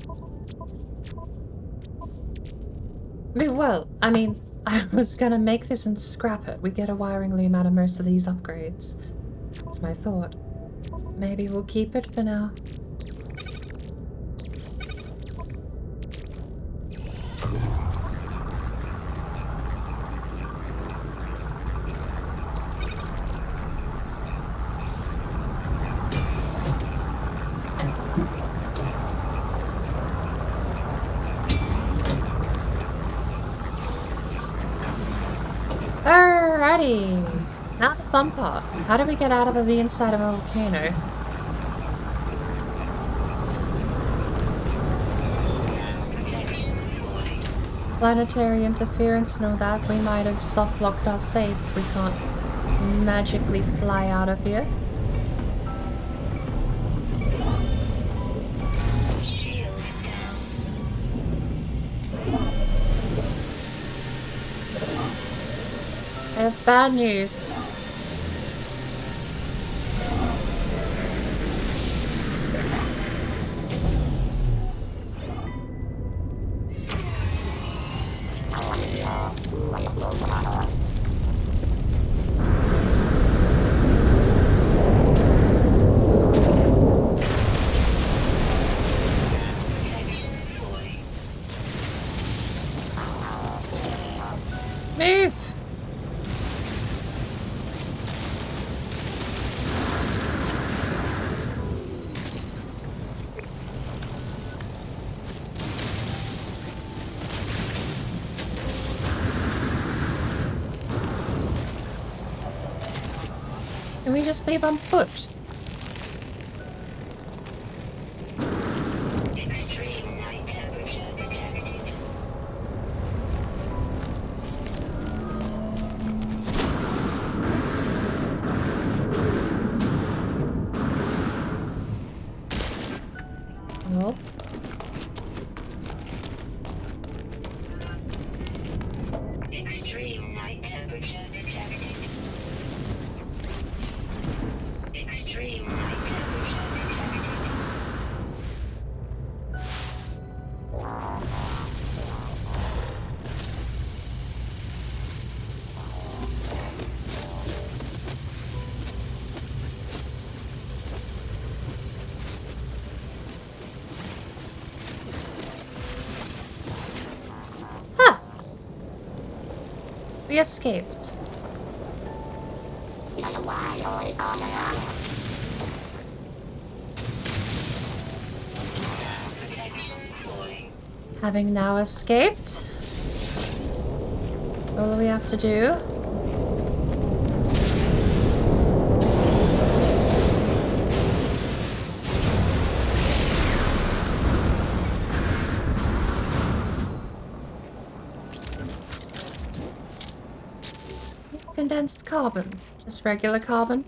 Speaker 1: Well, I mean, I was gonna make this and scrap it. We get a wiring loom out of most of these upgrades. That's my thought. Maybe we'll keep it for now. Alrighty, now the fun part. How do we get out of the inside of a volcano? Planetary interference and all that, we might have soft-locked our safe. We can't magically fly out of here.
Speaker 2: Shield down.
Speaker 1: I have bad news. Move! just leave on foot?
Speaker 2: Extreme night temperature detected.
Speaker 1: Oh.
Speaker 2: Extreme night temperature detected. Extreme night temperature detected.
Speaker 1: Huh. We escaped.
Speaker 2: Protection falling.
Speaker 1: Having now escaped, all we have to do condensed carbon, just regular carbon.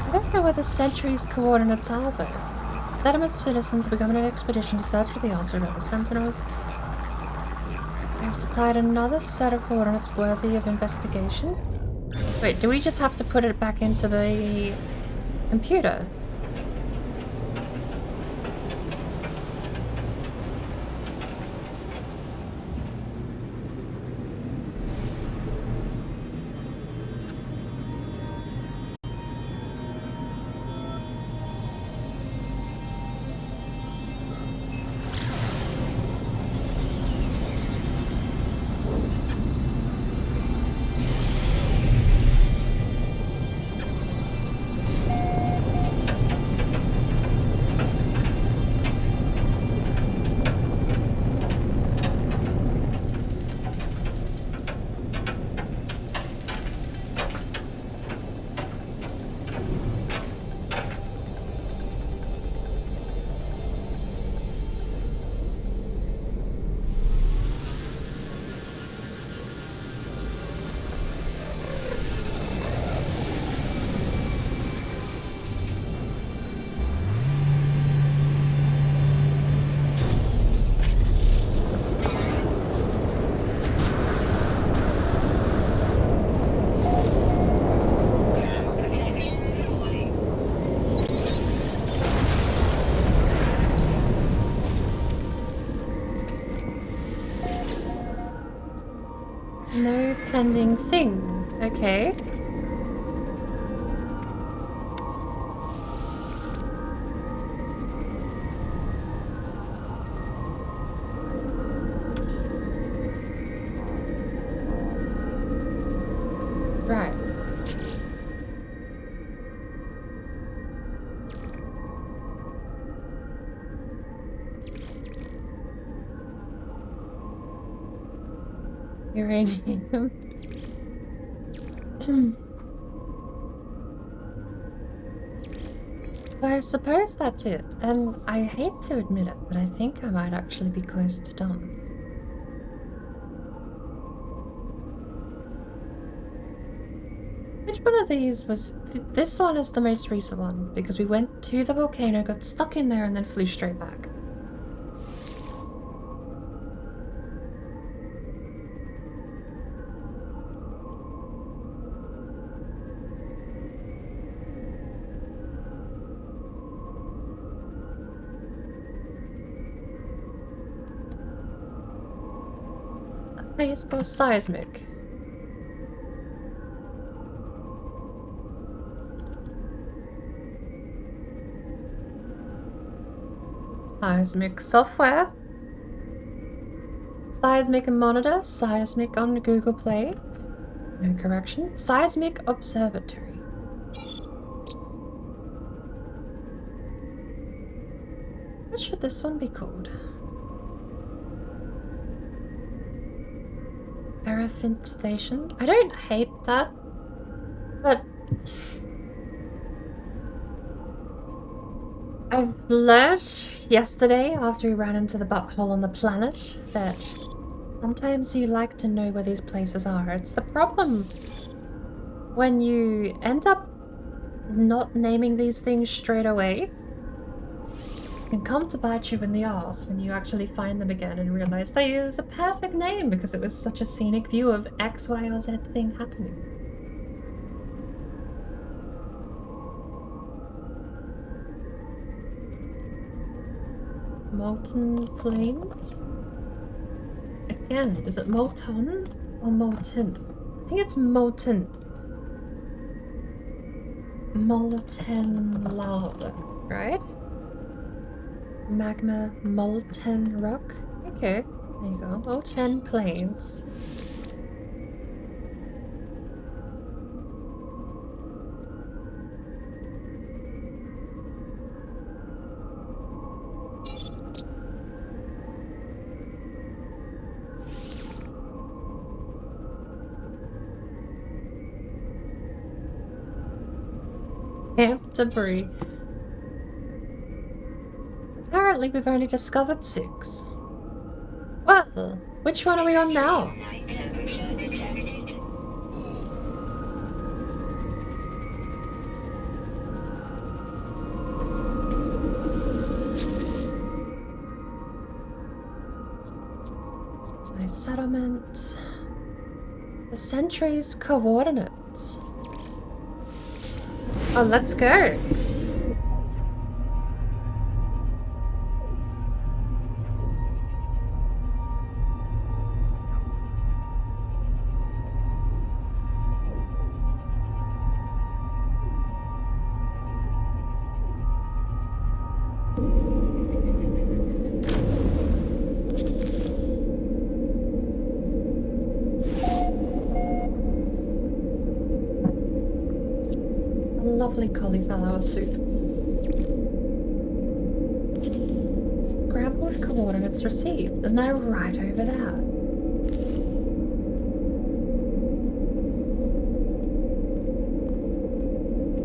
Speaker 1: I don't know where the Sentry's coordinates are, though. Settlement citizens are becoming an expedition to search for the answer about the Sentinels. They have supplied another set of coordinates worthy of investigation. Wait, do we just have to put it back into the computer?
Speaker 2: Protection falling.
Speaker 1: No pending thing. Okay. Right. Uranium. So I suppose that's it. And I hate to admit it, but I think I might actually be close to done. Which one of these was... This one is the most recent one, because we went to the volcano, got stuck in there, and then flew straight back. I suppose seismic. Seismic software. Seismic monitor. Seismic on Google Play. No correction. Seismic observatory. What should this one be called? Paraffin station? I don't hate that, but I learned yesterday after we ran into the butthole on the planet that sometimes you like to know where these places are. It's the problem when you end up not naming these things straight away. It can come to bite you in the arse when you actually find them again and realize they use a perfect name because it was such a scenic view of X, Y, or Z thing happening. Molten plains? Again, is it molten or molten? I think it's molten. Molten lava, right? Magma molten rock? Okay, there you go. Molten plains. Camp debris. Apparently we've only discovered 6. Well, which one are we on now?
Speaker 2: Night temperature detected.
Speaker 1: My settlement. The sentry's coordinates. Oh, let's go. Lovely cauliflower soup. Scrambled coordinates received, and they're right over there.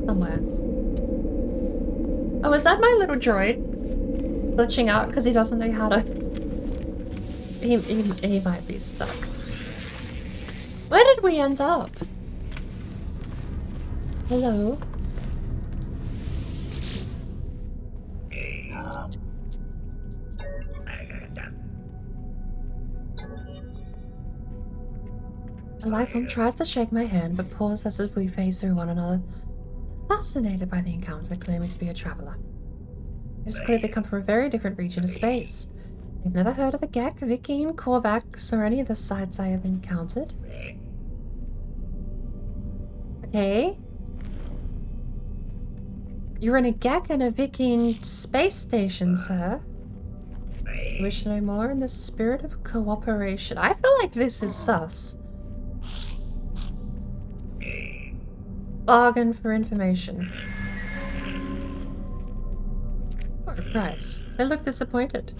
Speaker 1: Somewhere. Oh, is that my little droid glitching out because he doesn't know how to... He might be stuck. Where did we end up? Hello? The life form tries to shake my hand, but pauses as we face through one another, fascinated by the encounter, claiming to be a traveler. It is clear they come from a very different region of space. They've never heard of the Gek, Viking, Korvax, or any of the sites I have encountered. Okay. You're in a Gek and a Viking space station, sir. You wish to know more in the spirit of cooperation. I feel like this is sus. Bargain for information. What a price. They look disappointed.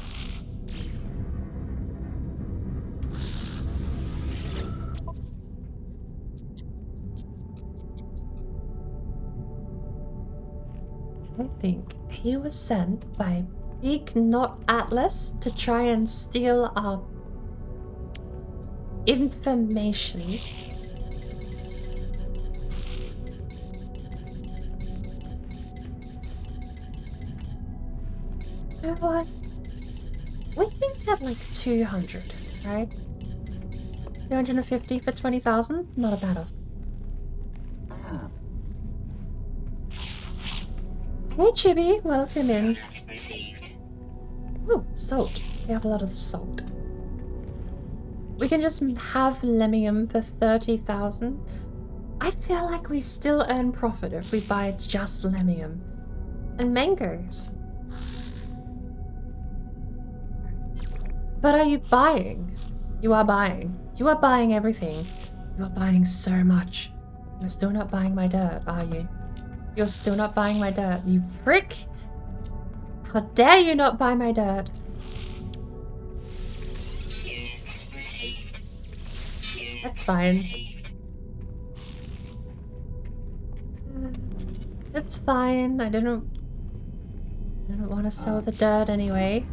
Speaker 1: I think he was sent by Big Knot Atlas to try and steal our information. You know what? We think at like 200, right? 250 for 20,000? Not a bad offer. Hey Chibi, welcome in.
Speaker 2: Received.
Speaker 1: Oh, salt. We have a lot of salt. We can just have Lemium for 30,000. I feel like we still earn profit if we buy just Lemium. And mangoes. But are you buying? You are buying. You are buying everything. You are buying so much. You're still not buying my dirt, are you? You're still not buying my dirt, you prick! How dare you not buy my dirt? That's fine. It's fine. I didn't want to sell the dirt anyway.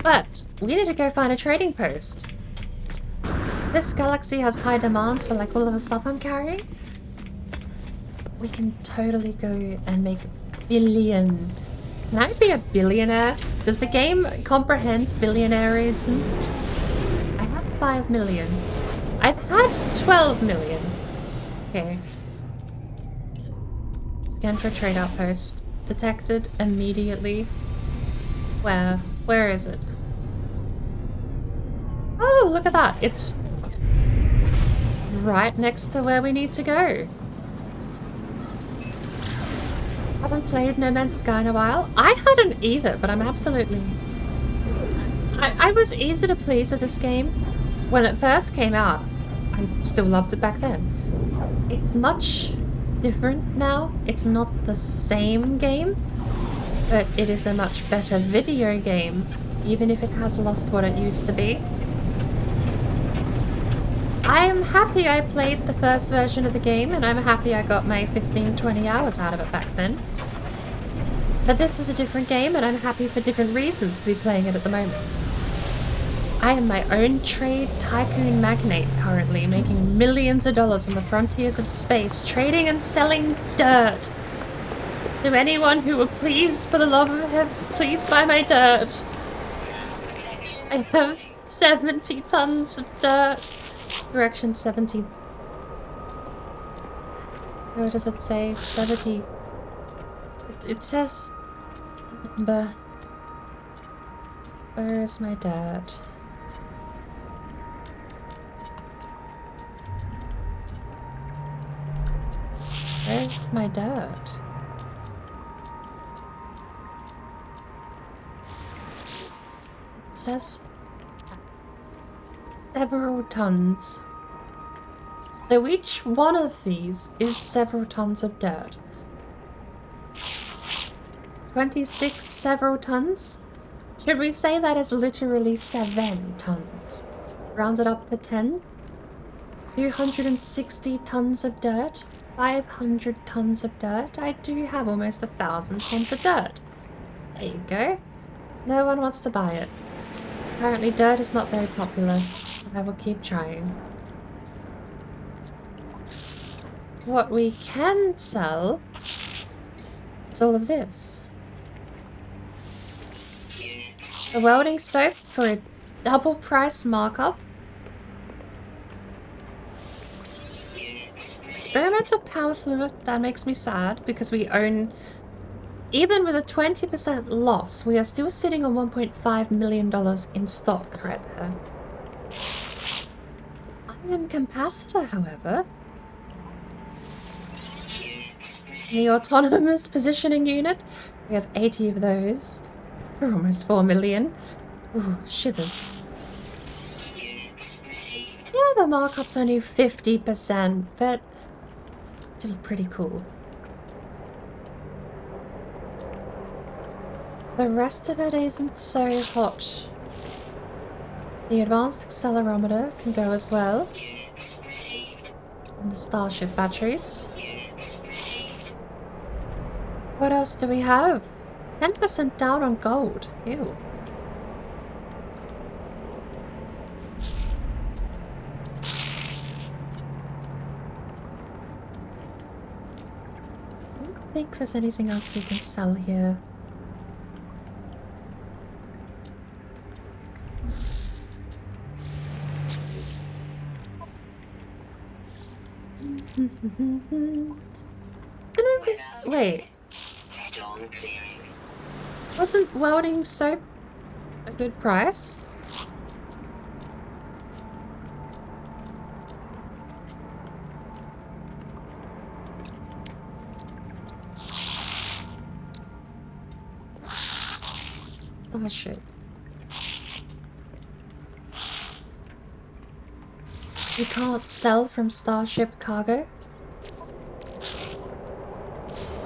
Speaker 1: But we need to go find a trading post. This galaxy has high demands for like all of the stuff I'm carrying. We can totally go and make a billion. Can I be a billionaire? Does the game comprehend billionaireism? I have 5 million. I've had 12 million. Okay. Scan for trade outpost. Detected immediately. Where? Where is it? Oh, look at that. It's right next to where we need to go. Haven't played No Man's Sky in a while. I hadn't either, but I'm absolutely... I was easy to please with this game. When it first came out, I still loved it back then. It's much different now. It's not the same game, but it is a much better video game, even if it has lost what it used to be. I am happy I played the first version of the game, and I'm happy I got my 15-20 hours out of it back then. But this is a different game, and I'm happy for different reasons to be playing it at the moment. I am my own trade tycoon magnate currently, making millions of dollars on the frontiers of space, trading and selling dirt. To anyone who will please, for the love of heaven, please buy my dirt. I have 70 tons of dirt. Correction, 70. What does it say? 70. It says number. Where is my dirt? Where's my dirt? It says several tons. So each one of these is several tons of dirt. 26 several tons? Should we say that is literally 7 tons? Rounded up to 10? 260 tons of dirt? 500 tons of dirt? I do have almost 1,000 tons of dirt. There you go. No one wants to buy it. Apparently dirt is not very popular. I will keep trying. What we can sell is all of this. The welding soap for a double price markup. Experimental power fluid, that makes me sad because we own, even with a 20% loss, we are still sitting on $1.5 million in stock right there. Iron capacitor, however. The autonomous positioning unit, we have 80 of those for almost 4 million. Ooh, shivers. Yeah, the markup's only 50%, but still pretty cool. The rest of it isn't so hot. The advanced accelerometer can go as well. And the Starship batteries. What else do we have? 10% down on gold. Ew. I don't think there's anything else we can sell here. Wait.
Speaker 2: Storm clearing.
Speaker 1: Wasn't welding soap a good price? Starship. You can't sell from Starship cargo?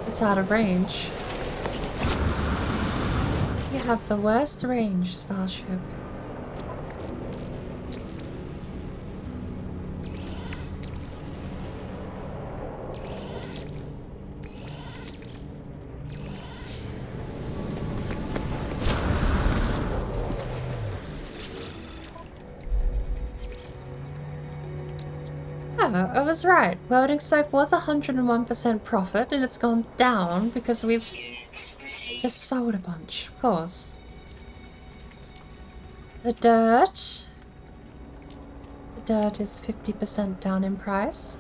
Speaker 1: It's out of range. You have the worst range, Starship. Oh, I was right. Welding soap was 101% profit and it's gone down because we've just sold a bunch, of course. The dirt is 50% down in price.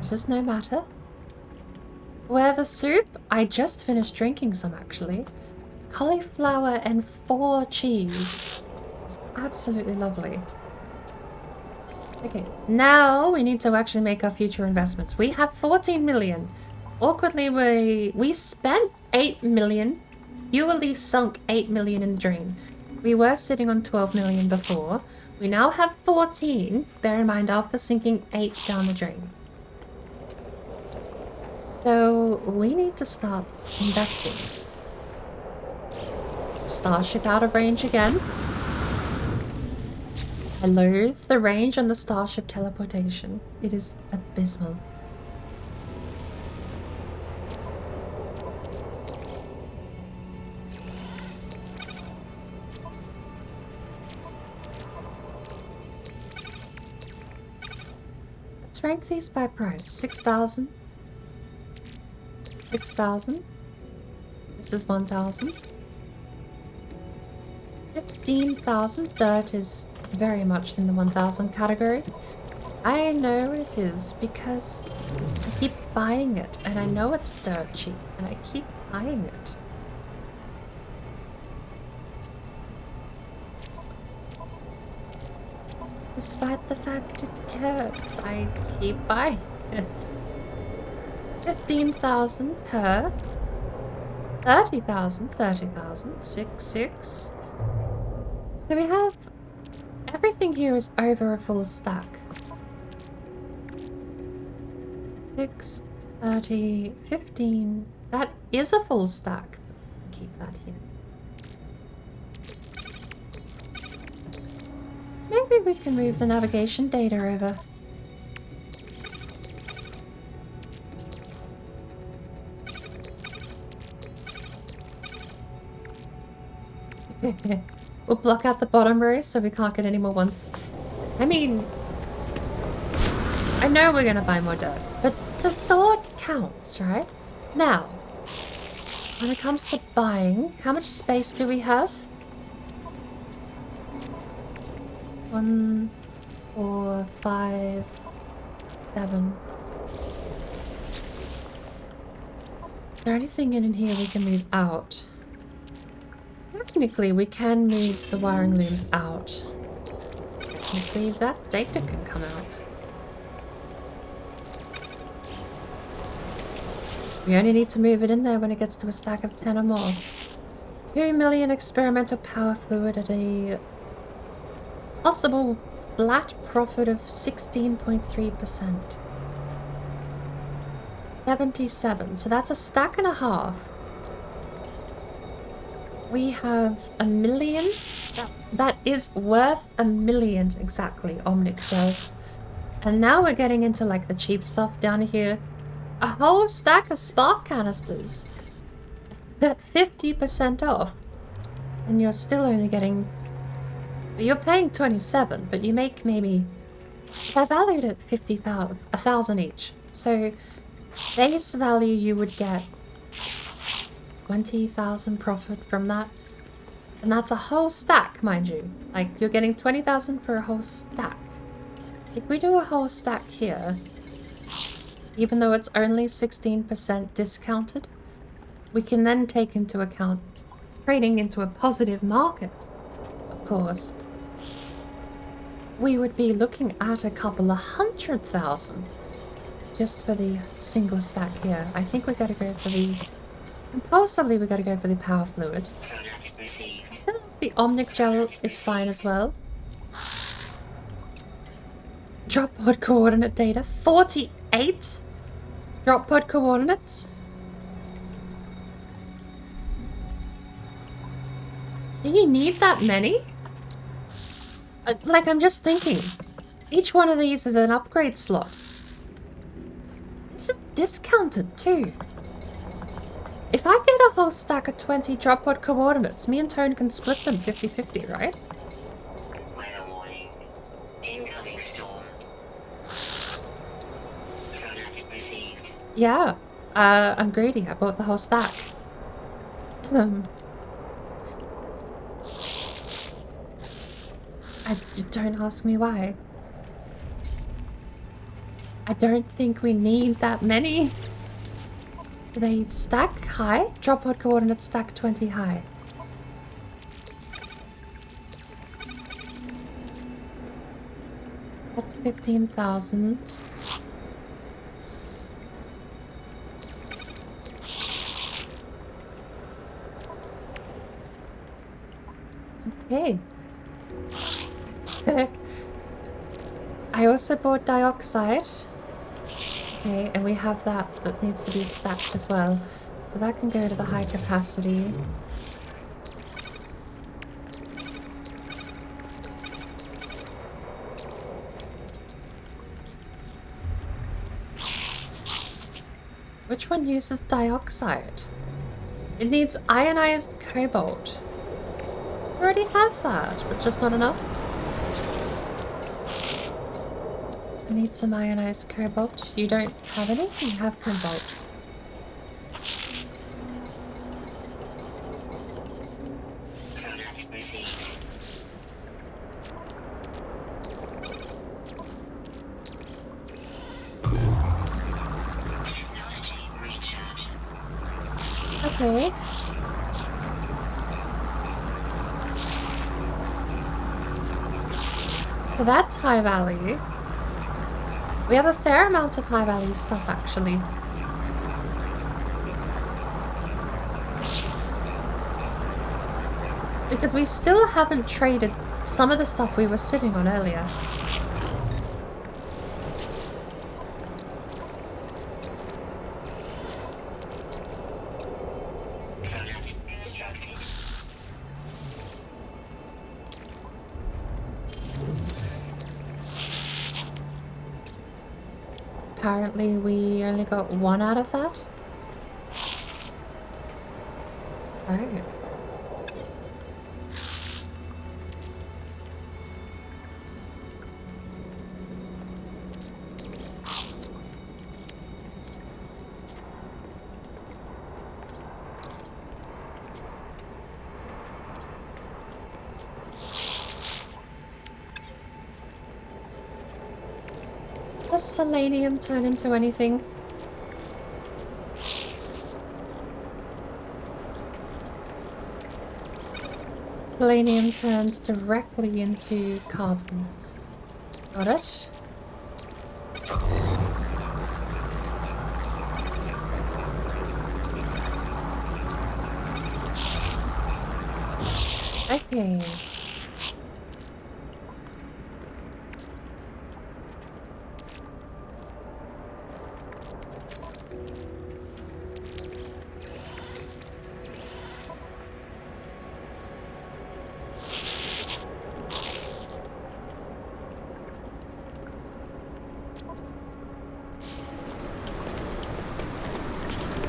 Speaker 1: It is no matter. Where the soup? I just finished drinking some actually. Cauliflower and 4 cheese. It's absolutely lovely. Okay, now we need to actually make our future investments. We have 14 million. Awkwardly, we spent 8 million. Purely sunk 8 million in the drain. We were sitting on 12 million before. We now have 14. Bear in mind, after sinking 8 down the drain. So we need to start investing. Starship out of range again. I loathe the range on the Starship teleportation. It is abysmal. Let's rank these by price. 6,000. 6,000. This is 1,000. 15,000. Dirt is very much in the 1,000 category. I know it is because I keep buying it and I know it's dirt cheap and I keep buying it. Despite the fact it cares, I keep buying it. 15,000 per. 30,000, 30,000, 6. So we have everything here is over a full stack. 6, 30, 15. That is a full stack. Keep that here. Maybe we can move the navigation data over. We'll block out the bottom row so we can't get any more one. I mean, I know we're gonna buy more dirt, but the thought counts, right? Now, when it comes to buying, how much space do we have? 1, 4, 5, 7. Is there anything in here we can move out? Technically, we can move the wiring looms out. Technically, that data can come out. We only need to move it in there when it gets to a stack of 10 or more. 2 million experimental power fluid at a possible flat profit of 16.3%. 77, so that's a stack and a half. We have 1 million. That is worth 1 million exactly, Omnic Shell. And now we're getting into like the cheap stuff down here. A whole stack of spark canisters at 50% off. And you're still only getting... You're paying 27, but you make maybe... They're valued at 50,000, 1,000 each. So base value you would get 20,000 profit from that. And that's a whole stack, mind you. Like, you're getting 20,000 for a whole stack. If we do a whole stack here, even though it's only 16% discounted, we can then take into account trading into a positive market, of course. We would be looking at a couple of 100,000 just for the single stack here. I think we gotta go for the And possibly we gotta go for the power fluid.
Speaker 2: Product received.
Speaker 1: I feel like the Omnic gel is fine as well. Drop pod coordinate data. 48 drop pod coordinates? Do you need that many? Like, I'm just thinking. Each one of these is an upgrade slot. This is discounted too. If I get a whole stack of 20 drop pod coordinates, me and Tone can split them 50-50, right?
Speaker 2: Weather warning. Incoming storm. Product received.
Speaker 1: Yeah. I'm greedy. I bought the whole stack. Don't ask me why. I don't think we need that many. Do they stack high? Drop pod coordinates stack 20 high. That's 15,000. Okay. I also bought dioxide. Okay, and we have that needs to be stacked as well. So that can go to the high capacity. Which one uses dioxide? It needs ionized cobalt. I already have that, but just not enough. I need some ionized cobalt. You don't have any? You have cobalt.
Speaker 2: Product received. Technology recharge.
Speaker 1: Okay. So that's high value. We have a fair amount of high value stuff actually. Because we still haven't traded some of the stuff we were sitting on earlier.
Speaker 2: Product constructed.
Speaker 1: Apparently we only got one out of that. Alright. Does selenium turn into anything? Selenium turns directly into carbon. Got it? Okay.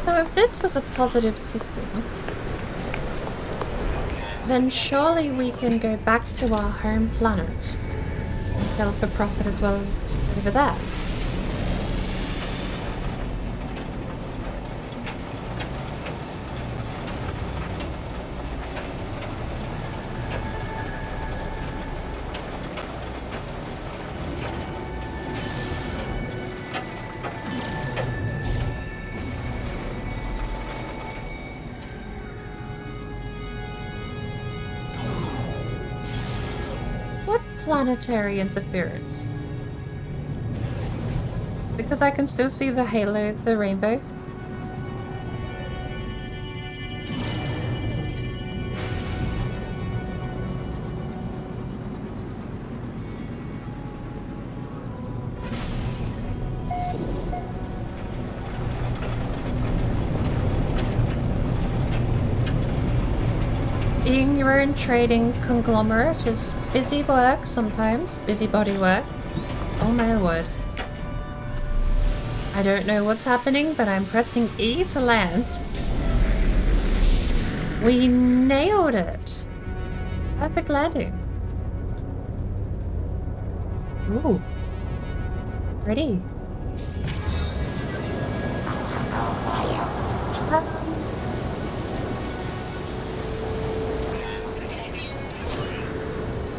Speaker 1: So if this was a positive system, then surely we can go back to our home planet and sell for profit as well over there. Planetary interference. Because I can still see the halo, the rainbow. Running your own trading conglomerate is busy work sometimes. Busybody work. Oh my word. I don't know what's happening, but I'm pressing E to land. We nailed it. Perfect landing. Ooh. Ready.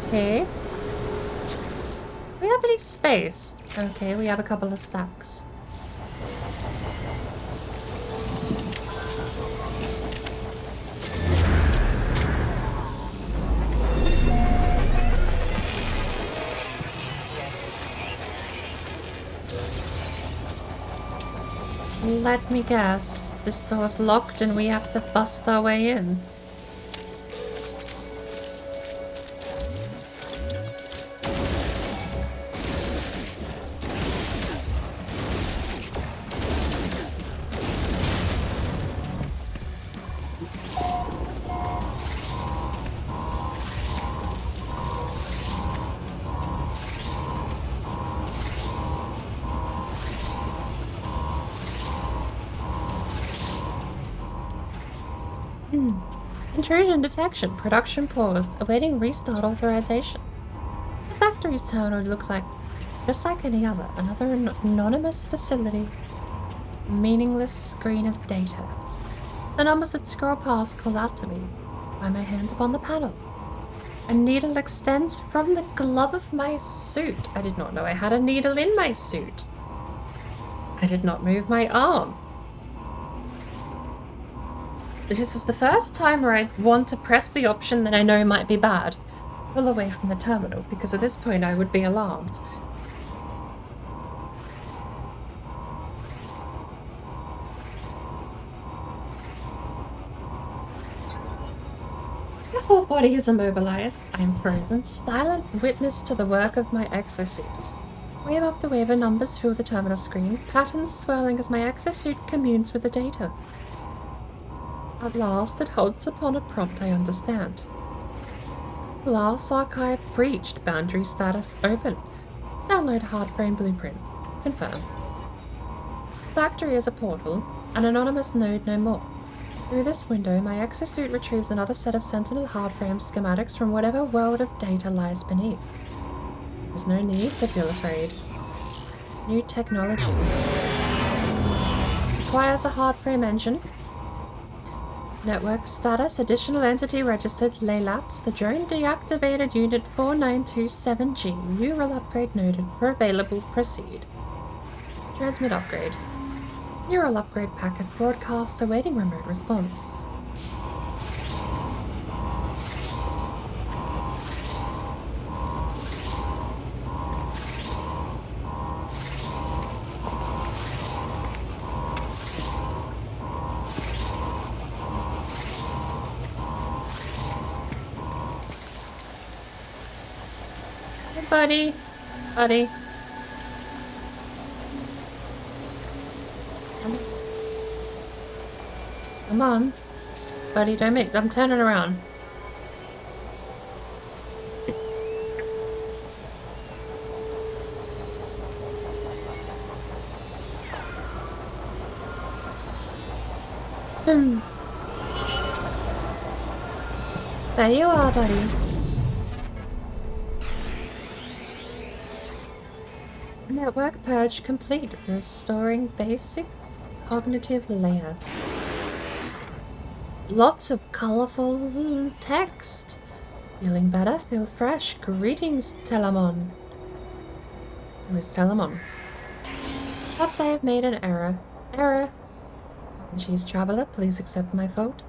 Speaker 1: Okay. Do we have any space? Okay, we have a couple of stacks. Let me guess. This door's locked and we have to bust our way in. Intrusion detection. Production paused, awaiting restart authorization. The factory's terminal looks like just like any other, another anonymous facility. Meaningless screen of data. The numbers that scroll past call out to me. By my hand upon the panel. A needle extends from the glove of my suit. I did not know I had a needle in my suit. I did not move my arm. This is the first time where I want to press the option that I know might be bad. Pull away from the terminal, because at this point I would be alarmed. The whole body is immobilized. I am frozen, silent witness to the work of my exosuit. Wave after wave of numbers fill the terminal screen, patterns swirling as my exosuit communes with the data. At last, it holds upon a prompt I understand. Glass archive breached. Boundary status open. Download hardframe blueprints. Confirm. Factory is a portal. An anonymous node no more. Through this window, my exosuit retrieves another set of Sentinel hardframe schematics from whatever world of data lies beneath. There's no need to feel afraid. New technology. Requires a hardframe engine. Network status, additional entity registered, Laylapse, the drone deactivated unit 4927G, neural upgrade noted, for available, proceed. Transmit upgrade. Neural upgrade packet broadcast awaiting remote response. Buddy. Come on. Buddy, don't make... I'm turning around. There you are, buddy. Network purge complete, restoring basic cognitive layer. Lots of colorful text. Feeling better? Feel fresh. Greetings, Telamon. Who is Telamon? Perhaps I have made an error. Cheese traveler, please accept my fault.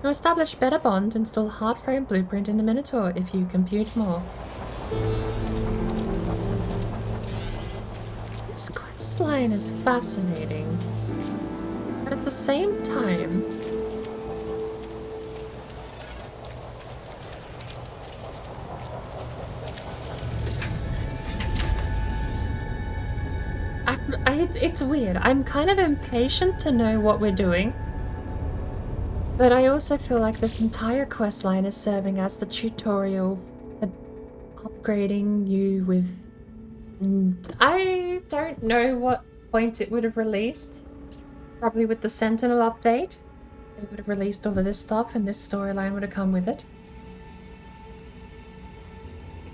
Speaker 1: To establish better bond, install hardframe blueprint in the Minotaur if you compute more. This quest line is fascinating, but at the same time, it's weird. I'm kind of impatient to know what we're doing. But I also feel like this entire quest line is serving as the tutorial to upgrading you with... And I don't know what point it would have released. Probably with the Sentinel update. It would have released all of this stuff and this storyline would have come with it.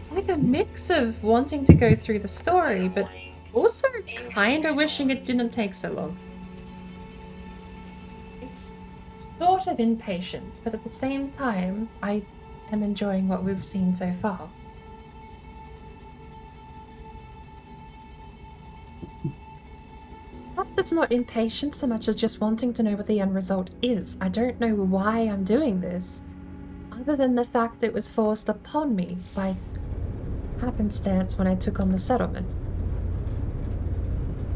Speaker 1: It's like a mix of wanting to go through the story, but also kind of wishing it didn't take so long. It's sort of impatient, but at the same time, I am enjoying what we've seen so far. Perhaps it's not impatient so much as just wanting to know what the end result is. I don't know why I'm doing this, other than the fact that it was forced upon me by happenstance when I took on the settlement.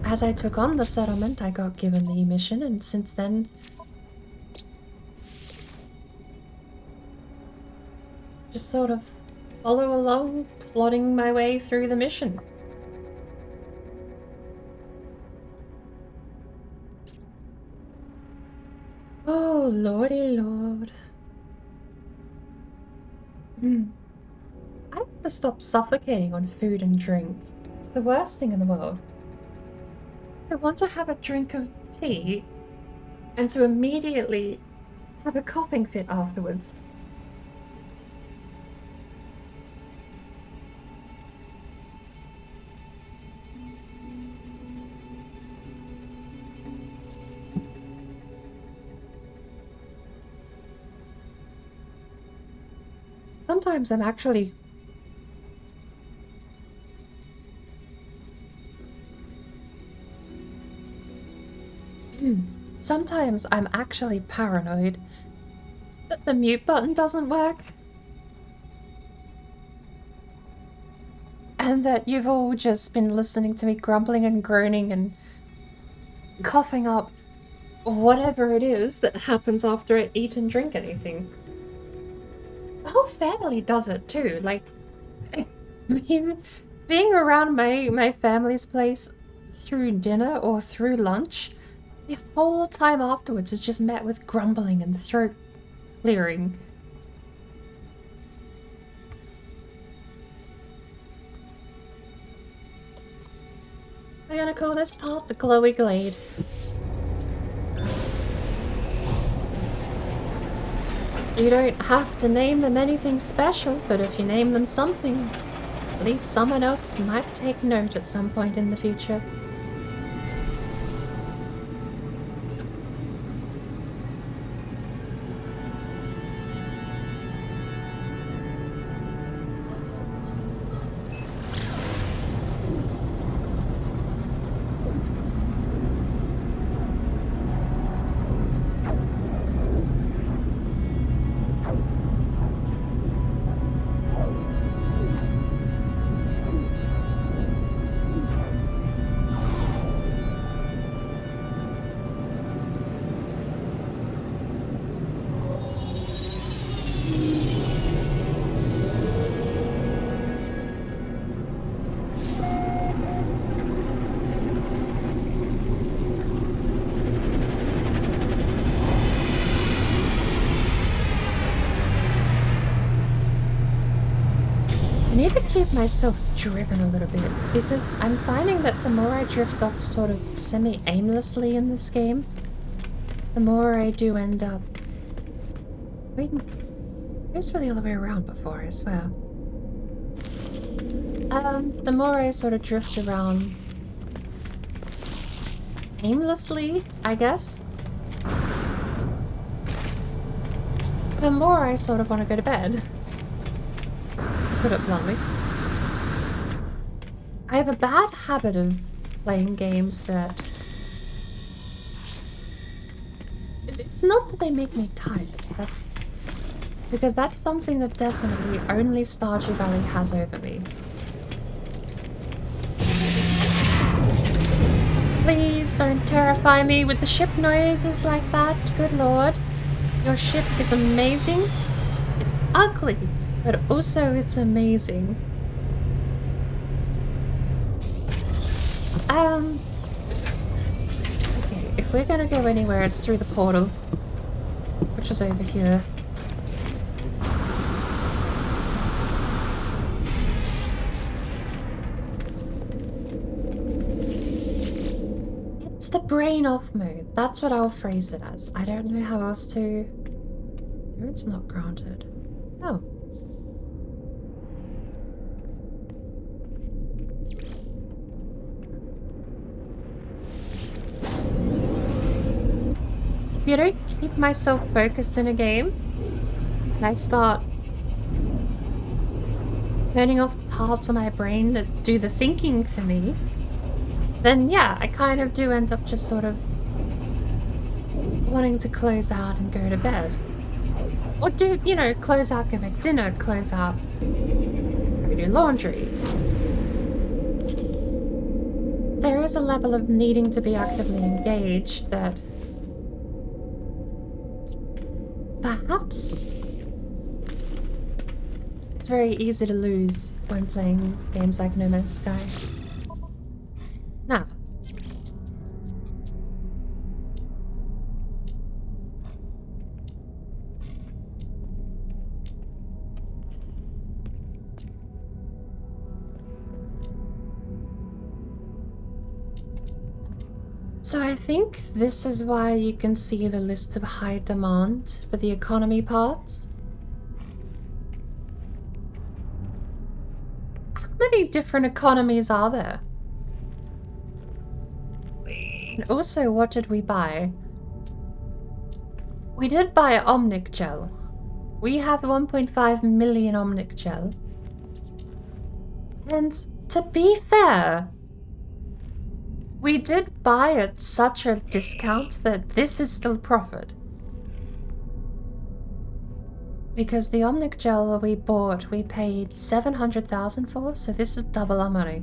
Speaker 1: As I took on the settlement, I got given the mission, and since then... just sort of follow along, plodding my way through the mission. Oh, lordy lord. I have to stop suffocating on food and drink. It's the worst thing in the world. I want to have a drink of tea and to immediately have a coughing fit afterwards. Sometimes I'm actually... Sometimes I'm actually paranoid that the mute button doesn't work. And that you've all just been listening to me grumbling and groaning and coughing up whatever it is that happens after I eat and drink anything. The whole family does it too, like, being around my family's place through dinner or through lunch, the whole time afterwards is just met with grumbling and throat clearing. We're gonna call this part the Glowy Glade. You don't have to name them anything special, but if you name them something, at least someone else might take note at some point in the future. I need to keep myself driven a little bit, because I'm finding that the more I drift off sort of semi-aimlessly in this game, the more I do end up... Wait, it was really the other way around before, I swear. The more I sort of drift around aimlessly, I guess, the more I sort of want to go to bed. Put it bluntly. I have a bad habit of playing games that... It's not that they make me tired, that's... because that's something that definitely only Stardew Valley has over me. Please don't terrify me with the ship noises like that, good lord. Your ship is amazing. It's ugly. But also, it's amazing. Okay, if we're gonna go anywhere, it's through the portal. which was over here. It's the brain off mode. That's what I'll phrase it as. I don't know how else to... No, it's not granted. Oh. If you don't keep myself focused in a game, and I start turning off parts of my brain that do the thinking for me, then yeah, I kind of do end up just sort of wanting to close out and go to bed. Or do, you know, close out, go make dinner, close out, go do laundry. There is a level of needing to be actively engaged that perhaps it's very easy to lose when playing games like No Man's Sky. Now, so I think this is why you can see the list of high demand for the economy parts. How many different economies are there? And also, what did we buy? We did buy Omnic Gel. We have 1.5 million Omnic Gel. And to be fair, we did buy at such a discount that this is still profit. Because the Omnic Gel we bought, we paid 700,000 for, so this is double our money.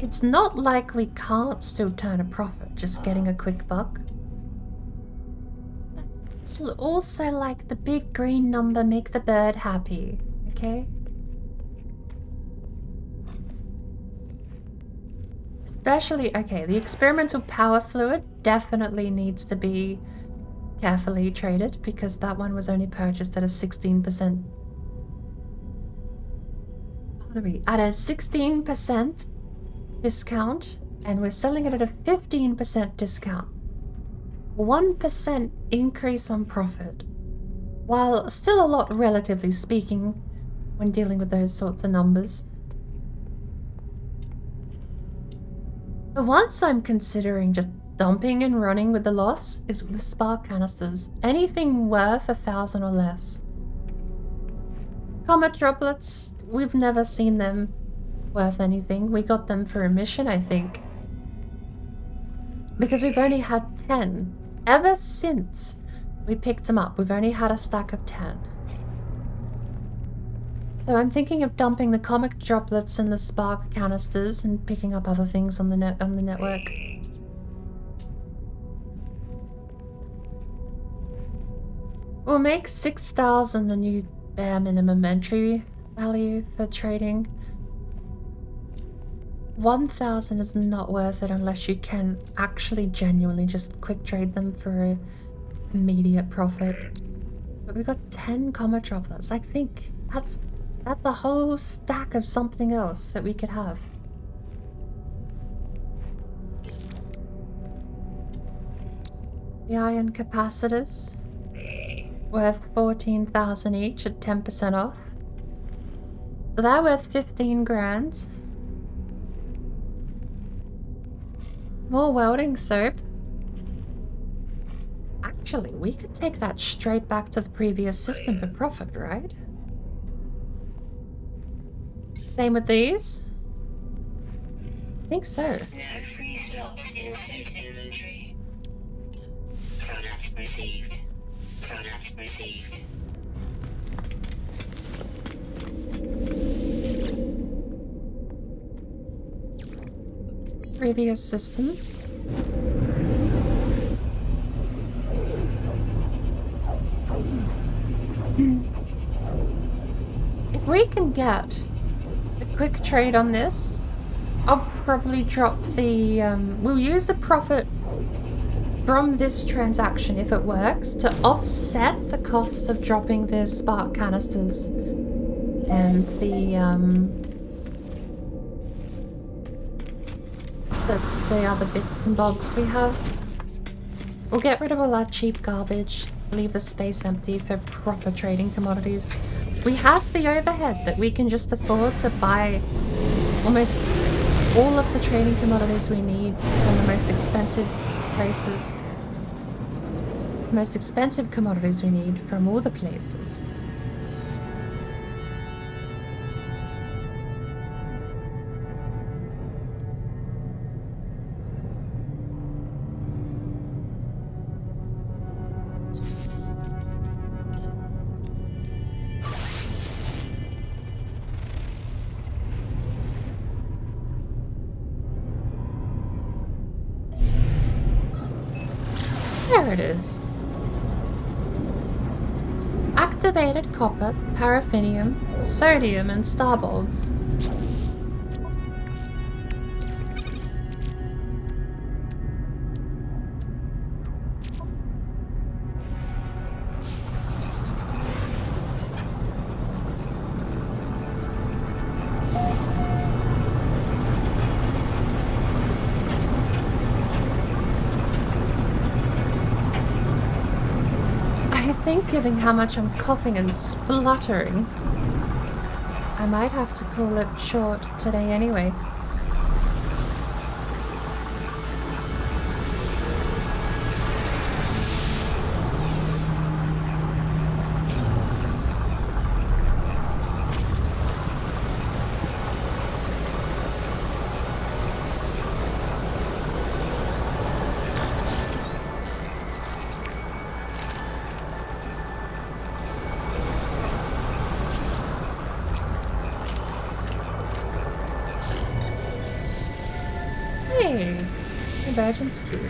Speaker 1: It's not like we can't still turn a profit, just getting a quick buck. But it's also like the big green number make the bird happy, okay? Especially, okay, the experimental power fluid definitely needs to be carefully traded because that one was only purchased at a 16%. At a 16% discount, and we're selling it at a 15% discount. 1% increase on profit. While still a lot relatively speaking when dealing with those sorts of numbers. The ones I'm considering just dumping and running with the loss is the spark canisters. Anything worth 1,000 or less. Comet droplets, we've never seen them worth anything. We got them for a mission, I think. Because we've only had 10. Ever since we picked them up, we've only had a stack of 10. So I'm thinking of dumping the comic droplets and the spark canisters and picking up other things on the network. We'll make 6,000 the new bare minimum entry value for trading. 1,000 is not worth it unless you can actually genuinely just quick trade them for immediate profit. But we got 10 comet droplets. I think that's a whole stack of something else that we could have. The iron capacitors, worth 14,000 each at 10% off. So they're worth 15 grand. More welding soap. Actually, we could take that straight back to the previous system for profit, right? Same with these? I think so.
Speaker 2: No free slots in suit inventory. Product received. Product received.
Speaker 1: Previous system. If we can get a quick trade on this, I'll probably drop the, we'll use the profit from this transaction, if it works, to offset the cost of dropping the spark canisters and the other bits and bobs we have. We'll get rid of all our cheap garbage, leave the space empty for proper trading commodities. We have the overhead that we can just afford to buy almost all of the trading commodities we need from the most expensive places. Most expensive commodities we need from all the places. There it is. Activated copper, paraffinium, sodium, and star bulbs. Given how much I'm coughing and spluttering, I might have to call it short today anyway. Convergence cube.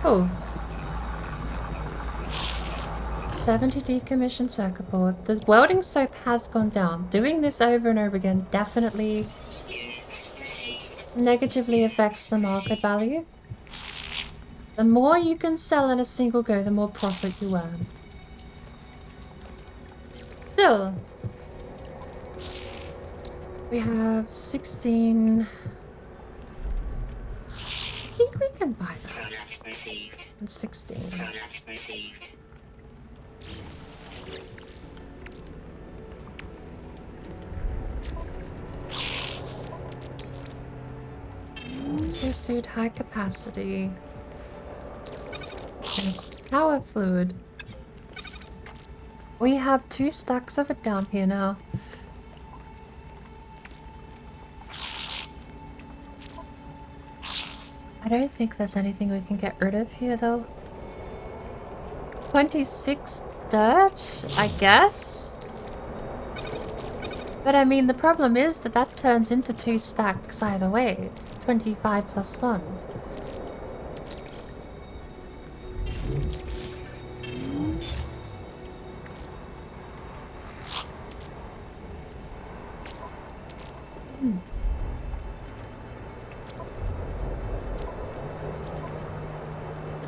Speaker 1: Oh. 70 decommissioned circuit board. The welding soap has gone down. Doing this over and over again definitely negatively affects the market value. The more you can sell in a single go, the more profit you earn. Still, we have 16... I think we can buy that.
Speaker 2: Product received.
Speaker 1: And 16.
Speaker 2: Product received.
Speaker 1: Suit high capacity. And it's the power fluid. We have 2 stacks of it down here now. I don't think there's anything we can get rid of here though. 26 dirt, I guess? But I mean, the problem is that that turns into 2 stacks either way. 25 plus 1.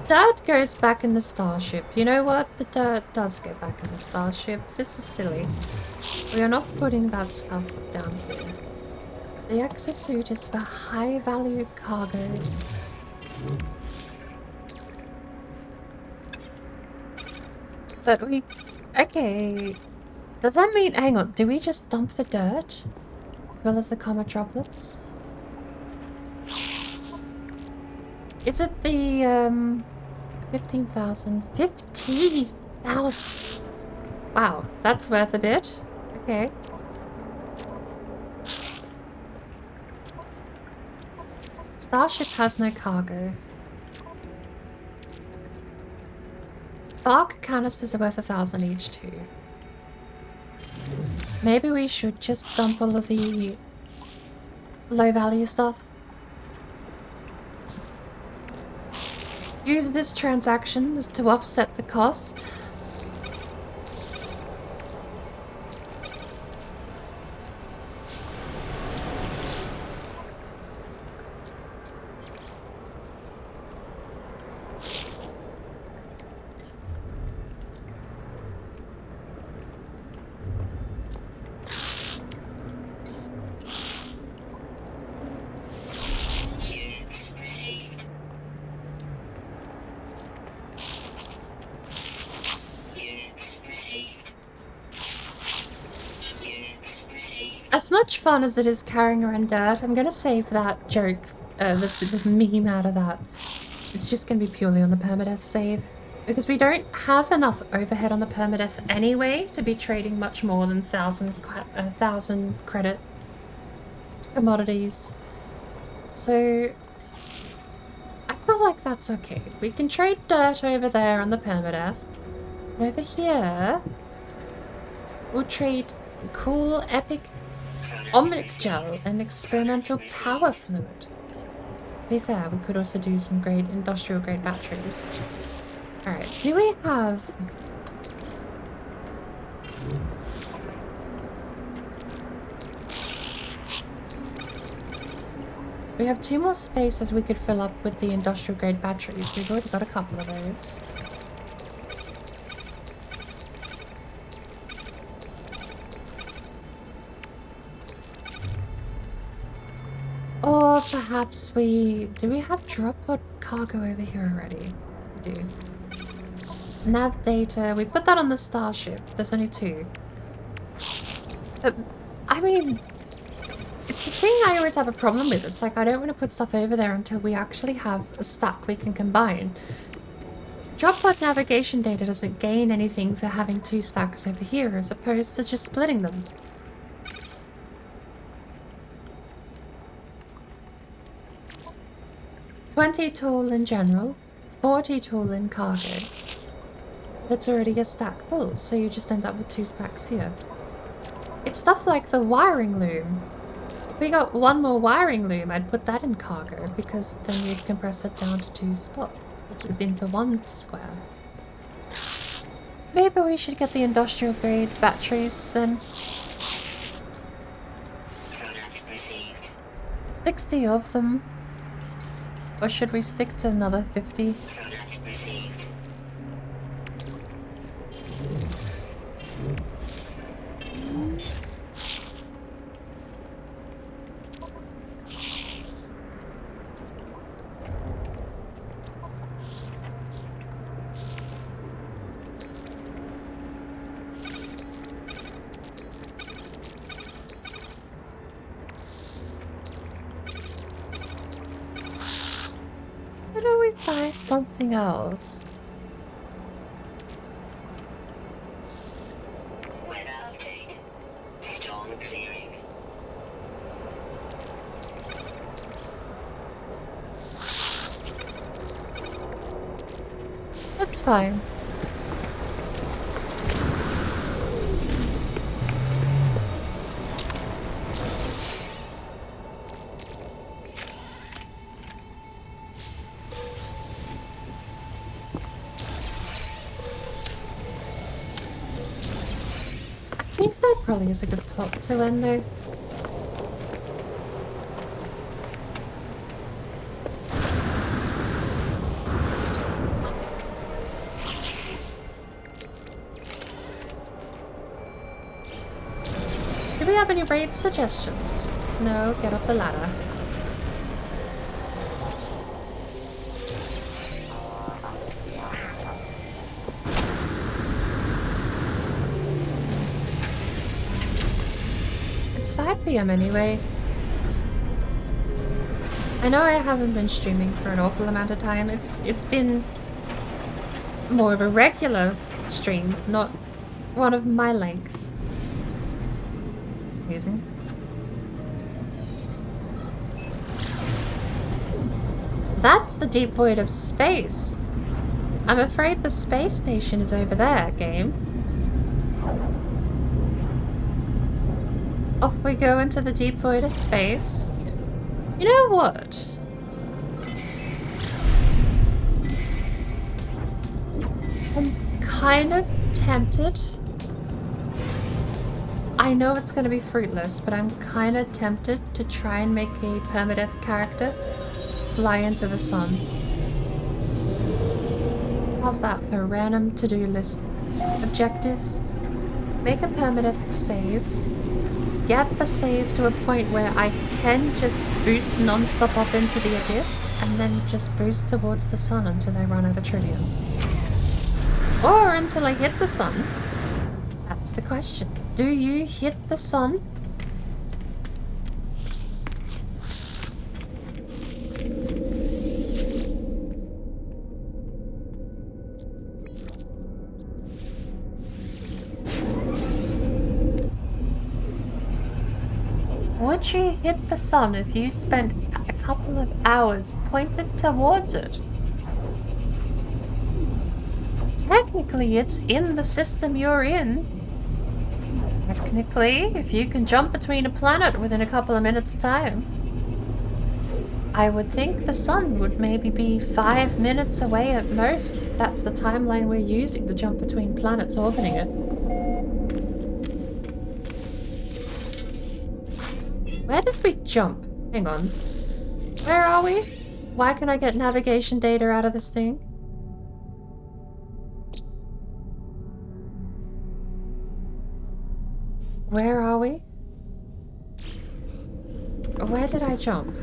Speaker 1: The dirt goes back in the starship. You know what? The dirt does go back in the starship. This is silly. We are not putting that stuff down here. The exosuit is for high-value cargo. But we... Okay. Does that mean... Hang on. Do we just dump the dirt? As well as the comet droplets? Is it the, 15,000? 15,000! Wow, that's worth a bit. Okay. Starship has no cargo. Spark canisters are worth 1,000 each too. Maybe we should just dump all of the low value stuff. Use this transaction to offset the cost. As much fun as it is carrying around dirt, I'm gonna save that joke, the meme out of that. It's just gonna be purely on the permadeath save. Because we don't have enough overhead on the permadeath anyway to be trading much more than 1,000 credit commodities. So I feel like that's okay. We can trade dirt over there on the permadeath. And over here, we'll trade cool, epic Omnic gel and experimental power fluid. To be fair, we could also do some great industrial grade batteries. Alright, do we have... We have 2 more spaces we could fill up with the industrial grade batteries. We've already got a couple of those. Or perhaps we... Do we have drop pod cargo over here already? We do. Nav data. We put that on the starship. There's only 2. I mean... It's the thing I always have a problem with. It's like I don't want to put stuff over there until we actually have a stack we can combine. Drop pod navigation data doesn't gain anything for having 2 stacks over here as opposed to just splitting them. $20 tool in general, $40 tool in cargo. That's already a stack full, so you just end up with 2 stacks here. It's stuff like the wiring loom. If we got 1 more wiring loom, I'd put that in cargo, because then you'd compress it down to 2 spots, into 1 square. Maybe we should get the industrial grade batteries then. 60 of them. Or should we stick to another 50? Something else. That's fine. I think that probably is a good plot to end though. Do we have any raid suggestions? No, get off the ladder. It's 5 PM anyway. I know I haven't been streaming for an awful amount of time. It's been more of a regular stream, not one of my length. Amazing. That's the deep void of space. I'm afraid the space station is over there, game. Off we go into the deep void of space. You know what? I'm kind of tempted. I know it's going to be fruitless, but I'm kind of tempted to try and make a permadeath character fly into the sun. How's that for random to-do list objectives? Make a permadeath save. Get the save to a point where I can just boost non-stop up into the abyss and then just boost towards the sun until I run out of trillium. Or until I hit the sun. That's the question. Do you hit the sun? Would you hit the sun if you spent a couple of hours pointed towards it? Technically, it's in the system you're in. Technically, if you can jump between a planet within a couple of minutes' time, I would think the sun would maybe be 5 minutes away at most, if that's the timeline we're using to jump between planets orbiting it. Where did we jump? Hang on. Where are we? Why can I get navigation data out of this thing? Where are we? Where did I jump?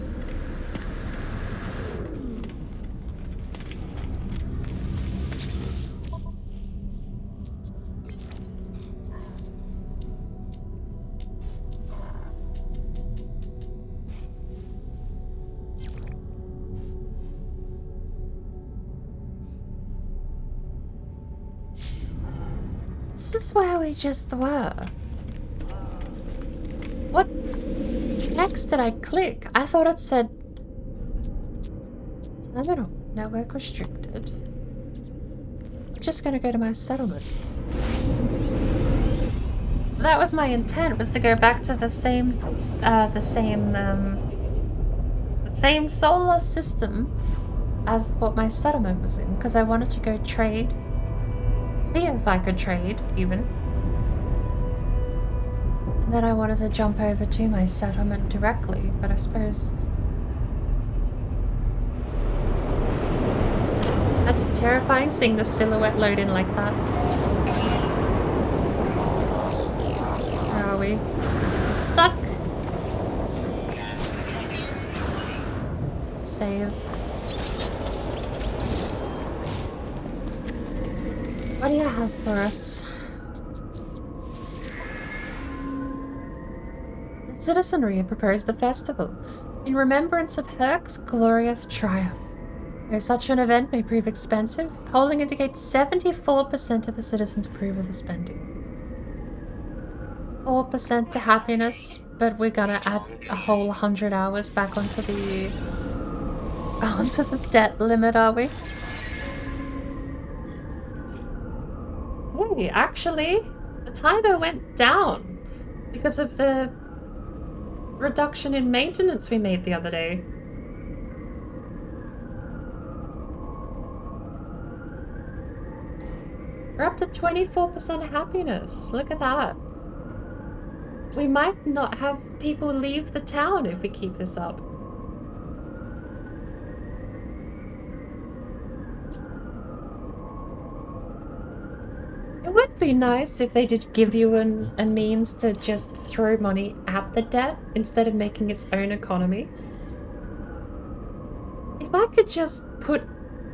Speaker 1: This is where we just were. What next did I click? I thought it said terminal, network restricted. I'm just gonna go to my settlement. That was my intent, was to go back to the same solar system as what my settlement was in, because I wanted to go trade. See if I could trade, even. And then I wanted to jump over to my settlement directly, but I suppose... That's terrifying, seeing the silhouette load in like that. Where are we? We're stuck! Save. What do you have for us? The citizenry have proposed the festival in remembrance of Herc's glorious triumph. Though such an event may prove expensive, polling indicates 74% of the citizens approve of the spending. 4% to happiness, but we're gonna add a whole 100 hours back onto the debt limit, are we? Hey, actually, the timer went down because of the reduction in maintenance we made the other day. We're up to 24% happiness. Look at that. We might not have people leave the town if we keep this up. It would be nice if they did give you a means to just throw money at the debt instead of making its own economy. If I could just put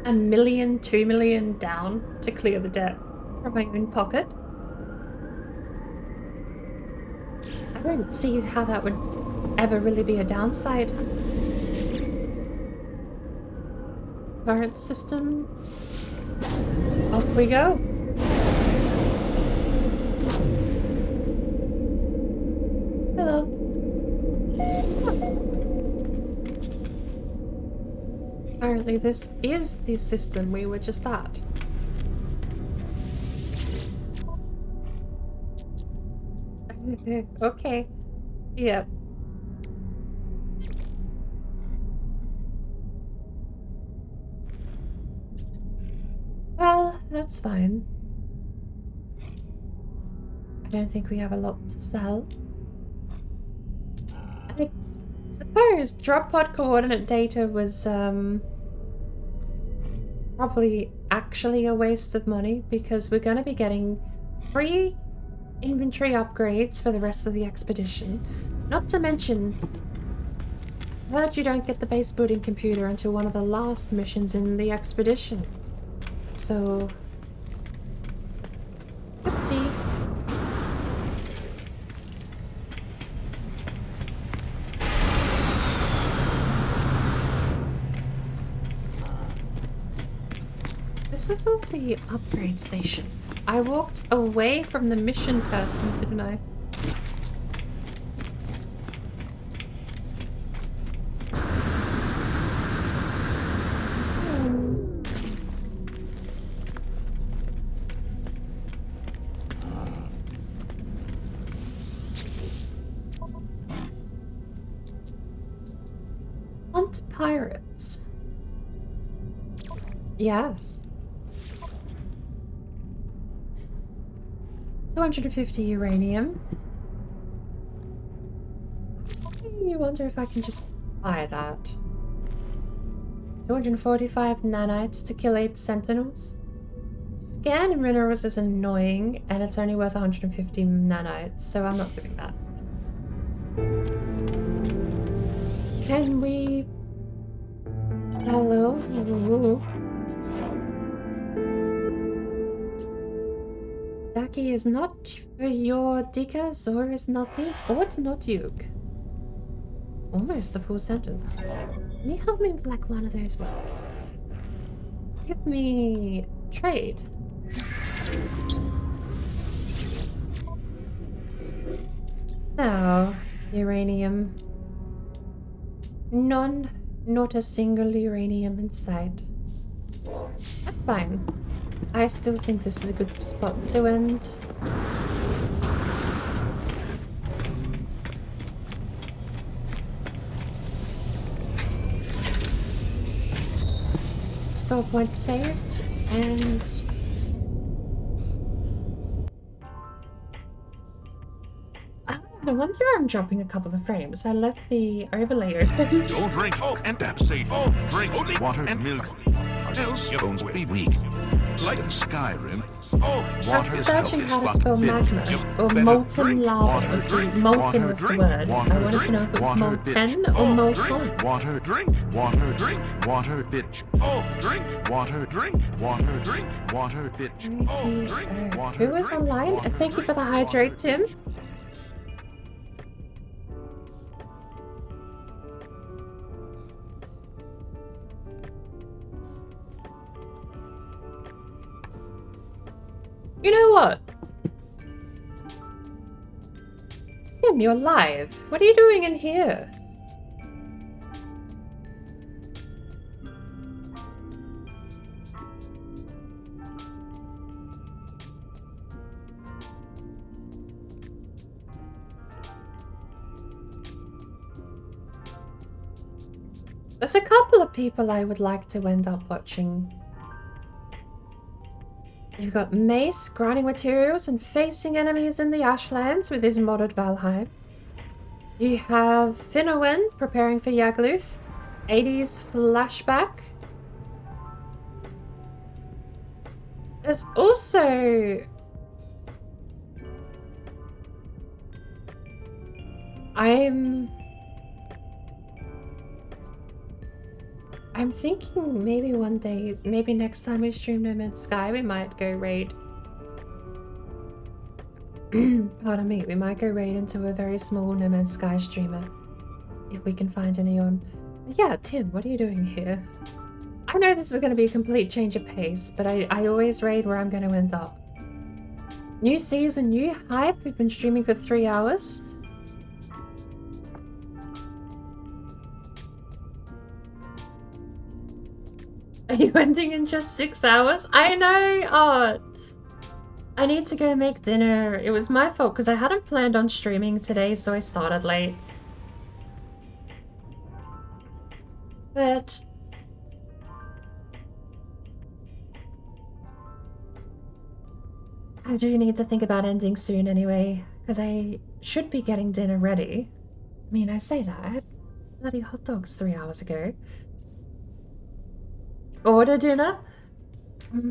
Speaker 1: $1 million, $2 million down to clear the debt from my own pocket, I don't see how that would ever really be a downside. Current system. Off we go. Hello. Apparently this is the system we were just at. Okay. Yep. Well, that's fine. I don't think we have a lot to sell. I suppose drop pod coordinate data was probably actually a waste of money because we're going to be getting free inventory upgrades for the rest of the expedition. Not to mention, I heard you don't get the base building computer until one of the last missions in the expedition. So, oopsie. This is all the upgrade station. I walked away from the mission person, didn't I? Hunt pirates. Yes. 250 uranium. I wonder if I can just buy that. 245 nanites to kill 8 sentinels. Scan minerals is annoying and it's only worth 150 nanites, so I'm not doing that. Can we... Hello? Ooh. Daki is not for your diggers, or is not me, or it's not you. Almost the full sentence. Can you help me with like one of those words? Give me trade. No, uranium. None, not a single uranium in sight. That's fine. I still think this is a good spot to end. Store point saved, and no wonder I'm dropping a couple of frames. I left the overlay open.
Speaker 5: Don't drink. Oh, and that's safe. Oh, drink only water and milk. Else your bones will be weak. Like in Skyrim. Oh, water
Speaker 1: I'm
Speaker 5: is
Speaker 1: searching
Speaker 5: health
Speaker 1: how to
Speaker 5: is
Speaker 1: spell
Speaker 5: fucking
Speaker 1: magma,
Speaker 5: bitch.
Speaker 1: or
Speaker 5: Better
Speaker 1: molten
Speaker 5: drink
Speaker 1: lava.
Speaker 5: water,
Speaker 1: Was the
Speaker 5: drink
Speaker 1: molten
Speaker 5: water,
Speaker 1: was the
Speaker 5: drink
Speaker 1: word.
Speaker 5: water,
Speaker 1: I wanted
Speaker 5: drink
Speaker 1: to know if it was
Speaker 5: water,
Speaker 1: molten
Speaker 5: bitch.
Speaker 1: or
Speaker 5: Oh,
Speaker 1: molten.
Speaker 5: drink water, drink water, drink water, bitch. Oh, drink water, drink water, drink water, bitch. Oh, drink water.
Speaker 1: Who is
Speaker 5: drink
Speaker 1: online?
Speaker 5: water,
Speaker 1: Thank you for the
Speaker 5: drink
Speaker 1: hydrate,
Speaker 5: water.
Speaker 1: Tim. You know what? Tim, you're live. What are you doing in here? There's a couple of people I would like to end up watching. You've got Mace grinding materials and facing enemies in the Ashlands with his modded Valheim. You have Finnewen preparing for Yagluth. 80s flashback. There's also... I'm thinking maybe one day, maybe next time we stream No Man's Sky, we might go raid. Pardon me, we might go raid into a very small No Man's Sky streamer. If we can find any on. Yeah, Tim, what are you doing here? I know this is going to be a complete change of pace, but I always raid where I'm going to end up. New season, new hype. We've been streaming for 3 hours. Are you ending in just 6 hours? I know! Oh, I need to go make dinner. It was my fault because I hadn't planned on streaming today, so I started late. But... I do need to think about ending soon anyway, because I should be getting dinner ready. I mean, I say that. I had bloody hot dogs 3 hours ago. Order dinner?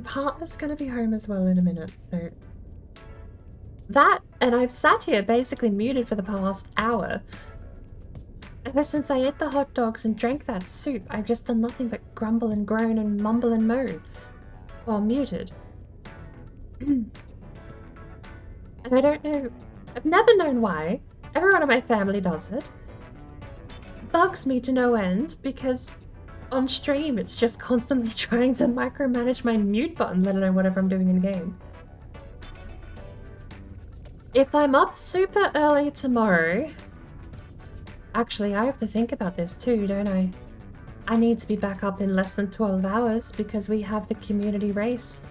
Speaker 1: Partner's gonna be home as well in a minute, so... That, and I've sat here basically muted for the past hour. Ever since I ate the hot dogs and drank that soup, I've just done nothing but grumble and groan and mumble and moan. While muted. And I don't know... I've never known why. Everyone in my family does it. Bugs me to no end, because... on stream, it's just constantly trying to micromanage my mute button, let alone whatever I'm doing in game. If I'm up super early tomorrow... Actually, I have to think about this too, don't I? I need to be back up in less than 12 hours because we have the community race.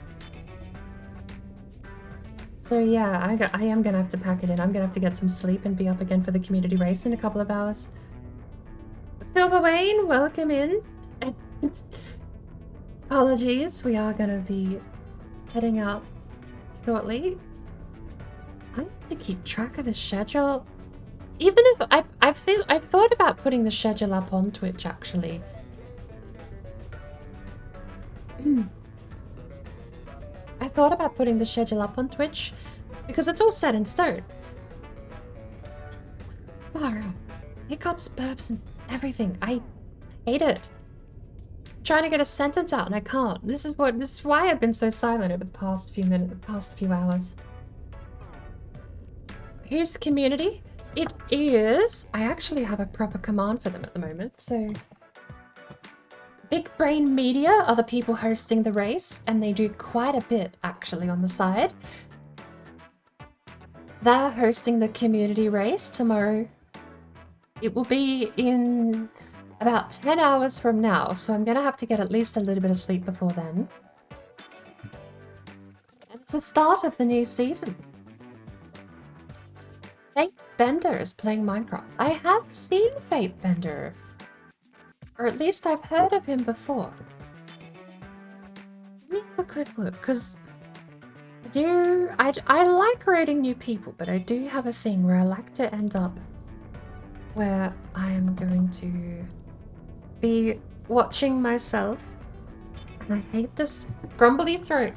Speaker 1: So yeah, I am gonna have to pack it in. I'm gonna have to get some sleep and be up again for the community race in a couple of hours. Silver Wayne, welcome in. Apologies, we are gonna be heading out shortly. I have to keep track of the schedule. Even if I've thought about putting the schedule up on Twitch actually. I thought about putting the schedule up on Twitch because it's all set in stone. Far out. Hiccups, burps, and everything. I hate it. I'm trying to get a sentence out and I can't. This is why I've been so silent over the past few hours. Who's community? It is. I actually have a proper command for them at the moment, so. Big Brain Media are the people hosting the race, and they do quite a bit actually on the side. They're hosting the community race tomorrow. It will be in about 10 hours from now, so I'm gonna have to get at least a little bit of sleep before then. It's the start of the new season. Fate Bender is playing Minecraft. I have seen Fate Bender. Or at least I've heard of him before. Let me have a quick look, because I like raiding new people, but I do have a thing where I like to end up where I am going to be watching myself. And I hate this grumbly throat.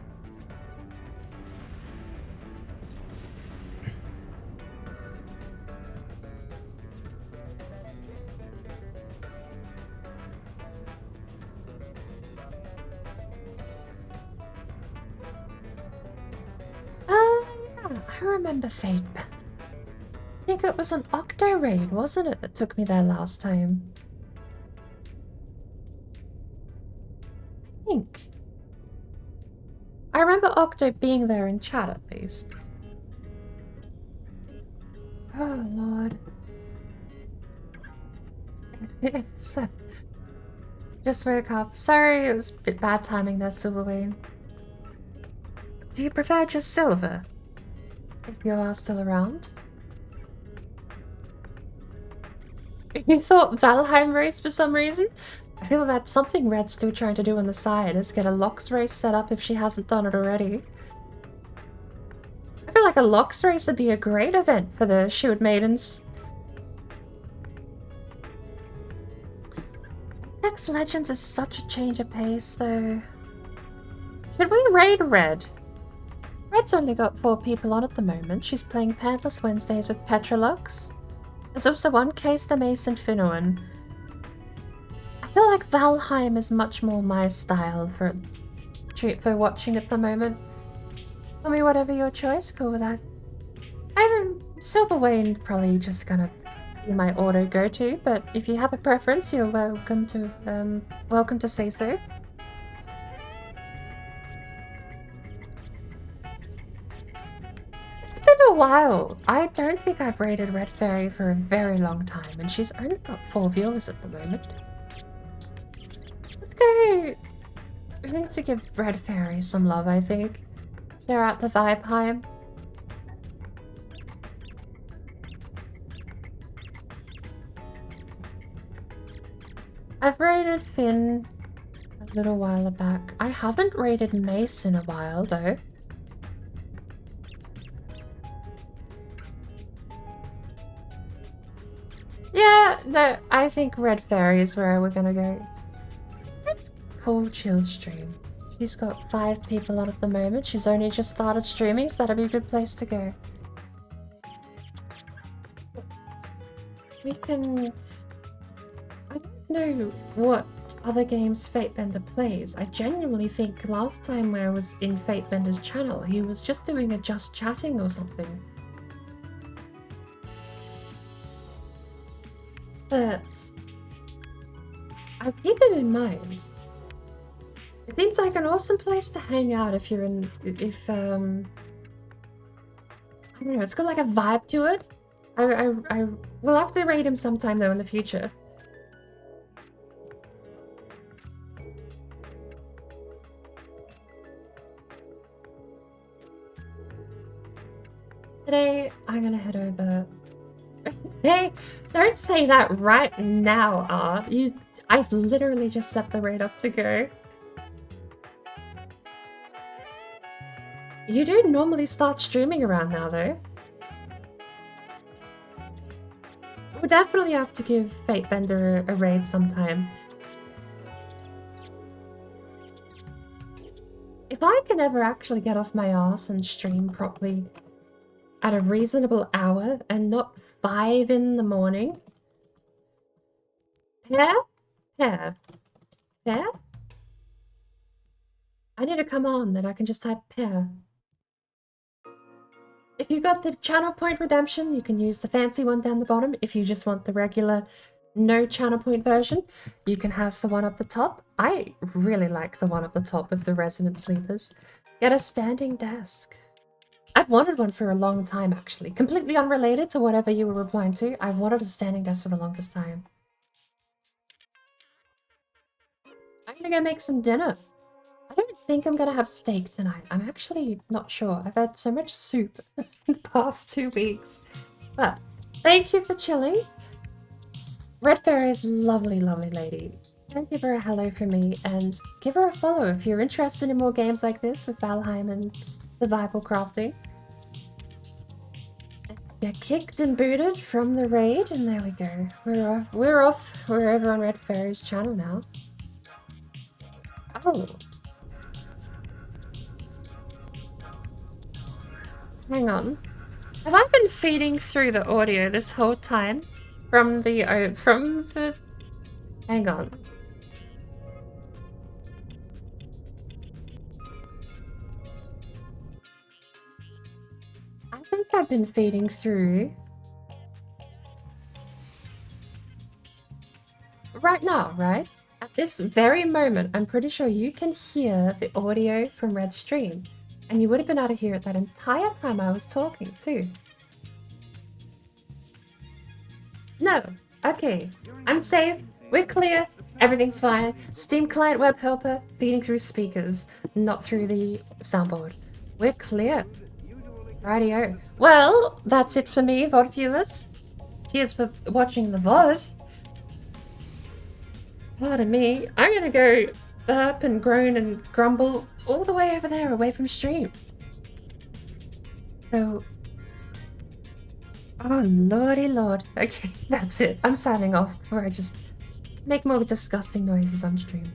Speaker 1: I remember Fate. I think it was an Octo raid, wasn't it, that took me there last time? I think. I remember Octo being there in chat at least. Oh lord. So, just woke up. Sorry, it was a bit bad timing there, Silverwayne. Do you prefer just silver? If you are still around. You thought Valheim race for some reason? I feel that's something Red's still trying to do on the side, is get a locks race set up if she hasn't done it already. I feel like a locks race would be a great event for the Shield Maidens. Apex Legends is such a change of pace, though. Should we raid Red? Red's only got 4 people on at the moment. She's playing Pantless Wednesdays with Petrolux. There's also one Case the Mason Finnoan. I feel like Valheim is much more my style for watching at the moment. Tell me whatever your choice, cool with that. Silver Wayne probably just gonna be my auto go-to, but if you have a preference, you're welcome to say so. It's been a while. I don't think I've rated Red Fairy for a very long time, and she's only got 4 viewers at the moment. Let's go. We need to give Red Fairy some love, I think. Share out the Vibeheim. I've rated Finn a little while back. I haven't rated Mace in a while, though. Yeah, no, I think Red Fairy is where we're gonna go. It's cool, chill stream. She's got 5 people on at the moment. She's only just started streaming, so that'll be a good place to go. We can... I don't know what other games Fatebender plays. I genuinely think last time I was in Fatebender's channel, he was just doing a just chatting or something. But I keep him in mind. It seems like an awesome place to hang out if you're in, I don't know, it's got like a vibe to it. I will have to raid him sometime though in the future. Today, I'm gonna head over. Hey, don't say that right now, Art. I've literally just set the raid up to go. You do normally start streaming around now, though. We'll definitely have to give Fatebender a raid sometime. If I can ever actually get off my ass and stream properly at a reasonable hour and not 5 in the morning. Pair? I need to come on, then I can just type pair. If you got the channel point redemption, you can use the fancy one down the bottom. If you just want the regular no channel point version, you can have the one up the top. I really like the one up the top with the resonant sleepers. Get a standing desk. I've wanted one for a long time, actually. Completely unrelated to whatever you were replying to. I've wanted a standing desk for the longest time. I'm gonna go make some dinner. I don't think I'm gonna have steak tonight. I'm actually not sure. I've had so much soup in the past 2 weeks. But thank you for chilling. Red Fairy is a lovely, lovely lady. Don't give her a hello from me, and give her a follow if you're interested in more games like this with Valheim and survival crafting. Get kicked and booted from the raid, and there we go. We're off. We're over on Red Fairy's channel now. Oh. Hang on. Have I been feeding through the audio this whole time? From the... Hang on. I think I've been feeding through... Right now, right? At this very moment, I'm pretty sure you can hear the audio from Red's stream. And you would have been able to hear it that entire time I was talking, too. No. Okay. I'm safe. We're clear. Everything's fine. Steam client web helper feeding through speakers, not through the soundboard. We're clear. Rightio. Well, that's it for me, VOD viewers. Cheers for watching the VOD. Pardon me, I'm gonna go burp and groan and grumble all the way over there, away from stream. So, oh lordy lord. Okay, that's it. I'm signing off before I just make more disgusting noises on stream.